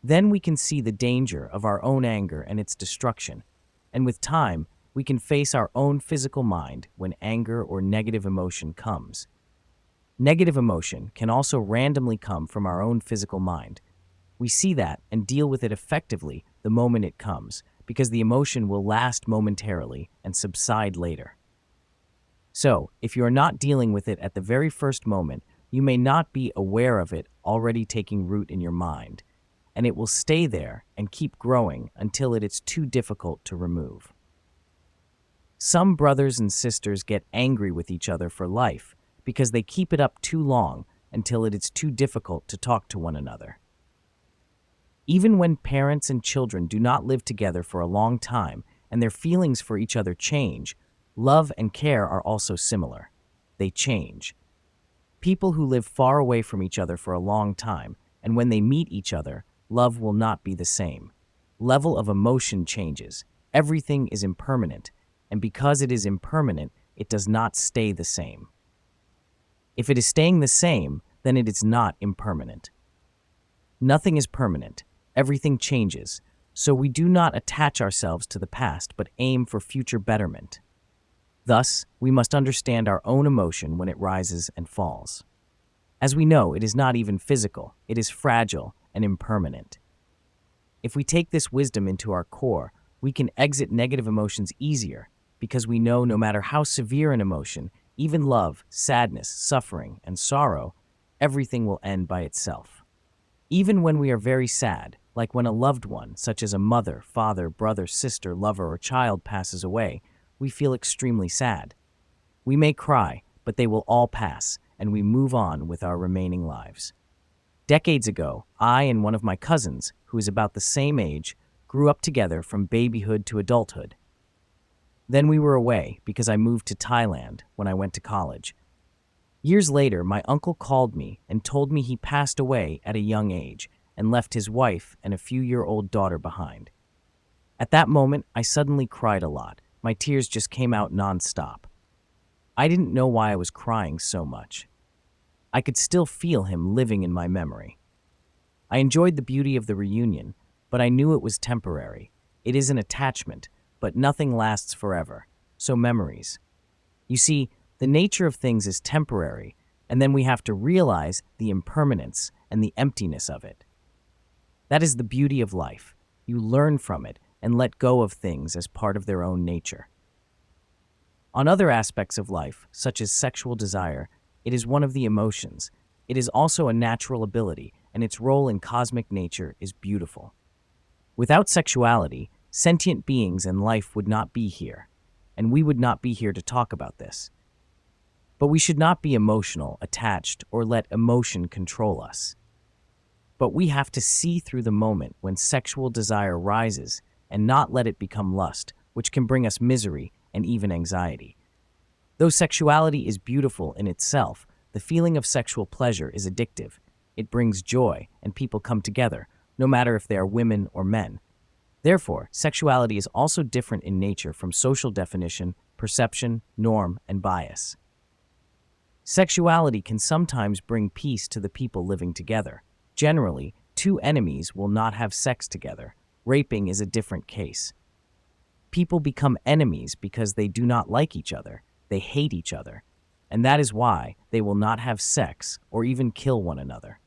Then we can see the danger of our own anger and its destruction, and with time, we can face our own physical mind when anger or negative emotion comes. Negative emotion can also randomly come from our own physical mind. We see that and deal with it effectively the moment it comes, because the emotion will last momentarily and subside later. So, if you are not dealing with it at the very first moment, you may not be aware of it already taking root in your mind, and it will stay there and keep growing until it is too difficult to remove. Some brothers and sisters get angry with each other for life because they keep it up too long until it is too difficult to talk to one another. Even when parents and children do not live together for a long time and their feelings for each other change, love and care are also similar. They change. People who live far away from each other for a long time, and when they meet each other, love will not be the same. Level of emotion changes. Everything is impermanent, and because it is impermanent, it does not stay the same. If it is staying the same, then it is not impermanent. Nothing is permanent. Everything changes, so we do not attach ourselves to the past but aim for future betterment. Thus, we must understand our own emotion when it rises and falls. As we know, it is not even physical, it is fragile and impermanent. If we take this wisdom into our core, we can exit negative emotions easier because we know no matter how severe an emotion, even love, sadness, suffering, and sorrow, everything will end by itself. Even when we are very sad, like when a loved one, such as a mother, father, brother, sister, lover, or child passes away, we feel extremely sad. We may cry, but they will all pass, and we move on with our remaining lives. Decades ago, I and one of my cousins, who is about the same age, grew up together from babyhood to adulthood. Then we were away because I moved to Thailand when I went to college. Years later, my uncle called me and told me he passed away at a young age and left his wife and a few-year-old daughter behind. At that moment, I suddenly cried a lot. My tears just came out nonstop. I didn't know why I was crying so much. I could still feel him living in my memory. I enjoyed the beauty of the reunion, but I knew it was temporary. It is an attachment, but nothing lasts forever. So memories. You see, the nature of things is temporary, and then we have to realize the impermanence and the emptiness of it. That is the beauty of life. You learn from it and let go of things as part of their own nature. On other aspects of life, such as sexual desire, it is one of the emotions. It is also a natural ability, and its role in cosmic nature is beautiful. Without sexuality, sentient beings and life would not be here, and we would not be here to talk about this. But we should not be emotional, attached, or let emotion control us. But we have to see through the moment when sexual desire rises and not let it become lust, which can bring us misery and even anxiety. Though sexuality is beautiful in itself, the feeling of sexual pleasure is addictive. It brings joy, and people come together, no matter if they are women or men. Therefore, sexuality is also different in nature from social definition, perception, norm, and bias. Sexuality can sometimes bring peace to the people living together. Generally, two enemies will not have sex together. Raping is a different case. People become enemies because they do not like each other, they hate each other, and that is why they will not have sex or even kill one another.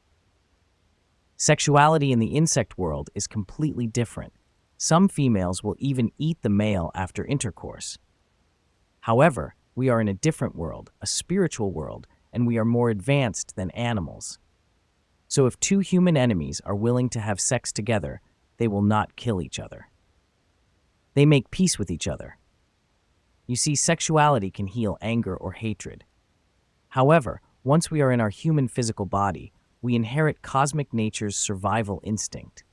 Sexuality in the insect world is completely different. Some females will even eat the male after intercourse. However, we are in a different world, a spiritual world, and we are more advanced than animals. So if two human enemies are willing to have sex together, they will not kill each other. They make peace with each other. You see, sexuality can heal anger or hatred. However, once we are in our human physical body, we inherit cosmic nature's survival instinct.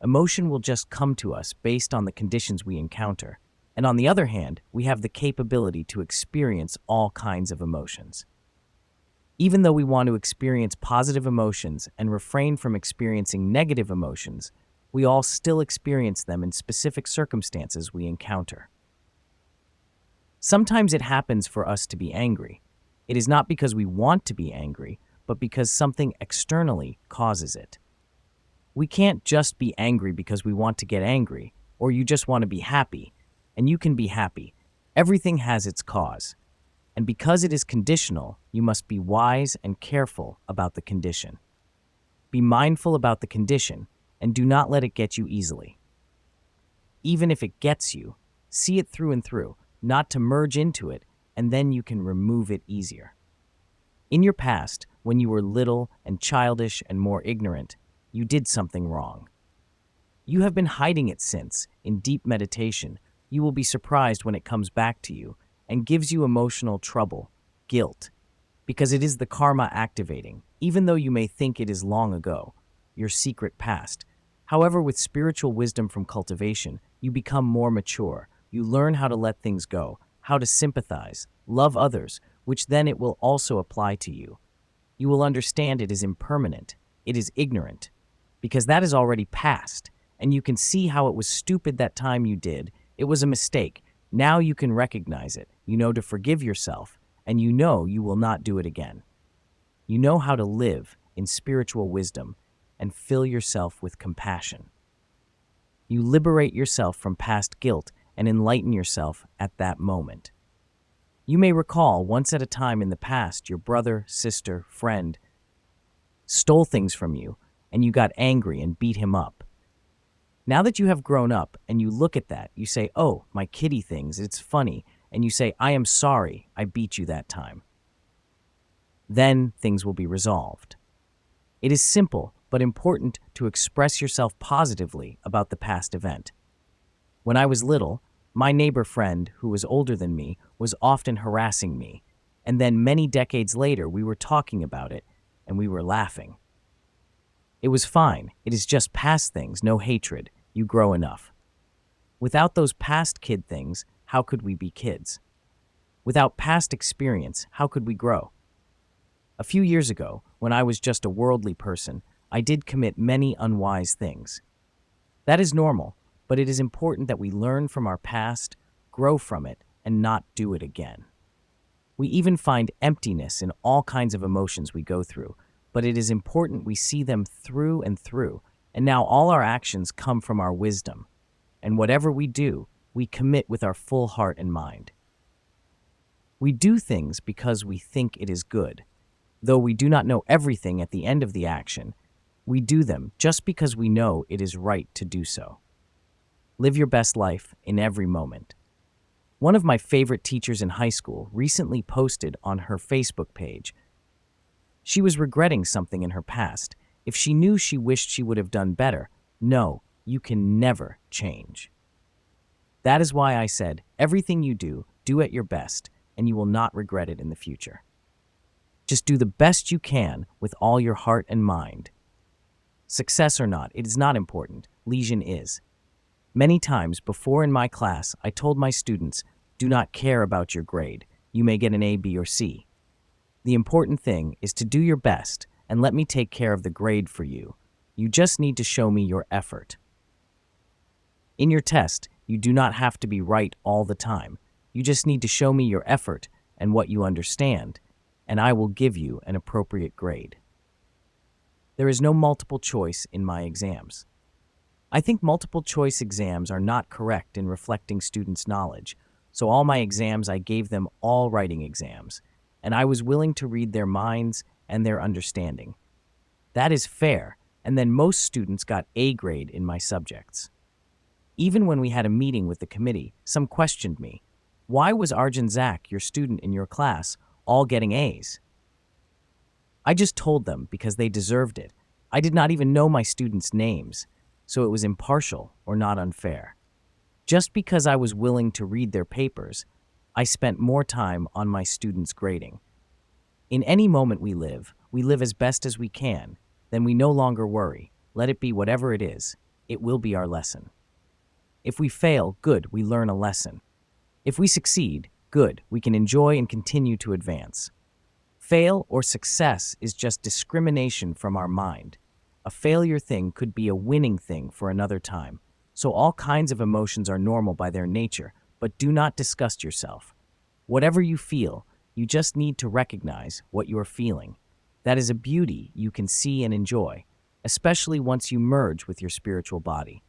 Emotion will just come to us based on the conditions we encounter. And on the other hand, we have the capability to experience all kinds of emotions. Even though we want to experience positive emotions and refrain from experiencing negative emotions, we all still experience them in specific circumstances we encounter. Sometimes it happens for us to be angry. It is not because we want to be angry, but because something externally causes it. We can't just be angry because we want to get angry, or you just want to be happy, and you can be happy. Everything has its cause, and because it is conditional, you must be wise and careful about the condition. Be mindful about the condition, and do not let it get you easily. Even if it gets you, see it through and through, not to merge into it, and then you can remove it easier. In your past, when you were little and childish and more ignorant, you did something wrong. You have been hiding it since, in deep meditation. You will be surprised when it comes back to you and gives you emotional trouble, guilt, because it is the karma activating, even though you may think it is long ago, your secret past. However, with spiritual wisdom from cultivation, you become more mature. You learn how to let things go, how to sympathize, love others, which then it will also apply to you. You will understand it is impermanent, it is ignorant, because that is already past, and you can see how it was stupid that time you did. It was a mistake. Now you can recognize it. You know to forgive yourself, and you know you will not do it again. You know how to live in spiritual wisdom and fill yourself with compassion. You liberate yourself from past guilt and enlighten yourself at that moment. You may recall once at a time in the past your brother, sister, friend stole things from you, and you got angry and beat him up. Now that you have grown up and you look at that, you say, "Oh, my kitty things, it's funny," and you say, "I am sorry, I beat you that time." Then things will be resolved. It is simple but important to express yourself positively about the past event. When I was little, my neighbor friend, who was older than me, was often harassing me, and then many decades later we were talking about it, and we were laughing. It was fine. It is just past things, no hatred. You grow enough. Without those past kid things, how could we be kids? Without past experience, how could we grow? A few years ago, when I was just a worldly person, I did commit many unwise things. That is normal, but it is important that we learn from our past, grow from it, and not do it again. We even find emptiness in all kinds of emotions we go through, but it is important we see them through and through, and now all our actions come from our wisdom, and whatever we do, we commit with our full heart and mind. We do things because we think it is good. Though we do not know everything at the end of the action, we do them just because we know it is right to do so. Live your best life in every moment. One of my favorite teachers in high school recently posted on her Facebook page. She was regretting something in her past. If she knew, she wished she would have done better. No, you can never change. That is why I said, everything you do, do at your best, and you will not regret it in the future. Just do the best you can with all your heart and mind. Success or not, it is not important. Lesion is. Many times before in my class, I told my students, do not care about your grade. You may get an A, B, or C. The important thing is to do your best and let me take care of the grade for you. You just need to show me your effort. In your test, you do not have to be right all the time. You just need to show me your effort and what you understand, and I will give you an appropriate grade. There is no multiple choice in my exams. I think multiple choice exams are not correct in reflecting students' knowledge, so all my exams I gave them all writing exams, and I was willing to read their minds and their understanding. That is fair, and then most students got A grade in my subjects. Even when we had a meeting with the committee, some questioned me. Why was Arjun Zak, your student in your class, all getting A's? I just told them because they deserved it. I did not even know my students' names, so it was impartial or not unfair. Just because I was willing to read their papers, I spent more time on my students' grading. In any moment we live as best as we can, then we no longer worry. Let it be whatever it is, it will be our lesson. If we fail, good, we learn a lesson. If we succeed, good, we can enjoy and continue to advance. Fail or success is just discrimination from our mind. A failure thing could be a winning thing for another time. So all kinds of emotions are normal by their nature, but do not disgust yourself. Whatever you feel, you just need to recognize what you are feeling. That is a beauty you can see and enjoy, especially once you merge with your spiritual body.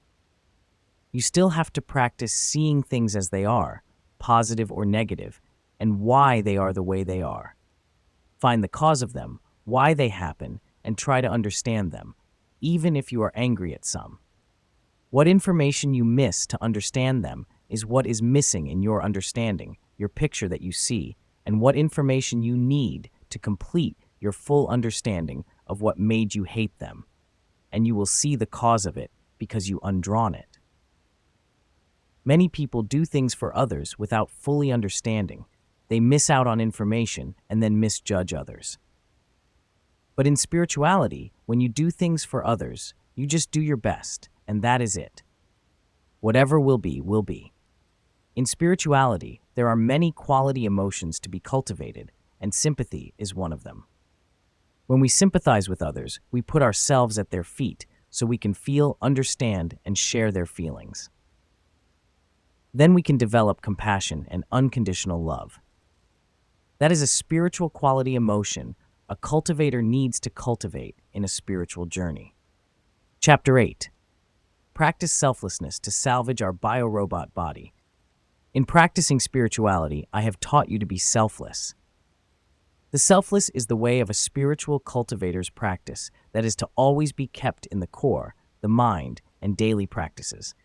You still have to practice seeing things as they are, positive or negative, and why they are the way they are. Find the cause of them, why they happen, and try to understand them, even if you are angry at some. What information you miss to understand them is what is missing in your understanding, your picture that you see, and what information you need to complete your full understanding of what made you hate them. And you will see the cause of it because you undrawn it. Many people do things for others without fully understanding. They miss out on information and then misjudge others. But in spirituality, when you do things for others, you just do your best, and that is it. Whatever will be, will be. In spirituality, there are many quality emotions to be cultivated, and sympathy is one of them. When we sympathize with others, we put ourselves at their feet so we can feel, understand, and share their feelings. Then we can develop compassion and unconditional love. That is a spiritual quality emotion a cultivator needs to cultivate in a spiritual journey. Chapter 8. Practice selflessness to salvage our biorobot body. In practicing spirituality, I have taught you to be selfless. The selfless is the way of a spiritual cultivator's practice that is to always be kept in the core, the mind, and daily practices.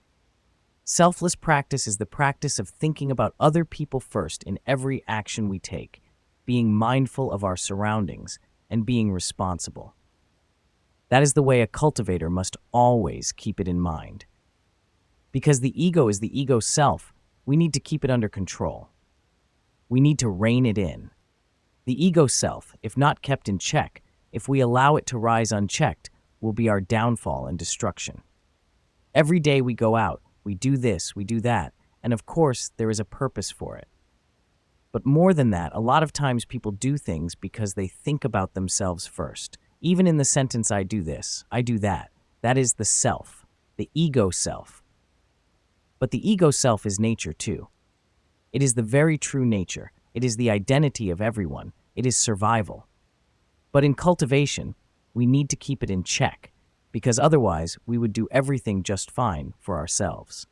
Selfless practice is the practice of thinking about other people first in every action we take, being mindful of our surroundings, and being responsible. That is the way a cultivator must always keep it in mind. Because the ego is the ego self, we need to keep it under control. We need to rein it in. The ego self, if not kept in check, if we allow it to rise unchecked, will be our downfall and destruction. Every day we go out, we do this, we do that, and of course there is a purpose for it. But more than that, a lot of times people do things because they think about themselves first. Even in the sentence, I do this, I do that, that is the self, the ego self. But the ego self is nature too. It is the very true nature. It is the identity of everyone. It is survival. But in cultivation, we need to keep it in check, because otherwise we would do everything just fine for ourselves.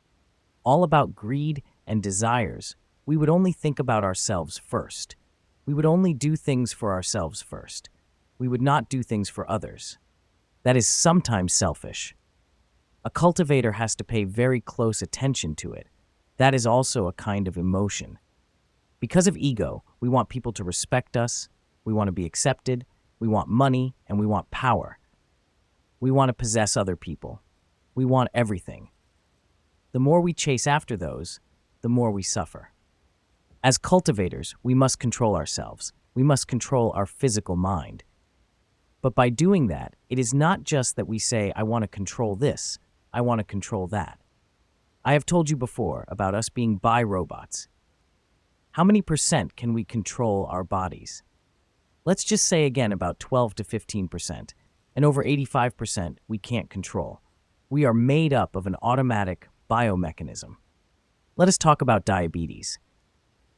All about greed and desires, we would only think about ourselves first. We would only do things for ourselves first. We would not do things for others. That is sometimes selfish. A cultivator has to pay very close attention to it. That is also a kind of emotion. Because of ego, we want people to respect us, we want to be accepted, we want money, and we want power. We want to possess other people. We want everything. The more we chase after those, the more we suffer. As cultivators, we must control ourselves. We must control our physical mind. But by doing that, it is not just that we say, I want to control this, I want to control that. I have told you before about us being bi-robots. How many % can we control our bodies? Let's just say again about 12 to 15%, and over 85% we can't control. We are made up of an automatic biomechanism. Let us talk about diabetes.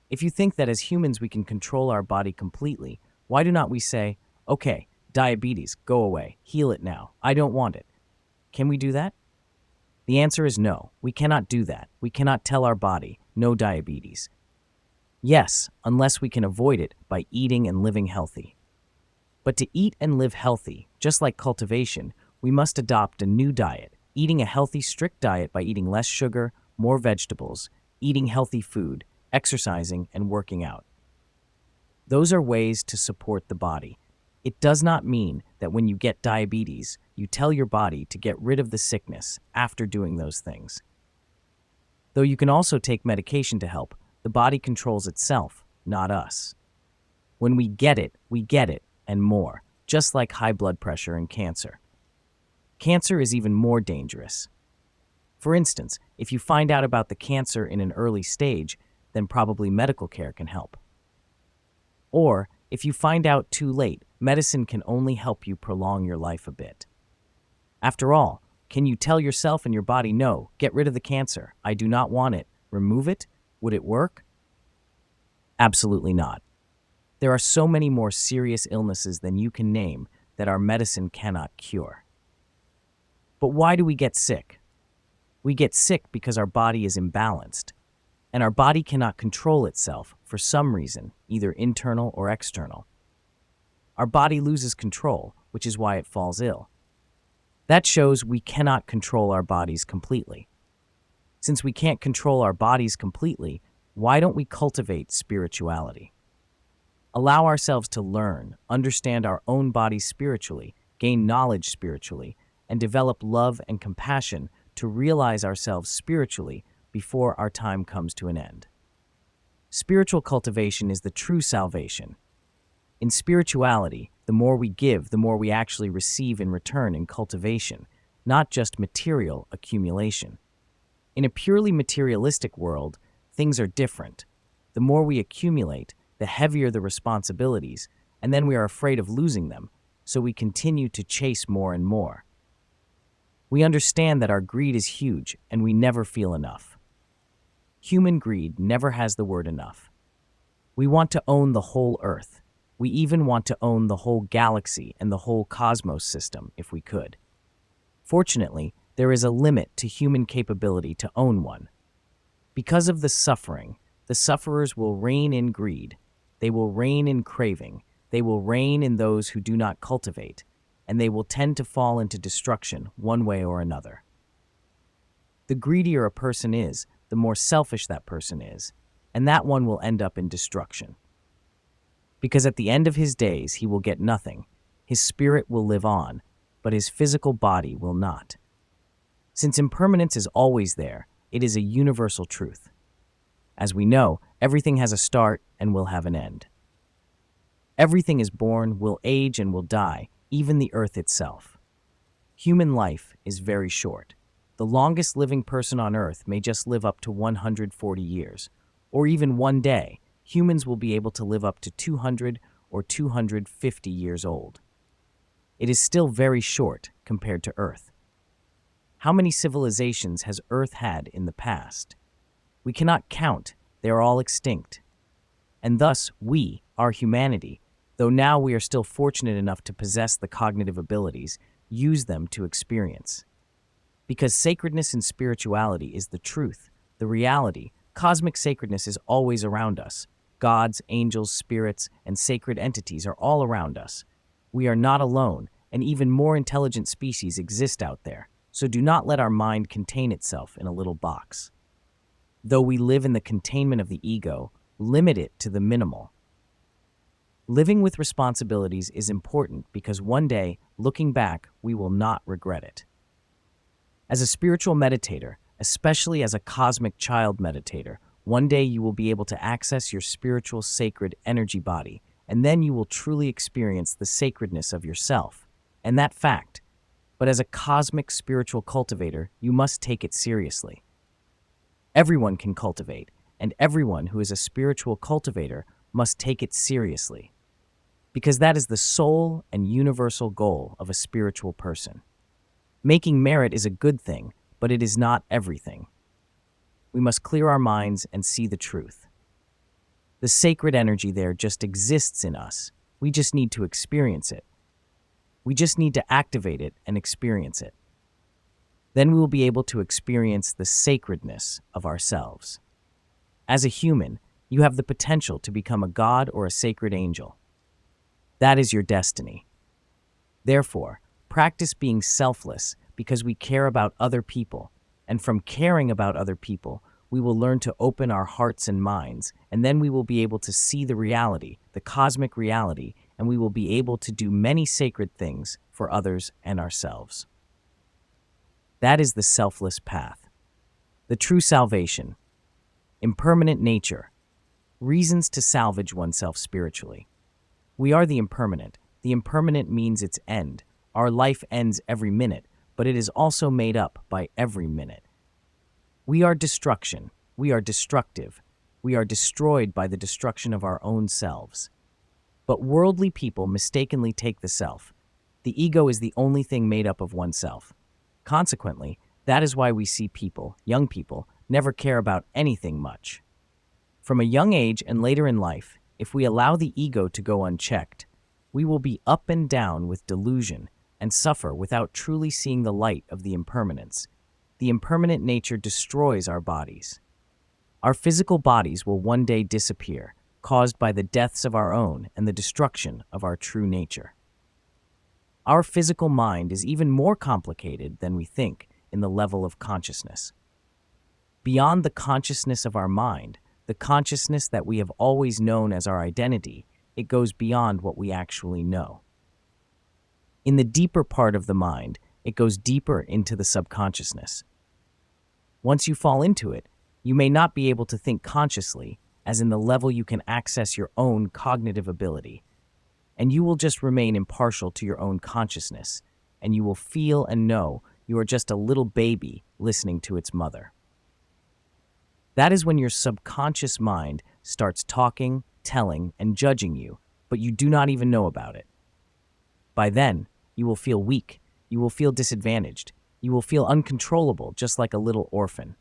If you think that as humans we can control our body completely, why do not we say, okay, diabetes, go away, heal it now, I don't want it. Can we do that? The answer is no, we cannot do that. We cannot tell our body, no diabetes. Yes, unless we can avoid it by eating and living healthy. But to eat and live healthy, just like cultivation, we must adopt a new diet, eating a healthy, strict diet by eating less sugar, more vegetables, eating healthy food, exercising, and working out. Those are ways to support the body. It does not mean that when you get diabetes, you tell your body to get rid of the sickness after doing those things. Though you can also take medication to help, the body controls itself, not us. When we get it, and more, just like high blood pressure and cancer. Cancer is even more dangerous. For instance, if you find out about the cancer in an early stage, then probably medical care can help. Or, if you find out too late, medicine can only help you prolong your life a bit. After all, can you tell yourself and your body, no, get rid of the cancer, I do not want it, remove it? Would it work? Absolutely not. There are so many more serious illnesses than you can name that our medicine cannot cure. But why do we get sick? We get sick because our body is imbalanced. and our body cannot control itself for some reason, either internal or external. Our body loses control, which is why it falls ill. That shows we cannot control our bodies completely. Since we can't control our bodies completely, why don't we cultivate spirituality? Allow ourselves to learn, understand our own bodies spiritually, gain knowledge spiritually, and develop love and compassion to realize ourselves spiritually before our time comes to an end. Spiritual cultivation is the true salvation. In spirituality, the more we give, the more we actually receive in return in cultivation, not just material accumulation. In a purely materialistic world, things are different. The more we accumulate, the heavier the responsibilities, and then we are afraid of losing them, so we continue to chase more and more. We understand that our greed is huge and we never feel enough. Human greed never has the word enough. We want to own the whole earth. We even want to own the whole galaxy and the whole cosmos system if we could. Fortunately, there is a limit to human capability to own one. Because of the suffering, the sufferers will reign in greed. They will reign in craving. They will reign in those who do not cultivate, and they will tend to fall into destruction one way or another. The greedier a person is, the more selfish that person is, and that one will end up in destruction. Because at the end of his days he will get nothing. His spirit will live on, but his physical body will not. Since impermanence is always there, it is a universal truth. As we know, everything has a start and will have an end. Everything is born, will age, and will die, even the earth itself. Human life is very short. The longest living person on earth may just live up to 140 years, or even one day. Humans will be able to live up to 200 or 250 years old. It is still very short compared to Earth. How many civilizations has Earth had in the past? We cannot count, they are all extinct. And thus, we, our humanity, though now we are still fortunate enough to possess the cognitive abilities, use them to experience. Because sacredness and spirituality is the truth, the reality, cosmic sacredness is always around us. Gods, angels, spirits, and sacred entities are all around us. We are not alone, and even more intelligent species exist out there, so do not let our mind contain itself in a little box. Though we live in the containment of the ego, limit it to the minimal. Living with responsibilities is important because one day, looking back, we will not regret it. As a spiritual meditator, especially as a cosmic child meditator, one day you will be able to access your spiritual sacred energy body, and then you will truly experience the sacredness of yourself, and that fact. But as a cosmic spiritual cultivator, you must take it seriously. Everyone can cultivate, and everyone who is a spiritual cultivator must take it seriously, because that is the sole and universal goal of a spiritual person. Making merit is a good thing, but it is not everything. We must clear our minds and see the truth. The sacred energy there just exists in us. We just need to experience it. We just need to activate it and experience it. Then we will be able to experience the sacredness of ourselves. As a human, you have the potential to become a god or a sacred angel. That is your destiny. Therefore, practice being selfless because we care about other people, and from caring about other people, we will learn to open our hearts and minds, and then we will be able to see the reality, the cosmic reality, and we will be able to do many sacred things for others and ourselves. That is the selfless path. The true salvation. Impermanent nature. Reasons to salvage oneself spiritually. We are the impermanent. The impermanent means its end. Our life ends every minute, but it is also made up by every minute. We are destruction. We are destructive. We are destroyed by the destruction of our own selves. But worldly people mistakenly take the self. The ego is the only thing made up of oneself. Consequently, that is why we see people, young people, never care about anything much. From a young age and later in life, if we allow the ego to go unchecked, we will be up and down with delusion and suffer without truly seeing the light of the impermanence. The impermanent nature destroys our bodies. Our physical bodies will one day disappear, caused by the deaths of our own and the destruction of our true nature. Our physical mind is even more complicated than we think in the level of consciousness. Beyond the consciousness of our mind, the consciousness that we have always known as our identity, it goes beyond what we actually know. In the deeper part of the mind, it goes deeper into the subconsciousness. Once you fall into it, you may not be able to think consciously, as in the level you can access your own cognitive ability, and you will just remain impartial to your own consciousness, and you will feel and know you are just a little baby listening to its mother. That is when your subconscious mind starts talking, telling, and judging you, but you do not even know about it. By then, you will feel weak, you will feel disadvantaged, you will feel uncontrollable, just like a little orphan.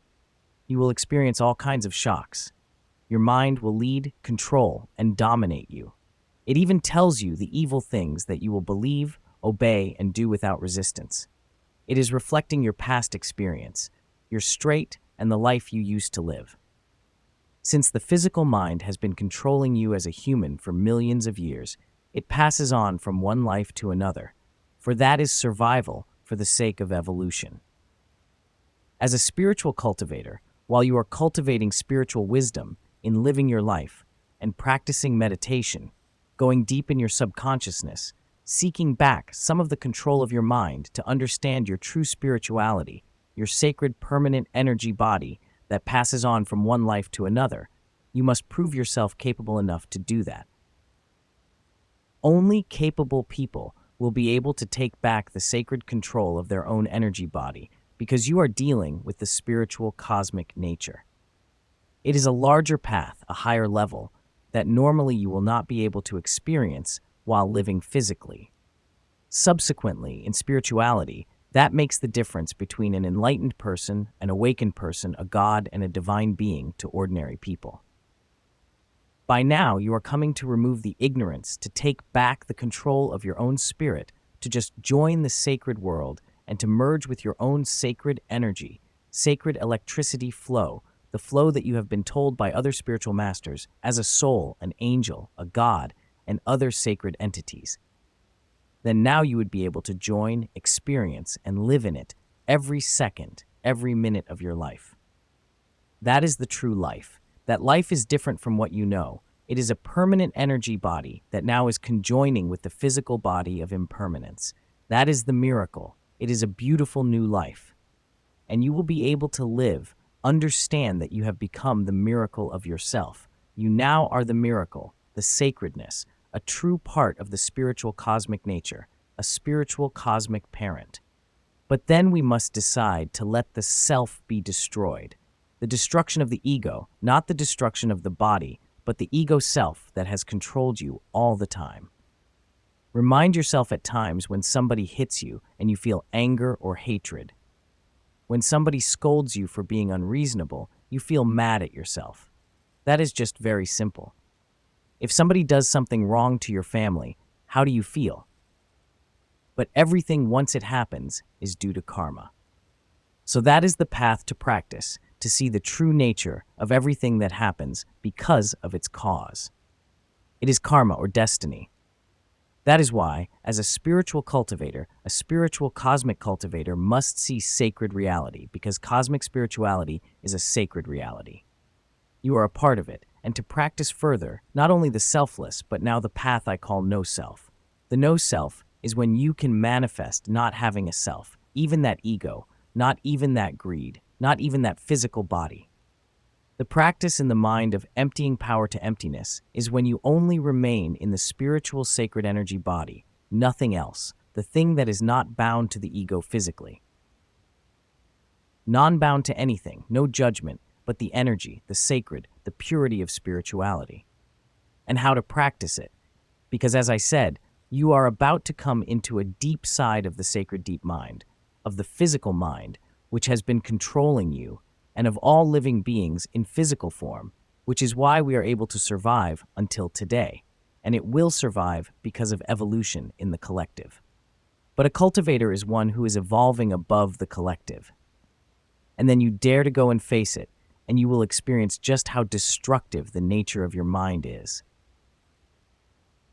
You will experience all kinds of shocks. Your mind will lead, control, and dominate you. It even tells you the evil things that you will believe, obey, and do without resistance. It is reflecting your past experience, your straight, and the life you used to live. Since the physical mind has been controlling you as a human for millions of years, it passes on from one life to another, for that is survival for the sake of evolution. As a spiritual cultivator, while you are cultivating spiritual wisdom in living your life and practicing meditation, going deep in your subconsciousness, seeking back some of the control of your mind to understand your true spirituality, your sacred permanent energy body that passes on from one life to another, you must prove yourself capable enough to do that. Only capable people will be able to take back the sacred control of their own energy body because you are dealing with the spiritual cosmic nature. It is a larger path, a higher level, that normally you will not be able to experience while living physically. Subsequently, in spirituality, that makes the difference between an enlightened person, an awakened person, a god, and a divine being to ordinary people. By now, you are coming to remove the ignorance, to take back the control of your own spirit, to just join the sacred world, and to merge with your own sacred energy, sacred electricity flow, the flow that you have been told by other spiritual masters as a soul, an angel, a god, and other sacred entities. Then now you would be able to join, experience, and live in it every second, every minute of your life. That is the true life. That life is different from what you know. It is a permanent energy body that now is conjoining with the physical body of impermanence. That is the miracle. It is a beautiful new life. And you will be able to live, understand that you have become the miracle of yourself. You now are the miracle, the sacredness, a true part of the spiritual cosmic nature, a spiritual cosmic parent. But then we must decide to let the self be destroyed. The destruction of the ego, not the destruction of the body, but the ego self that has controlled you all the time. Remind yourself at times when somebody hits you and you feel anger or hatred. When somebody scolds you for being unreasonable, you feel mad at yourself. That is just very simple. If somebody does something wrong to your family, how do you feel? But everything, once it happens, is due to karma. So that is the path to practice, to see the true nature of everything that happens because of its cause. It is karma or destiny. That is why, as a spiritual cultivator, a spiritual cosmic cultivator must see sacred reality, because cosmic spirituality is a sacred reality. You are a part of it, and to practice further, not only the selfless, but now the path I call no self. The no self is when you can manifest not having a self, even that ego, not even that greed, not even that physical body. The practice in the mind of emptying power to emptiness is when you only remain in the spiritual sacred energy body, nothing else, the thing that is not bound to the ego physically. Non-bound to anything, no judgment, but the energy, the sacred, the purity of spirituality. And how to practice it. Because as I said, you are about to come into a deep side of the sacred deep mind, of the physical mind, which has been controlling you, and of all living beings in physical form, which is why we are able to survive until today, and it will survive because of evolution in the collective. But a cultivator is one who is evolving above the collective. And then you dare to go and face it, and you will experience just how destructive the nature of your mind is.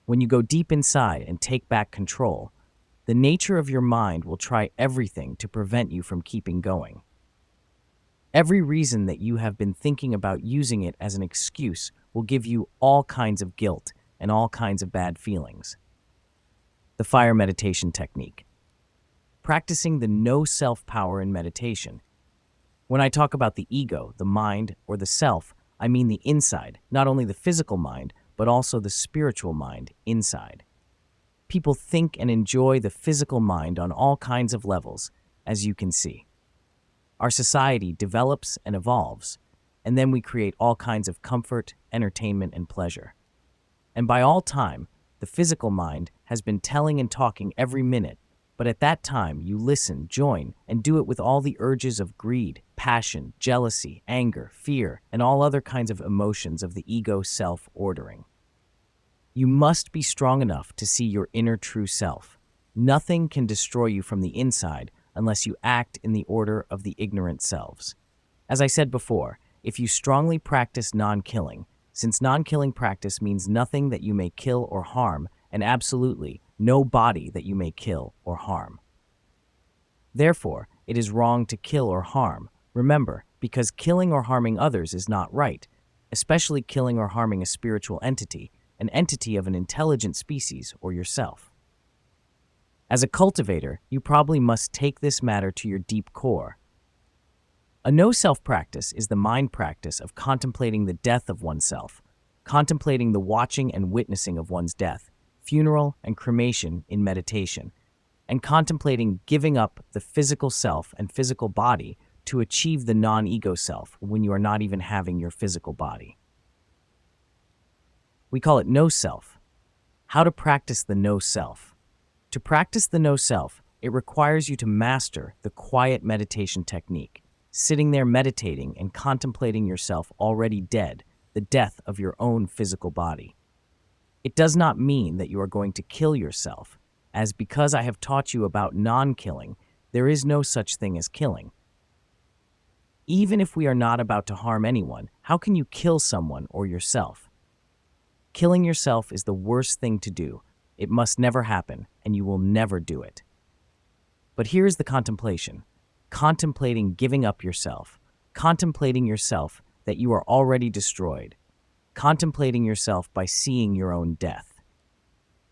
When you go deep inside and take back control, the nature of your mind will try everything to prevent you from keeping going. Every reason that you have been thinking about using it as an excuse will give you all kinds of guilt and all kinds of bad feelings. The fire meditation technique. Practicing the no-self power in meditation. When I talk about the ego, the mind, or the self, I mean the inside, not only the physical mind, but also the spiritual mind inside. People think and enjoy the physical mind on all kinds of levels, as you can see. Our society develops and evolves, and then we create all kinds of comfort, entertainment, and pleasure. And by all time, the physical mind has been telling and talking every minute, but at that time you listen, join, and do it with all the urges of greed, passion, jealousy, anger, fear, and all other kinds of emotions of the ego self ordering. You must be strong enough to see your inner true self. Nothing can destroy you from the inside unless you act in the order of the ignorant selves. As I said before, if you strongly practice non-killing, since non-killing practice means nothing that you may kill or harm, and absolutely no body that you may kill or harm. Therefore, it is wrong to kill or harm. Remember, because killing or harming others is not right, especially killing or harming a spiritual entity, an entity of an intelligent species or yourself. As a cultivator, you probably must take this matter to your deep core. A no-self practice is the mind practice of contemplating the death of oneself, contemplating the watching and witnessing of one's death, funeral, and cremation in meditation, and contemplating giving up the physical self and physical body to achieve the non-ego self when you are not even having your physical body. We call it no-self. How to practice the no-self. To practice the no-self, it requires you to master the quiet meditation technique, sitting there meditating and contemplating yourself already dead, the death of your own physical body. It does not mean that you are going to kill yourself, as because I have taught you about non-killing, there is no such thing as killing. Even if we are not about to harm anyone, how can you kill someone or yourself? Killing yourself is the worst thing to do. It must never happen, and you will never do it. But here is the contemplation. Contemplating giving up yourself. Contemplating yourself that you are already destroyed. Contemplating yourself by seeing your own death.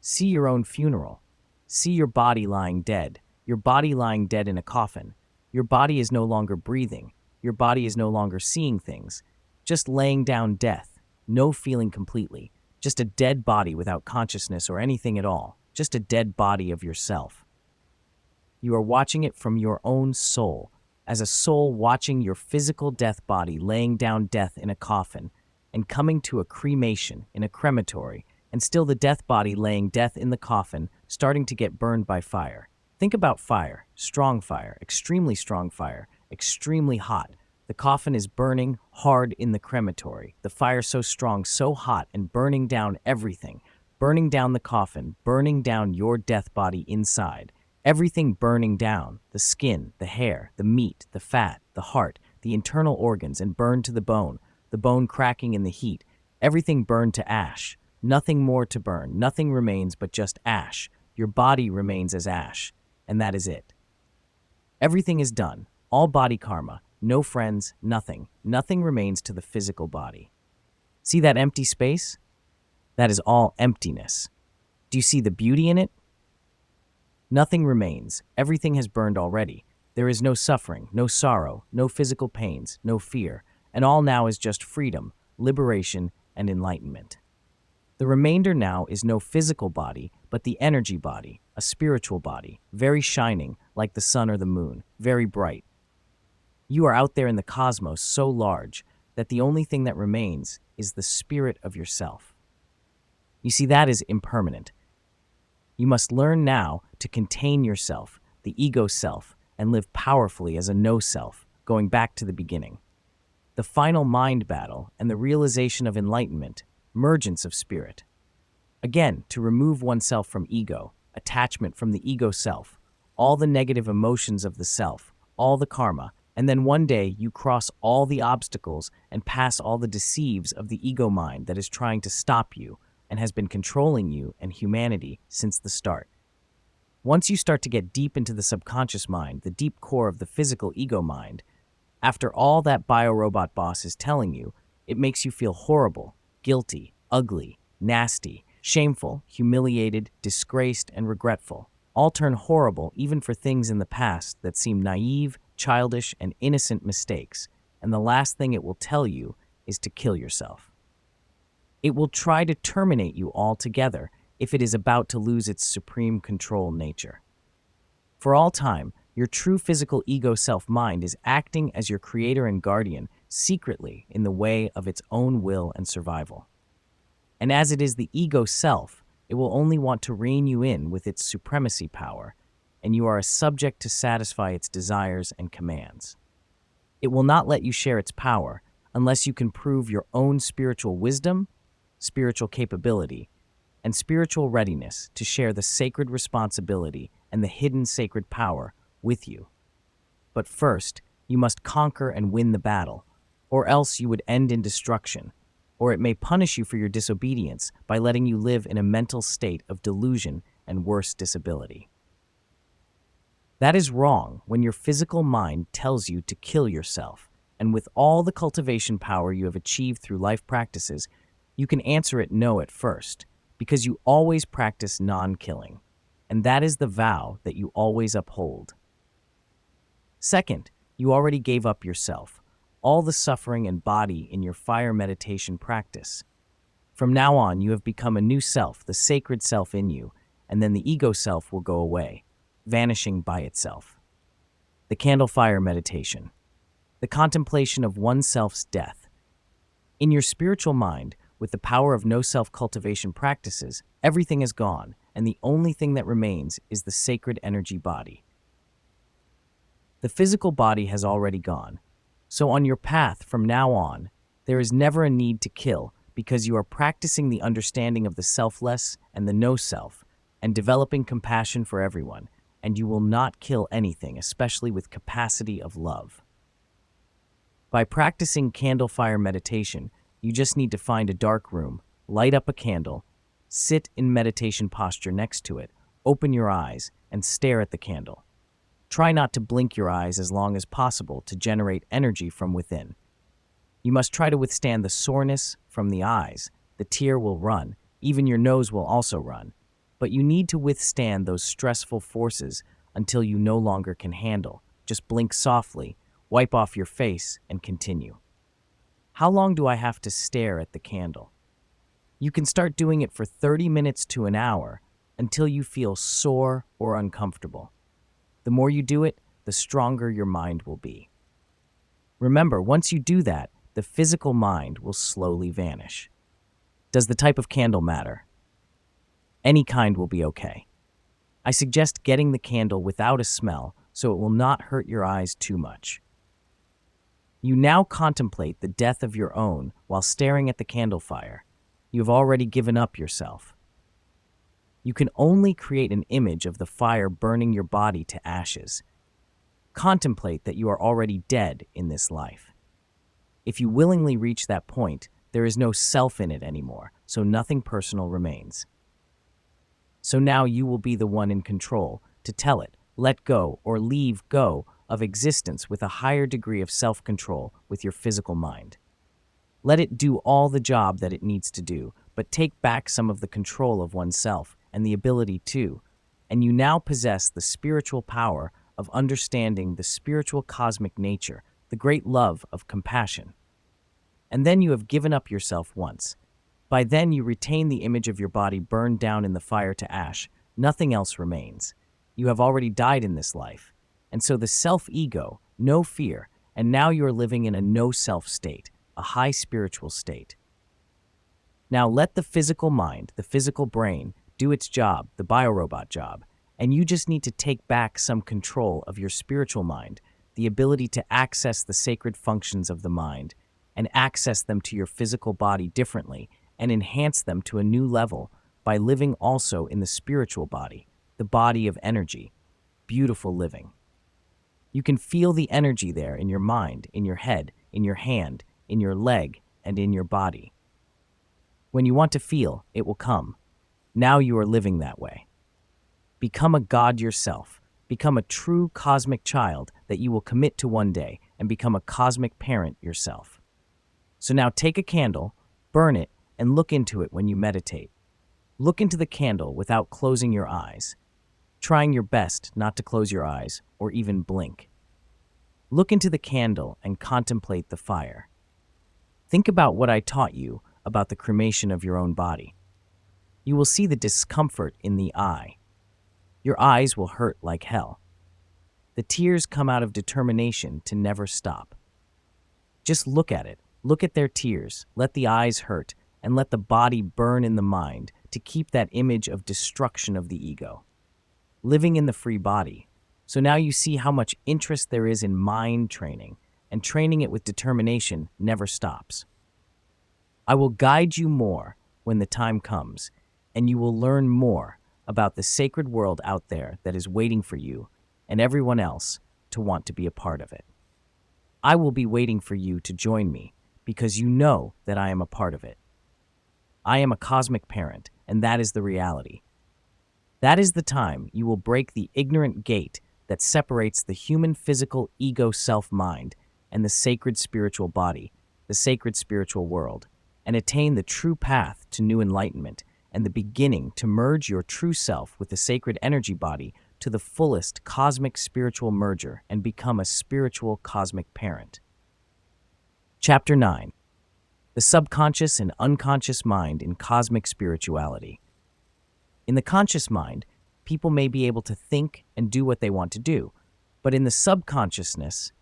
See your own funeral. See your body lying dead. Your body lying dead in a coffin. Your body is no longer breathing. Your body is no longer seeing things. Just laying down death. No feeling completely. Just a dead body without consciousness or anything at all. Just a dead body of yourself. You are watching it from your own soul, as a soul watching your physical death body laying down death in a coffin, and coming to a cremation in a crematory, and still the death body laying death in the coffin, starting to get burned by fire. Think about fire, extremely strong fire, extremely hot. The coffin is burning hard in the crematory. The fire so strong, so hot, and burning down everything. Burning down the coffin, burning down your death body inside. Everything burning down, the skin, the hair, the meat, the fat, the heart, the internal organs, and burned to the bone cracking in the heat. Everything burned to ash. Nothing more to burn. Nothing remains but just ash. Your body remains as ash, and that is it. Everything is done. All body karma. No friends, nothing. Nothing remains to the physical body. See that empty space? That is all emptiness. Do you see the beauty in it? Nothing remains. Everything has burned already. There is no suffering, no sorrow, no physical pains, no fear, and all now is just freedom, liberation, and enlightenment. The remainder now is no physical body, but the energy body, a spiritual body, very shining, like the sun or the moon, very bright. You are out there in the cosmos so large that the only thing that remains is the spirit of yourself. You see, that is impermanent. You must learn now to contain yourself, the ego self, and live powerfully as a no-self, going back to the beginning. The final mind battle and the realization of enlightenment, mergence of spirit. Again, to remove oneself from ego, attachment from the ego self, all the negative emotions of the self, all the karma, And then one day you cross all the obstacles and pass all the deceives of the ego mind that is trying to stop you and has been controlling you and humanity since the start. Once you start to get deep into the subconscious mind, the deep core of the physical ego mind, after all that biorobot boss is telling you, it makes you feel horrible, guilty, ugly, nasty, shameful, humiliated, disgraced, and regretful. All turn horrible even for things in the past that seem naive, childish, and innocent mistakes, and the last thing it will tell you is to kill yourself. It will try to terminate you altogether if it is about to lose its supreme control nature. For all time, your true physical ego self-mind is acting as your creator and guardian secretly in the way of its own will and survival. And as it is the ego self, it will only want to rein you in with its supremacy power, and you are a subject to satisfy its desires and commands. It will not let you share its power unless you can prove your own spiritual wisdom, spiritual capability, and spiritual readiness to share the sacred responsibility and the hidden sacred power with you. But first, you must conquer and win the battle, or else you would end in destruction, or it may punish you for your disobedience by letting you live in a mental state of delusion and worse disability. That is wrong when your physical mind tells you to kill yourself, and with all the cultivation power you have achieved through life practices, you can answer it no at first, because you always practice non-killing, and that is the vow that you always uphold. Second, you already gave up yourself, all the suffering and body in your fire meditation practice. From now on, you have become a new self, the sacred self in you, and then the ego self will go away, vanishing by itself. The candle fire meditation, the contemplation of oneself's death. In your spiritual mind, with the power of no self-cultivation practices, everything is gone, and the only thing that remains is the sacred energy body. The physical body has already gone, so on your path from now on, there is never a need to kill because you are practicing the understanding of the selfless and the no-self and developing compassion for everyone, and you will not kill anything, especially with capacity of love. By practicing candle fire meditation, you just need to find a dark room, light up a candle, sit in meditation posture next to it, open your eyes, and stare at the candle. Try not to blink your eyes as long as possible to generate energy from within. You must try to withstand the soreness from the eyes. The tear will run, even your nose will also run. But you need to withstand those stressful forces until you no longer can handle. Just blink softly, wipe off your face, and continue. How long do I have to stare at the candle? You can start doing it for 30 minutes to an hour until you feel sore or uncomfortable. The more you do it, the stronger your mind will be. Remember, once you do that, the physical mind will slowly vanish. Does the type of candle matter? Any kind will be okay. I suggest getting the candle without a smell so it will not hurt your eyes too much. You now contemplate the death of your own while staring at the candle fire. You have already given up yourself. You can only create an image of the fire burning your body to ashes. Contemplate that you are already dead in this life. If you willingly reach that point, there is no self in it anymore, so nothing personal remains. So now you will be the one in control to tell it, let go or leave go of existence with a higher degree of self-control with your physical mind. Let it do all the job that it needs to do, but take back some of the control of oneself and the ability to, and you now possess the spiritual power of understanding the spiritual cosmic nature, the great love of compassion. And then you have given up yourself once. By then you retain the image of your body burned down in the fire to ash. Nothing else remains. You have already died in this life. And so the self-ego, no fear, and now you are living in a no-self state, a high spiritual state. Now let the physical mind, the physical brain, do its job, the biorobot job, and you just need to take back some control of your spiritual mind, the ability to access the sacred functions of the mind, and access them to your physical body differently, and enhance them to a new level by living also in the spiritual body, the body of energy, beautiful living. You can feel the energy there in your mind, in your head, in your hand, in your leg, and in your body. When you want to feel, it will come. Now you are living that way. Become a god yourself. Become a true cosmic child that you will commit to one day and become a cosmic parent yourself. So now take a candle, burn it, and look into it when you meditate. Look into the candle without closing your eyes, trying your best not to close your eyes or even blink. Look into the candle and contemplate the fire. Think about what I taught you about the cremation of your own body. You will see the discomfort in the eye. Your eyes will hurt like hell. The tears come out of determination to never stop. Just look at it. Look at their tears. Let the eyes hurt and let the body burn in the mind to keep that image of destruction of the ego. Living in the free body. So now you see how much interest there is in mind training, and training it with determination never stops. I will guide you more when the time comes, and you will learn more about the sacred world out there that is waiting for you and everyone else to want to be a part of it. I will be waiting for you to join me because you know that I am a part of it. I am a cosmic parent, and that is the reality. That is the time you will break the ignorant gate that separates the human physical ego self-mind and the sacred spiritual body, the sacred spiritual world, and attain the true path to new enlightenment and the beginning to merge your true self with the sacred energy body to the fullest cosmic spiritual merger and become a spiritual cosmic parent. Chapter 9. The subconscious and unconscious mind in cosmic spirituality. In the conscious mind, people may be able to think and do what they want to do, but in the subconsciousness,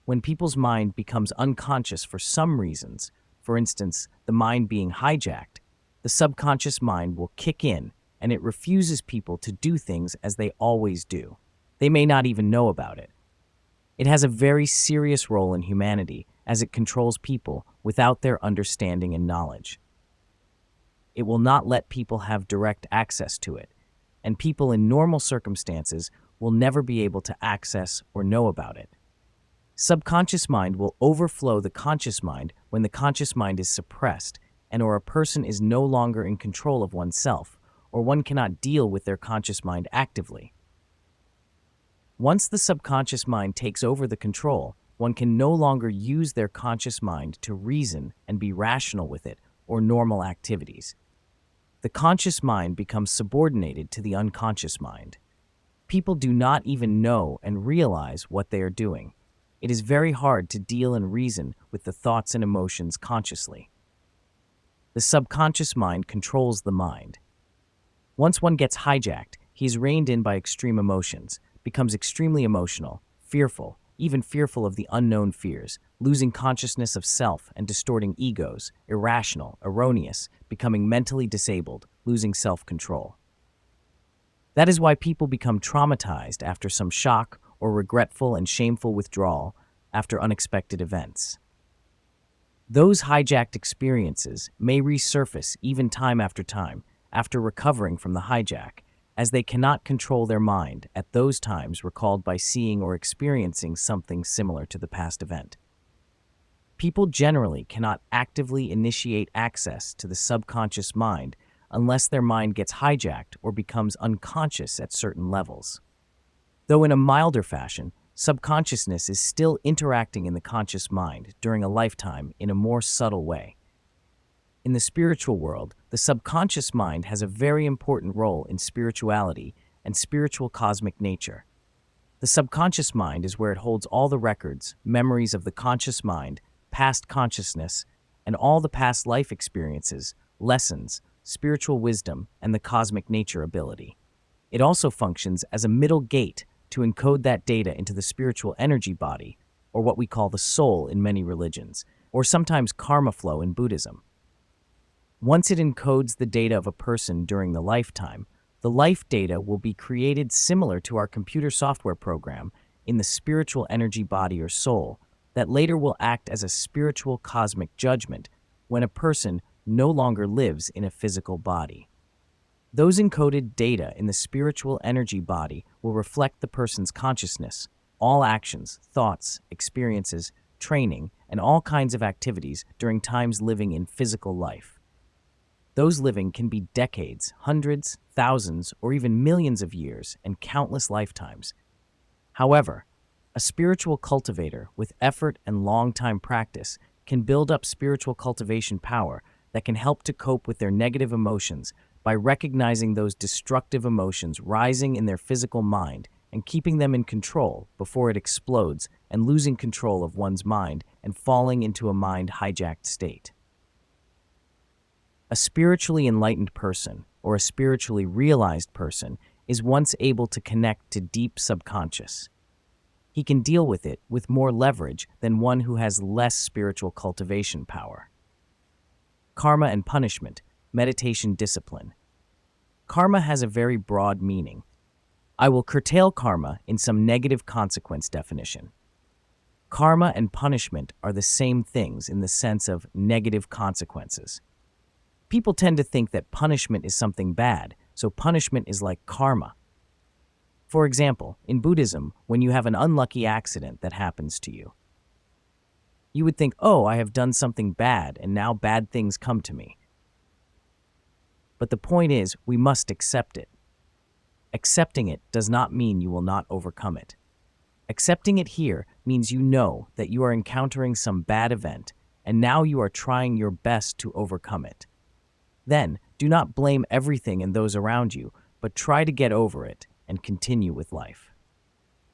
when people's mind becomes unconscious for some reasons, for instance, the mind being hijacked, the subconscious mind will kick in and it refuses people to do things as they always do. They may not even know about it. It has a very serious role in humanity as it controls people without their understanding and knowledge. It will not let people have direct access to it, and people in normal circumstances will never be able to access or know about it. Subconscious mind will overflow the conscious mind when the conscious mind is suppressed and or a person is no longer in control of oneself, or one cannot deal with their conscious mind actively. Once the subconscious mind takes over the control, one can no longer use their conscious mind to reason and be rational with it or normal activities. The conscious mind becomes subordinated to the unconscious mind. People do not even know and realize what they are doing. It is very hard to deal and reason with the thoughts and emotions consciously. The subconscious mind controls the mind. Once one gets hijacked, he is reined in by extreme emotions, becomes extremely emotional, fearful, even fearful of the unknown fears, losing consciousness of self and distorting egos, irrational, erroneous, becoming mentally disabled, losing self-control. That is why people become traumatized after some shock or regretful and shameful withdrawal after unexpected events. Those hijacked experiences may resurface even time after recovering from the hijack, as they cannot control their mind at those times recalled by seeing or experiencing something similar to the past event. People generally cannot actively initiate access to the subconscious mind unless their mind gets hijacked or becomes unconscious at certain levels. Though in a milder fashion, subconsciousness is still interacting in the conscious mind during a lifetime in a more subtle way. In the spiritual world, the subconscious mind has a very important role in spirituality and spiritual cosmic nature. The subconscious mind is where it holds all the records, memories of the conscious mind, past consciousness, and all the past life experiences, lessons, spiritual wisdom, and the cosmic nature ability. It also functions as a middle gate to encode that data into the spiritual energy body, or what we call the soul in many religions, or sometimes karma flow in Buddhism. Once it encodes the data of a person during the lifetime, the life data will be created similar to our computer software program in the spiritual energy body or soul that later will act as a spiritual cosmic judgment when a person no longer lives in a physical body. Those encoded data in the spiritual energy body will reflect the person's consciousness, all actions, thoughts, experiences, training, and all kinds of activities during times living in physical life. Those living can be decades, hundreds, thousands, or even millions of years and countless lifetimes. However, a spiritual cultivator with effort and long-time practice can build up spiritual cultivation power that can help to cope with their negative emotions by recognizing those destructive emotions rising in their physical mind and keeping them in control before it explodes and losing control of one's mind and falling into a mind-hijacked state. A spiritually enlightened person, or a spiritually realized person, is once able to connect to deep subconscious. He can deal with it with more leverage than one who has less spiritual cultivation power. Karma and punishment, meditation discipline. Karma has a very broad meaning. I will curtail karma in some negative consequence definition. Karma and punishment are the same things in the sense of negative consequences. People tend to think that punishment is something bad, so punishment is like karma. For example, in Buddhism, when you have an unlucky accident that happens to you, you would think, oh, I have done something bad and now bad things come to me. But the point is, we must accept it. Accepting it does not mean you will not overcome it. Accepting it here means you know that you are encountering some bad event and now you are trying your best to overcome it. Then, do not blame everything and those around you, but try to get over it and continue with life.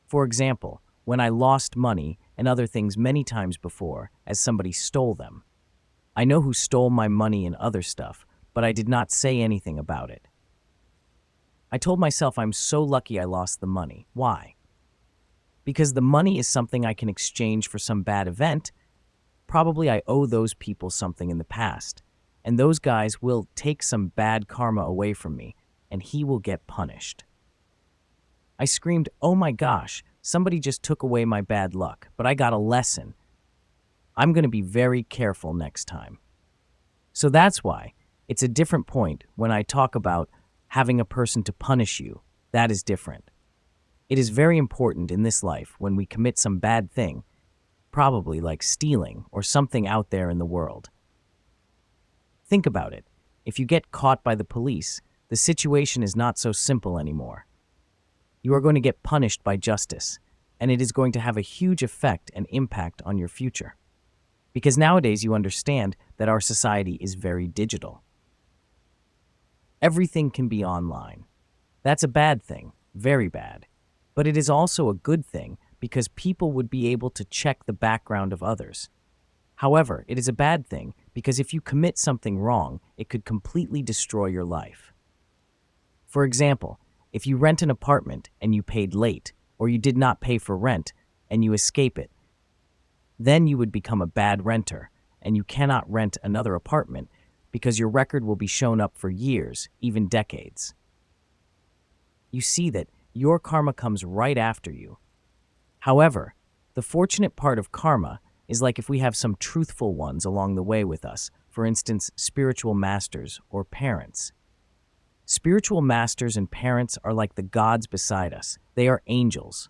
For example, when I lost money and other things many times before, as somebody stole them. I know who stole my money and other stuff, but I did not say anything about it. I told myself I'm so lucky I lost the money. Why? Because the money is something I can exchange for some bad event. Probably I owe those people something in the past, and those guys will take some bad karma away from me, and he will get punished. I screamed, oh my gosh, somebody just took away my bad luck, but I got a lesson. I'm going to be very careful next time. So that's why it's a different point when I talk about having a person to punish you. That is different. It is very important in this life when we commit some bad thing, probably like stealing or something out there in the world. Think about it. If you get caught by the police, the situation is not so simple anymore. You are going to get punished by justice, and it is going to have a huge effect and impact on your future. Because nowadays you understand that our society is very digital. Everything can be online. That's a bad thing, very bad. But it is also a good thing because people would be able to check the background of others. However, it is a bad thing because if you commit something wrong, it could completely destroy your life. For example, if you rent an apartment and you paid late, or you did not pay for rent and you escape it, then you would become a bad renter and you cannot rent another apartment because your record will be shown up for years, even decades. You see that your karma comes right after you. However, the fortunate part of karma is like if we have some truthful ones along the way with us, for instance, spiritual masters or parents. Spiritual masters and parents are like the gods beside us. They are angels.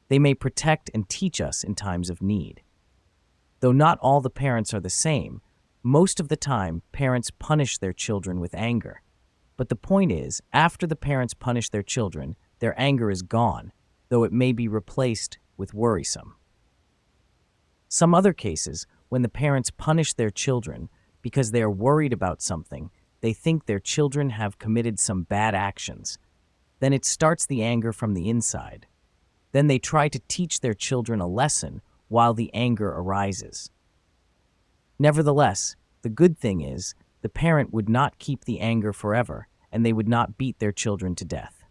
They may protect and teach us in times of need. Though not all the parents are the same, most of the time parents punish their children with anger. But the point is, after the parents punish their children, their anger is gone, though it may be replaced with worrisome. Some other cases, when the parents punish their children because they are worried about something, they think their children have committed some bad actions. Then it starts the anger from the inside. Then they try to teach their children a lesson while the anger arises. Nevertheless, the good thing is, the parent would not keep the anger forever, and they would not beat their children to death.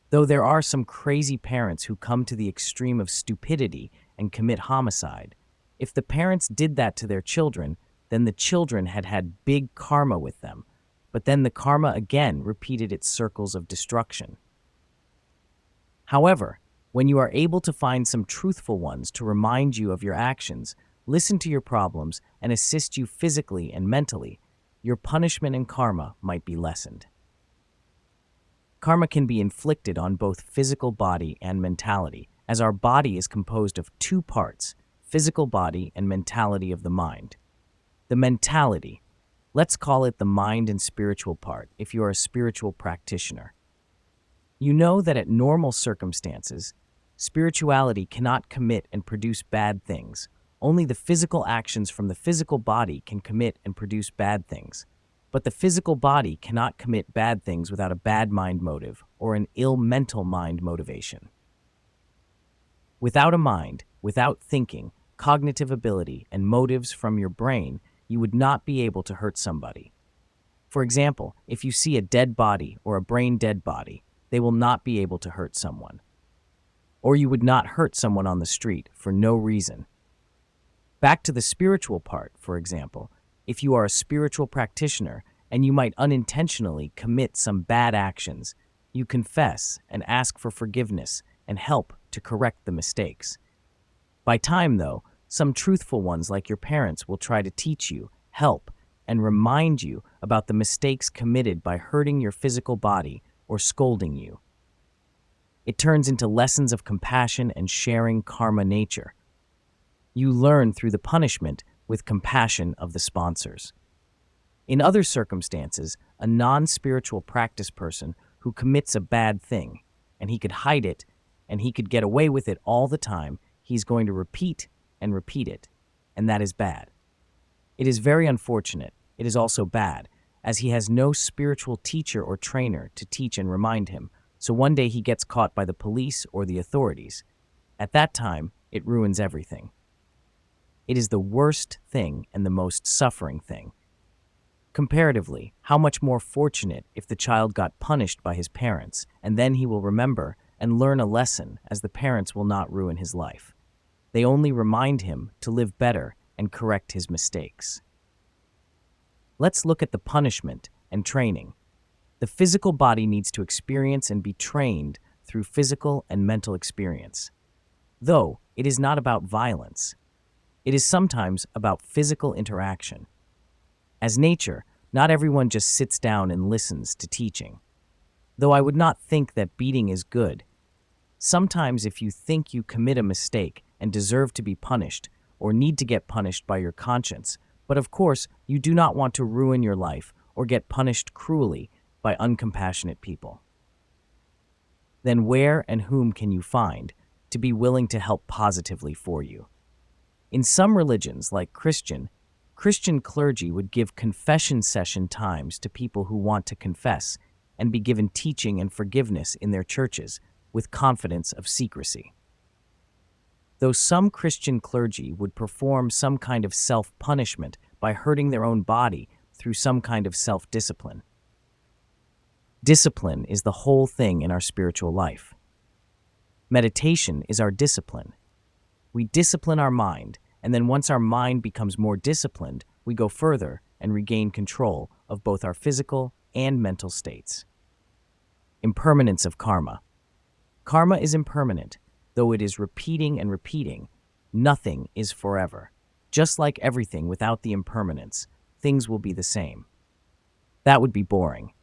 Though there are some crazy parents who come to the extreme of stupidity and commit homicide, if the parents did that to their children, then the children had had big karma with them, but then the karma again repeated its circles of destruction. However, when you are able to find some truthful ones to remind you of your actions, listen to your problems, and assist you physically and mentally, your punishment and karma might be lessened. Karma can be inflicted on both physical body and mentality, as our body is composed of two parts, physical body and mentality of the mind. The mentality, let's call it the mind and spiritual part if you are a spiritual practitioner. You know that at normal circumstances, spirituality cannot commit and produce bad things. Only the physical actions from the physical body can commit and produce bad things. But the physical body cannot commit bad things without a bad mind motive or an ill mental mind motivation. Without a mind, without thinking, cognitive ability, and motives from your brain, you would not be able to hurt somebody. For example, if you see a dead body or a brain-dead body, they will not be able to hurt someone. Or you would not hurt someone on the street for no reason. Back to the spiritual part, for example, if you are a spiritual practitioner and you might unintentionally commit some bad actions, you confess and ask for forgiveness and help to correct the mistakes. By time, though, some truthful ones like your parents will try to teach you, help, and remind you about the mistakes committed by hurting your physical body or scolding you. It turns into lessons of compassion and sharing karma nature. You learn through the punishment with compassion of the sponsors. In other circumstances, a non-spiritual practice person who commits a bad thing, and he could hide it, and he could get away with it all the time, he's going to repeat and repeat it, and that is bad. It is very unfortunate. It is also bad, as he has no spiritual teacher or trainer to teach and remind him, so one day he gets caught by the police or the authorities. At that time, it ruins everything. It is the worst thing and the most suffering thing. Comparatively, how much more fortunate if the child got punished by his parents, and then he will remember and learn a lesson, as the parents will not ruin his life. They only remind him to live better and correct his mistakes. Let's look at the punishment and training. The physical body needs to experience and be trained through physical and mental experience. Though it is not about violence, it is sometimes about physical interaction. As nature, not everyone just sits down and listens to teaching. Though I would not think that beating is good. Sometimes if you think you commit a mistake and deserve to be punished, or need to get punished by your conscience, but of course you do not want to ruin your life or get punished cruelly by uncompassionate people. Then where and whom can you find to be willing to help positively for you? In some religions, like Christian clergy would give confession session times to people who want to confess and be given teaching and forgiveness in their churches with confidence of secrecy. Though some Christian clergy would perform some kind of self-punishment by hurting their own body through some kind of self-discipline. Discipline is the whole thing in our spiritual life. Meditation is our discipline. We discipline our mind, and then once our mind becomes more disciplined, we go further and regain control of both our physical and mental states. Impermanence of karma. Karma is impermanent, though it is repeating and repeating. Nothing is forever. Just like everything without the impermanence, things will be the same. That would be boring.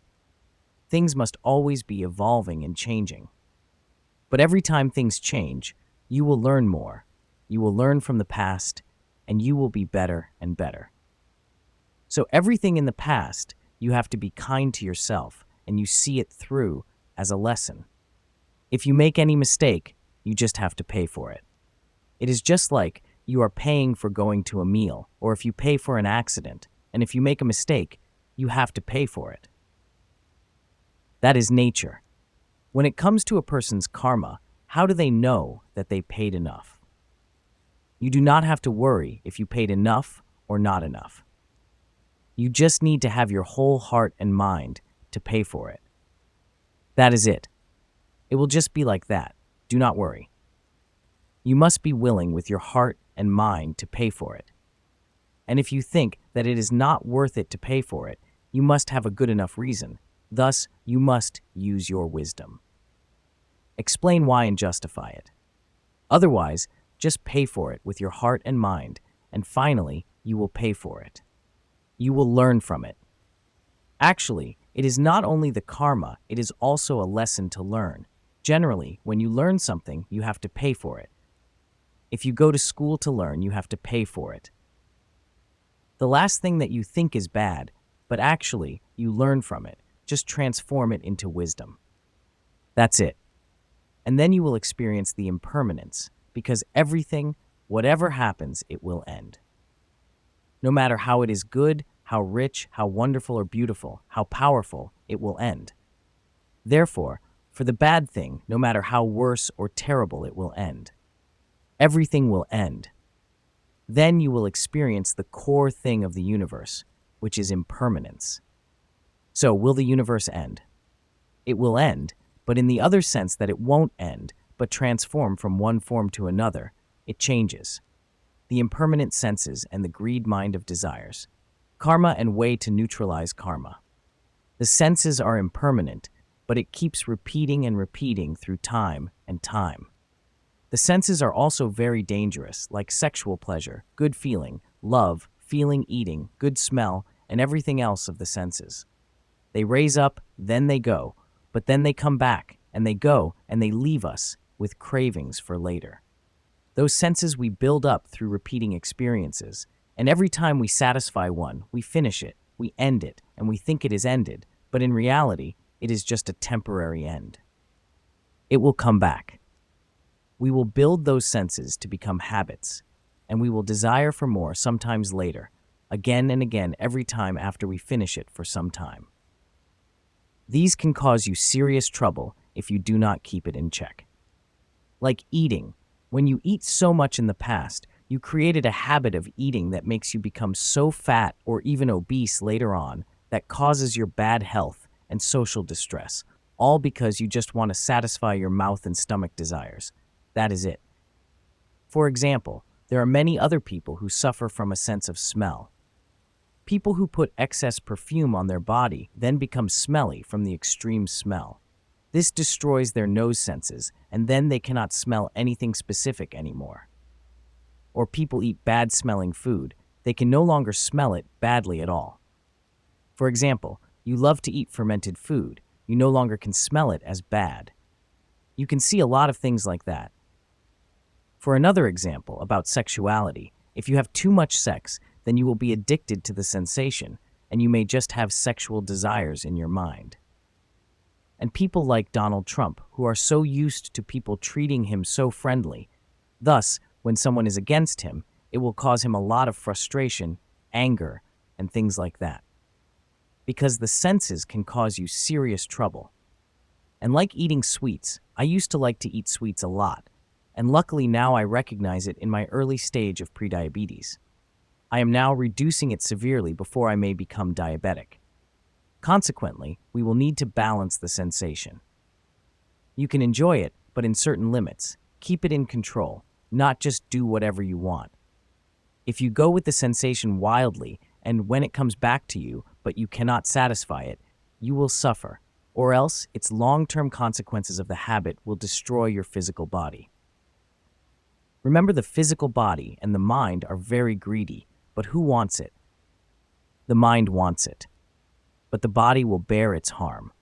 Things must always be evolving and changing. But every time things change, you will learn more. You will learn from the past, and you will be better and better. So everything in the past, you have to be kind to yourself, and you see it through as a lesson. If you make any mistake, you just have to pay for it. It is just like you are paying for going to a meal, or if you pay for an accident, and if you make a mistake, you have to pay for it. That is nature. When it comes to a person's karma, how do they know that they paid enough? You do not have to worry if you paid enough or not enough. You just need to have your whole heart and mind to pay for it. That is it. It will just be like that. Do not worry. You must be willing with your heart and mind to pay for it. And if you think that it is not worth it to pay for it, you must have a good enough reason. Thus, you must use your wisdom. Explain why and justify it. Otherwise, just pay for it with your heart and mind, and finally, you will pay for it. You will learn from it. Actually, It is not only the karma, it is also a lesson to learn. Generally, when you learn something, you have to pay for it. If you go to school to learn, you have to pay for it. The last thing that you think is bad, but actually, you learn from it. Just transform it into wisdom. That's it. And then you will experience the impermanence, because everything, whatever happens, it will end. No matter how it is good, how rich, how wonderful or beautiful, how powerful, it will end. Therefore, for the bad thing, no matter how worse or terrible, it will end. Everything will end. Then you will experience the core thing of the universe, which is impermanence. So, will the universe end? It will end, but in the other sense that it won't end, but transform from one form to another. It changes. The impermanent senses and the greed mind of desires. Karma and way to neutralize karma. The senses are impermanent, but it keeps repeating and repeating through time and time. The senses are also very dangerous, like sexual pleasure, good feeling, love, feeling, eating, good smell, and everything else of the senses. They raise up, then they go, but then they come back, and they go, and they leave us with cravings for later. Those senses we build up through repeating experiences, and every time we satisfy one, we finish it, we end it, and we think it is ended, but in reality, it is just a temporary end. It will come back. We will build those senses to become habits, and we will desire for more sometimes later, again and again every time after we finish it for some time. These can cause you serious trouble if you do not keep it in check. Like eating. When you eat so much in the past, you created a habit of eating that makes you become so fat or even obese later on that causes your bad health and social distress, all because you just want to satisfy your mouth and stomach desires. That is it. For example, there are many other people who suffer from a sense of smell. People who put excess perfume on their body then become smelly from the extreme smell. This destroys their nose senses, and then they cannot smell anything specific anymore. Or people eat bad-smelling food. They can no longer smell it badly at all. For example, you love to eat fermented food. You no longer can smell it as bad. You can see a lot of things like that. For another example about sexuality, if you have too much sex, then you will be addicted to the sensation, and you may just have sexual desires in your mind. And people like Donald Trump, who are so used to people treating him so friendly. Thus, when someone is against him, it will cause him a lot of frustration, anger, and things like that. Because the senses can cause you serious trouble. And like eating sweets, I used to like to eat sweets a lot, and luckily now I recognize it in my early stage of prediabetes. I am now reducing it severely before I may become diabetic. Consequently, we will need to balance the sensation. You can enjoy it, but in certain limits. Keep it in control, not just do whatever you want. If you go with the sensation wildly, and when it comes back to you, but you cannot satisfy it, you will suffer, or else its long-term consequences of the habit will destroy your physical body. Remember, the physical body and the mind are very greedy, but who wants it? The mind wants it. But the body will bear its harm.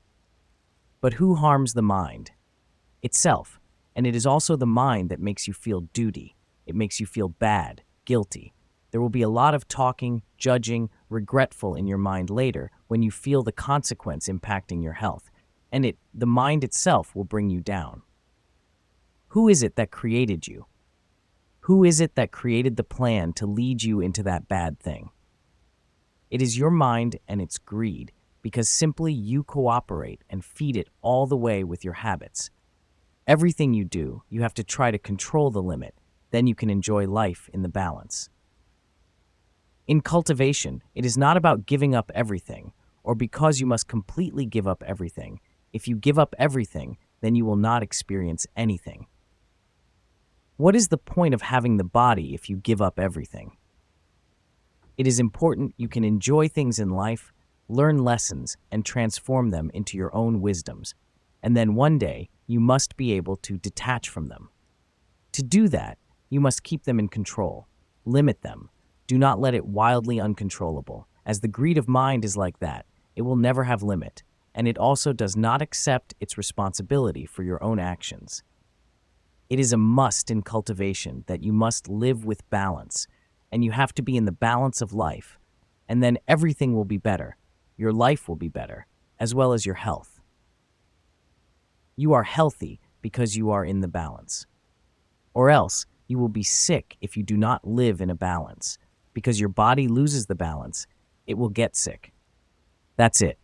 But who harms the mind? Itself, and it is also the mind that makes you feel duty. It makes you feel bad, guilty. There will be a lot of talking, judging, regretful in your mind later when you feel the consequence impacting your health, and the mind itself will bring you down. Who is it that created you? Who is it that created the plan to lead you into that bad thing? It is your mind and its greed, because simply you cooperate and feed it all the way with your habits. Everything you do, you have to try to control the limit, then you can enjoy life in the balance. In cultivation, it is not about giving up everything, or because you must completely give up everything. If you give up everything, then you will not experience anything. What is the point of having the body if you give up everything? It is important you can enjoy things in life, learn lessons, and transform them into your own wisdoms, and then one day you must be able to detach from them. To do that, you must keep them in control, limit them, do not let it wildly uncontrollable, as the greed of mind is like that. It will never have limit, and it also does not accept its responsibility for your own actions. It is a must in cultivation that you must live with balance, and you have to be in the balance of life, and then everything will be better. Your life will be better, as well as your health. You are healthy because you are in the balance. Or else, you will be sick if you do not live in a balance. Because your body loses the balance, it will get sick. That's it.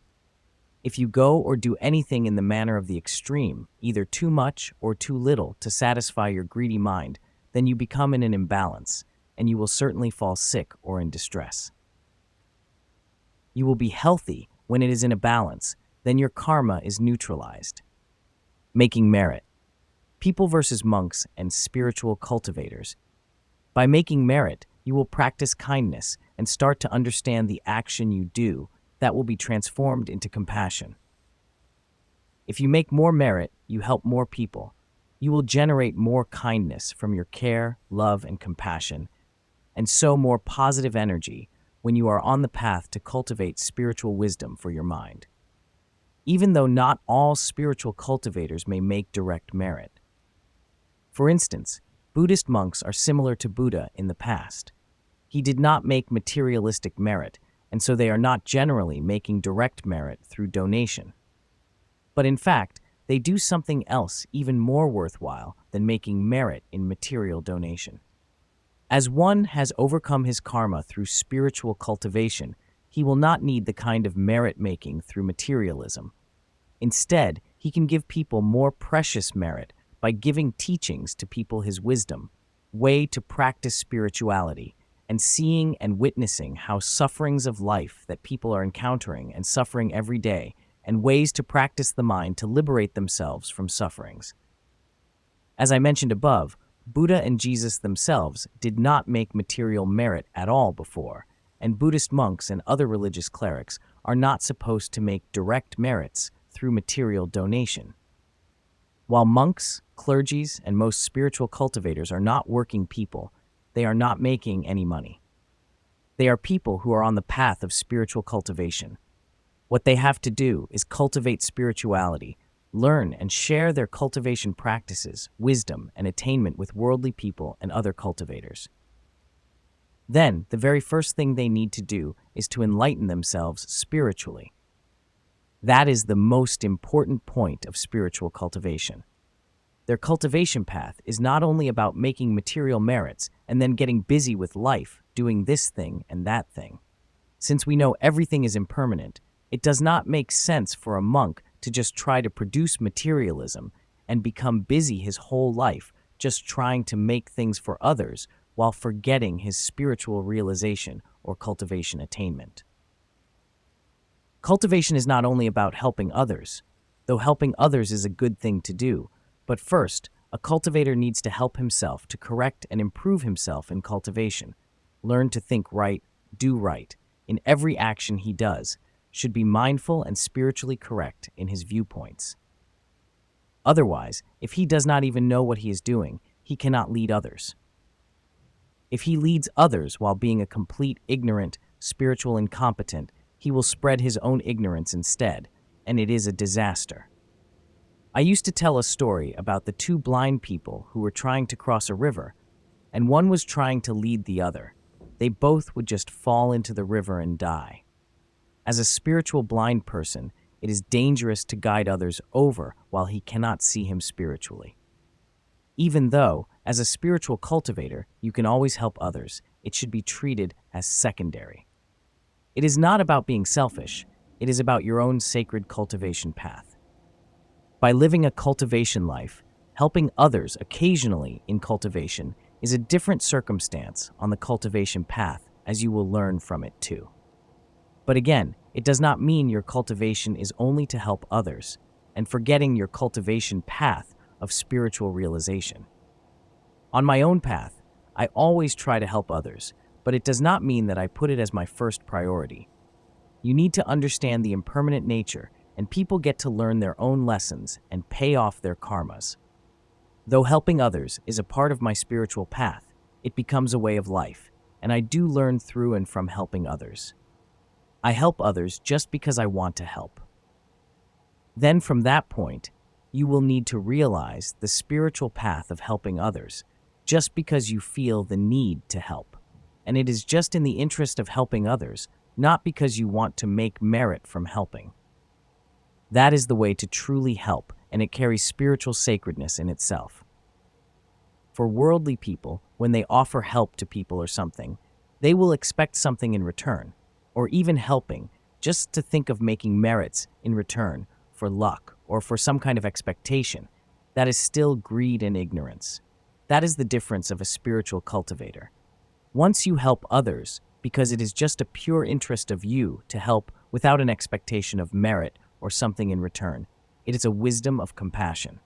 If you go or do anything in the manner of the extreme, either too much or too little to satisfy your greedy mind, then you become in an imbalance, and you will certainly fall sick or in distress. You will be healthy when it is in a balance, then your karma is neutralized. Making merit. People versus monks and spiritual cultivators. By making merit, you will practice kindness and start to understand the action you do that will be transformed into compassion. If you make more merit, you help more people. You will generate more kindness from your care, love, and compassion, and so more positive energy when you are on the path to cultivate spiritual wisdom for your mind. Even though not all spiritual cultivators may make direct merit. For instance, Buddhist monks are similar to Buddha in the past. He did not make materialistic merit, and so they are not generally making direct merit through donation. But in fact, they do something else even more worthwhile than making merit in material donation. As one has overcome his karma through spiritual cultivation, he will not need the kind of merit-making through materialism. Instead, he can give people more precious merit by giving teachings to people his wisdom, way to practice spirituality, and seeing and witnessing how sufferings of life that people are encountering and suffering every day, and ways to practice the mind to liberate themselves from sufferings. As I mentioned above, Buddha and Jesus themselves did not make material merit at all before, and Buddhist monks and other religious clerics are not supposed to make direct merits through material donation. While monks, clergies, and most spiritual cultivators are not working people, they are not making any money. They are people who are on the path of spiritual cultivation. What they have to do is cultivate spirituality, learn and share their cultivation practices, wisdom, and attainment with worldly people and other cultivators. Then, the very first thing they need to do is to enlighten themselves spiritually. That is the most important point of spiritual cultivation. Their cultivation path is not only about making material merits and then getting busy with life, doing this thing and that thing. Since we know everything is impermanent, it does not make sense for a monk to just try to produce materialism and become busy his whole life just trying to make things for others while forgetting his spiritual realization or cultivation attainment. Cultivation is not only about helping others, though helping others is a good thing to do, but first, a cultivator needs to help himself to correct and improve himself in cultivation, learn to think right, do right, in every action he does, should be mindful and spiritually correct in his viewpoints. Otherwise, if he does not even know what he is doing, he cannot lead others. If he leads others while being a complete ignorant, spiritual incompetent, he will spread his own ignorance instead, and it is a disaster. I used to tell a story about the two blind people who were trying to cross a river, and one was trying to lead the other. They both would just fall into the river and die. As a spiritual blind person, it is dangerous to guide others over while he cannot see him spiritually. Even though, as a spiritual cultivator, you can always help others, it should be treated as secondary. It is not about being selfish, it is about your own sacred cultivation path. By living a cultivation life, helping others occasionally in cultivation is a different circumstance on the cultivation path, as you will learn from it too. But again, it does not mean your cultivation is only to help others, and forgetting your cultivation path of spiritual realization. On my own path, I always try to help others, but it does not mean that I put it as my first priority. You need to understand the impermanent nature, and people get to learn their own lessons and pay off their karmas. Though helping others is a part of my spiritual path, it becomes a way of life, and I do learn through and from helping others. I help others just because I want to help. Then from that point, you will need to realize the spiritual path of helping others just because you feel the need to help. And it is just in the interest of helping others, not because you want to make merit from helping. That is the way to truly help, and it carries spiritual sacredness in itself. For worldly people, when they offer help to people or something, they will expect something in return, or even helping, just to think of making merits in return for luck or for some kind of expectation. That is still greed and ignorance. That is the difference of a spiritual cultivator. Once you help others, because it is just a pure interest of you to help without an expectation of merit or something in return, it is a wisdom of compassion.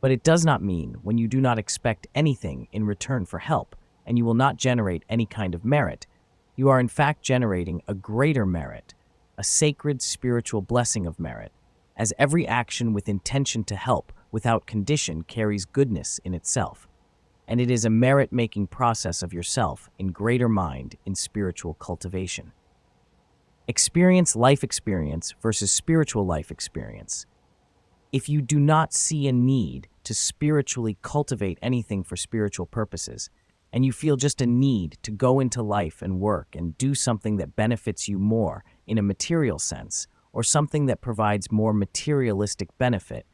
But it does not mean when you do not expect anything in return for help and you will not generate any kind of merit, you are in fact generating a greater merit, a sacred spiritual blessing of merit, as every action with intention to help without condition carries goodness in itself. And it is a merit-making process of yourself in greater mind in spiritual cultivation. Experience life experience versus spiritual life experience. If you do not see a need to spiritually cultivate anything for spiritual purposes, and you feel just a need to go into life and work and do something that benefits you more in a material sense, or something that provides more materialistic benefit,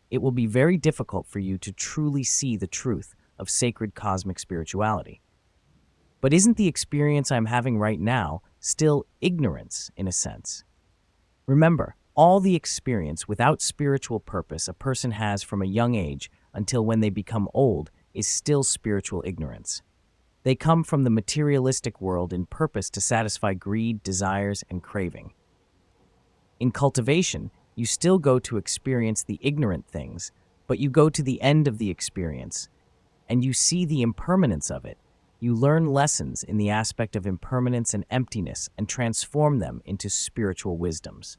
it will be very difficult for you to truly see the truth of sacred cosmic spirituality. But isn't the experience I'm having right now still ignorance in a sense? Remember, all the experience without spiritual purpose a person has from a young age until when they become old is still spiritual ignorance. They come from the materialistic world in purpose to satisfy greed, desires, and craving. In cultivation, you still go to experience the ignorant things, but you go to the end of the experience, and you see the impermanence of it. You learn lessons in the aspect of impermanence and emptiness and transform them into spiritual wisdoms.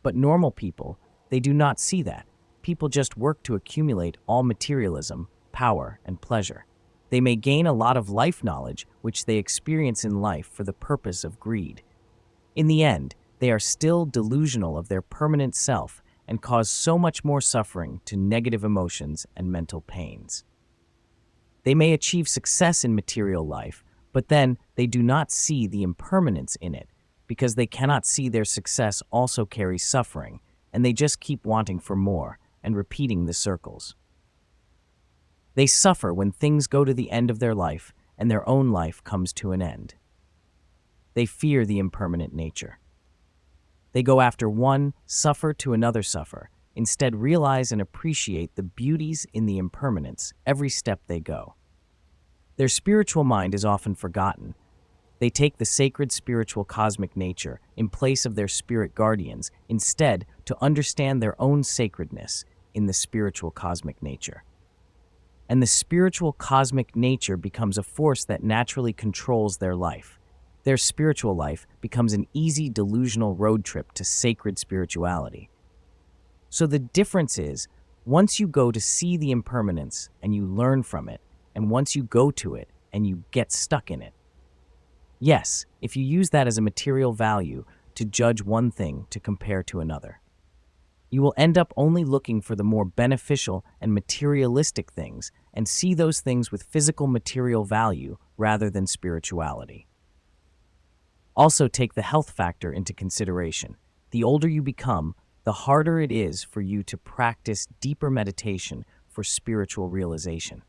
But normal people, they do not see that. People just work to accumulate all materialism, power, and pleasure. They may gain a lot of life knowledge, which they experience in life for the purpose of greed. In the end, they are still delusional of their permanent self and cause so much more suffering to negative emotions and mental pains. They may achieve success in material life, but then they do not see the impermanence in it because they cannot see their success also carries suffering, and they just keep wanting for more and repeating the circles. They suffer when things go to the end of their life and their own life comes to an end. They fear the impermanent nature. They go after one, suffer to another suffer, instead realize and appreciate the beauties in the impermanence every step they go. Their spiritual mind is often forgotten. They take the sacred spiritual cosmic nature in place of their spirit guardians, instead to understand their own sacredness in the spiritual cosmic nature. And the spiritual cosmic nature becomes a force that naturally controls their life. Their spiritual life becomes an easy delusional road trip to sacred spirituality. So the difference is, once you go to see the impermanence and you learn from it, and once you go to it and you get stuck in it. Yes, if you use that as a material value to judge one thing to compare to another, you will end up only looking for the more beneficial and materialistic things and see those things with physical material value rather than spirituality. Also take the health factor into consideration. The older you become, the harder it is for you to practice deeper meditation for spiritual realization.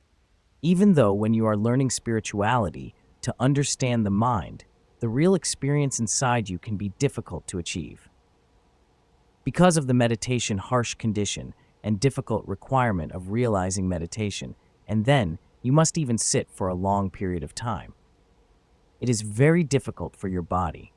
Even though when you are learning spirituality to understand the mind, the real experience inside you can be difficult to achieve. Because of the meditation harsh condition and difficult requirement of realizing meditation, and then you must even sit for a long period of time. It is very difficult for your body.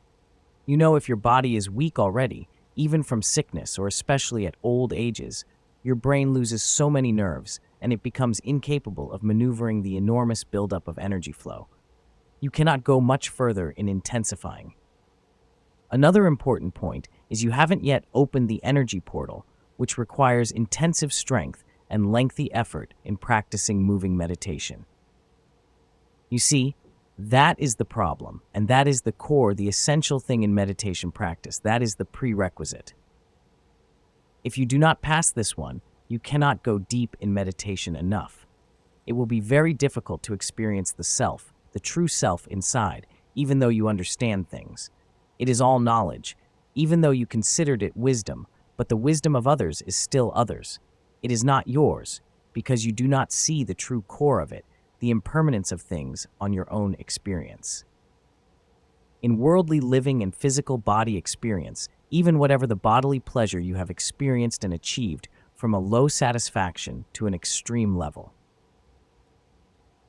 You know, if your body is weak already, even from sickness or especially at old ages, your brain loses so many nerves and it becomes incapable of maneuvering the enormous buildup of energy flow. You cannot go much further in intensifying. Another important point is you haven't yet opened the energy portal, which requires intensive strength and lengthy effort in practicing moving meditation. You see, That is the problem, and that is the core, the essential thing in meditation practice. That is the prerequisite. If you do not pass this one, you cannot go deep in meditation enough. It will be very difficult to experience the self, the true self inside, even though you understand things. It is all knowledge, even though you considered it wisdom, but the wisdom of others is still others. It is not yours, because you do not see the true core of it, the impermanence of things on your own experience. In worldly living and physical body experience, even whatever the bodily pleasure you have experienced and achieved from a low satisfaction to an extreme level.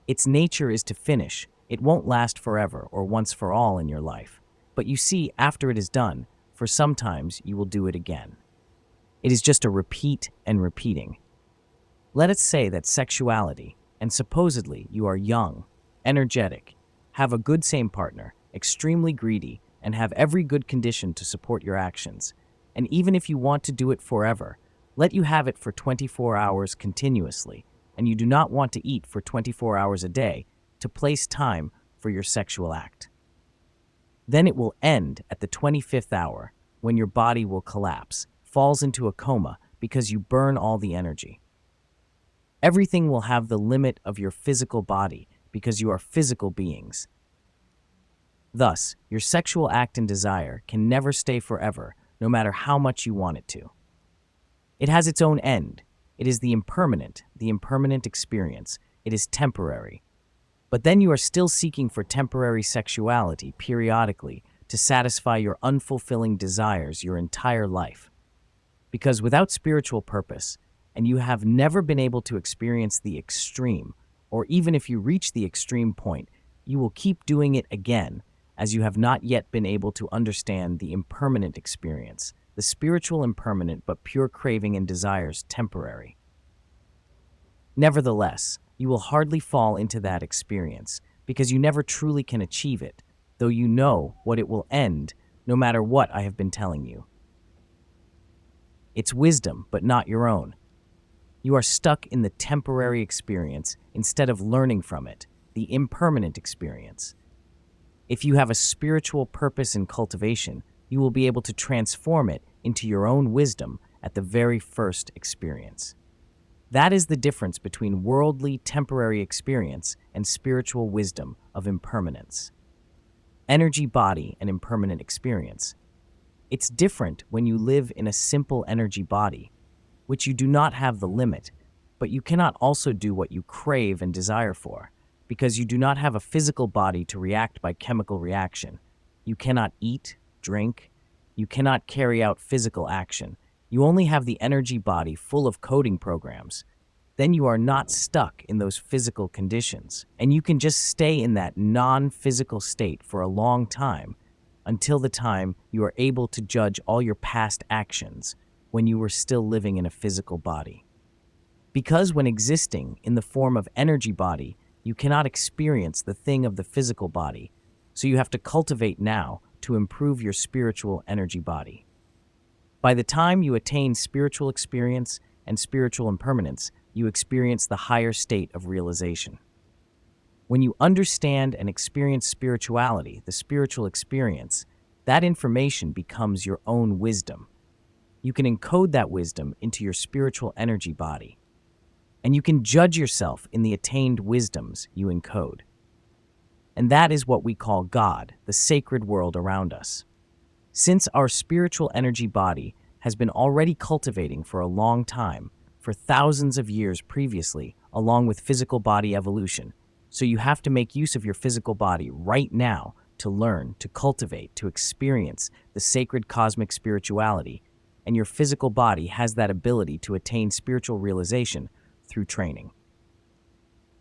Its nature is to finish. It won't last forever or once for all in your life. But you see, after it is done, for sometimes you will do it again. It is just a repeat and repeating. Let us say that sexuality, and supposedly you are young, energetic, have a good same partner, extremely greedy, and have every good condition to support your actions. And even if you want to do it forever, let you have it for 24 hours continuously, and you do not want to eat for 24 hours a day to place time for your sexual act. Then it will end at the 25th hour, when your body will collapse, falls into a coma because you burn all the energy. Everything will have the limit of your physical body because you are physical beings. Thus, your sexual act and desire can never stay forever, no matter how much you want it to. It has its own end. It is the impermanent experience. It is temporary. But then you are still seeking for temporary sexuality periodically to satisfy your unfulfilling desires your entire life. Because without spiritual purpose, and you have never been able to experience the extreme, or even if you reach the extreme point, you will keep doing it again, as you have not yet been able to understand the impermanent experience, the spiritual impermanent but pure craving and desires temporary. Nevertheless, you will hardly fall into that experience, because you never truly can achieve it, though you know what it will end, no matter what I have been telling you. It's wisdom, but not your own. You are stuck in the temporary experience instead of learning from it, the impermanent experience. If you have a spiritual purpose in cultivation, you will be able to transform it into your own wisdom at the very first experience. That is the difference between worldly, temporary experience and spiritual wisdom of impermanence. Energy body and impermanent experience. It's different when you live in a simple energy body, which you do not have the limit, but you cannot also do what you crave and desire for, because you do not have a physical body to react by chemical reaction. You cannot eat, drink. You cannot carry out physical action. You only have the energy body full of coding programs. Then you are not stuck in those physical conditions, and you can just stay in that non-physical state for a long time, until the time you are able to judge all your past actions when you were still living in a physical body. Because when existing in the form of energy body, you cannot experience the thing of the physical body, so you have to cultivate now to improve your spiritual energy body. By the time you attain spiritual experience and spiritual impermanence, you experience the higher state of realization. When you understand and experience spirituality, the spiritual experience, that information becomes your own wisdom. You can encode that wisdom into your spiritual energy body, and you can judge yourself in the attained wisdoms you encode. And that is what we call God, the sacred world around us. Since our spiritual energy body has been already cultivating for a long time, for thousands of years previously, along with physical body evolution, so you have to make use of your physical body right now to learn, to cultivate, to experience the sacred cosmic spirituality, and your physical body has that ability to attain spiritual realization through training.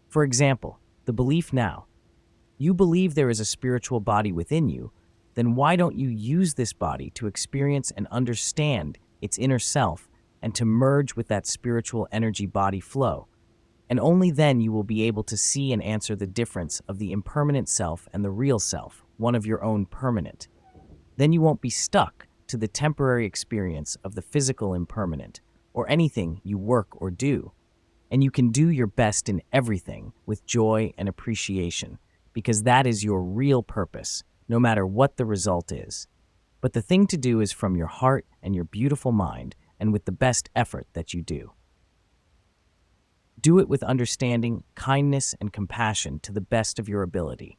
For example, the belief now. You believe there is a spiritual body within you, then why don't you use this body to experience and understand its inner self and to merge with that spiritual energy body flow? And only then you will be able to see and answer the difference of the impermanent self and the real self, one of your own permanent. Then you won't be stuck to the temporary experience of the physical impermanent or anything you work or do, and you can do your best in everything with joy and appreciation, because that is your real purpose, no matter what the result is. But the thing to do is from your heart and your beautiful mind and with the best effort that you do. Do it with understanding, kindness, and compassion to the best of your ability.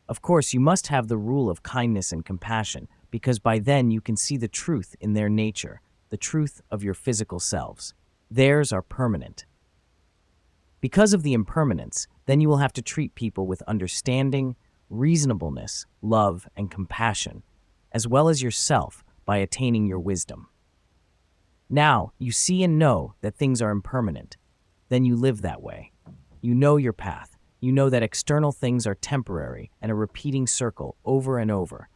Of course, you must have the rule of kindness and compassion, because by then you can see the truth in their nature, the truth of your physical selves. Theirs are permanent. Because of the impermanence, then you will have to treat people with understanding, reasonableness, love, and compassion, as well as yourself by attaining your wisdom. Now, you see and know that things are impermanent. Then you live that way. You know your path. You know that external things are temporary and a repeating circle over and over.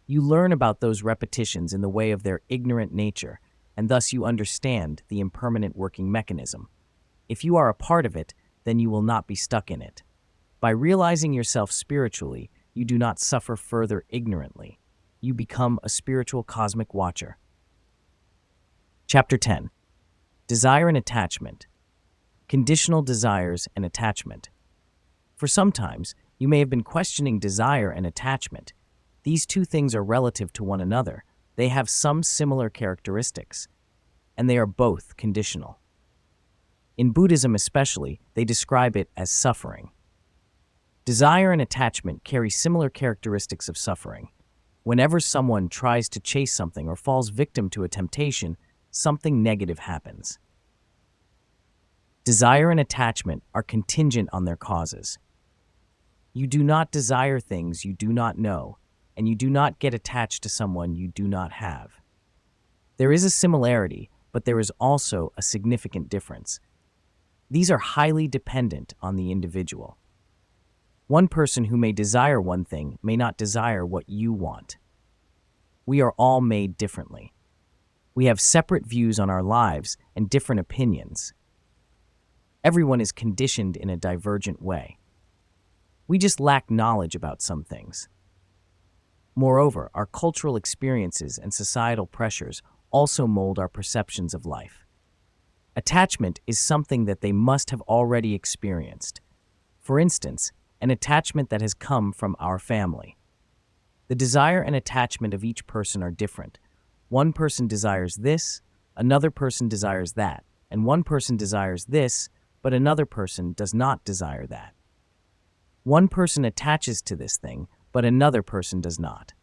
You learn about those repetitions in the way of their ignorant nature, and thus you understand the impermanent working mechanism. If you are a part of it, then you will not be stuck in it. By realizing yourself spiritually, you do not suffer further ignorantly. You become a spiritual cosmic watcher. Chapter 10. Desire and Attachment. Conditional desires and attachment. For sometimes, you may have been questioning desire and attachment. These two things are relative to one another. They have some similar characteristics, and they are both conditional. In Buddhism especially, they describe it as suffering. Desire and attachment carry similar characteristics of suffering. Whenever someone tries to chase something or falls victim to a temptation, something negative happens. Desire and attachment are contingent on their causes. You do not desire things you do not know, and you do not get attached to someone you do not have. There is a similarity, but there is also a significant difference. These are highly dependent on the individual. One person who may desire one thing may not desire what you want. We are all made differently. We have separate views on our lives and different opinions. Everyone is conditioned in a divergent way. We just lack knowledge about some things. Moreover, our cultural experiences and societal pressures also mold our perceptions of life. Attachment is something that they must have already experienced. For instance, an attachment that has come from our family. The desire and attachment of each person are different. One person desires this, another person desires that, and one person desires this, but another person does not desire that. One person attaches to this thing, but another person does not.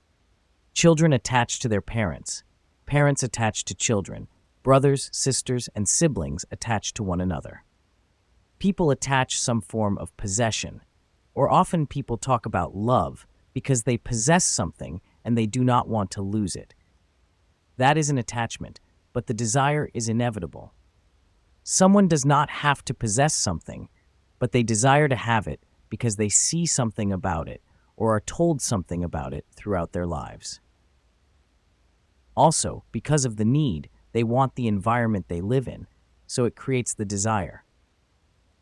Children attach to their parents. Parents attach to children. Brothers, sisters, and siblings attach to one another. People attach some form of possession, or often people talk about love because they possess something and they do not want to lose it. That is an attachment, but the desire is inevitable. Someone does not have to possess something, but they desire to have it because they see something about it or are told something about it throughout their lives. Also, because of the need, they want the environment they live in, so it creates the desire.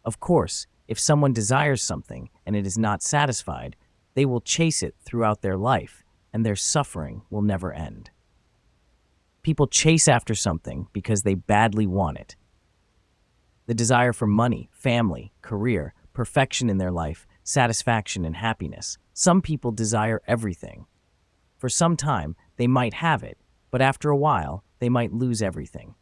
Of course, if someone desires something and it is not satisfied, they will chase it throughout their life, and their suffering will never end. People chase after something because they badly want it. The desire for money, family, career, perfection in their life, satisfaction, and happiness. Some people desire everything. For some time, they might have it, but after a while, they might lose everything.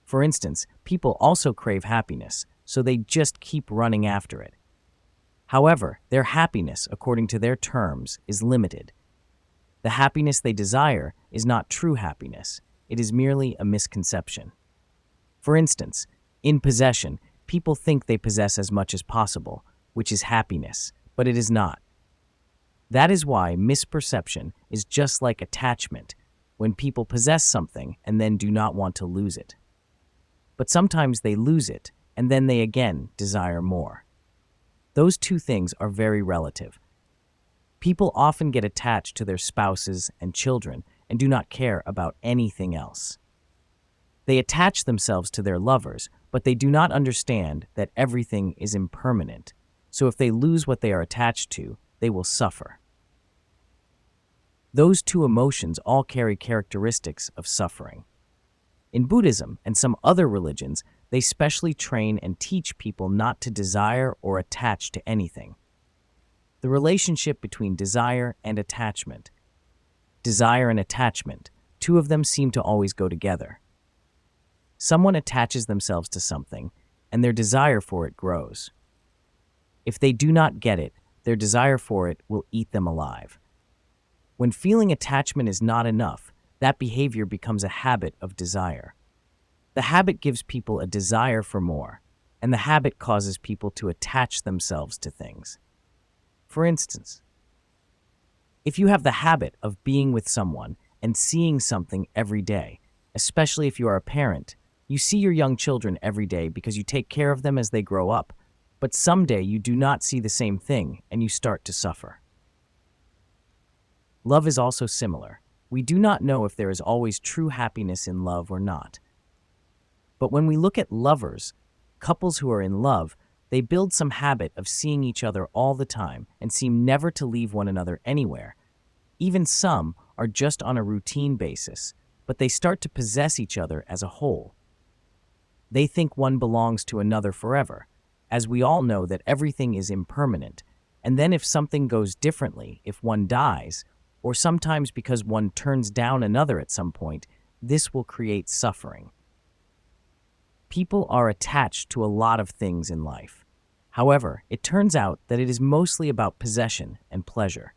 For instance, people also crave happiness, so they just keep running after it. However, their happiness, according to their terms, is limited. The happiness they desire is not true happiness. It is merely a misconception. For instance, in possession, people think they possess as much as possible, which is happiness, but it is not. That is why misperception is just like attachment, when people possess something and then do not want to lose it. But sometimes they lose it, and then they again desire more. Those two things are very relative. People often get attached to their spouses and children and do not care about anything else. They attach themselves to their lovers, but they do not understand that everything is impermanent, so if they lose what they are attached to, they will suffer. Those two emotions all carry characteristics of suffering. In Buddhism and some other religions, they specially train and teach people not to desire or attach to anything. The relationship between desire and attachment. Desire and attachment, two of them seem to always go together. Someone attaches themselves to something, and their desire for it grows. If they do not get it, their desire for it will eat them alive. When feeling attachment is not enough, that behavior becomes a habit of desire. The habit gives people a desire for more, and the habit causes people to attach themselves to things. For instance, if you have the habit of being with someone and seeing something every day, especially if you are a parent, you see your young children every day because you take care of them as they grow up, but someday you do not see the same thing and you start to suffer. Love is also similar. We do not know if there is always true happiness in love or not. But when we look at lovers, couples who are in love, they build some habit of seeing each other all the time and seem never to leave one another anywhere. Even some are just on a routine basis, but they start to possess each other as a whole. They think one belongs to another forever, as we all know that everything is impermanent, and then if something goes differently, if one dies, or sometimes because one turns down another at some point, this will create suffering. People are attached to a lot of things in life. However, it turns out that it is mostly about possession and pleasure.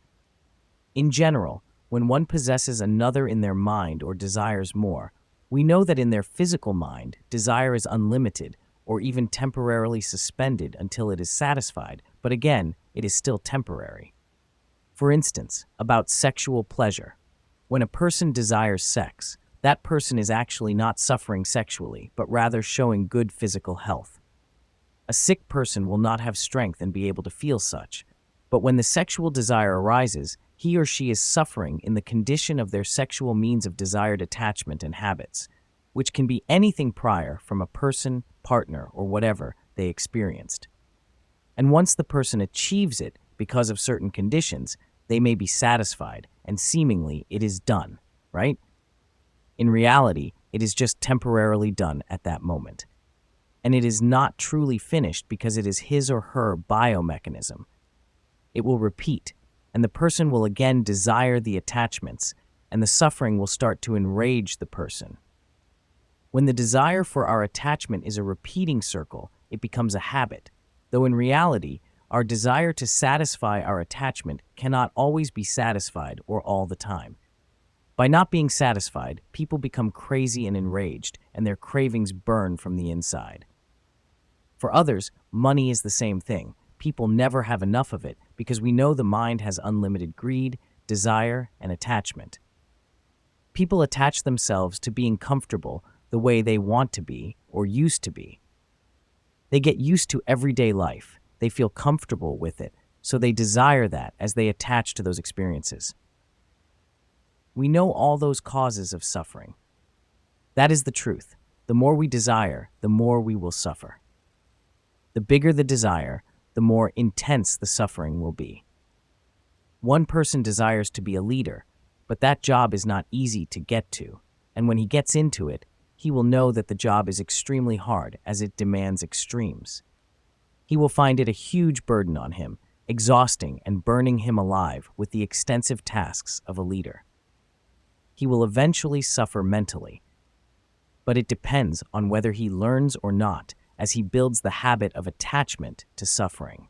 In general, when one possesses another in their mind or desires more, we know that in their physical mind, desire is unlimited or even temporarily suspended until it is satisfied, but again, it is still temporary. For instance, about sexual pleasure. When a person desires sex, that person is actually not suffering sexually, but rather showing good physical health. A sick person will not have strength and be able to feel such, but when the sexual desire arises, he or she is suffering in the condition of their sexual means of desired attachment and habits, which can be anything prior from a person, partner, or whatever they experienced. And once the person achieves it because of certain conditions, they may be satisfied, and seemingly it is done, right? In reality, it is just temporarily done at that moment. And it is not truly finished because it is his or her biomechanism. It will repeat, and the person will again desire the attachments, and the suffering will start to enrage the person. When the desire for our attachment is a repeating circle, it becomes a habit, though in reality, our desire to satisfy our attachment cannot always be satisfied or all the time. By not being satisfied, people become crazy and enraged, and their cravings burn from the inside. For others, money is the same thing. People never have enough of it because we know the mind has unlimited greed, desire, and attachment. People attach themselves to being comfortable the way they want to be or used to be. They get used to everyday life. They feel comfortable with it, so they desire that as they attach to those experiences. We know all those causes of suffering. That is the truth. The more we desire, the more we will suffer. The bigger the desire, the more intense the suffering will be. One person desires to be a leader, but that job is not easy to get to, and when he gets into it, he will know that the job is extremely hard as it demands extremes. He will find it a huge burden on him, exhausting and burning him alive with the extensive tasks of a leader. He will eventually suffer mentally, but it depends on whether he learns or not as he builds the habit of attachment to suffering.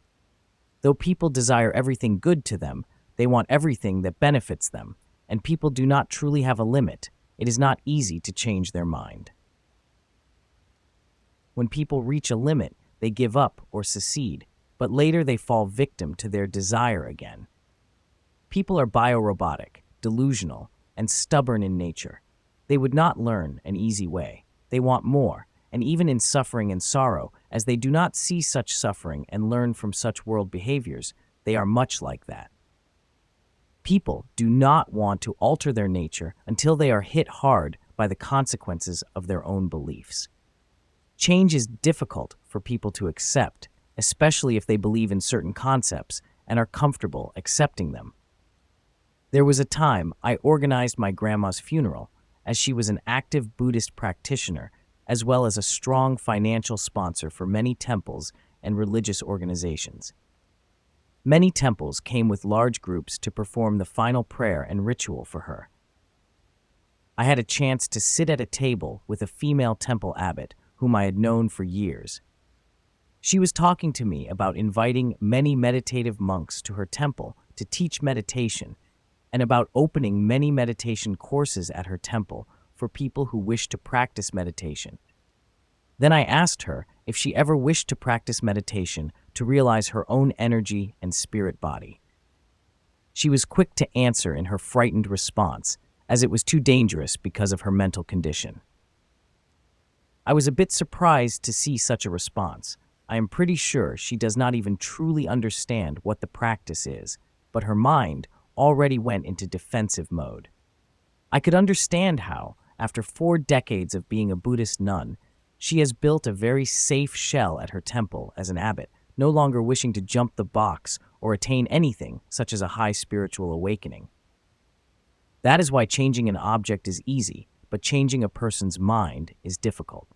Though people desire everything good to them, they want everything that benefits them, and people do not truly have a limit. It is not easy to change their mind. When people reach a limit, they give up or secede, but later they fall victim to their desire again. People are biorobotic, delusional, and stubborn in nature. They would not learn an easy way. They want more, and even in suffering and sorrow, as they do not see such suffering and learn from such world behaviors, they are much like that. People do not want to alter their nature until they are hit hard by the consequences of their own beliefs. Change is difficult for people to accept, especially if they believe in certain concepts and are comfortable accepting them. There was a time I organized my grandma's funeral, as she was an active Buddhist practitioner as well as a strong financial sponsor for many temples and religious organizations. Many temples came with large groups to perform the final prayer and ritual for her. I had a chance to sit at a table with a female temple abbot whom I had known for years. She was talking to me about inviting many meditative monks to her temple to teach meditation, and about opening many meditation courses at her temple for people who wish to practice meditation. Then I asked her if she ever wished to practice meditation to realize her own energy and spirit body. She was quick to answer in her frightened response, as it was too dangerous because of her mental condition. I was a bit surprised to see such a response. I am pretty sure she does not even truly understand what the practice is, but her mind already went into defensive mode. I could understand how, after 4 decades of being a Buddhist nun, she has built a very safe shell at her temple as an abbot, no longer wishing to jump the box or attain anything such as a high spiritual awakening. That is why changing an object is easy, but changing a person's mind is difficult.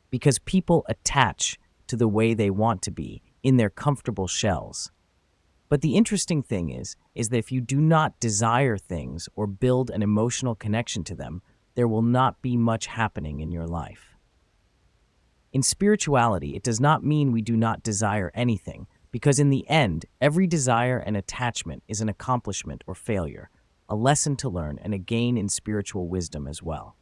Because people attach to the way they want to be in their comfortable shells. But the interesting thing is that if you do not desire things or build an emotional connection to them, there will not be much happening in your life. In spirituality, it does not mean we do not desire anything, because in the end, every desire and attachment is an accomplishment or failure, a lesson to learn and a gain in spiritual wisdom as well.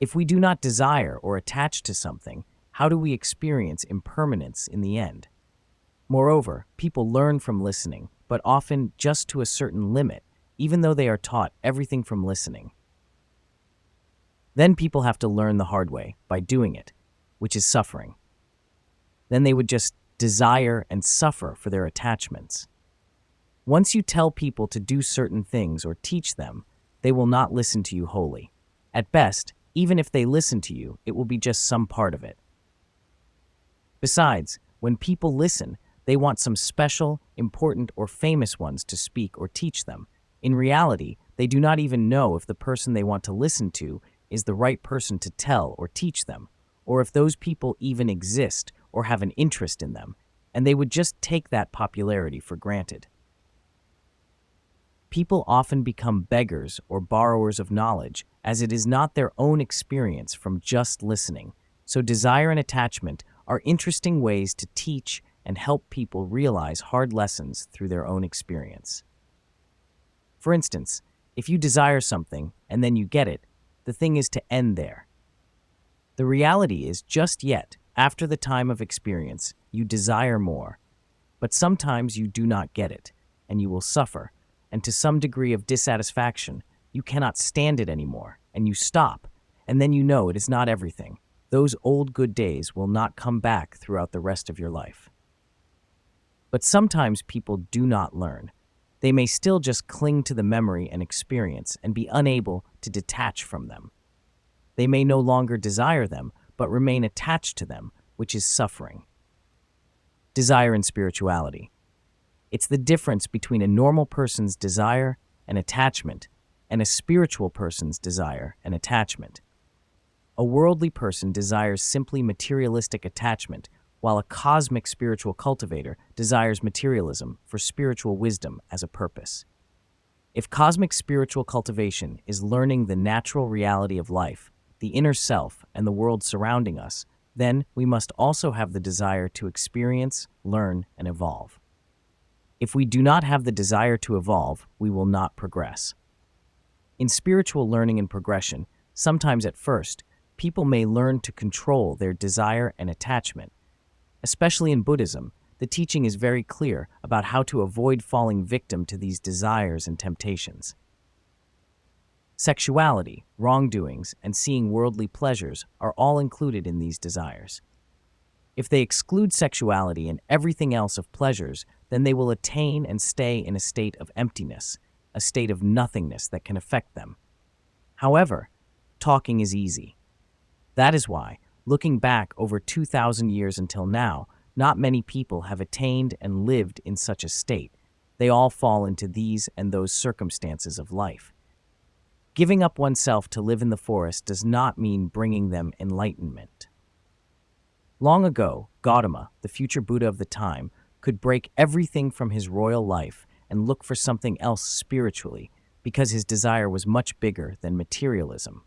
If we do not desire or attach to something, how do we experience impermanence in the end? Moreover, people learn from listening, but often just to a certain limit, even though they are taught everything from listening. Then people have to learn the hard way by doing it, which is suffering. Then they would just desire and suffer for their attachments. Once you tell people to do certain things or teach them, they will not listen to you wholly. At best, even if they listen to you, it will be just some part of it. Besides, when people listen, they want some special, important, or famous ones to speak or teach them. In reality, they do not even know if the person they want to listen to is the right person to tell or teach them, or if those people even exist or have an interest in them, and they would just take that popularity for granted. People often become beggars or borrowers of knowledge, as it is not their own experience from just listening. So desire and attachment are interesting ways to teach and help people realize hard lessons through their own experience. For instance, if you desire something and then you get it, the thing is to end there. The reality is just yet, after the time of experience, you desire more. But sometimes you do not get it, and you will suffer, and to some degree of dissatisfaction, you cannot stand it anymore, and you stop, and then you know it is not everything. Those old good days will not come back throughout the rest of your life. But sometimes people do not learn. They may still just cling to the memory and experience and be unable to detach from them. They may no longer desire them, but remain attached to them, which is suffering. Desire and spirituality. It's the difference between a normal person's desire and attachment and a spiritual person's desire and attachment. A worldly person desires simply materialistic attachment, while a cosmic spiritual cultivator desires materialism for spiritual wisdom as a purpose. If cosmic spiritual cultivation is learning the natural reality of life, the inner self, and the world surrounding us, then we must also have the desire to experience, learn, and evolve. If we do not have the desire to evolve, we will not progress. In spiritual learning and progression, sometimes at first, people may learn to control their desire and attachment. Especially in Buddhism, the teaching is very clear about how to avoid falling victim to these desires and temptations. Sexuality, wrongdoings, and seeing worldly pleasures are all included in these desires. If they exclude sexuality and everything else of pleasures, then they will attain and stay in a state of emptiness, a state of nothingness that can affect them. However, talking is easy. That is why, looking back over 2,000 years until now, not many people have attained and lived in such a state. They all fall into these and those circumstances of life. Giving up oneself to live in the forest does not mean bringing them enlightenment. Long ago, Gautama, the future Buddha of the time, could break everything from his royal life and look for something else spiritually because his desire was much bigger than materialism.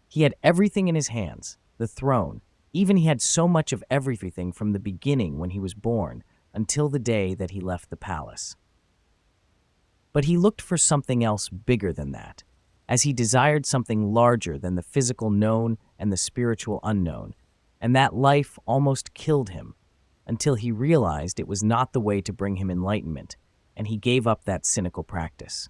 He had everything in his hands, the throne, even he had so much of everything from the beginning when he was born until the day that he left the palace. But he looked for something else bigger than that, as he desired something larger than the physical known and the spiritual unknown, and that life almost killed him until he realized it was not the way to bring him enlightenment, and he gave up that cynical practice.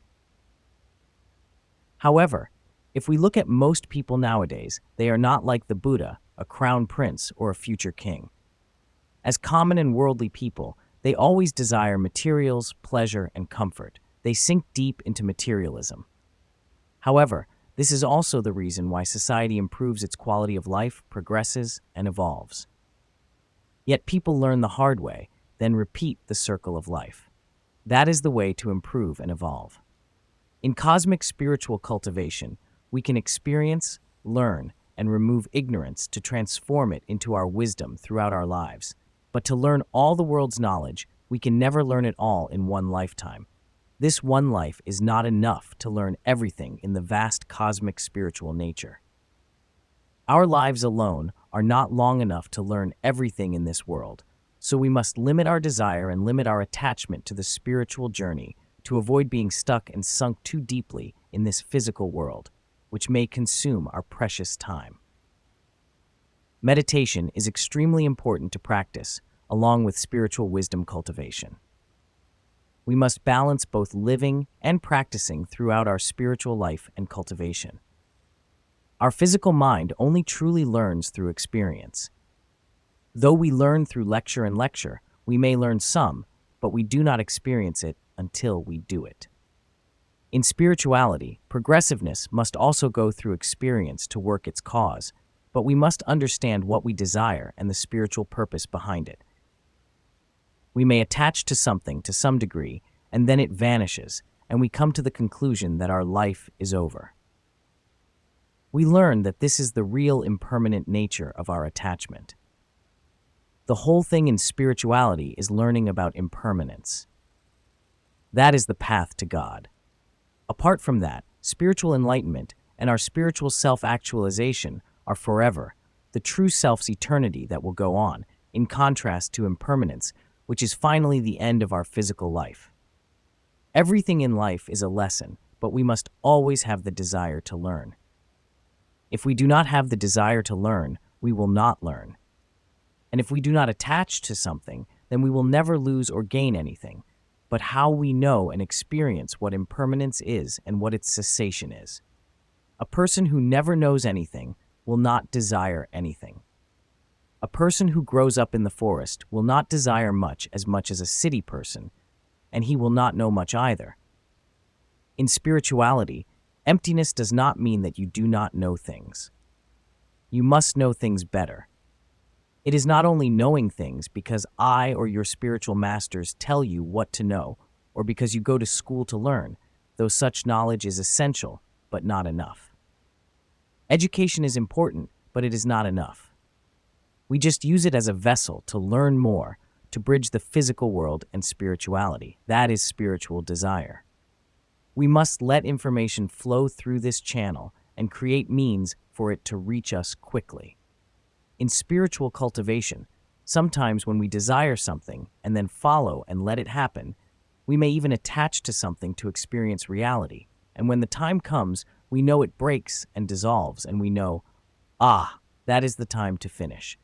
However, if we look at most people nowadays, they are not like the Buddha, a crown prince, or a future king. As common and worldly people, they always desire materials, pleasure, and comfort. They sink deep into materialism. However, this is also the reason why society improves its quality of life, progresses, and evolves. Yet people learn the hard way, then repeat the circle of life. That is the way to improve and evolve. In cosmic spiritual cultivation, we can experience, learn, and remove ignorance to transform it into our wisdom throughout our lives. But to learn all the world's knowledge, we can never learn it all in one lifetime. This one life is not enough to learn everything in the vast cosmic spiritual nature. Our lives alone are not long enough to learn everything in this world, so we must limit our desire and limit our attachment to the spiritual journey to avoid being stuck and sunk too deeply in this physical world, which may consume our precious time. Meditation is extremely important to practice, along with spiritual wisdom cultivation. We must balance both living and practicing throughout our spiritual life and cultivation. Our physical mind only truly learns through experience. Though we learn through lecture and lecture, we may learn some, but we do not experience it until we do it. In spirituality, progressiveness must also go through experience to work its cause, but we must understand what we desire and the spiritual purpose behind it. We may attach to something to some degree, and then it vanishes, and we come to the conclusion that our life is over. We learn that this is the real impermanent nature of our attachment. The whole thing in spirituality is learning about impermanence. That is the path to God. Apart from that, spiritual enlightenment and our spiritual self-actualization are forever, the true self's eternity that will go on, in contrast to impermanence, which is finally the end of our physical life. Everything in life is a lesson, but we must always have the desire to learn. If we do not have the desire to learn, we will not learn. And if we do not attach to something, then we will never lose or gain anything. But how we know and experience what impermanence is and what its cessation is. A person who never knows anything will not desire anything. A person who grows up in the forest will not desire much as a city person, and he will not know much either. In spirituality, emptiness does not mean that you do not know things. You must know things better. It is not only knowing things because I or your spiritual masters tell you what to know, or because you go to school to learn, though such knowledge is essential, but not enough. Education is important, but it is not enough. We just use it as a vessel to learn more, to bridge the physical world and spirituality. That is spiritual desire. We must let information flow through this channel and create means for it to reach us quickly. In spiritual cultivation, sometimes when we desire something and then follow and let it happen, we may even attach to something to experience reality. And when the time comes, we know it breaks and dissolves, and we know, that is the time to finish.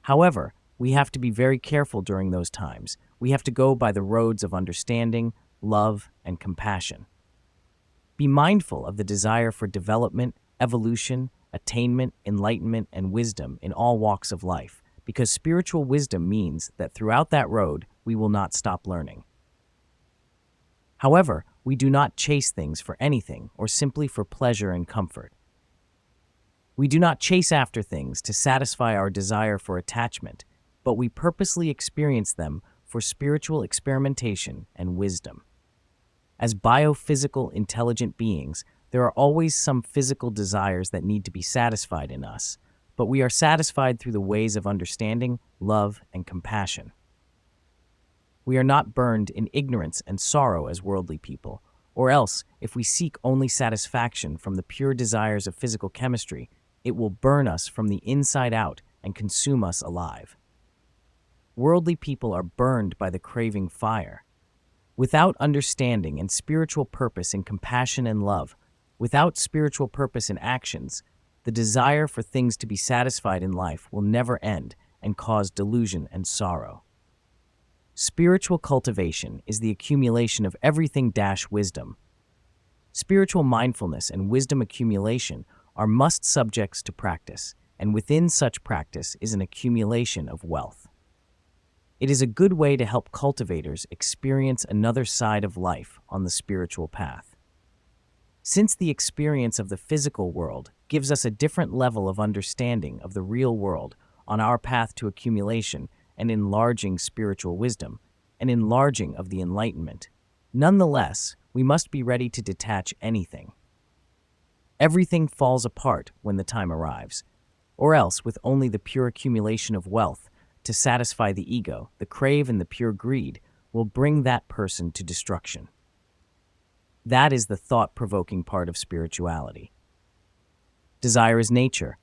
However, we have to be very careful during those times. We have to go by the roads of understanding, love, and compassion. Be mindful of the desire for development, evolution, attainment, enlightenment, and wisdom in all walks of life, because spiritual wisdom means that throughout that road, we will not stop learning. However, we do not chase things for anything or simply for pleasure and comfort. We do not chase after things to satisfy our desire for attachment, but we purposely experience them for spiritual experimentation and wisdom. As biophysical intelligent beings, there are always some physical desires that need to be satisfied in us, but we are satisfied through the ways of understanding, love, and compassion. We are not burned in ignorance and sorrow as worldly people, or else, if we seek only satisfaction from the pure desires of physical chemistry, it will burn us from the inside out and consume us alive. Worldly people are burned by the craving fire. Without understanding and spiritual purpose in compassion and love, without spiritual purpose in actions, the desire for things to be satisfied in life will never end and cause delusion and sorrow. Spiritual cultivation is the accumulation of everything-wisdom. Spiritual mindfulness and wisdom accumulation are must subjects to practice, and within such practice is an accumulation of wealth. It is a good way to help cultivators experience another side of life on the spiritual path. Since the experience of the physical world gives us a different level of understanding of the real world on our path to accumulation and enlarging spiritual wisdom, and enlarging of the enlightenment, nonetheless, we must be ready to detach anything. Everything falls apart when the time arrives, or else with only the pure accumulation of wealth to satisfy the ego, the crave and the pure greed will bring that person to destruction. That is the thought-provoking part of spirituality. Desire is nature.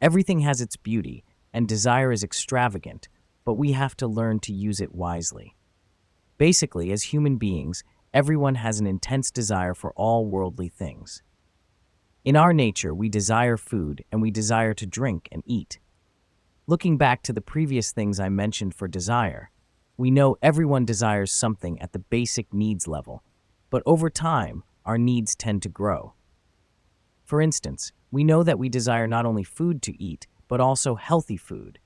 Everything has its beauty, and desire is extravagant, but we have to learn to use it wisely. Basically, as human beings, everyone has an intense desire for all worldly things. In our nature, we desire food and we desire to drink and eat. Looking back to the previous things I mentioned for desire, we know everyone desires something at the basic needs level, but over time, our needs tend to grow. For instance, we know that we desire not only food to eat, but also healthy food.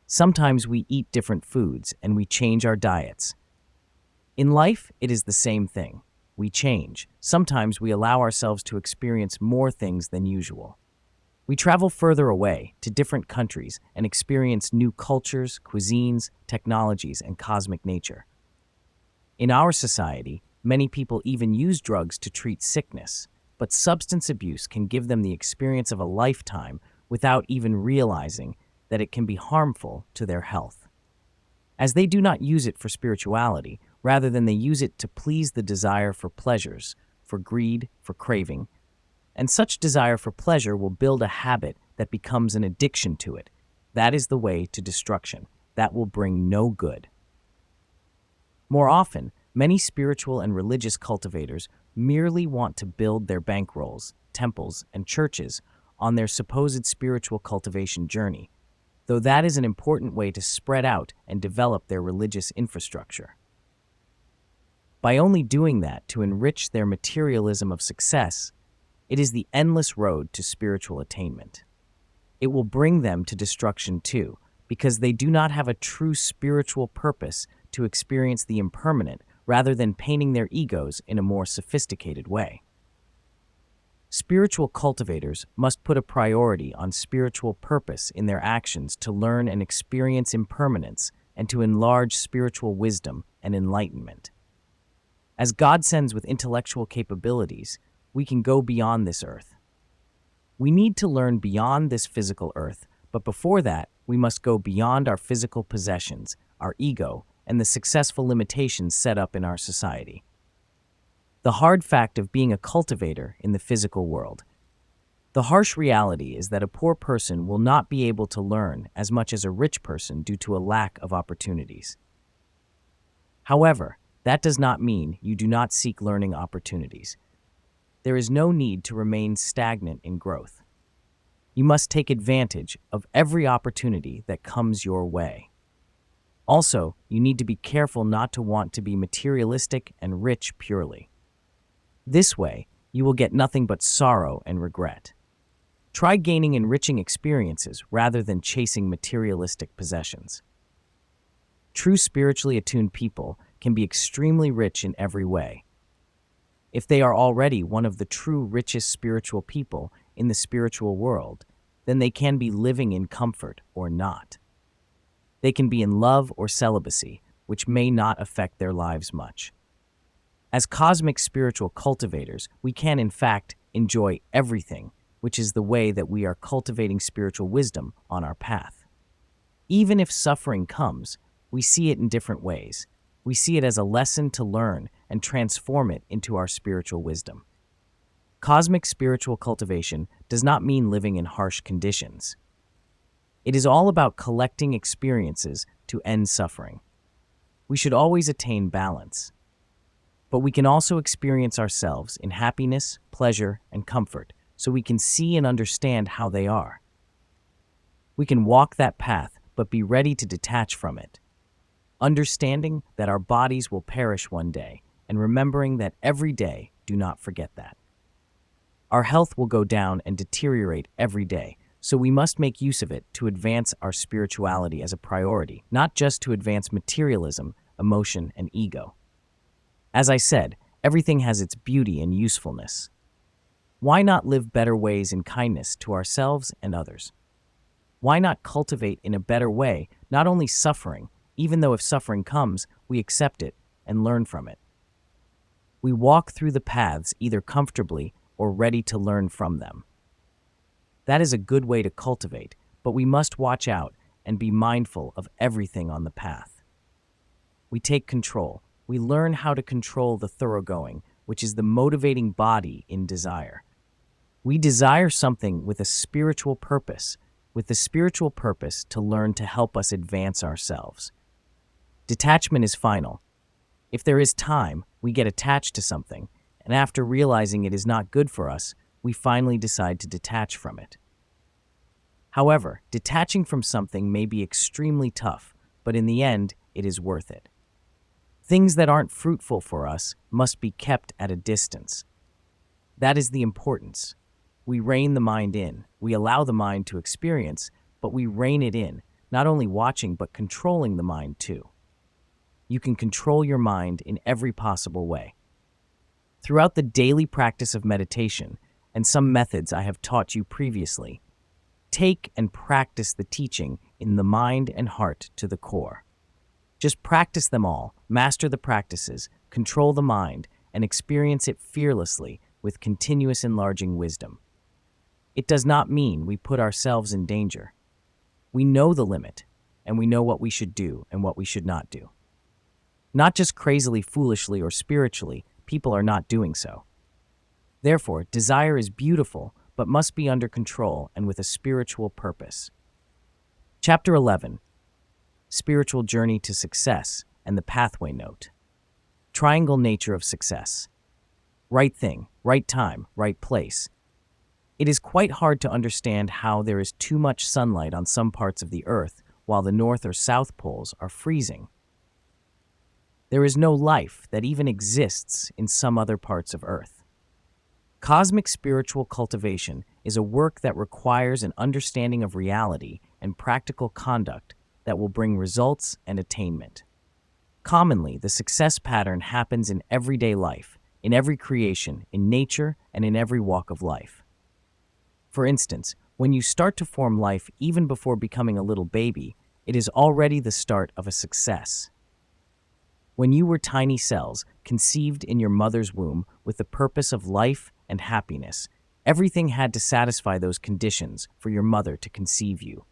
Sometimes we eat different foods and we change our diets. In life, it is the same thing. We change. Sometimes we allow ourselves to experience more things than usual. We travel further away to different countries and experience new cultures, cuisines, technologies, and cosmic nature. In our society, many people even use drugs to treat sickness, but substance abuse can give them the experience of a lifetime without even realizing that it can be harmful to their health. As they do not use it for spirituality, rather than they use it to please the desire for pleasures, for greed, for craving, and such desire for pleasure will build a habit that becomes an addiction to it. That is the way to destruction. That will bring no good. More often, many spiritual and religious cultivators merely want to build their bankrolls, temples, and churches on their supposed spiritual cultivation journey, though that is an important way to spread out and develop their religious infrastructure. By only doing that to enrich their materialism of success, it is the endless road to spiritual attainment. It will bring them to destruction too, because they do not have a true spiritual purpose to experience the impermanent rather than painting their egos in a more sophisticated way. Spiritual cultivators must put a priority on spiritual purpose in their actions to learn and experience impermanence and to enlarge spiritual wisdom and enlightenment. As God sends with intellectual capabilities, we can go beyond this earth. We need to learn beyond this physical earth, but before that, we must go beyond our physical possessions, our ego, and the successful limitations set up in our society. The hard fact of being a cultivator in the physical world. The harsh reality is that a poor person will not be able to learn as much as a rich person due to a lack of opportunities. However, that does not mean you do not seek learning opportunities. There is no need to remain stagnant in growth. You must take advantage of every opportunity that comes your way. Also, you need to be careful not to want to be materialistic and rich purely. This way, you will get nothing but sorrow and regret. Try gaining enriching experiences rather than chasing materialistic possessions. True spiritually attuned people can be extremely rich in every way. If they are already one of the true richest spiritual people in the spiritual world, then they can be living in comfort or not. They can be in love or celibacy, which may not affect their lives much. As cosmic spiritual cultivators, we can in fact enjoy everything, which is the way that we are cultivating spiritual wisdom on our path. Even if suffering comes, we see it in different ways. We see it as a lesson to learn and transform it into our spiritual wisdom. Cosmic spiritual cultivation does not mean living in harsh conditions. It is all about collecting experiences to end suffering. We should always attain balance. But we can also experience ourselves in happiness, pleasure, and comfort, so we can see and understand how they are. We can walk that path, but be ready to detach from it, understanding that our bodies will perish one day, and remembering that every day, do not forget that. Our health will go down and deteriorate every day, so we must make use of it to advance our spirituality as a priority, not just to advance materialism, emotion, and ego. As I said, everything has its beauty and usefulness. Why not live better ways in kindness to ourselves and others? Why not cultivate in a better way, not only suffering, even though if suffering comes, we accept it and learn from it. We walk through the paths either comfortably or ready to learn from them. That is a good way to cultivate, but we must watch out and be mindful of everything on the path. We take control. We learn how to control the thoroughgoing, which is the motivating body in desire. We desire something with a spiritual purpose, with the spiritual purpose to learn to help us advance ourselves. Detachment is final. If there is time, we get attached to something, and after realizing it is not good for us, we finally decide to detach from it. However, detaching from something may be extremely tough, but in the end, it is worth it. Things that aren't fruitful for us must be kept at a distance. That is the importance. We rein the mind in. We allow the mind to experience, but we rein it in, not only watching but controlling the mind too. You can control your mind in every possible way. Throughout the daily practice of meditation, and some methods I have taught you previously, take and practice the teaching in the mind and heart to the core. Just practice them all, master the practices, control the mind, and experience it fearlessly with continuous enlarging wisdom. It does not mean we put ourselves in danger. We know the limit, and we know what we should do and what we should not do. Not just crazily, foolishly, or spiritually, people are not doing so. Therefore, desire is beautiful, but must be under control and with a spiritual purpose. Chapter 11. Spiritual Journey to Success and the Pathway Note. Triangle nature of success. Right thing, right time, right place. It is quite hard to understand how there is too much sunlight on some parts of the earth while the north or south poles are freezing. There is no life that even exists in some other parts of Earth. Cosmic spiritual cultivation is a work that requires an understanding of reality and practical conduct that will bring results and attainment. Commonly, the success pattern happens in everyday life, in every creation, in nature, and in every walk of life. For instance, when you start to form life even before becoming a little baby, it is already the start of a success. When you were tiny cells, conceived in your mother's womb with the purpose of life and happiness, everything had to satisfy those conditions for your mother to conceive you.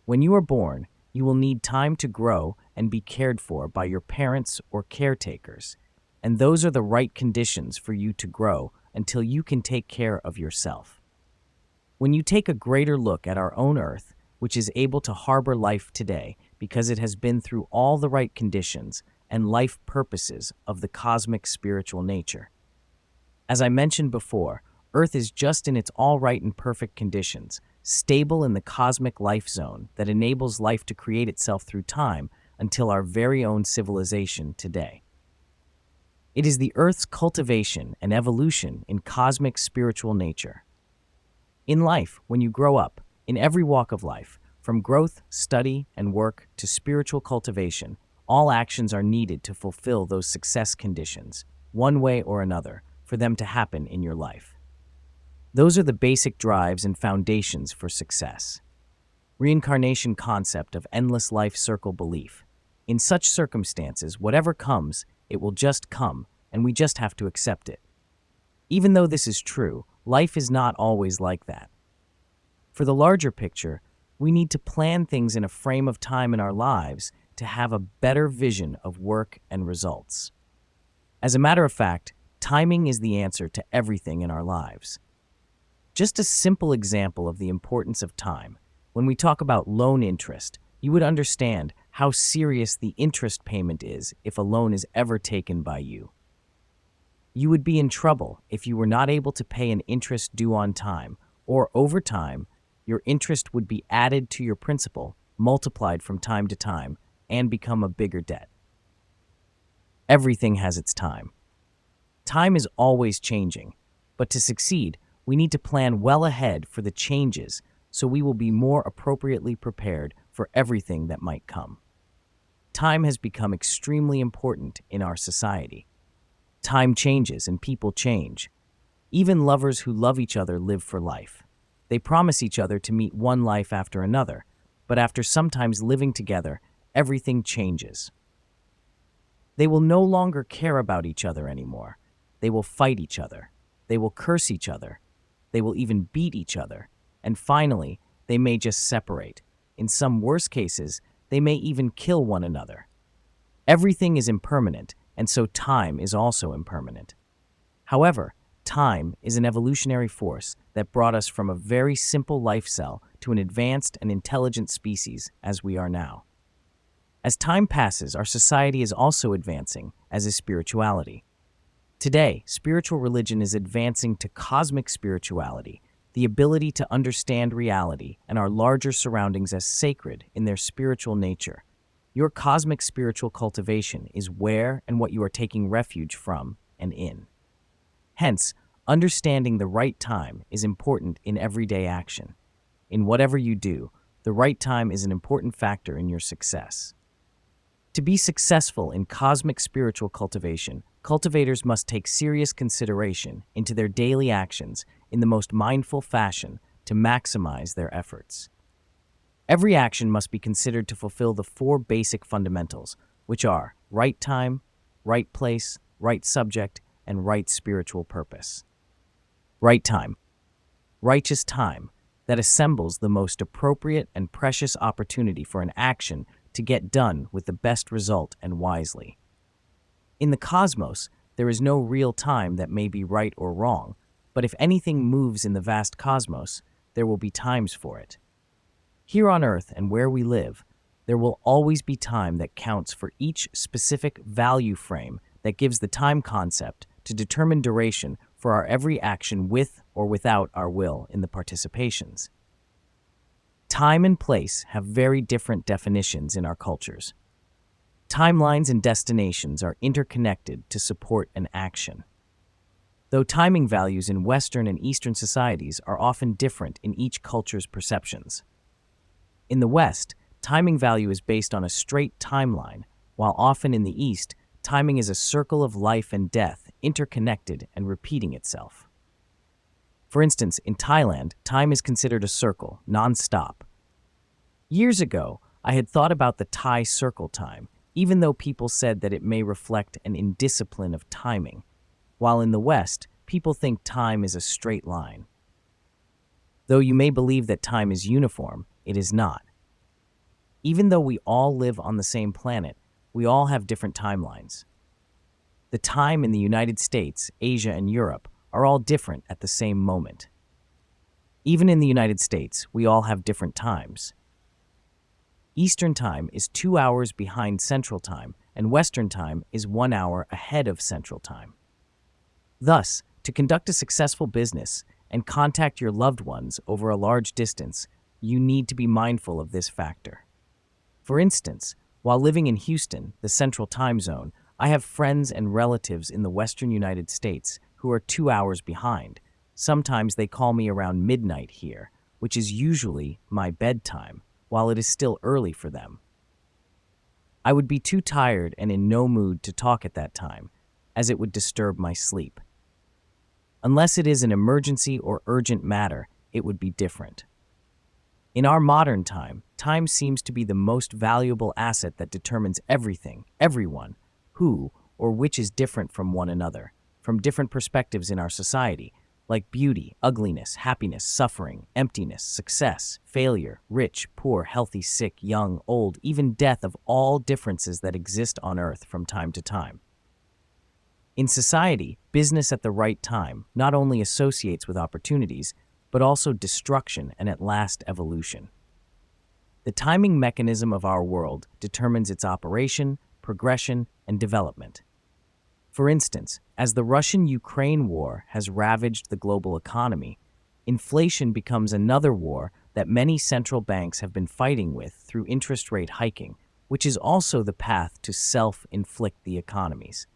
When you are born, you will need time to grow and be cared for by your parents or caretakers, and those are the right conditions for you to grow until you can take care of yourself. When you take a greater look at our own Earth, which is able to harbor life today because it has been through all the right conditions and life purposes of the cosmic spiritual nature. As I mentioned before, Earth is just in its all right and perfect conditions, stable in the cosmic life zone that enables life to create itself through time until our very own civilization today. It is the Earth's cultivation and evolution in cosmic spiritual nature. In life, when you grow up, in every walk of life, from growth, study, and work to spiritual cultivation, all actions are needed to fulfill those success conditions, one way or another, for them to happen in your life. Those are the basic drives and foundations for success. Reincarnation concept of endless life circle belief. In such circumstances, whatever comes, it will just come, and we just have to accept it. Even though this is true, life is not always like that. For the larger picture, We need to plan things in a frame of time in our lives to have a better vision of work and results. As a matter of fact, timing is the answer to everything in our lives. Just a simple example of the importance of time. When we talk about loan interest, you would understand how serious the interest payment is if a loan is ever taken by you. You would be in trouble if you were not able to pay an interest due on time, or over time, your interest would be added to your principal, multiplied from time to time, and become a bigger debt. Everything has its time. Time is always changing, but to succeed, we need to plan well ahead for the changes so we will be more appropriately prepared for everything that might come. Time has become extremely important in our society. Time changes and people change. Even lovers who love each other live for life. They promise each other to meet one life after another, but after sometimes living together, everything changes. They will no longer care about each other anymore. They will fight each other. They will curse each other. They will even beat each other. And finally, they may just separate. In some worse cases, they may even kill one another. Everything is impermanent, and so time is also impermanent. However, time is an evolutionary force that brought us from a very simple life cell to an advanced and intelligent species as we are now. As time passes, our society is also advancing, as is spirituality. Today, spiritual religion is advancing to cosmic spirituality, the ability to understand reality and our larger surroundings as sacred in their spiritual nature. Your cosmic spiritual cultivation is where and what you are taking refuge from and in. Hence, understanding the right time is important in everyday action. In whatever you do, the right time is an important factor in your success. To be successful in cosmic spiritual cultivation, cultivators must take serious consideration into their daily actions in the most mindful fashion to maximize their efforts. Every action must be considered to fulfill the 4 basic fundamentals, which are right time, right place, right subject, and right spiritual purpose. Right time. Righteous time that assembles the most appropriate and precious opportunity for an action to get done with the best result and wisely. In the cosmos, there is no real time that may be right or wrong, but if anything moves in the vast cosmos, there will be times for it. Here on Earth and where we live, there will always be time that counts for each specific value frame that gives the time concept to determine duration for our every action with or without our will in the participations. Time and place have very different definitions in our cultures. Timelines and destinations are interconnected to support an action. Though timing values in Western and Eastern societies are often different in each culture's perceptions. In the West, timing value is based on a straight timeline, while often in the East, timing is a circle of life and death, interconnected and repeating itself. For instance, in Thailand, time is considered a circle, non-stop. Years ago, I had thought about the Thai circle time, even though people said that it may reflect an indiscipline of timing, while in the West, people think time is a straight line. Though you may believe that time is uniform, it is not. Even though we all live on the same planet, we all have different timelines. The time in the United States, Asia, and Europe are all different at the same moment. Even in the United States, we all have different times. Eastern Time is 2 hours behind Central Time, and Western Time is 1 hour ahead of Central Time. Thus, to conduct a successful business and contact your loved ones over a large distance, you need to be mindful of this factor. For instance, while living in Houston, the Central Time Zone, I have friends and relatives in the Western United States who are 2 hours behind. Sometimes they call me around midnight here, which is usually my bedtime, while it is still early for them. I would be too tired and in no mood to talk at that time, as it would disturb my sleep. Unless it is an emergency or urgent matter, it would be different. In our modern time, time seems to be the most valuable asset that determines everything, everyone, who or which is different from one another, from different perspectives in our society, like beauty, ugliness, happiness, suffering, emptiness, success, failure, rich, poor, healthy, sick, young, old, even death, of all differences that exist on earth from time to time. In society, business at the right time not only associates with opportunities, but also destruction and at last evolution. The timing mechanism of our world determines its operation, progression, and development. For instance, as the Russian-Ukraine war has ravaged the global economy, inflation becomes another war that many central banks have been fighting with through interest rate hiking, which is also the path to self-inflict the economies.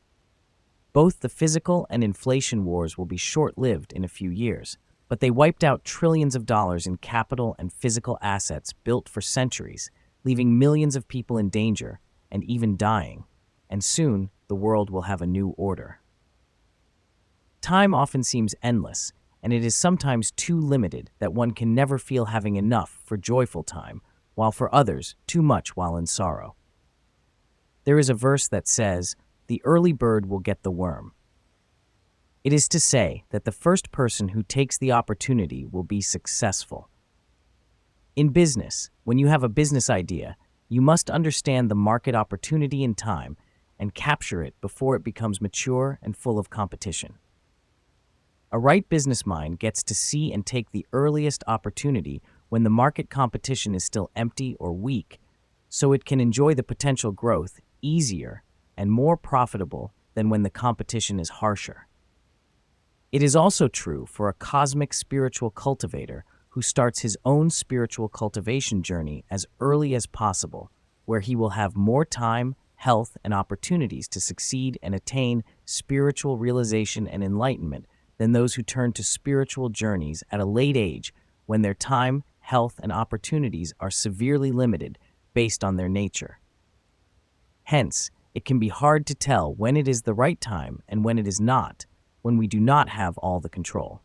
Both the physical and inflation wars will be short-lived in a few years, but they wiped out trillions of dollars in capital and physical assets built for centuries, leaving millions of people in danger and even dying, and soon the world will have a new order. Time often seems endless, and it is sometimes too limited that one can never feel having enough for joyful time, while for others, too much while in sorrow. There is a verse that says, "The early bird will get the worm." It is to say that the first person who takes the opportunity will be successful. In business, when you have a business idea, you must understand the market opportunity in time and capture it before it becomes mature and full of competition. A right business mind gets to see and take the earliest opportunity when the market competition is still empty or weak, so it can enjoy the potential growth easier and more profitable than when the competition is harsher. It is also true for a cosmic spiritual cultivator who starts his own spiritual cultivation journey as early as possible, where he will have more time, health, and opportunities to succeed and attain spiritual realization and enlightenment than those who turn to spiritual journeys at a late age when their time, health, and opportunities are severely limited based on their nature. Hence, it can be hard to tell when it is the right time and when it is not, when we do not have all the control.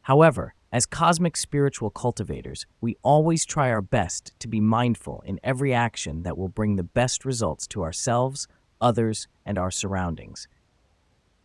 However, as cosmic spiritual cultivators, we always try our best to be mindful in every action that will bring the best results to ourselves, others, and our surroundings.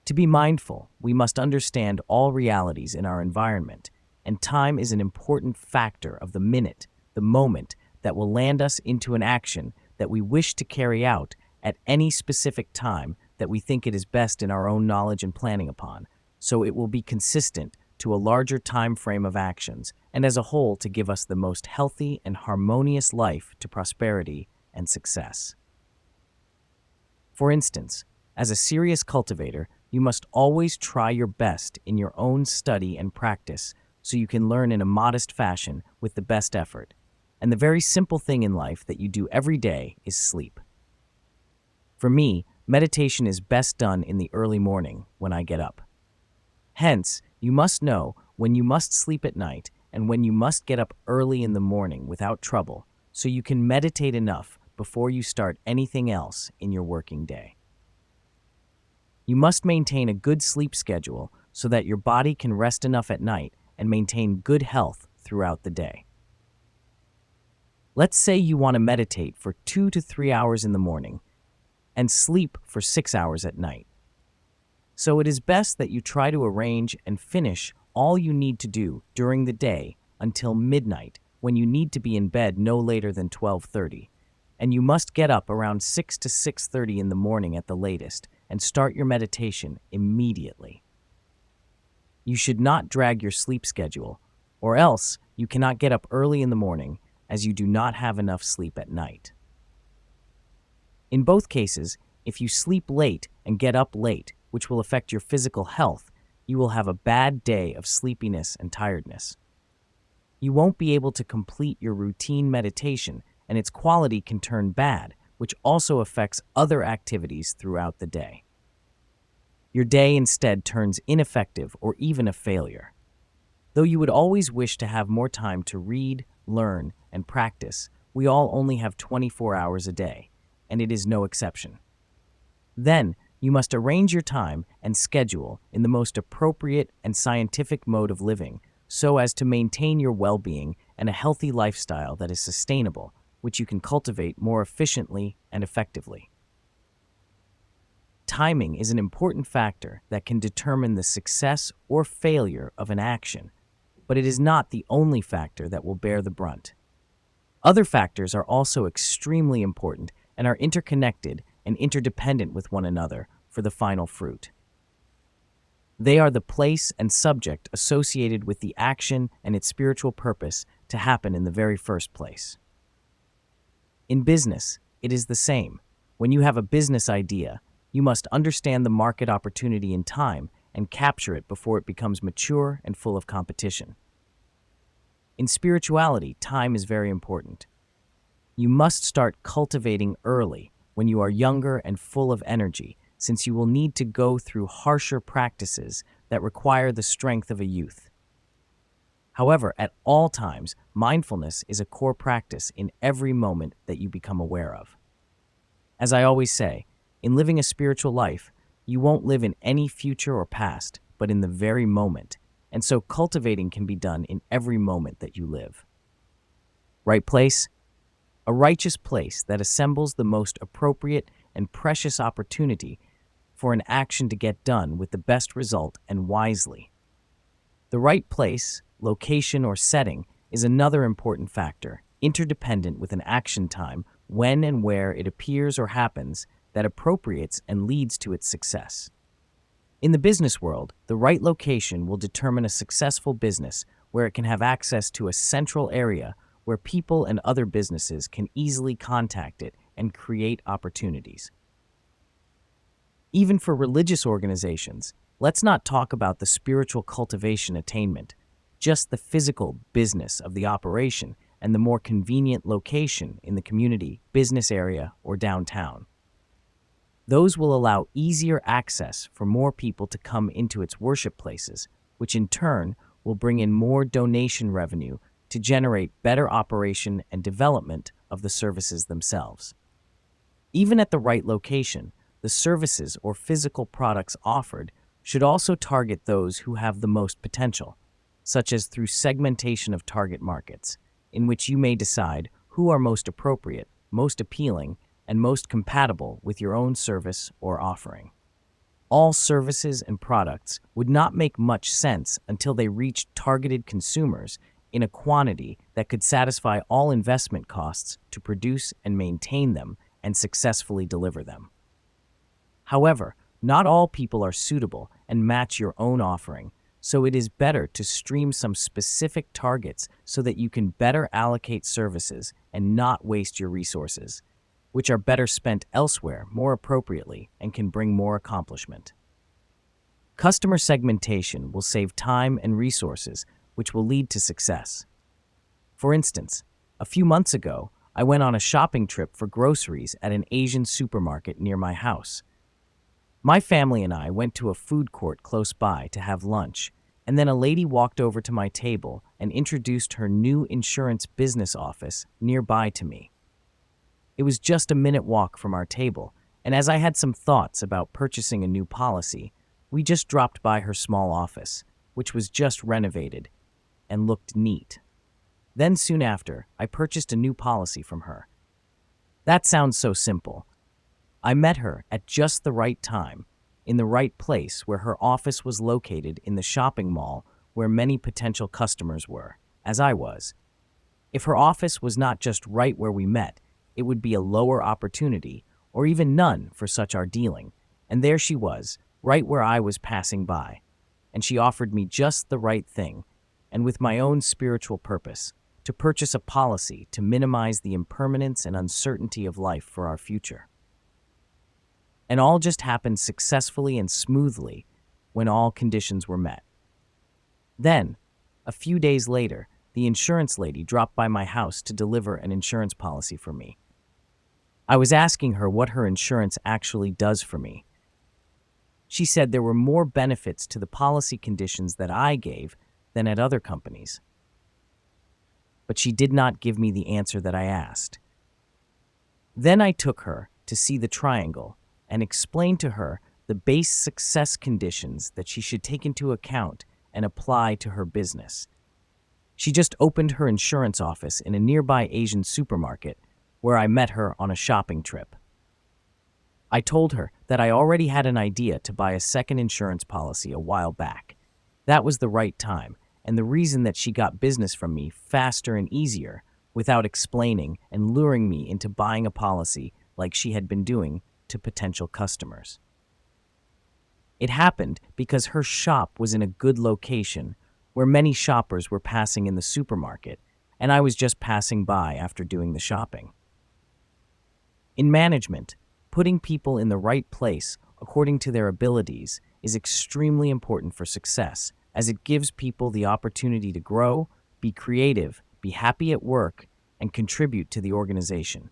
To be mindful, we must understand all realities in our environment, and time is an important factor of the minute, the moment, that will land us into an action that we wish to carry out at any specific time that we think it is best in our own knowledge and planning upon, so it will be consistent to a larger time frame of actions, and as a whole to give us the most healthy and harmonious life to prosperity and success. For instance, as a serious cultivator, you must always try your best in your own study and practice so you can learn in a modest fashion with the best effort. And the very simple thing in life that you do every day is sleep. For me, meditation is best done in the early morning when I get up. Hence, you must know when you must sleep at night and when you must get up early in the morning without trouble, so you can meditate enough before you start anything else in your working day. You must maintain a good sleep schedule so that your body can rest enough at night and maintain good health throughout the day. Let's say you want to meditate for 2 to 3 hours in the morning and sleep for 6 hours at night. So it is best that you try to arrange and finish all you need to do during the day until midnight, when you need to be in bed no later than 12:30, and you must get up around 6 to 6:30 in the morning at the latest and start your meditation immediately. You should not drag your sleep schedule, or else you cannot get up early in the morning as you do not have enough sleep at night. In both cases, if you sleep late and get up late, which will affect your physical health, you will have a bad day of sleepiness and tiredness. You won't be able to complete your routine meditation, and its quality can turn bad, which also affects other activities throughout the day. Your day instead turns ineffective or even a failure. Though you would always wish to have more time to read, learn, and practice, we all only have 24 hours a day, and it is no exception. Then, you must arrange your time and schedule in the most appropriate and scientific mode of living so as to maintain your well-being and a healthy lifestyle that is sustainable, which you can cultivate more efficiently and effectively. Timing is an important factor that can determine the success or failure of an action, but it is not the only factor that will bear the brunt. Other factors are also extremely important and are interconnected and interdependent with one another for the final fruit. They are the place and subject associated with the action and its spiritual purpose to happen in the very first place. In business, it is the same. When you have a business idea, you must understand the market opportunity in time and capture it before it becomes mature and full of competition. In spirituality, time is very important. You must start cultivating early when you are younger and full of energy, since you will need to go through harsher practices that require the strength of a youth. However, at all times, mindfulness is a core practice in every moment that you become aware of. As I always say, in living a spiritual life, you won't live in any future or past, but in the very moment, and so cultivating can be done in every moment that you live. Right place? A righteous place that assembles the most appropriate and precious opportunity for an action to get done with the best result and wisely. The right place, location, or setting is another important factor, interdependent with an action time when and where it appears or happens that appropriates and leads to its success. In the business world, the right location will determine a successful business where it can have access to a central area where people and other businesses can easily contact it and create opportunities. Even for religious organizations, let's not talk about the spiritual cultivation attainment, just the physical business of the operation and the more convenient location in the community, business area, or downtown. Those will allow easier access for more people to come into its worship places, which in turn will bring in more donation revenue to generate better operation and development of the services themselves. Even at the right location, the services or physical products offered should also target those who have the most potential, such as through segmentation of target markets, in which you may decide who are most appropriate, most appealing, and most compatible with your own service or offering. All services and products would not make much sense until they reached targeted consumers in a quantity that could satisfy all investment costs to produce and maintain them and successfully deliver them. However, not all people are suitable and match your own offering, so it is better to stream some specific targets so that you can better allocate services and not waste your resources, which are better spent elsewhere more appropriately and can bring more accomplishment. Customer segmentation will save time and resources, which will lead to success. For instance, a few months ago, I went on a shopping trip for groceries at an Asian supermarket near my house. My family and I went to a food court close by to have lunch, and then a lady walked over to my table and introduced her new insurance business office nearby to me. It was just a minute walk from our table, and as I had some thoughts about purchasing a new policy, we just dropped by her small office, which was just renovated and looked neat. Then soon after, I purchased a new policy from her. That sounds so simple. I met her at just the right time, in the right place where her office was located in the shopping mall where many potential customers were, as I was. If her office was not just right where we met, it would be a lower opportunity, or even none for such our dealing, and there she was, right where I was passing by, and she offered me just the right thing, and with my own spiritual purpose, to purchase a policy to minimize the impermanence and uncertainty of life for our future. And all just happened successfully and smoothly when all conditions were met. Then, a few days later, the insurance lady dropped by my house to deliver an insurance policy for me. I was asking her what her insurance actually does for me. She said there were more benefits to the policy conditions that I gave than at other companies. But she did not give me the answer that I asked. Then I took her to see the triangle and explained to her the base success conditions that she should take into account and apply to her business. She just opened her insurance office in a nearby Asian supermarket where I met her on a shopping trip. I told her that I already had an idea to buy a second insurance policy a while back. That was the right time, and the reason that she got business from me faster and easier without explaining and luring me into buying a policy like she had been doing to potential customers. It happened because her shop was in a good location where many shoppers were passing in the supermarket, and I was just passing by after doing the shopping. In management, putting people in the right place according to their abilities is extremely important for success, as it gives people the opportunity to grow, be creative, be happy at work, and contribute to the organization.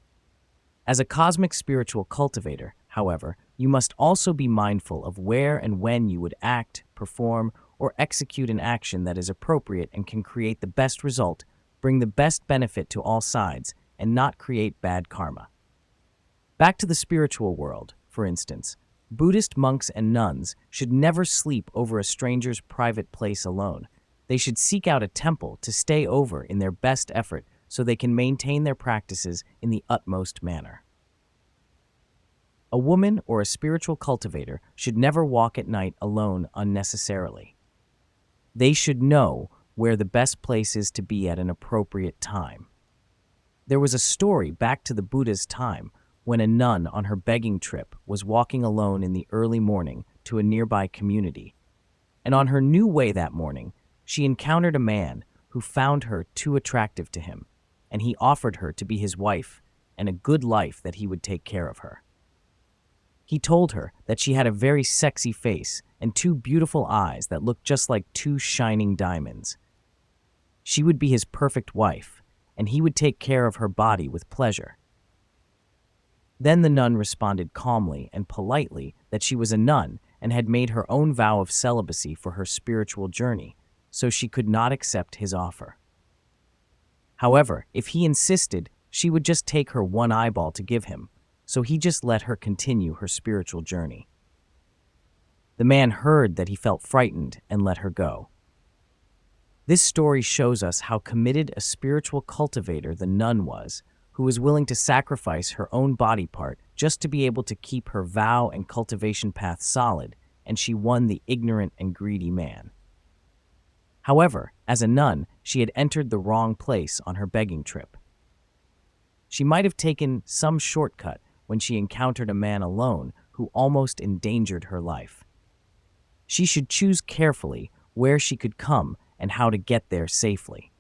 As a cosmic spiritual cultivator, however, you must also be mindful of where and when you would act, perform, or execute an action that is appropriate and can create the best result, bring the best benefit to all sides, and not create bad karma. Back to the spiritual world, for instance, Buddhist monks and nuns should never sleep over a stranger's private place alone. They should seek out a temple to stay over in their best effort so they can maintain their practices in the utmost manner. A woman or a spiritual cultivator should never walk at night alone unnecessarily. They should know where the best place is to be at an appropriate time. There was a story back to the Buddha's time when a nun on her begging trip was walking alone in the early morning to a nearby community. And on her new way that morning, she encountered a man who found her too attractive to him, and he offered her to be his wife and a good life that he would take care of her. He told her that she had a very sexy face and two beautiful eyes that looked just like two shining diamonds. She would be his perfect wife, and he would take care of her body with pleasure. Then the nun responded calmly and politely that she was a nun and had made her own vow of celibacy for her spiritual journey, so she could not accept his offer. However, if he insisted, she would just take her one eyeball to give him, so he just let her continue her spiritual journey. The man heard that he felt frightened and let her go. This story shows us how committed a spiritual cultivator the nun was, who was willing to sacrifice her own body part just to be able to keep her vow and cultivation path solid, and she won the ignorant and greedy man. However, as a nun, she had entered the wrong place on her begging trip. She might have taken some shortcut when she encountered a man alone who almost endangered her life. She should choose carefully where she could come and how to get there safely.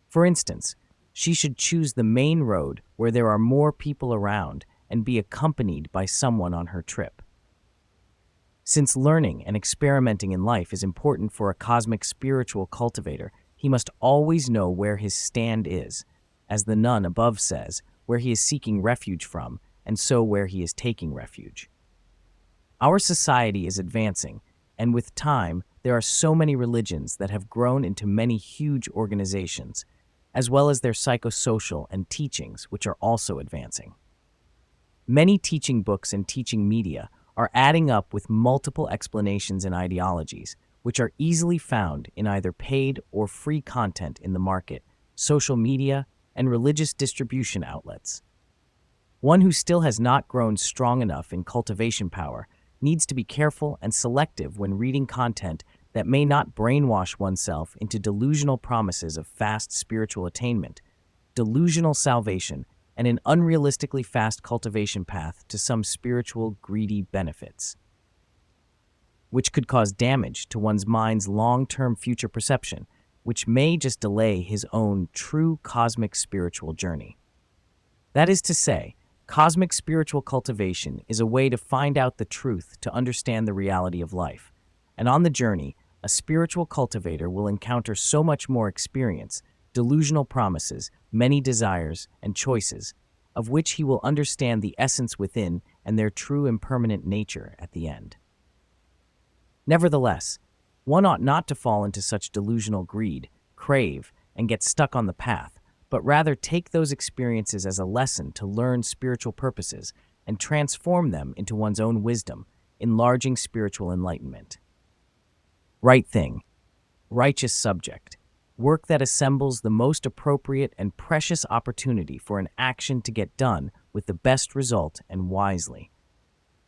For instance, she should choose the main road where there are more people around and be accompanied by someone on her trip. Since learning and experimenting in life is important for a cosmic spiritual cultivator, he must always know where his stand is, as the nun above says, where he is seeking refuge from, and so where he is taking refuge. Our society is advancing, and with time, there are so many religions that have grown into many huge organizations, as well as their psychosocial and teachings, which are also advancing. Many teaching books and teaching media are adding up with multiple explanations and ideologies, which are easily found in either paid or free content in the market, social media, and religious distribution outlets. One who still has not grown strong enough in cultivation power needs to be careful and selective when reading content that may not brainwash oneself into delusional promises of fast spiritual attainment, delusional salvation, and an unrealistically fast cultivation path to some spiritual greedy benefits, which could cause damage to one's mind's long-term future perception, which may just delay his own true cosmic spiritual journey. That is to say, cosmic spiritual cultivation is a way to find out the truth to understand the reality of life, and on the journey, a spiritual cultivator will encounter so much more experience, delusional promises, many desires, and choices, of which he will understand the essence within and their true impermanent nature at the end. Nevertheless, one ought not to fall into such delusional greed, crave, and get stuck on the path, but rather take those experiences as a lesson to learn spiritual purposes and transform them into one's own wisdom, enlarging spiritual enlightenment. Right thing, righteous subject, work that assembles the most appropriate and precious opportunity for an action to get done with the best result and wisely.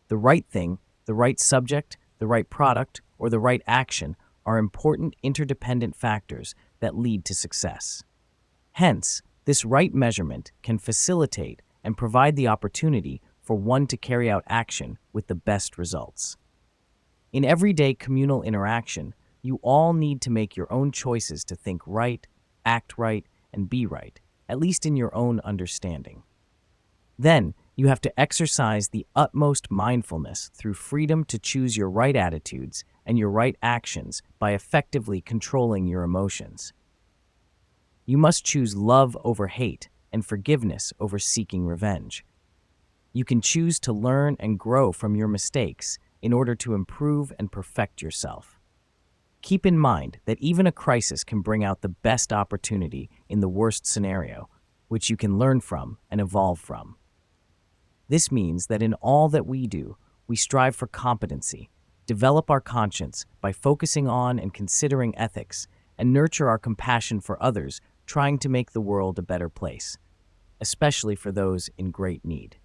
The right thing, the right subject, the right product, or the right action are important interdependent factors that lead to success. Hence, this right measurement can facilitate and provide the opportunity for one to carry out action with the best results. In everyday communal interaction, you all need to make your own choices to think right, act right, and be right, at least in your own understanding. Then, you have to exercise the utmost mindfulness through freedom to choose your right attitudes and your right actions by effectively controlling your emotions. You must choose love over hate and forgiveness over seeking revenge. You can choose to learn and grow from your mistakes in order to improve and perfect yourself. Keep in mind that even a crisis can bring out the best opportunity in the worst scenario, which you can learn from and evolve from. This means that in all that we do, we strive for competency, develop our conscience by focusing on and considering ethics, and nurture our compassion for others, trying to make the world a better place, especially for those in great need.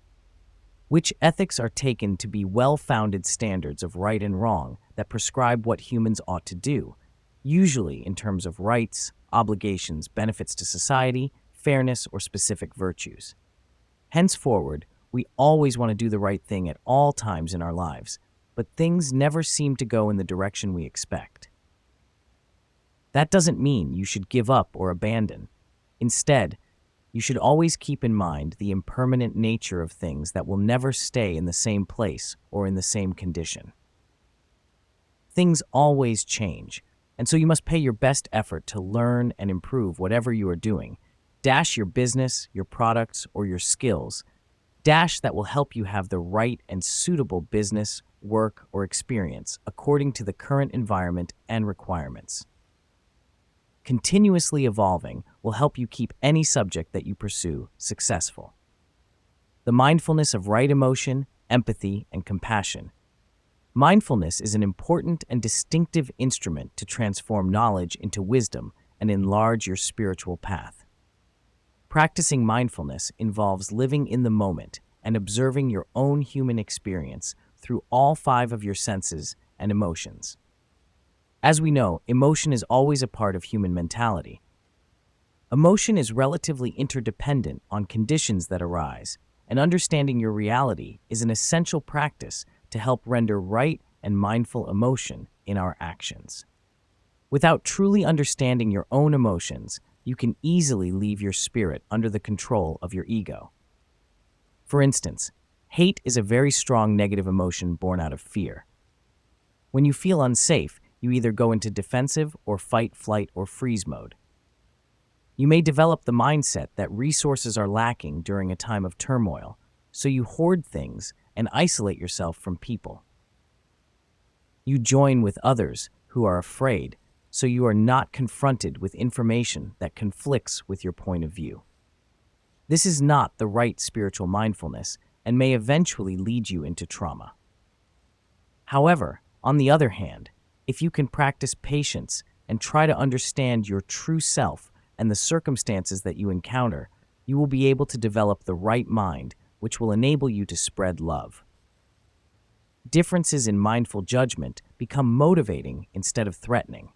Which ethics are taken to be well-founded standards of right and wrong that prescribe what humans ought to do, usually in terms of rights, obligations, benefits to society, fairness, or specific virtues. Henceforward, we always want to do the right thing at all times in our lives, but things never seem to go in the direction we expect. That doesn't mean you should give up or abandon. Instead, you should always keep in mind the impermanent nature of things that will never stay in the same place or in the same condition. Things always change, and so you must pay your best effort to learn and improve whatever you are doing. Dash your business, your products, or your skills. Dash that will help you have the right and suitable business, work, or experience according to the current environment and requirements. Continuously evolving will help you keep any subject that you pursue successful. The mindfulness of right emotion, empathy, and compassion. Mindfulness is an important and distinctive instrument to transform knowledge into wisdom and enlarge your spiritual path. Practicing mindfulness involves living in the moment and observing your own human experience through all 5 of your senses and emotions. As we know, emotion is always a part of human mentality. Emotion is relatively interdependent on conditions that arise, and understanding your reality is an essential practice to help render right and mindful emotion in our actions. Without truly understanding your own emotions, you can easily leave your spirit under the control of your ego. For instance, hate is a very strong negative emotion born out of fear. When you feel unsafe, you either go into defensive or fight, flight, or freeze mode. You may develop the mindset that resources are lacking during a time of turmoil, so you hoard things and isolate yourself from people. You join with others who are afraid, so you are not confronted with information that conflicts with your point of view. This is not the right spiritual mindfulness and may eventually lead you into trauma. However, on the other hand, if you can practice patience and try to understand your true self and the circumstances that you encounter, you will be able to develop the right mind, which will enable you to spread love. Differences in mindful judgment become motivating instead of threatening.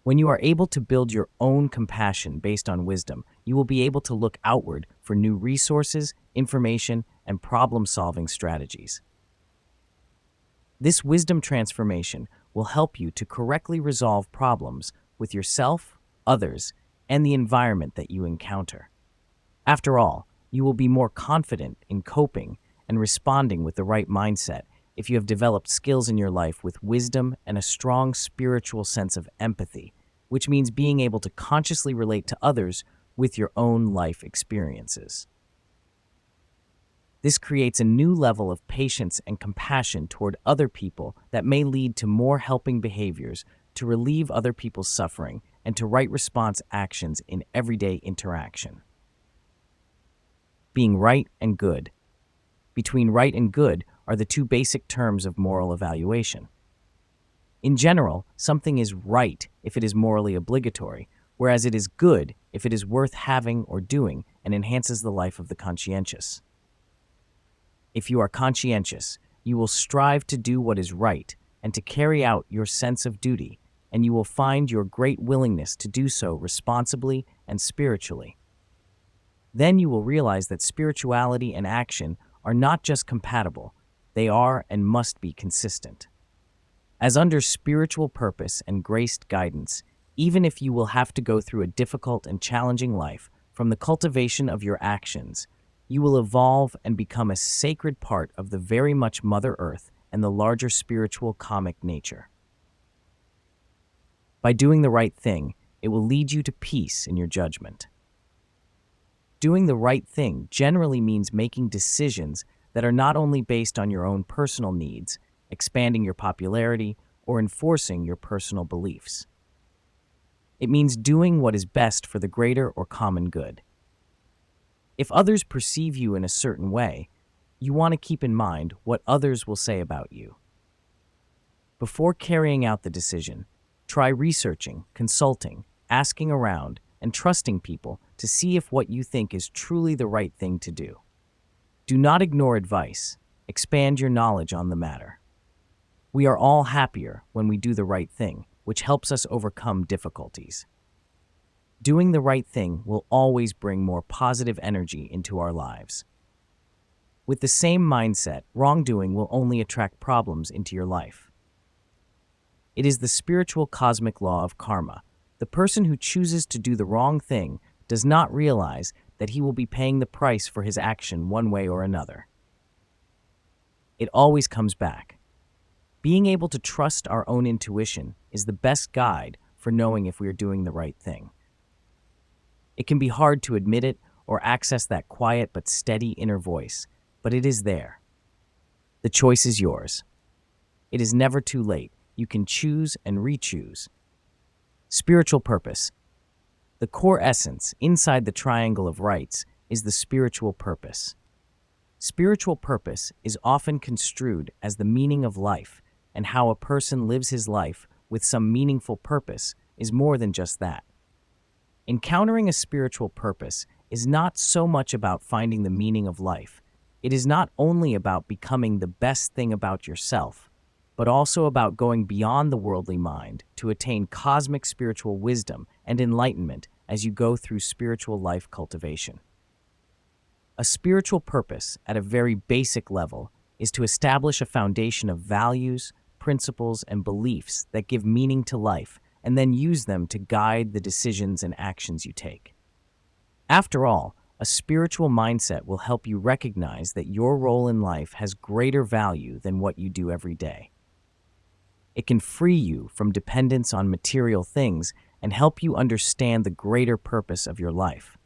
When you are able to build your own compassion based on wisdom, you will be able to look outward for new resources, information, and problem-solving strategies. This wisdom transformation will help you to correctly resolve problems with yourself, others, and the environment that you encounter. After all, you will be more confident in coping and responding with the right mindset if you have developed skills in your life with wisdom and a strong spiritual sense of empathy, which means being able to consciously relate to others with your own life experiences. This creates a new level of patience and compassion toward other people that may lead to more helping behaviors to relieve other people's suffering and to right response actions in everyday interaction. Being right and good. Between right and good are the 2 basic terms of moral evaluation. In general, something is right if it is morally obligatory, whereas it is good if it is worth having or doing and enhances the life of the conscientious. If you are conscientious, You will strive to do what is right and to carry out your sense of duty, and you will find your great willingness to do so responsibly and spiritually. Then you will realize that spirituality and action are not just compatible, they are and must be consistent. As under spiritual purpose and graced guidance, even if you will have to go through a difficult and challenging life, from the cultivation of your actions, you will evolve and become a sacred part of the very much Mother Earth and the larger spiritual cosmic nature. By doing the right thing, it will lead you to peace in your judgment. Doing the right thing generally means making decisions that are not only based on your own personal needs, expanding your popularity, or enforcing your personal beliefs. It means doing what is best for the greater or common good. If others perceive you in a certain way, you want to keep in mind what others will say about you. Before carrying out the decision, try researching, consulting, asking around, and trusting people to see if what you think is truly the right thing to do. Do not ignore advice. Expand your knowledge on the matter. We are all happier when we do the right thing, which helps us overcome difficulties. Doing the right thing will always bring more positive energy into our lives. With the same mindset, wrongdoing will only attract problems into your life. It is the spiritual cosmic law of karma. The person who chooses to do the wrong thing does not realize that he will be paying the price for his action one way or another. It always comes back. Being able to trust our own intuition is the best guide for knowing if we are doing the right thing. It can be hard to admit it or access that quiet but steady inner voice, but it is there. The choice is yours. It is never too late. You can choose and re-choose. Spiritual purpose. The core essence inside the triangle of rights is the spiritual purpose. Spiritual purpose is often construed as the meaning of life, and how a person lives his life with some meaningful purpose is more than just that. Encountering a spiritual purpose is not so much about finding the meaning of life. It is not only about becoming the best thing about yourself, but also about going beyond the worldly mind to attain cosmic spiritual wisdom and enlightenment as you go through spiritual life cultivation. A spiritual purpose, at a very basic level, is to establish a foundation of values, principles, and beliefs that give meaning to life, and then use them to guide the decisions and actions you take. After all, a spiritual mindset will help you recognize that your role in life has greater value than what you do every day. It can free you from dependence on material things and help you understand the greater purpose of your life.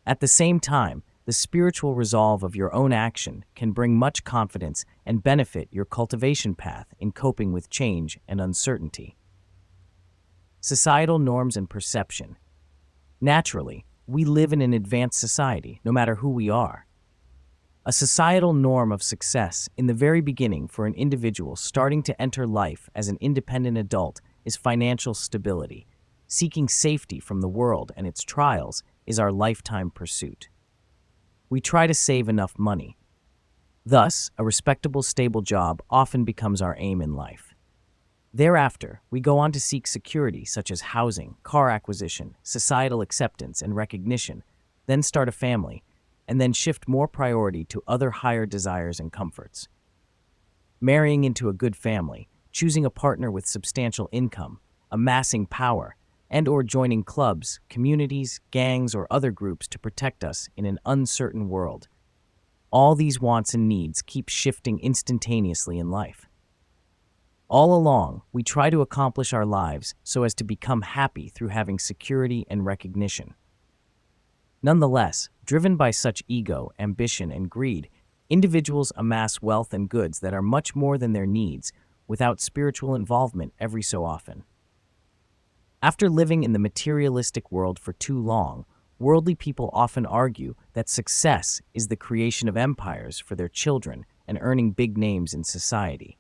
At the same time, the spiritual resolve of your own action can bring much confidence and benefit your cultivation path in coping with change and uncertainty. Societal norms and perception. Naturally, we live in an advanced society, no matter who we are. A societal norm of success in the very beginning for an individual starting to enter life as an independent adult is financial stability. Seeking safety from the world and its trials is our lifetime pursuit. We try to save enough money. Thus, a respectable, stable job often becomes our aim in life. Thereafter, we go on to seek security such as housing, car acquisition, societal acceptance and recognition, then start a family, and then shift more priority to other higher desires and comforts. Marrying into a good family, choosing a partner with substantial income, amassing power, and/or joining clubs, communities, gangs, or other groups to protect us in an uncertain world. All these wants and needs keep shifting instantaneously in life. All along, we try to accomplish our lives so as to become happy through having security and recognition. Nonetheless, driven by such ego, ambition, and greed, individuals amass wealth and goods that are much more than their needs without spiritual involvement every so often. After living in the materialistic world for too long, worldly people often argue that success is the creation of empires for their children and earning big names in society.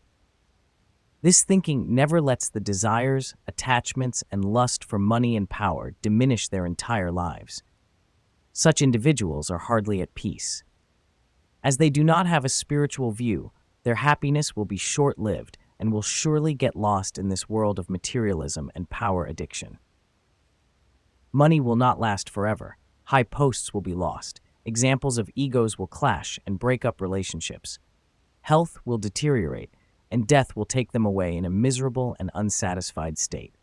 This thinking never lets the desires, attachments, and lust for money and power diminish their entire lives. Such individuals are hardly at peace. As they do not have a spiritual view, their happiness will be short-lived and will surely get lost in this world of materialism and power addiction. Money will not last forever. High posts will be lost. Examples of egos will clash and break up relationships. Health will deteriorate, and death will take them away in a miserable and unsatisfied state.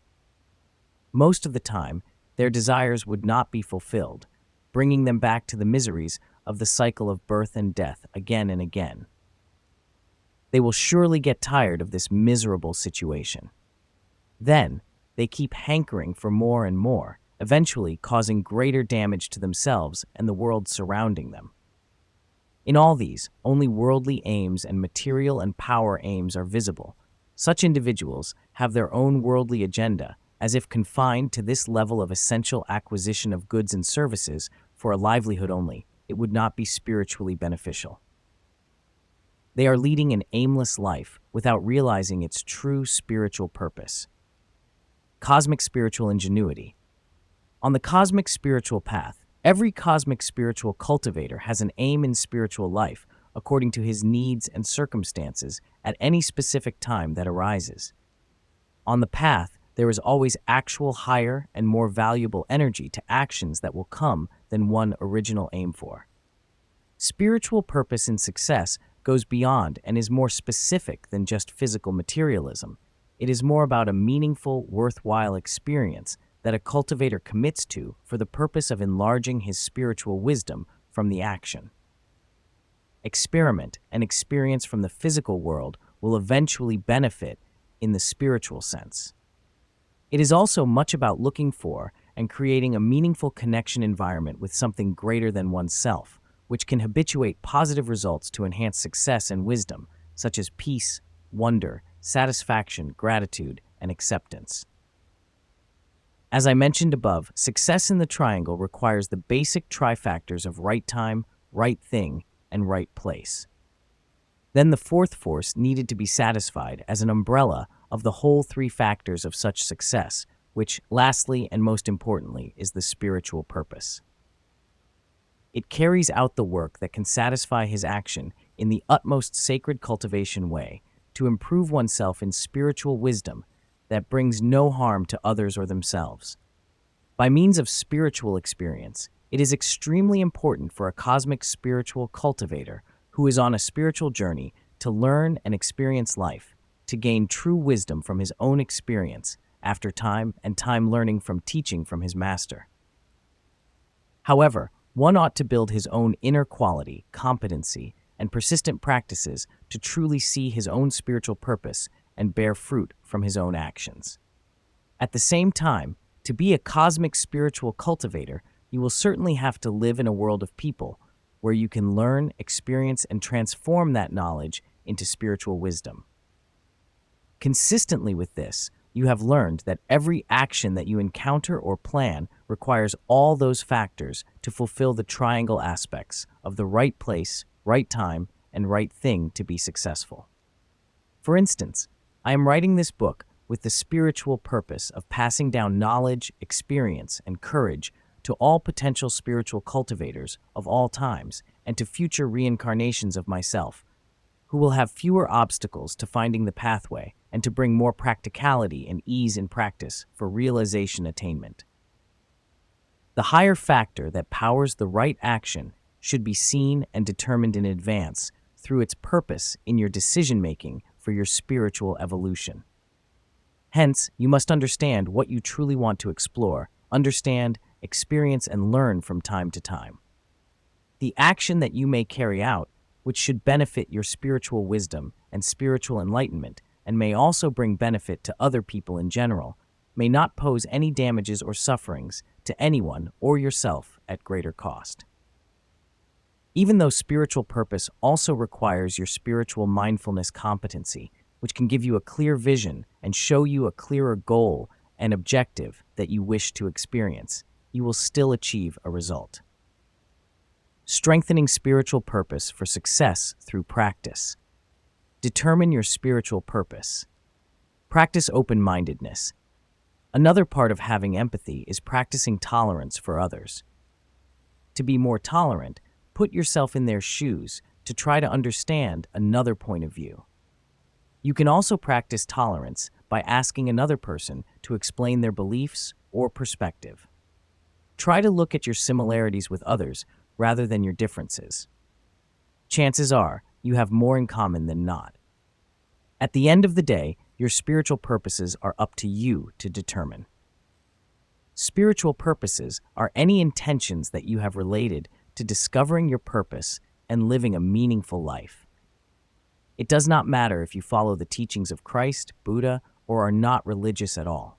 Most of the time, their desires would not be fulfilled, bringing them back to the miseries of the cycle of birth and death again and again. They will surely get tired of this miserable situation. Then, they keep hankering for more and more, eventually causing greater damage to themselves and the world surrounding them. In all these, only worldly aims and material and power aims are visible. Such individuals have their own worldly agenda, as if confined to this level of essential acquisition of goods and services for a livelihood only. It would not be spiritually beneficial. They are leading an aimless life without realizing its true spiritual purpose. Cosmic spiritual ingenuity. On the cosmic spiritual path, every cosmic spiritual cultivator has an aim in spiritual life according to his needs and circumstances at any specific time that arises. On the path, there is always actual higher and more valuable energy to actions that will come than one original aim for. Spiritual purpose in success goes beyond and is more specific than just physical materialism. It is more about a meaningful, worthwhile experience that a cultivator commits to for the purpose of enlarging his spiritual wisdom from the action. Experiment and experience from the physical world will eventually benefit in the spiritual sense. It is also much about looking for and creating a meaningful connection environment with something greater than oneself, which can habituate positive results to enhance success and wisdom, such as peace, wonder, satisfaction, gratitude, and acceptance. As I mentioned above, success in the triangle requires the basic trifactors of right time, right thing, and right place. Then the fourth force needed to be satisfied as an umbrella of the whole three factors of such success, which, lastly and most importantly, is the spiritual purpose. It carries out the work that can satisfy his action in the utmost sacred cultivation way to improve oneself in spiritual wisdom that brings no harm to others or themselves. By means of spiritual experience, it is extremely important for a cosmic spiritual cultivator who is on a spiritual journey to learn and experience life, to gain true wisdom from his own experience after time and time learning from teaching from his master. However, one ought to build his own inner quality, competency, and persistent practices to truly see his own spiritual purpose and bear fruit from his own actions. At the same time, to be a cosmic spiritual cultivator, you will certainly have to live in a world of people where you can learn, experience, and transform that knowledge into spiritual wisdom. Consistently with this, you have learned that every action that you encounter or plan requires all those factors to fulfill the triangle aspects of the right place, right time, and right thing to be successful. For instance, I am writing this book with the spiritual purpose of passing down knowledge, experience, and courage to all potential spiritual cultivators of all times and to future reincarnations of myself, who will have fewer obstacles to finding the pathway and to bring more practicality and ease in practice for realization attainment. The higher factor that powers the right action should be seen and determined in advance through its purpose in your decision-making for your spiritual evolution. Hence, you must understand what you truly want to explore, understand, experience, and learn from time to time. The action that you may carry out, which should benefit your spiritual wisdom and spiritual enlightenment, and may also bring benefit to other people in general, may not pose any damages or sufferings to anyone or yourself at greater cost. Even though spiritual purpose also requires your spiritual mindfulness competency, which can give you a clear vision and show you a clearer goal and objective that you wish to experience, you will still achieve a result. Strengthening spiritual purpose for success through practice. Determine your spiritual purpose. Practice open-mindedness. Another part of having empathy is practicing tolerance for others. To be more tolerant, put yourself in their shoes to try to understand another point of view. You can also practice tolerance by asking another person to explain their beliefs or perspective. Try to look at your similarities with others rather than your differences. Chances are you have more in common than not. At the end of the day, your spiritual purposes are up to you to determine. Spiritual purposes are any intentions that you have related to discovering your purpose and living a meaningful life. It does not matter if you follow the teachings of Christ, Buddha, or are not religious at all.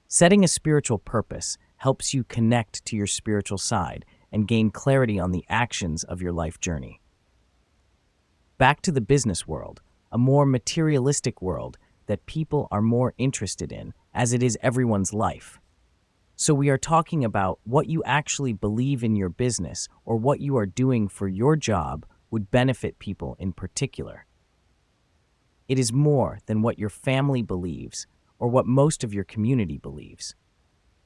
Setting a spiritual purpose helps you connect to your spiritual side and gain clarity on the actions of your life journey. Back to the business world, a more materialistic world that people are more interested in, as it is everyone's life. So we are talking about what you actually believe in your business or what you are doing for your job would benefit people in particular. It is more than what your family believes or what most of your community believes.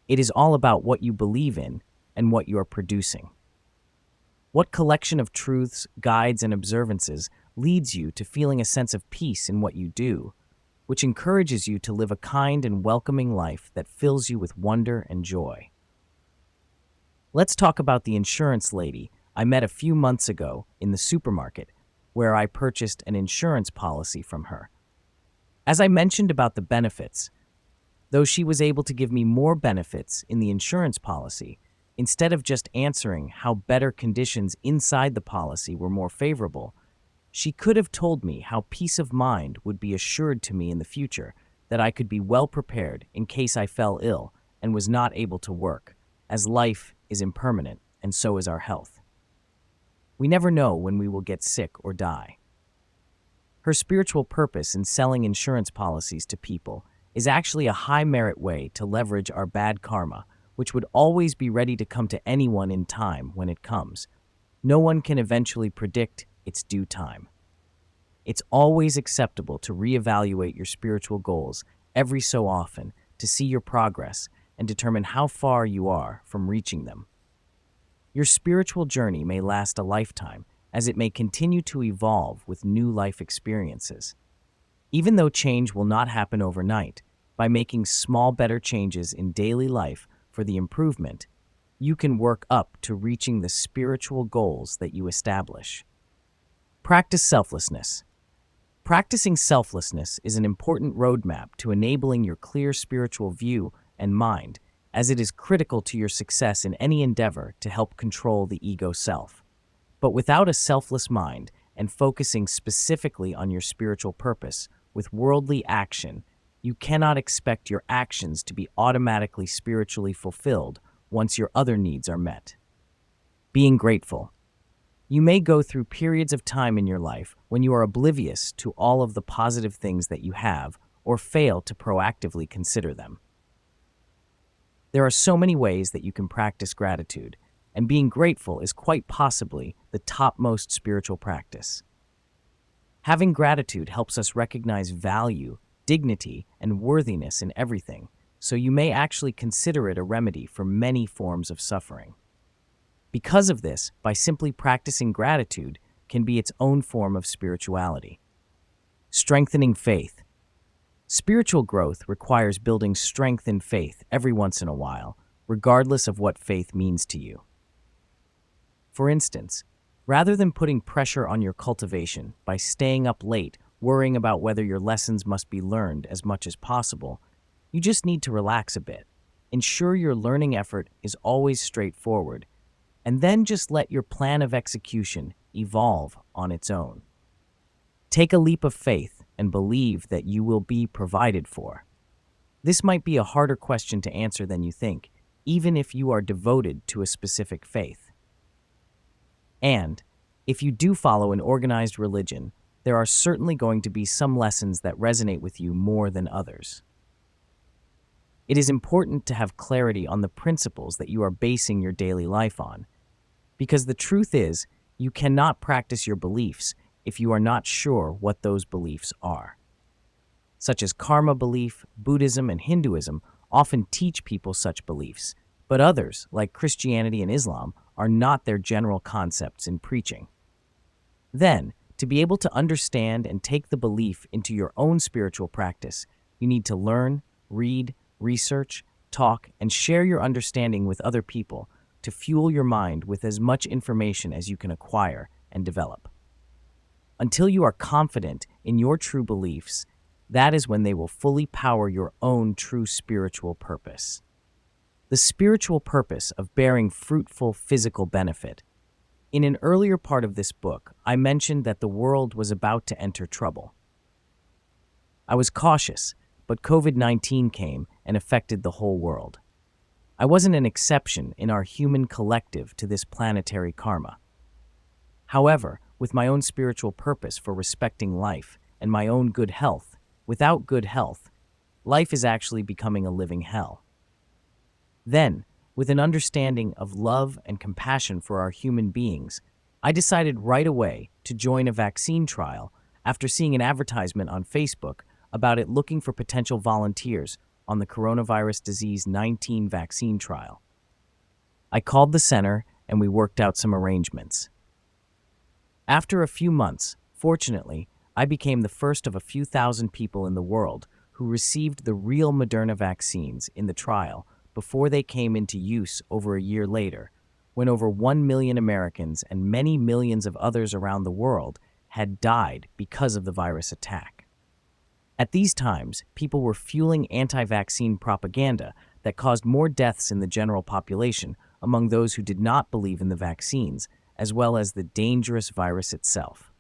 It is all about what you believe in and what you are producing. What collection of truths, guides, and observances leads you to feeling a sense of peace in what you do, which encourages you to live a kind and welcoming life that fills you with wonder and joy? Let's talk about the insurance lady I met a few months ago in the supermarket, where I purchased an insurance policy from her. As I mentioned about the benefits, though she was able to give me more benefits in the insurance policy, instead of just answering how better conditions inside the policy were more favorable, she could have told me how peace of mind would be assured to me in the future, that I could be well prepared in case I fell ill and was not able to work, as life is impermanent and so is our health. We never know when we will get sick or die. Her spiritual purpose in selling insurance policies to people is actually a high-merit way to leverage our bad karma, which would always be ready to come to anyone in time when it comes. No one can eventually predict its due time. It's always acceptable to reevaluate your spiritual goals every so often to see your progress and determine how far you are from reaching them. Your spiritual journey may last a lifetime, as it may continue to evolve with new life experiences. Even though change will not happen overnight, by making small, better changes in daily life for the improvement, you can work up to reaching the spiritual goals that you establish. Practice selflessness. Practicing selflessness is an important roadmap to enabling your clear spiritual view and mind, as it is critical to your success in any endeavor to help control the ego self. But without a selfless mind and focusing specifically on your spiritual purpose with worldly action, you cannot expect your actions to be automatically spiritually fulfilled once your other needs are met. Being grateful. You may go through periods of time in your life when you are oblivious to all of the positive things that you have or fail to proactively consider them. There are so many ways that you can practice gratitude, and being grateful is quite possibly the topmost spiritual practice. Having gratitude helps us recognize value, dignity, and worthiness in everything, so you may actually consider it a remedy for many forms of suffering. Because of this, by simply practicing gratitude can be its own form of spirituality. Strengthening faith. Spiritual growth requires building strength in faith every once in a while, regardless of what faith means to you. For instance, rather than putting pressure on your cultivation by staying up late, worrying about whether your lessons must be learned as much as possible, you just need to relax a bit. Ensure your learning effort is always straightforward, and then just let your plan of execution evolve on its own. Take a leap of faith and believe that you will be provided for. This might be a harder question to answer than you think, even if you are devoted to a specific faith. And if you do follow an organized religion, there are certainly going to be some lessons that resonate with you more than others. It is important to have clarity on the principles that you are basing your daily life on, because the truth is, you cannot practice your beliefs if you are not sure what those beliefs are. Such as karma belief, Buddhism, and Hinduism often teach people such beliefs, but others, like Christianity and Islam, are not their general concepts in preaching. Then, to be able to understand and take the belief into your own spiritual practice, you need to learn, read, research, talk, and share your understanding with other people to fuel your mind with as much information as you can acquire and develop. Until you are confident in your true beliefs, that is when they will fully power your own true spiritual purpose. The spiritual purpose of bearing fruitful physical benefit. In an earlier part of this book, I mentioned that the world was about to enter trouble. I was cautious, but COVID-19 came and affected the whole world. I wasn't an exception in our human collective to this planetary karma. However, with my own spiritual purpose for respecting life and my own good health, without good health, life is actually becoming a living hell. Then, with an understanding of love and compassion for our human beings, I decided right away to join a vaccine trial after seeing an advertisement on Facebook about it looking for potential volunteers on the coronavirus disease 19 vaccine trial. I called the center and we worked out some arrangements. After a few months, fortunately, I became the first of a few thousand people in the world who received the real Moderna vaccines in the trial before they came into use over a year later, when over 1 million Americans and many millions of others around the world had died because of the virus attack. At these times, people were fueling anti-vaccine propaganda that caused more deaths in the general population among those who did not believe in the vaccines, as well as the dangerous virus itself.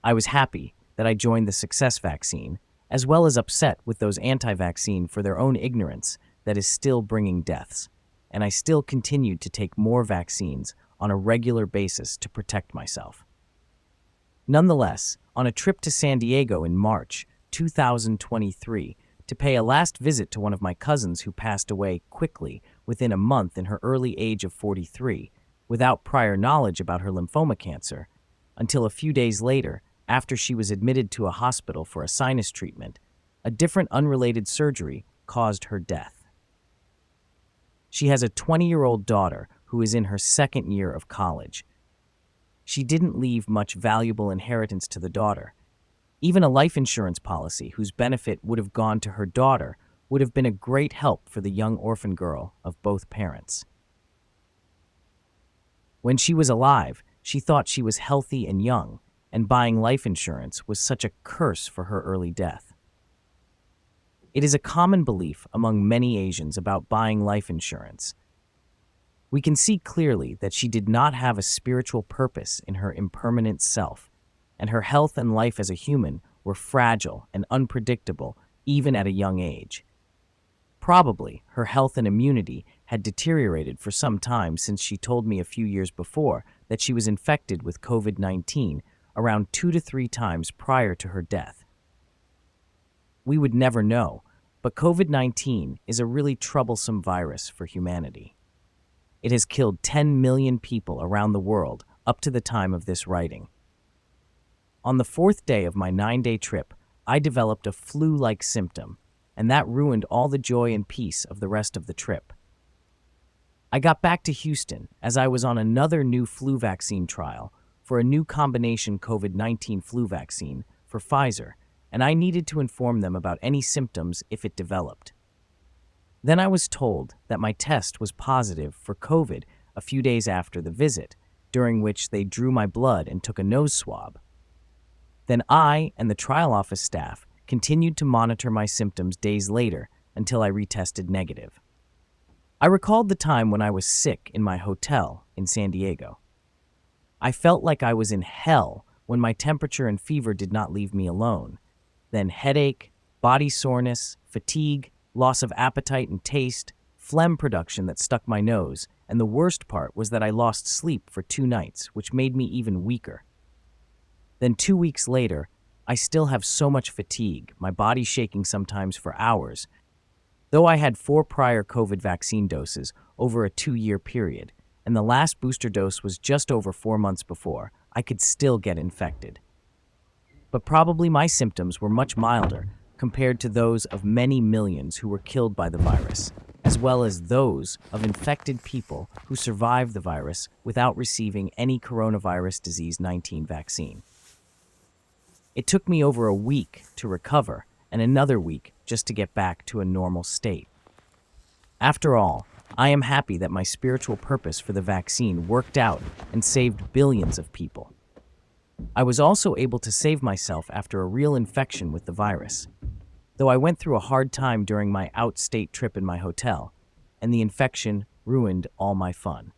I was happy that I joined the Success vaccine, as well as upset with those anti-vaccine for their own ignorance that is still bringing deaths, and I still continued to take more vaccines on a regular basis to protect myself. Nonetheless, on a trip to San Diego in March 2023 to pay a last visit to one of my cousins who passed away quickly within a month in her early age of 43, without prior knowledge about her lymphoma cancer, until a few days later, after she was admitted to a hospital for a sinus treatment, a different unrelated surgery caused her death. She has a 20-year-old daughter who is in her second year of college. She didn't leave much valuable inheritance to the daughter. Even a life insurance policy whose benefit would have gone to her daughter would have been a great help for the young orphan girl of both parents. When she was alive, she thought she was healthy and young, and buying life insurance was such a curse for her early death. It is a common belief among many Asians about buying life insurance. We can see clearly that she did not have a spiritual purpose in her impermanent self, and her health and life as a human were fragile and unpredictable even at a young age. Probably her health and immunity had deteriorated for some time since she told me a few years before that she was infected with COVID-19 around 2 to 3 times prior to her death. We would never know, but COVID-19 is a really troublesome virus for humanity. It has killed 10 million people around the world up to the time of this writing. On the 4th day of my 9-day trip, I developed a flu-like symptom, and that ruined all the joy and peace of the rest of the trip. I got back to Houston as I was on another new flu vaccine trial for a new combination COVID-19 flu vaccine for Pfizer, and I needed to inform them about any symptoms if it developed. Then I was told that my test was positive for COVID a few days after the visit, during which they drew my blood and took a nose swab. Then I and the trial office staff continued to monitor my symptoms days later until I retested negative. I recalled the time when I was sick in my hotel in San Diego. I felt like I was in hell when my temperature and fever did not leave me alone. Then headache, body soreness, fatigue, loss of appetite and taste, phlegm production that stuck my nose, and the worst part was that I lost sleep for 2 nights, which made me even weaker. Then 2 weeks later, I still have so much fatigue, my body shaking sometimes for hours. Though I had 4 prior COVID vaccine doses over a 2-year period, and the last booster dose was just over 4 months before, I could still get infected. But probably my symptoms were much milder compared to those of many millions who were killed by the virus, as well as those of infected people who survived the virus without receiving any coronavirus disease 19 vaccine. It took me over a week to recover and another week just to get back to a normal state. After all, I am happy that my spiritual purpose for the vaccine worked out and saved billions of people. I was also able to save myself after a real infection with the virus, though I went through a hard time during my outstate trip in my hotel, and the infection ruined all my fun.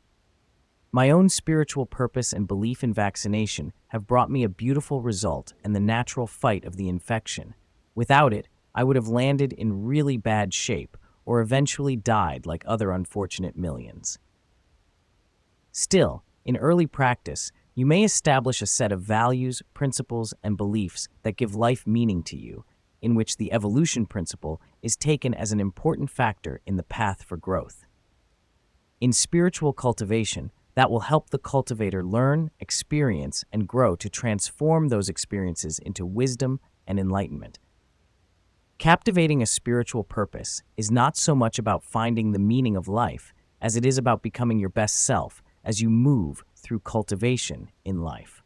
My own spiritual purpose and belief in vaccination have brought me a beautiful result and the natural fight of the infection. Without it, I would have landed in really bad shape or eventually died like other unfortunate millions. Still, in early practice, you may establish a set of values, principles, and beliefs that give life meaning to you, in which the evolution principle is taken as an important factor in the path for growth. In spiritual cultivation, that will help the cultivator learn, experience, and grow to transform those experiences into wisdom and enlightenment. Captivating a spiritual purpose is not so much about finding the meaning of life as it is about becoming your best self as you move through cultivation in life.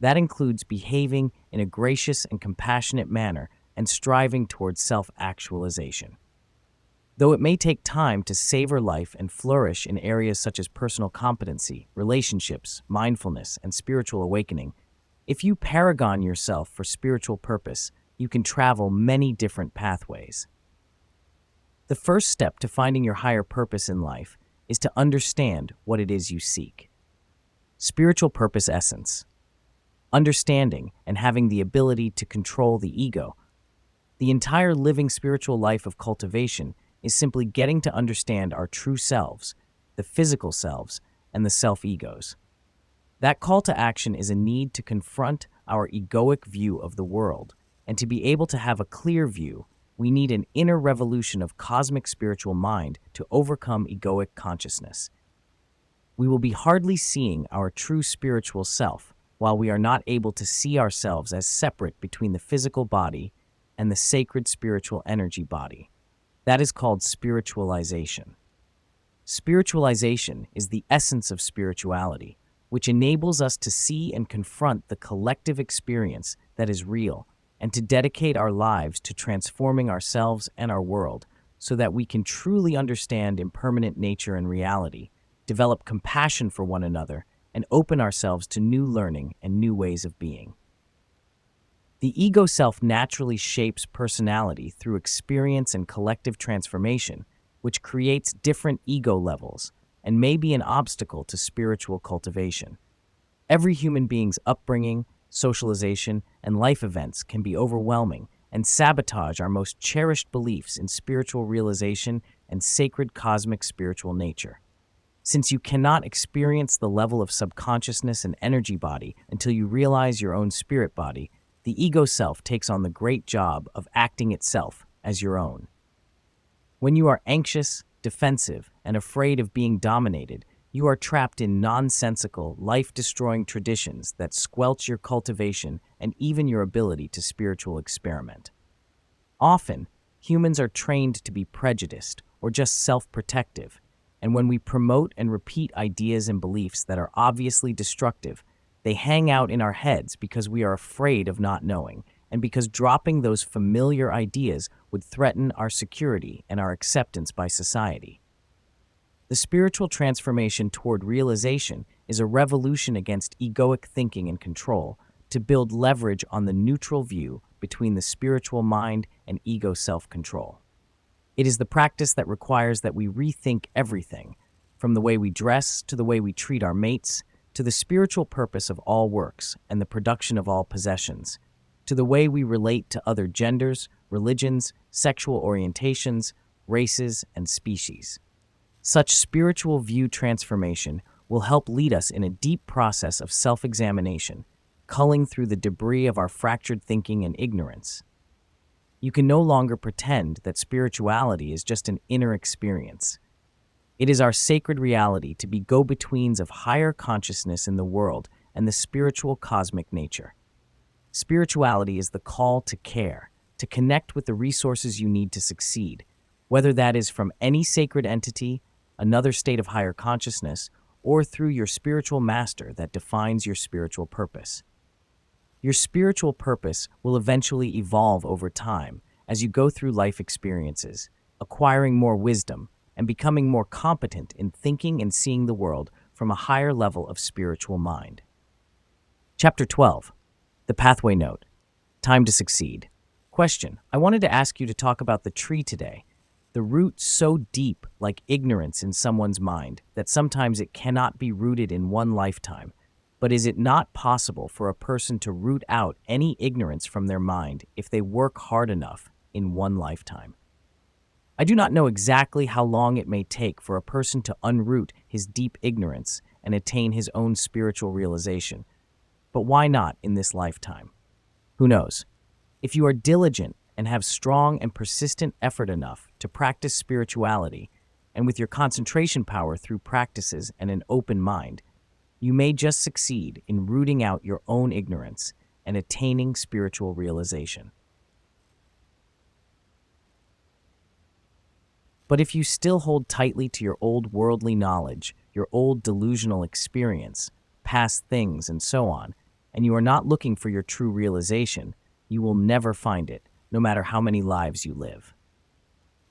That includes behaving in a gracious and compassionate manner and striving towards self-actualization. Though it may take time to savor life and flourish in areas such as personal competency, relationships, mindfulness, and spiritual awakening, if you paragon yourself for spiritual purpose, you can travel many different pathways. The first step to finding your higher purpose in life is to understand what it is you seek. Spiritual purpose essence. Understanding and having the ability to control the ego. The entire living spiritual life of cultivation is simply getting to understand our true selves, the physical selves, and the self-egos. That call to action is a need to confront our egoic view of the world, and to be able to have a clear view, we need an inner revolution of cosmic spiritual mind to overcome egoic consciousness. We will be hardly seeing our true spiritual self while we are not able to see ourselves as separate between the physical body and the sacred spiritual energy body. That is called spiritualization. Spiritualization is the essence of spirituality, which enables us to see and confront the collective experience that is real, and to dedicate our lives to transforming ourselves and our world so that we can truly understand impermanent nature and reality, develop compassion for one another, and open ourselves to new learning and new ways of being. The ego self naturally shapes personality through experience and collective transformation, which creates different ego levels and may be an obstacle to spiritual cultivation. Every human being's upbringing, socialization, and life events can be overwhelming and sabotage our most cherished beliefs in spiritual realization and sacred cosmic spiritual nature. Since you cannot experience the level of subconsciousness and energy body until you realize your own spirit body, the ego self takes on the great job of acting itself as your own. When you are anxious, defensive, and afraid of being dominated, you are trapped in nonsensical, life-destroying traditions that squelch your cultivation and even your ability to spiritual experiment. Often, humans are trained to be prejudiced or just self-protective, and when we promote and repeat ideas and beliefs that are obviously destructive, they hang out in our heads because we are afraid of not knowing, and because dropping those familiar ideas would threaten our security and our acceptance by society. The spiritual transformation toward realization is a revolution against egoic thinking and control to build leverage on the neutral view between the spiritual mind and ego self-control. It is the practice that requires that we rethink everything, from the way we dress to the way we treat our mates, to the spiritual purpose of all works and the production of all possessions, to the way we relate to other genders, religions, sexual orientations, races, and species. Such spiritual view transformation will help lead us in a deep process of self-examination, culling through the debris of our fractured thinking and ignorance. You can no longer pretend that spirituality is just an inner experience. It is our sacred reality to be go-betweens of higher consciousness in the world and the spiritual cosmic nature. Spirituality is the call to care, to connect with the resources you need to succeed, whether that is from any sacred entity, another state of higher consciousness, or through your spiritual master that defines your spiritual purpose. Your spiritual purpose will eventually evolve over time as you go through life experiences, acquiring more wisdom and becoming more competent in thinking and seeing the world from a higher level of spiritual mind. Chapter 12. The Pathway Note. Time to Succeed. Question. I wanted to ask you to talk about the tree today. The root so deep, like ignorance in someone's mind, that sometimes it cannot be rooted in one lifetime. But is it not possible for a person to root out any ignorance from their mind if they work hard enough in one lifetime? I do not know exactly how long it may take for a person to unroot his deep ignorance and attain his own spiritual realization. But why not in this lifetime? Who knows? If you are diligent and have strong and persistent effort enough to practice spirituality, and with your concentration power through practices and an open mind, you may just succeed in rooting out your own ignorance and attaining spiritual realization. But if you still hold tightly to your old worldly knowledge, your old delusional experience, past things, and so on, and you are not looking for your true realization, you will never find it, no matter how many lives you live.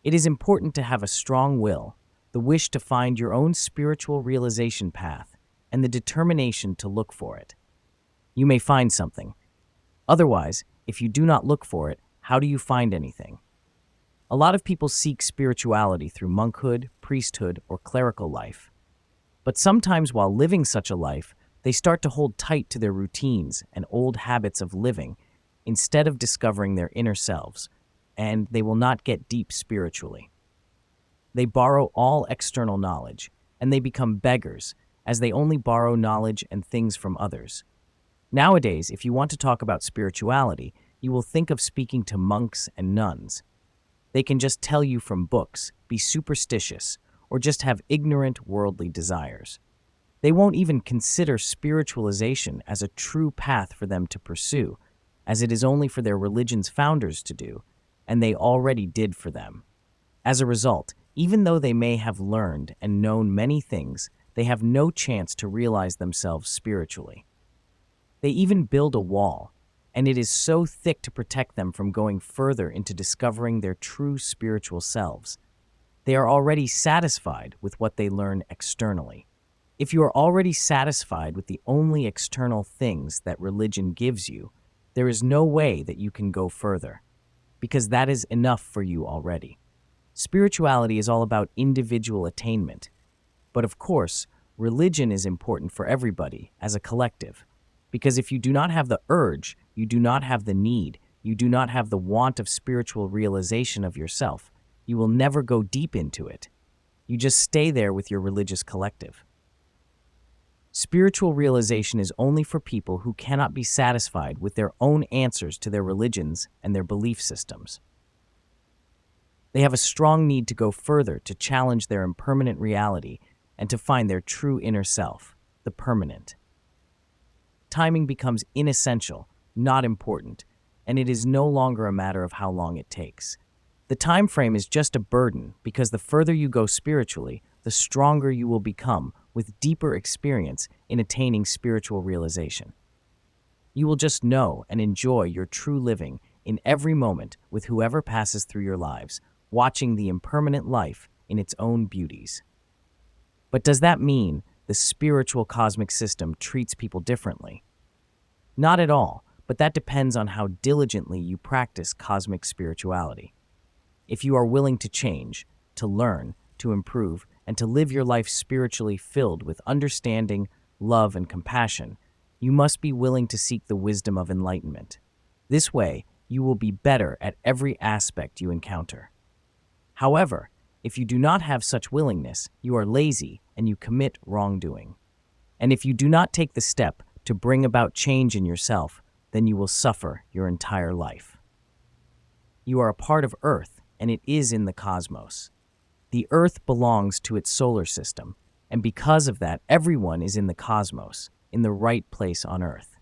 It is important to have a strong will, the wish to find your own spiritual realization path, and the determination to look for it. You may find something. Otherwise, if you do not look for it, how do you find anything? A lot of people seek spirituality through monkhood, priesthood, or clerical life. But sometimes while living such a life, they start to hold tight to their routines and old habits of living instead of discovering their inner selves, and they will not get deep spiritually. They borrow all external knowledge, and they become beggars, as they only borrow knowledge and things from others. Nowadays, if you want to talk about spirituality, you will think of speaking to monks and nuns. They can just tell you from books, be superstitious, or just have ignorant worldly desires. They won't even consider spiritualization as a true path for them to pursue, as it is only for their religion's founders to do, and they already did for them. As a result, even though they may have learned and known many things, they have no chance to realize themselves spiritually. They even build a wall, and it is so thick to protect them from going further into discovering their true spiritual selves. They are already satisfied with what they learn externally. If you are already satisfied with the only external things that religion gives you, there is no way that you can go further, because that is enough for you already. Spirituality is all about individual attainment, but of course, religion is important for everybody as a collective, because if you do not have the urge, you do not have the need, you do not have the want of spiritual realization of yourself, you will never go deep into it. You just stay there with your religious collective. Spiritual realization is only for people who cannot be satisfied with their own answers to their religions and their belief systems. They have a strong need to go further to challenge their impermanent reality and to find their true inner self, the permanent. Timing becomes inessential, not important, and it is no longer a matter of how long it takes. The time frame is just a burden because the further you go spiritually, the stronger you will become with deeper experience in attaining spiritual realization. You will just know and enjoy your true living in every moment with whoever passes through your lives, watching the impermanent life in its own beauties. But does that mean the spiritual cosmic system treats people differently? Not at all, but that depends on how diligently you practice cosmic spirituality. If you are willing to change, to learn, to improve, and to live your life spiritually filled with understanding, love, and compassion, you must be willing to seek the wisdom of enlightenment. This way, you will be better at every aspect you encounter. However, if you do not have such willingness, you are lazy and you commit wrongdoing. And if you do not take the step to bring about change in yourself, then you will suffer your entire life. You are a part of Earth, and it is in the cosmos. The Earth belongs to its solar system, and because of that, everyone is in the cosmos, in the right place on Earth.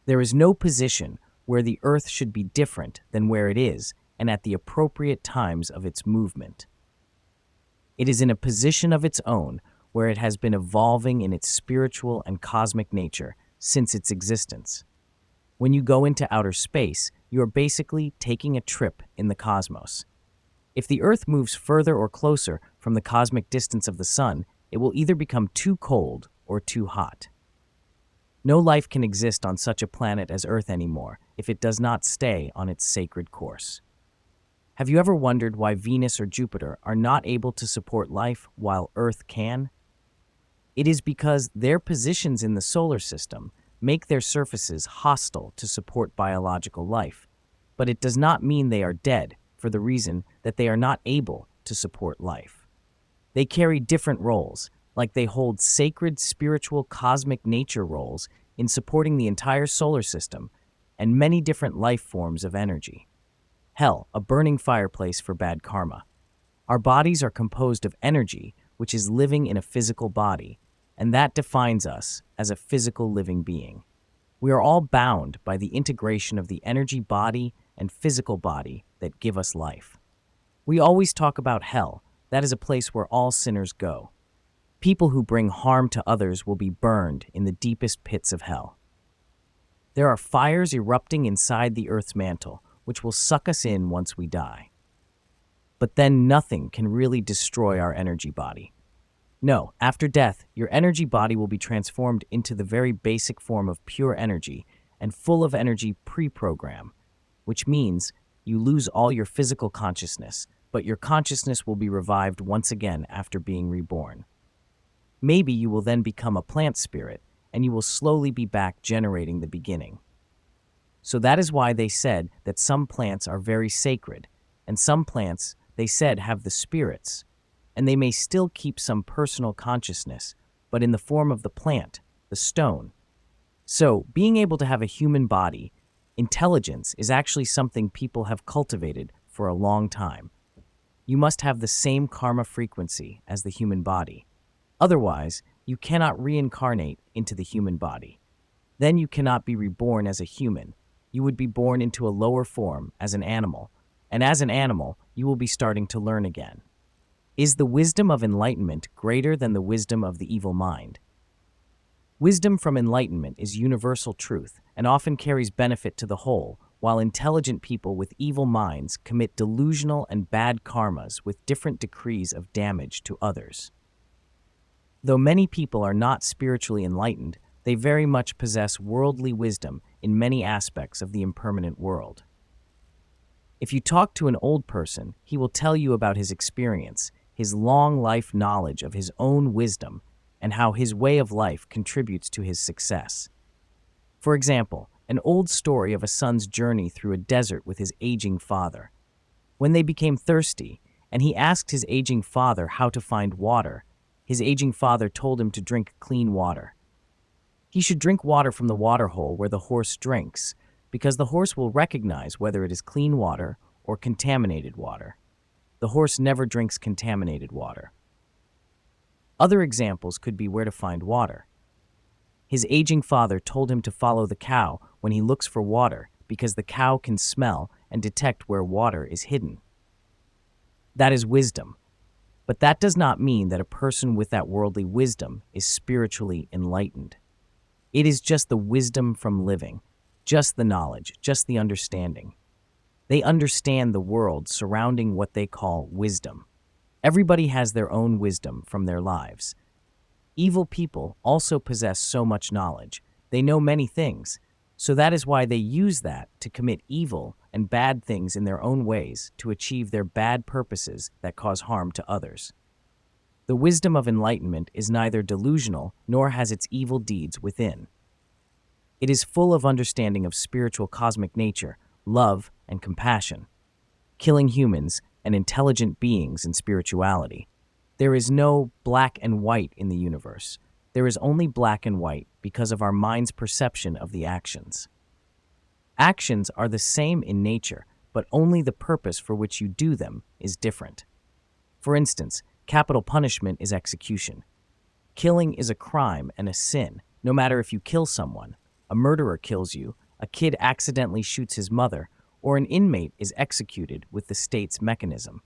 There is no position where the Earth should be different than where it is, and at the appropriate times of its movement. It is in a position of its own where it has been evolving in its spiritual and cosmic nature since its existence. When you go into outer space, you are basically taking a trip in the cosmos. If the Earth moves further or closer from the cosmic distance of the Sun, it will either become too cold or too hot. No life can exist on such a planet as Earth anymore if it does not stay on its sacred course. Have you ever wondered why Venus or Jupiter are not able to support life while Earth can? It is because their positions in the solar system make their surfaces hostile to support biological life, but it does not mean they are dead for the reason that they are not able to support life. They carry different roles, like they hold sacred spiritual cosmic nature roles in supporting the entire solar system and many different life forms of energy. Hell, a burning fireplace for bad karma. Our bodies are composed of energy, which is living in a physical body, and that defines us as a physical living being. We are all bound by the integration of the energy body and physical body that give us life. We always talk about hell. That is a place where all sinners go. People who bring harm to others will be burned in the deepest pits of hell. There are fires erupting inside the Earth's mantle, which will suck us in once we die. But then nothing can really destroy our energy body. No, after death, your energy body will be transformed into the very basic form of pure energy and full of energy pre-program, which means you lose all your physical consciousness, but your consciousness will be revived once again after being reborn. Maybe you will then become a plant spirit, and you will slowly be back generating the beginning. So that is why they said that some plants are very sacred, and some plants, they said, have the spirits, and they may still keep some personal consciousness, but in the form of the plant, the stone. So, being able to have a human body, intelligence is actually something people have cultivated for a long time. You must have the same karma frequency as the human body. Otherwise, you cannot reincarnate into the human body. Then you cannot be reborn as a human. You would be born into a lower form as an animal, and as an animal, you will be starting to learn again. Is the wisdom of enlightenment greater than the wisdom of the evil mind? Wisdom from enlightenment is universal truth and often carries benefit to the whole, while intelligent people with evil minds commit delusional and bad karmas with different degrees of damage to others. Though many people are not spiritually enlightened, they very much possess worldly wisdom in many aspects of the impermanent world. If you talk to an old person, he will tell you about his experience, his long life knowledge of his own wisdom, and how his way of life contributes to his success. For example, an old story of a son's journey through a desert with his aging father. When they became thirsty, and he asked his aging father how to find water, his aging father told him to drink clean water. He should drink water from the water hole where the horse drinks, because the horse will recognize whether it is clean water or contaminated water. The horse never drinks contaminated water. Other examples could be where to find water. His aging father told him to follow the cow when he looks for water because the cow can smell and detect where water is hidden. That is wisdom. But that does not mean that a person with that worldly wisdom is spiritually enlightened. It is just the wisdom from living, just the knowledge, just the understanding. They understand the world surrounding what they call wisdom. Everybody has their own wisdom from their lives. Evil people also possess so much knowledge. They know many things, so that is why they use that to commit evil and bad things in their own ways to achieve their bad purposes that cause harm to others. The wisdom of enlightenment is neither delusional nor has its evil deeds within. It is full of understanding of spiritual cosmic nature, love, and compassion, killing humans and intelligent beings in spirituality. There is no black and white in the universe. There is only black and white because of our mind's perception of the actions. Actions are the same in nature, but only the purpose for which you do them is different. For instance, capital punishment is execution. Killing is a crime and a sin, no matter if you kill someone. A murderer kills you, a kid accidentally shoots his mother, or an inmate is executed with the state's mechanism.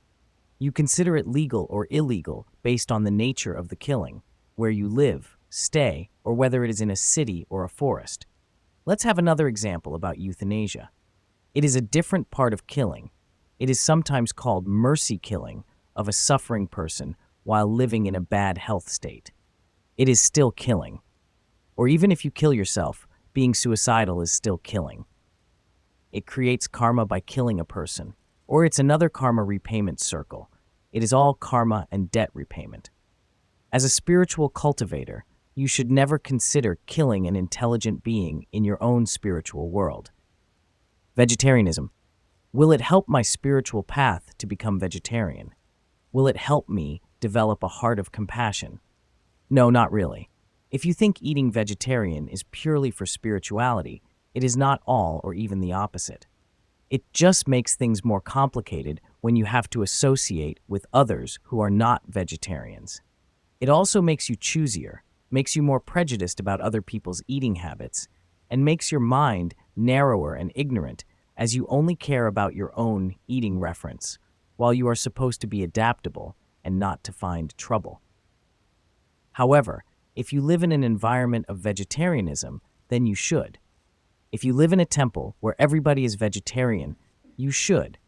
You consider it legal or illegal based on the nature of the killing, where you live, stay, or whether it is in a city or a forest. Let's have another example about euthanasia. It is a different part of killing. It is sometimes called mercy killing of a suffering person while living in a bad health state. It is still killing. Or even if you kill yourself, being suicidal is still killing. It creates karma by killing a person, or it's another karma repayment circle. It is all karma and debt repayment. As a spiritual cultivator, you should never consider killing an intelligent being in your own spiritual world. Vegetarianism. Will it help my spiritual path to become vegetarian? Will it help me develop a heart of compassion? No, not really. If you think eating vegetarian is purely for spirituality, it is not all or even the opposite. It just makes things more complicated when you have to associate with others who are not vegetarians. It also makes you choosier, makes you more prejudiced about other people's eating habits, and makes your mind narrower and ignorant as you only care about your own eating reference, while you are supposed to be adaptable and not to find trouble. However, if you live in an environment of vegetarianism, then you should. If you live in a temple where everybody is vegetarian, you should.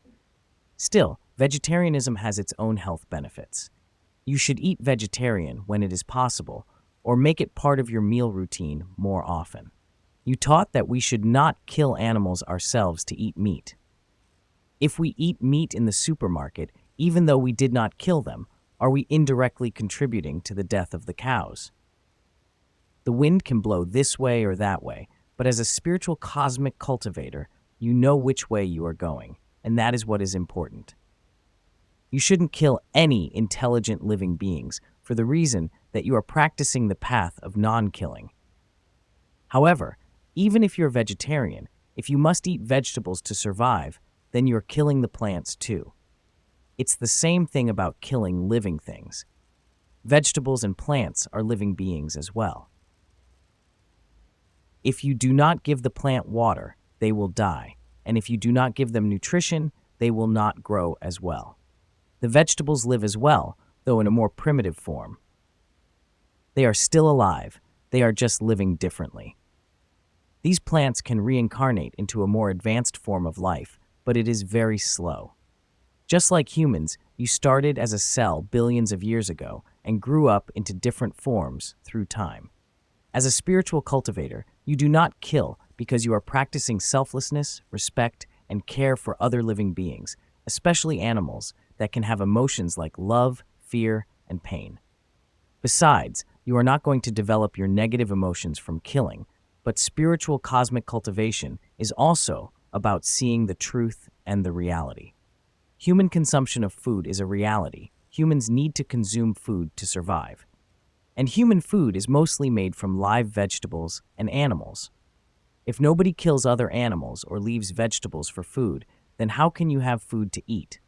Still, vegetarianism has its own health benefits. You should eat vegetarian when it is possible, or make it part of your meal routine more often. You taught that we should not kill animals ourselves to eat meat. If we eat meat in the supermarket, even though we did not kill them, are we indirectly contributing to the death of the cows? The wind can blow this way or that way, but as a spiritual cosmic cultivator, you know which way you are going, and that is what is important. You shouldn't kill any intelligent living beings for the reason that you are practicing the path of non-killing. However, even if you're vegetarian, if you must eat vegetables to survive, then you're killing the plants too. It's the same thing about killing living things. Vegetables and plants are living beings as well. If you do not give the plant water, they will die, and if you do not give them nutrition, they will not grow as well. The vegetables live as well, though in a more primitive form. They are still alive, they are just living differently. These plants can reincarnate into a more advanced form of life, but it is very slow. Just like humans, you started as a cell billions of years ago and grew up into different forms through time. As a spiritual cultivator, you do not kill because you are practicing selflessness, respect, and care for other living beings, especially animals that can have emotions like love, fear, and pain. Besides, you are not going to develop your negative emotions from killing, but spiritual cosmic cultivation is also about seeing the truth and the reality. Human consumption of food is a reality. Humans need to consume food to survive. And human food is mostly made from live vegetables and animals. If nobody kills other animals or leaves vegetables for food, then how can you have food to eat?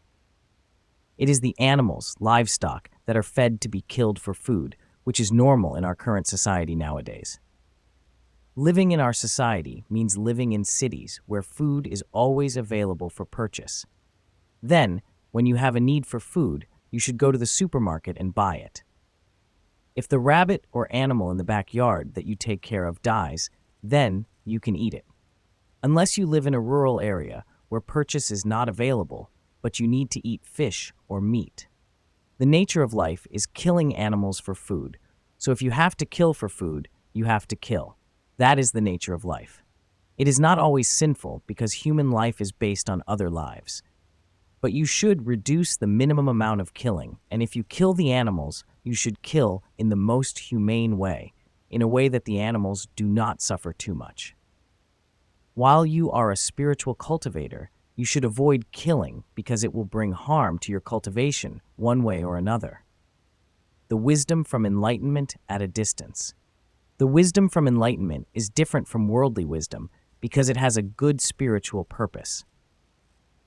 It is the animals, livestock, that are fed to be killed for food, which is normal in our current society nowadays. Living in our society means living in cities where food is always available for purchase. Then, when you have a need for food, you should go to the supermarket and buy it. If the rabbit or animal in the backyard that you take care of dies, then you can eat it. Unless you live in a rural area where purchase is not available, but you need to eat fish or meat. The nature of life is killing animals for food, so if you have to kill for food, you have to kill. That is the nature of life. It is not always sinful because human life is based on other lives. But you should reduce the minimum amount of killing, and if you kill the animals, you should kill in the most humane way, in a way that the animals do not suffer too much. While you are a spiritual cultivator, you should avoid killing because it will bring harm to your cultivation one way or another. The wisdom from enlightenment at a distance. The wisdom from enlightenment is different from worldly wisdom because it has a good spiritual purpose.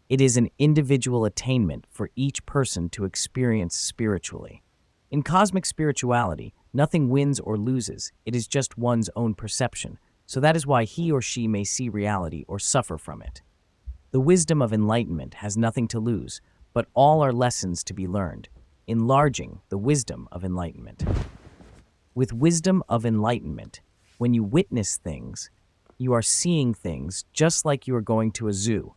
It is an individual attainment for each person to experience spiritually. In cosmic spirituality, nothing wins or loses, it is just one's own perception, so that is why he or she may see reality or suffer from it. The wisdom of enlightenment has nothing to lose, but all are lessons to be learned, enlarging the wisdom of enlightenment. With wisdom of enlightenment, when you witness things, you are seeing things just like you are going to a zoo.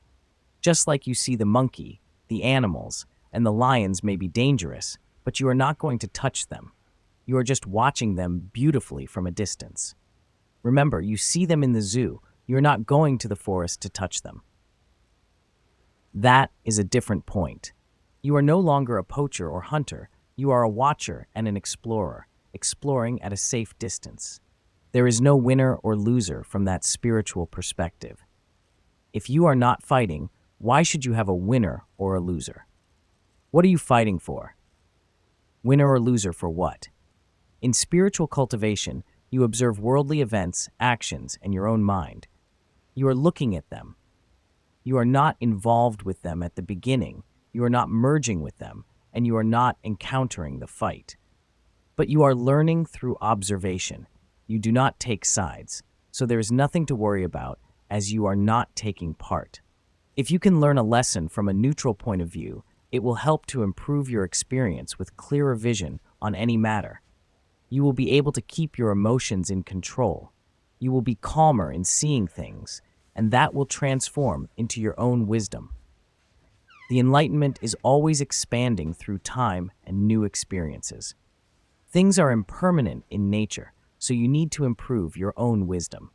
Just like you see the monkey, the animals, and the lions may be dangerous, but you are not going to touch them. You are just watching them beautifully from a distance. Remember, you see them in the zoo. You are not going to the forest to touch them. That is a different point. You are no longer a poacher or hunter. You are a watcher and an explorer, exploring at a safe distance. There is no winner or loser from that spiritual perspective. If you are not fighting, why should you have a winner or a loser? What are you fighting for? Winner or loser for what? In spiritual cultivation, you observe worldly events, actions, and your own mind. You are looking at them. You are not involved with them at the beginning. You are not merging with them, and you are not encountering the fight. But you are learning through observation. You do not take sides, so there is nothing to worry about as you are not taking part. If you can learn a lesson from a neutral point of view, it will help to improve your experience with clearer vision on any matter. You will be able to keep your emotions in control. You will be calmer in seeing things, and that will transform into your own wisdom. The enlightenment is always expanding through time and new experiences. Things are impermanent in nature, so you need to improve your own wisdom.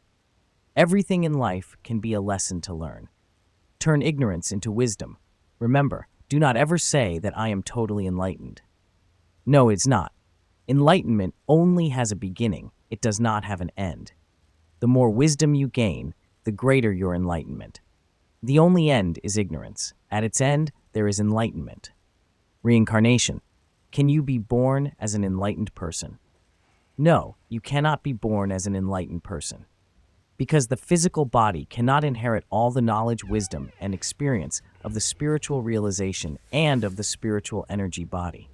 Everything in life can be a lesson to learn. Turn ignorance into wisdom. Remember, do not ever say that I am totally enlightened. No, it's not. Enlightenment only has a beginning. It does not have an end. The more wisdom you gain, the greater your enlightenment. The only end is ignorance. At its end, there is enlightenment. Reincarnation. Can you be born as an enlightened person? No, you cannot be born as an enlightened person. Because the physical body cannot inherit all the knowledge, wisdom, and experience of the spiritual realization and of the spiritual energy body.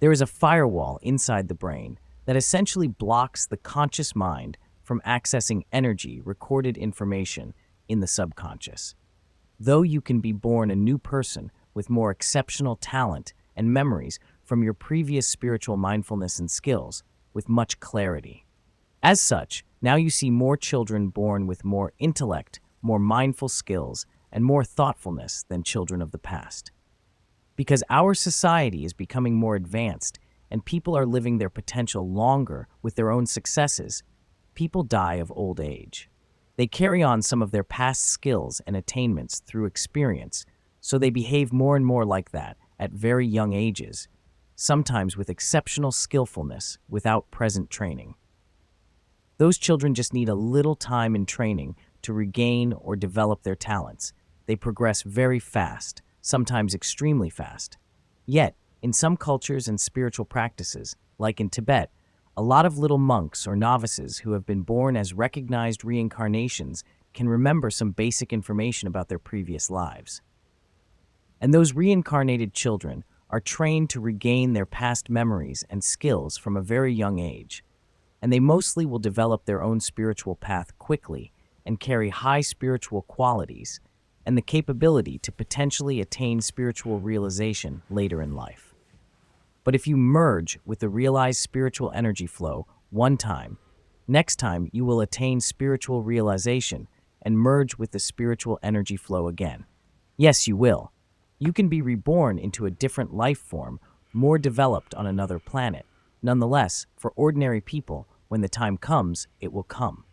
There is a firewall inside the brain that essentially blocks the conscious mind from accessing energy, recorded information in the subconscious. Though you can be born a new person with more exceptional talent and memories from your previous spiritual mindfulness and skills with much clarity. As such, now you see more children born with more intellect, more mindful skills, and more thoughtfulness than children of the past. Because our society is becoming more advanced and people are living their potential longer with their own successes, people die of old age. They carry on some of their past skills and attainments through experience, so they behave more and more like that at very young ages, sometimes with exceptional skillfulness without present training. Those children just need a little time in training to regain or develop their talents. They progress very fast, sometimes extremely fast. Yet, in some cultures and spiritual practices, like in Tibet, a lot of little monks or novices who have been born as recognized reincarnations can remember some basic information about their previous lives. And those reincarnated children are trained to regain their past memories and skills from a very young age, and they mostly will develop their own spiritual path quickly and carry high spiritual qualities and the capability to potentially attain spiritual realization later in life. But if you merge with the realized spiritual energy flow one time, next time you will attain spiritual realization and merge with the spiritual energy flow again. Yes, you will. You can be reborn into a different life form, more developed on another planet. Nonetheless, for ordinary people, when the time comes, it will come.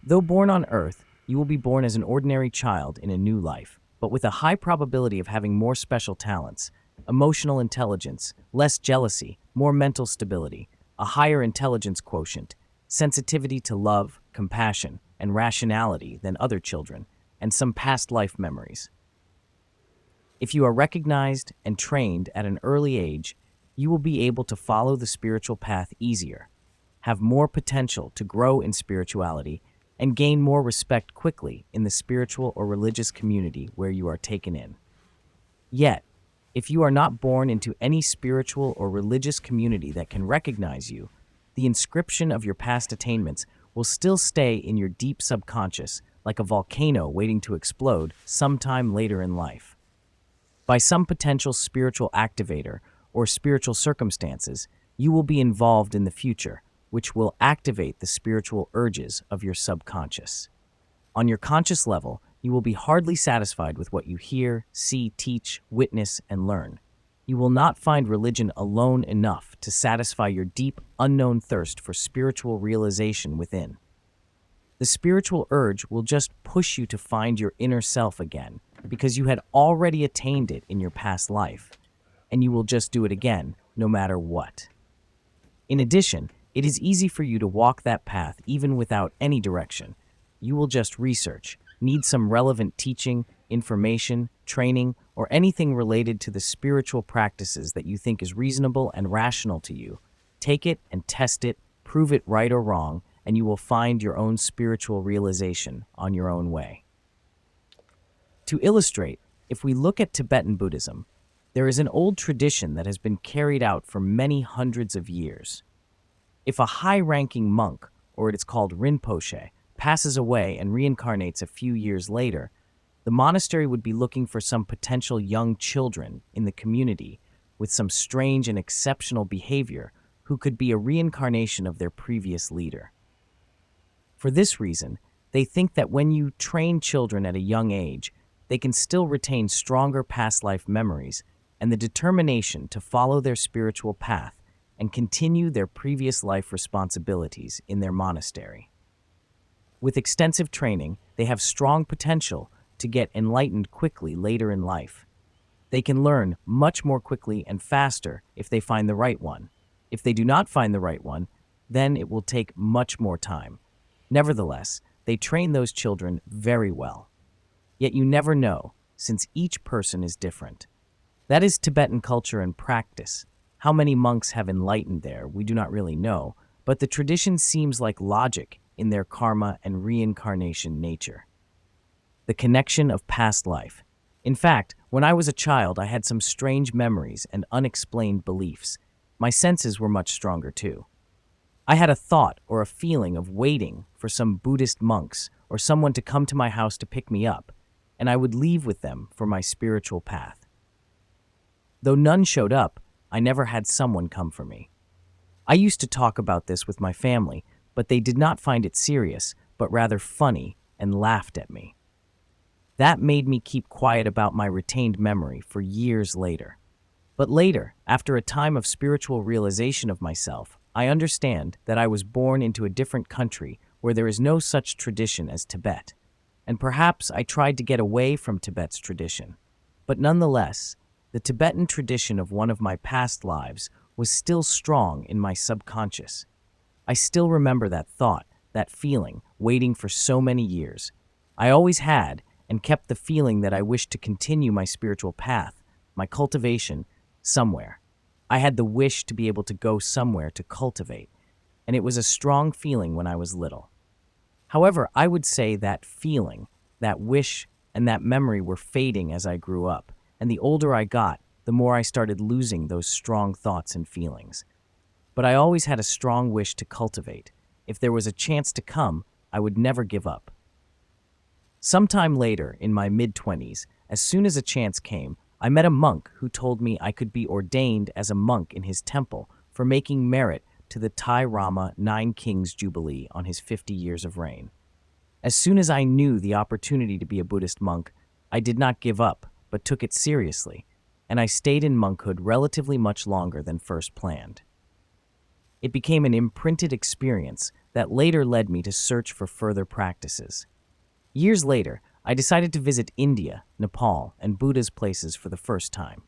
Though born on Earth, you will be born as an ordinary child in a new life, but with a high probability of having more special talents, emotional intelligence, less jealousy, more mental stability, a higher intelligence quotient, sensitivity to love, compassion, and rationality than other children, and some past life memories. If you are recognized and trained at an early age, you will be able to follow the spiritual path easier, have more potential to grow in spirituality, and gain more respect quickly in the spiritual or religious community where you are taken in. Yet, if you are not born into any spiritual or religious community that can recognize you, the inscription of your past attainments will still stay in your deep subconscious like a volcano waiting to explode sometime later in life. By some potential spiritual activator or spiritual circumstances, you will be involved in the future, which will activate the spiritual urges of your subconscious. On your conscious level, you will be hardly satisfied with what you hear, see, teach, witness, and learn. You will not find religion alone enough to satisfy your deep, unknown thirst for spiritual realization within. The spiritual urge will just push you to find your inner self again, because you had already attained it in your past life, and you will just do it again, no matter what. In addition, it is easy for you to walk that path even without any direction. You will just research, need some relevant teaching, information, training, or anything related to the spiritual practices that you think is reasonable and rational to you. Take it and test it, prove it right or wrong, and you will find your own spiritual realization on your own way. To illustrate, if we look at Tibetan Buddhism, there is an old tradition that has been carried out for many hundreds of years. If a high-ranking monk, or it is called Rinpoche, passes away and reincarnates a few years later, the monastery would be looking for some potential young children in the community with some strange and exceptional behavior who could be a reincarnation of their previous leader. For this reason, they think that when you train children at a young age, they can still retain stronger past life memories and the determination to follow their spiritual path and continue their previous life responsibilities in their monastery. With extensive training, they have strong potential to get enlightened quickly later in life. They can learn much more quickly and faster if they find the right one. If they do not find the right one, then it will take much more time. Nevertheless, they train those children very well. Yet you never know, since each person is different. That is Tibetan culture and practice. How many monks have enlightened there, we do not really know, but the tradition seems like logic in their karma and reincarnation nature. The connection of past life. In fact, when I was a child, I had some strange memories and unexplained beliefs. My senses were much stronger too. I had a thought or a feeling of waiting for some Buddhist monks or someone to come to my house to pick me up, and I would leave with them for my spiritual path. Though none showed up, I never had someone come for me. I used to talk about this with my family, but they did not find it serious, but rather funny, and laughed at me. That made me keep quiet about my retained memory for years later. But later, after a time of spiritual realization of myself, I understand that I was born into a different country where there is no such tradition as Tibet, and perhaps I tried to get away from Tibet's tradition. But nonetheless, the Tibetan tradition of one of my past lives was still strong in my subconscious. I still remember that thought, that feeling, waiting for so many years. I always had, and kept the feeling that I wished to continue my spiritual path, my cultivation, somewhere. I had the wish to be able to go somewhere to cultivate, and it was a strong feeling when I was little. However, I would say that feeling, that wish, and that memory were fading as I grew up, and the older I got, the more I started losing those strong thoughts and feelings. But I always had a strong wish to cultivate. If there was a chance to come, I would never give up. Sometime later, in my mid-20s, as soon as a chance came, I met a monk who told me I could be ordained as a monk in his temple for making merit to the Thai Rama 9 Kings Jubilee on his 50 years of reign. As soon as I knew the opportunity to be a Buddhist monk, I did not give up, but took it seriously, and I stayed in monkhood relatively much longer than first planned. It became an imprinted experience that later led me to search for further practices. Years later, I decided to visit India, Nepal, and Buddha's places for the first time.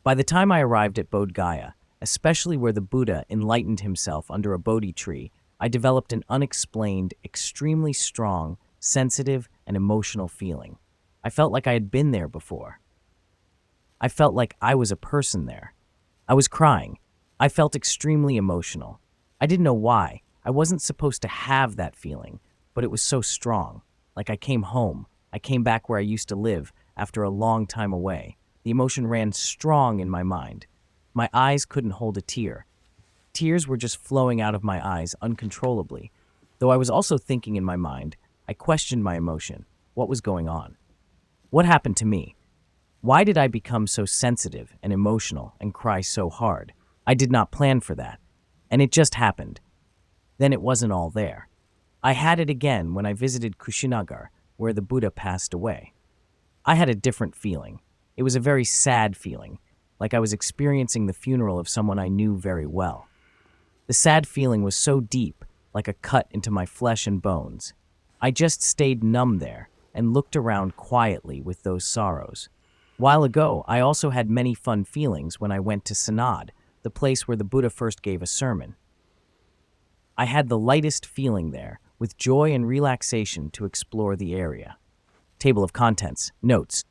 By the time I arrived at Bodh Gaya, especially where the Buddha enlightened himself under a Bodhi tree, I developed an unexplained, extremely strong, sensitive, and emotional feeling. I felt like I had been there before. I felt like I was a person there. I was crying. I felt extremely emotional. I didn't know why. I wasn't supposed to have that feeling, but it was so strong. Like I came home. I came back where I used to live after a long time away. The emotion ran strong in my mind. My eyes couldn't hold a tear. Tears were just flowing out of my eyes uncontrollably. Though I was also thinking in my mind, I questioned my emotion. What was going on? What happened to me? Why did I become so sensitive and emotional and cry so hard? I did not plan for that. And it just happened. Then it wasn't all there. I had it again when I visited Kushinagar, where the Buddha passed away. I had a different feeling. It was a very sad feeling, like I was experiencing the funeral of someone I knew very well. The sad feeling was so deep, like a cut into my flesh and bones. I just stayed numb there and looked around quietly with those sorrows. While ago, I also had many fun feelings when I went to Sanad, the place where the Buddha first gave a sermon. I had the lightest feeling there, with joy and relaxation to explore the area. Table of contents. Notes.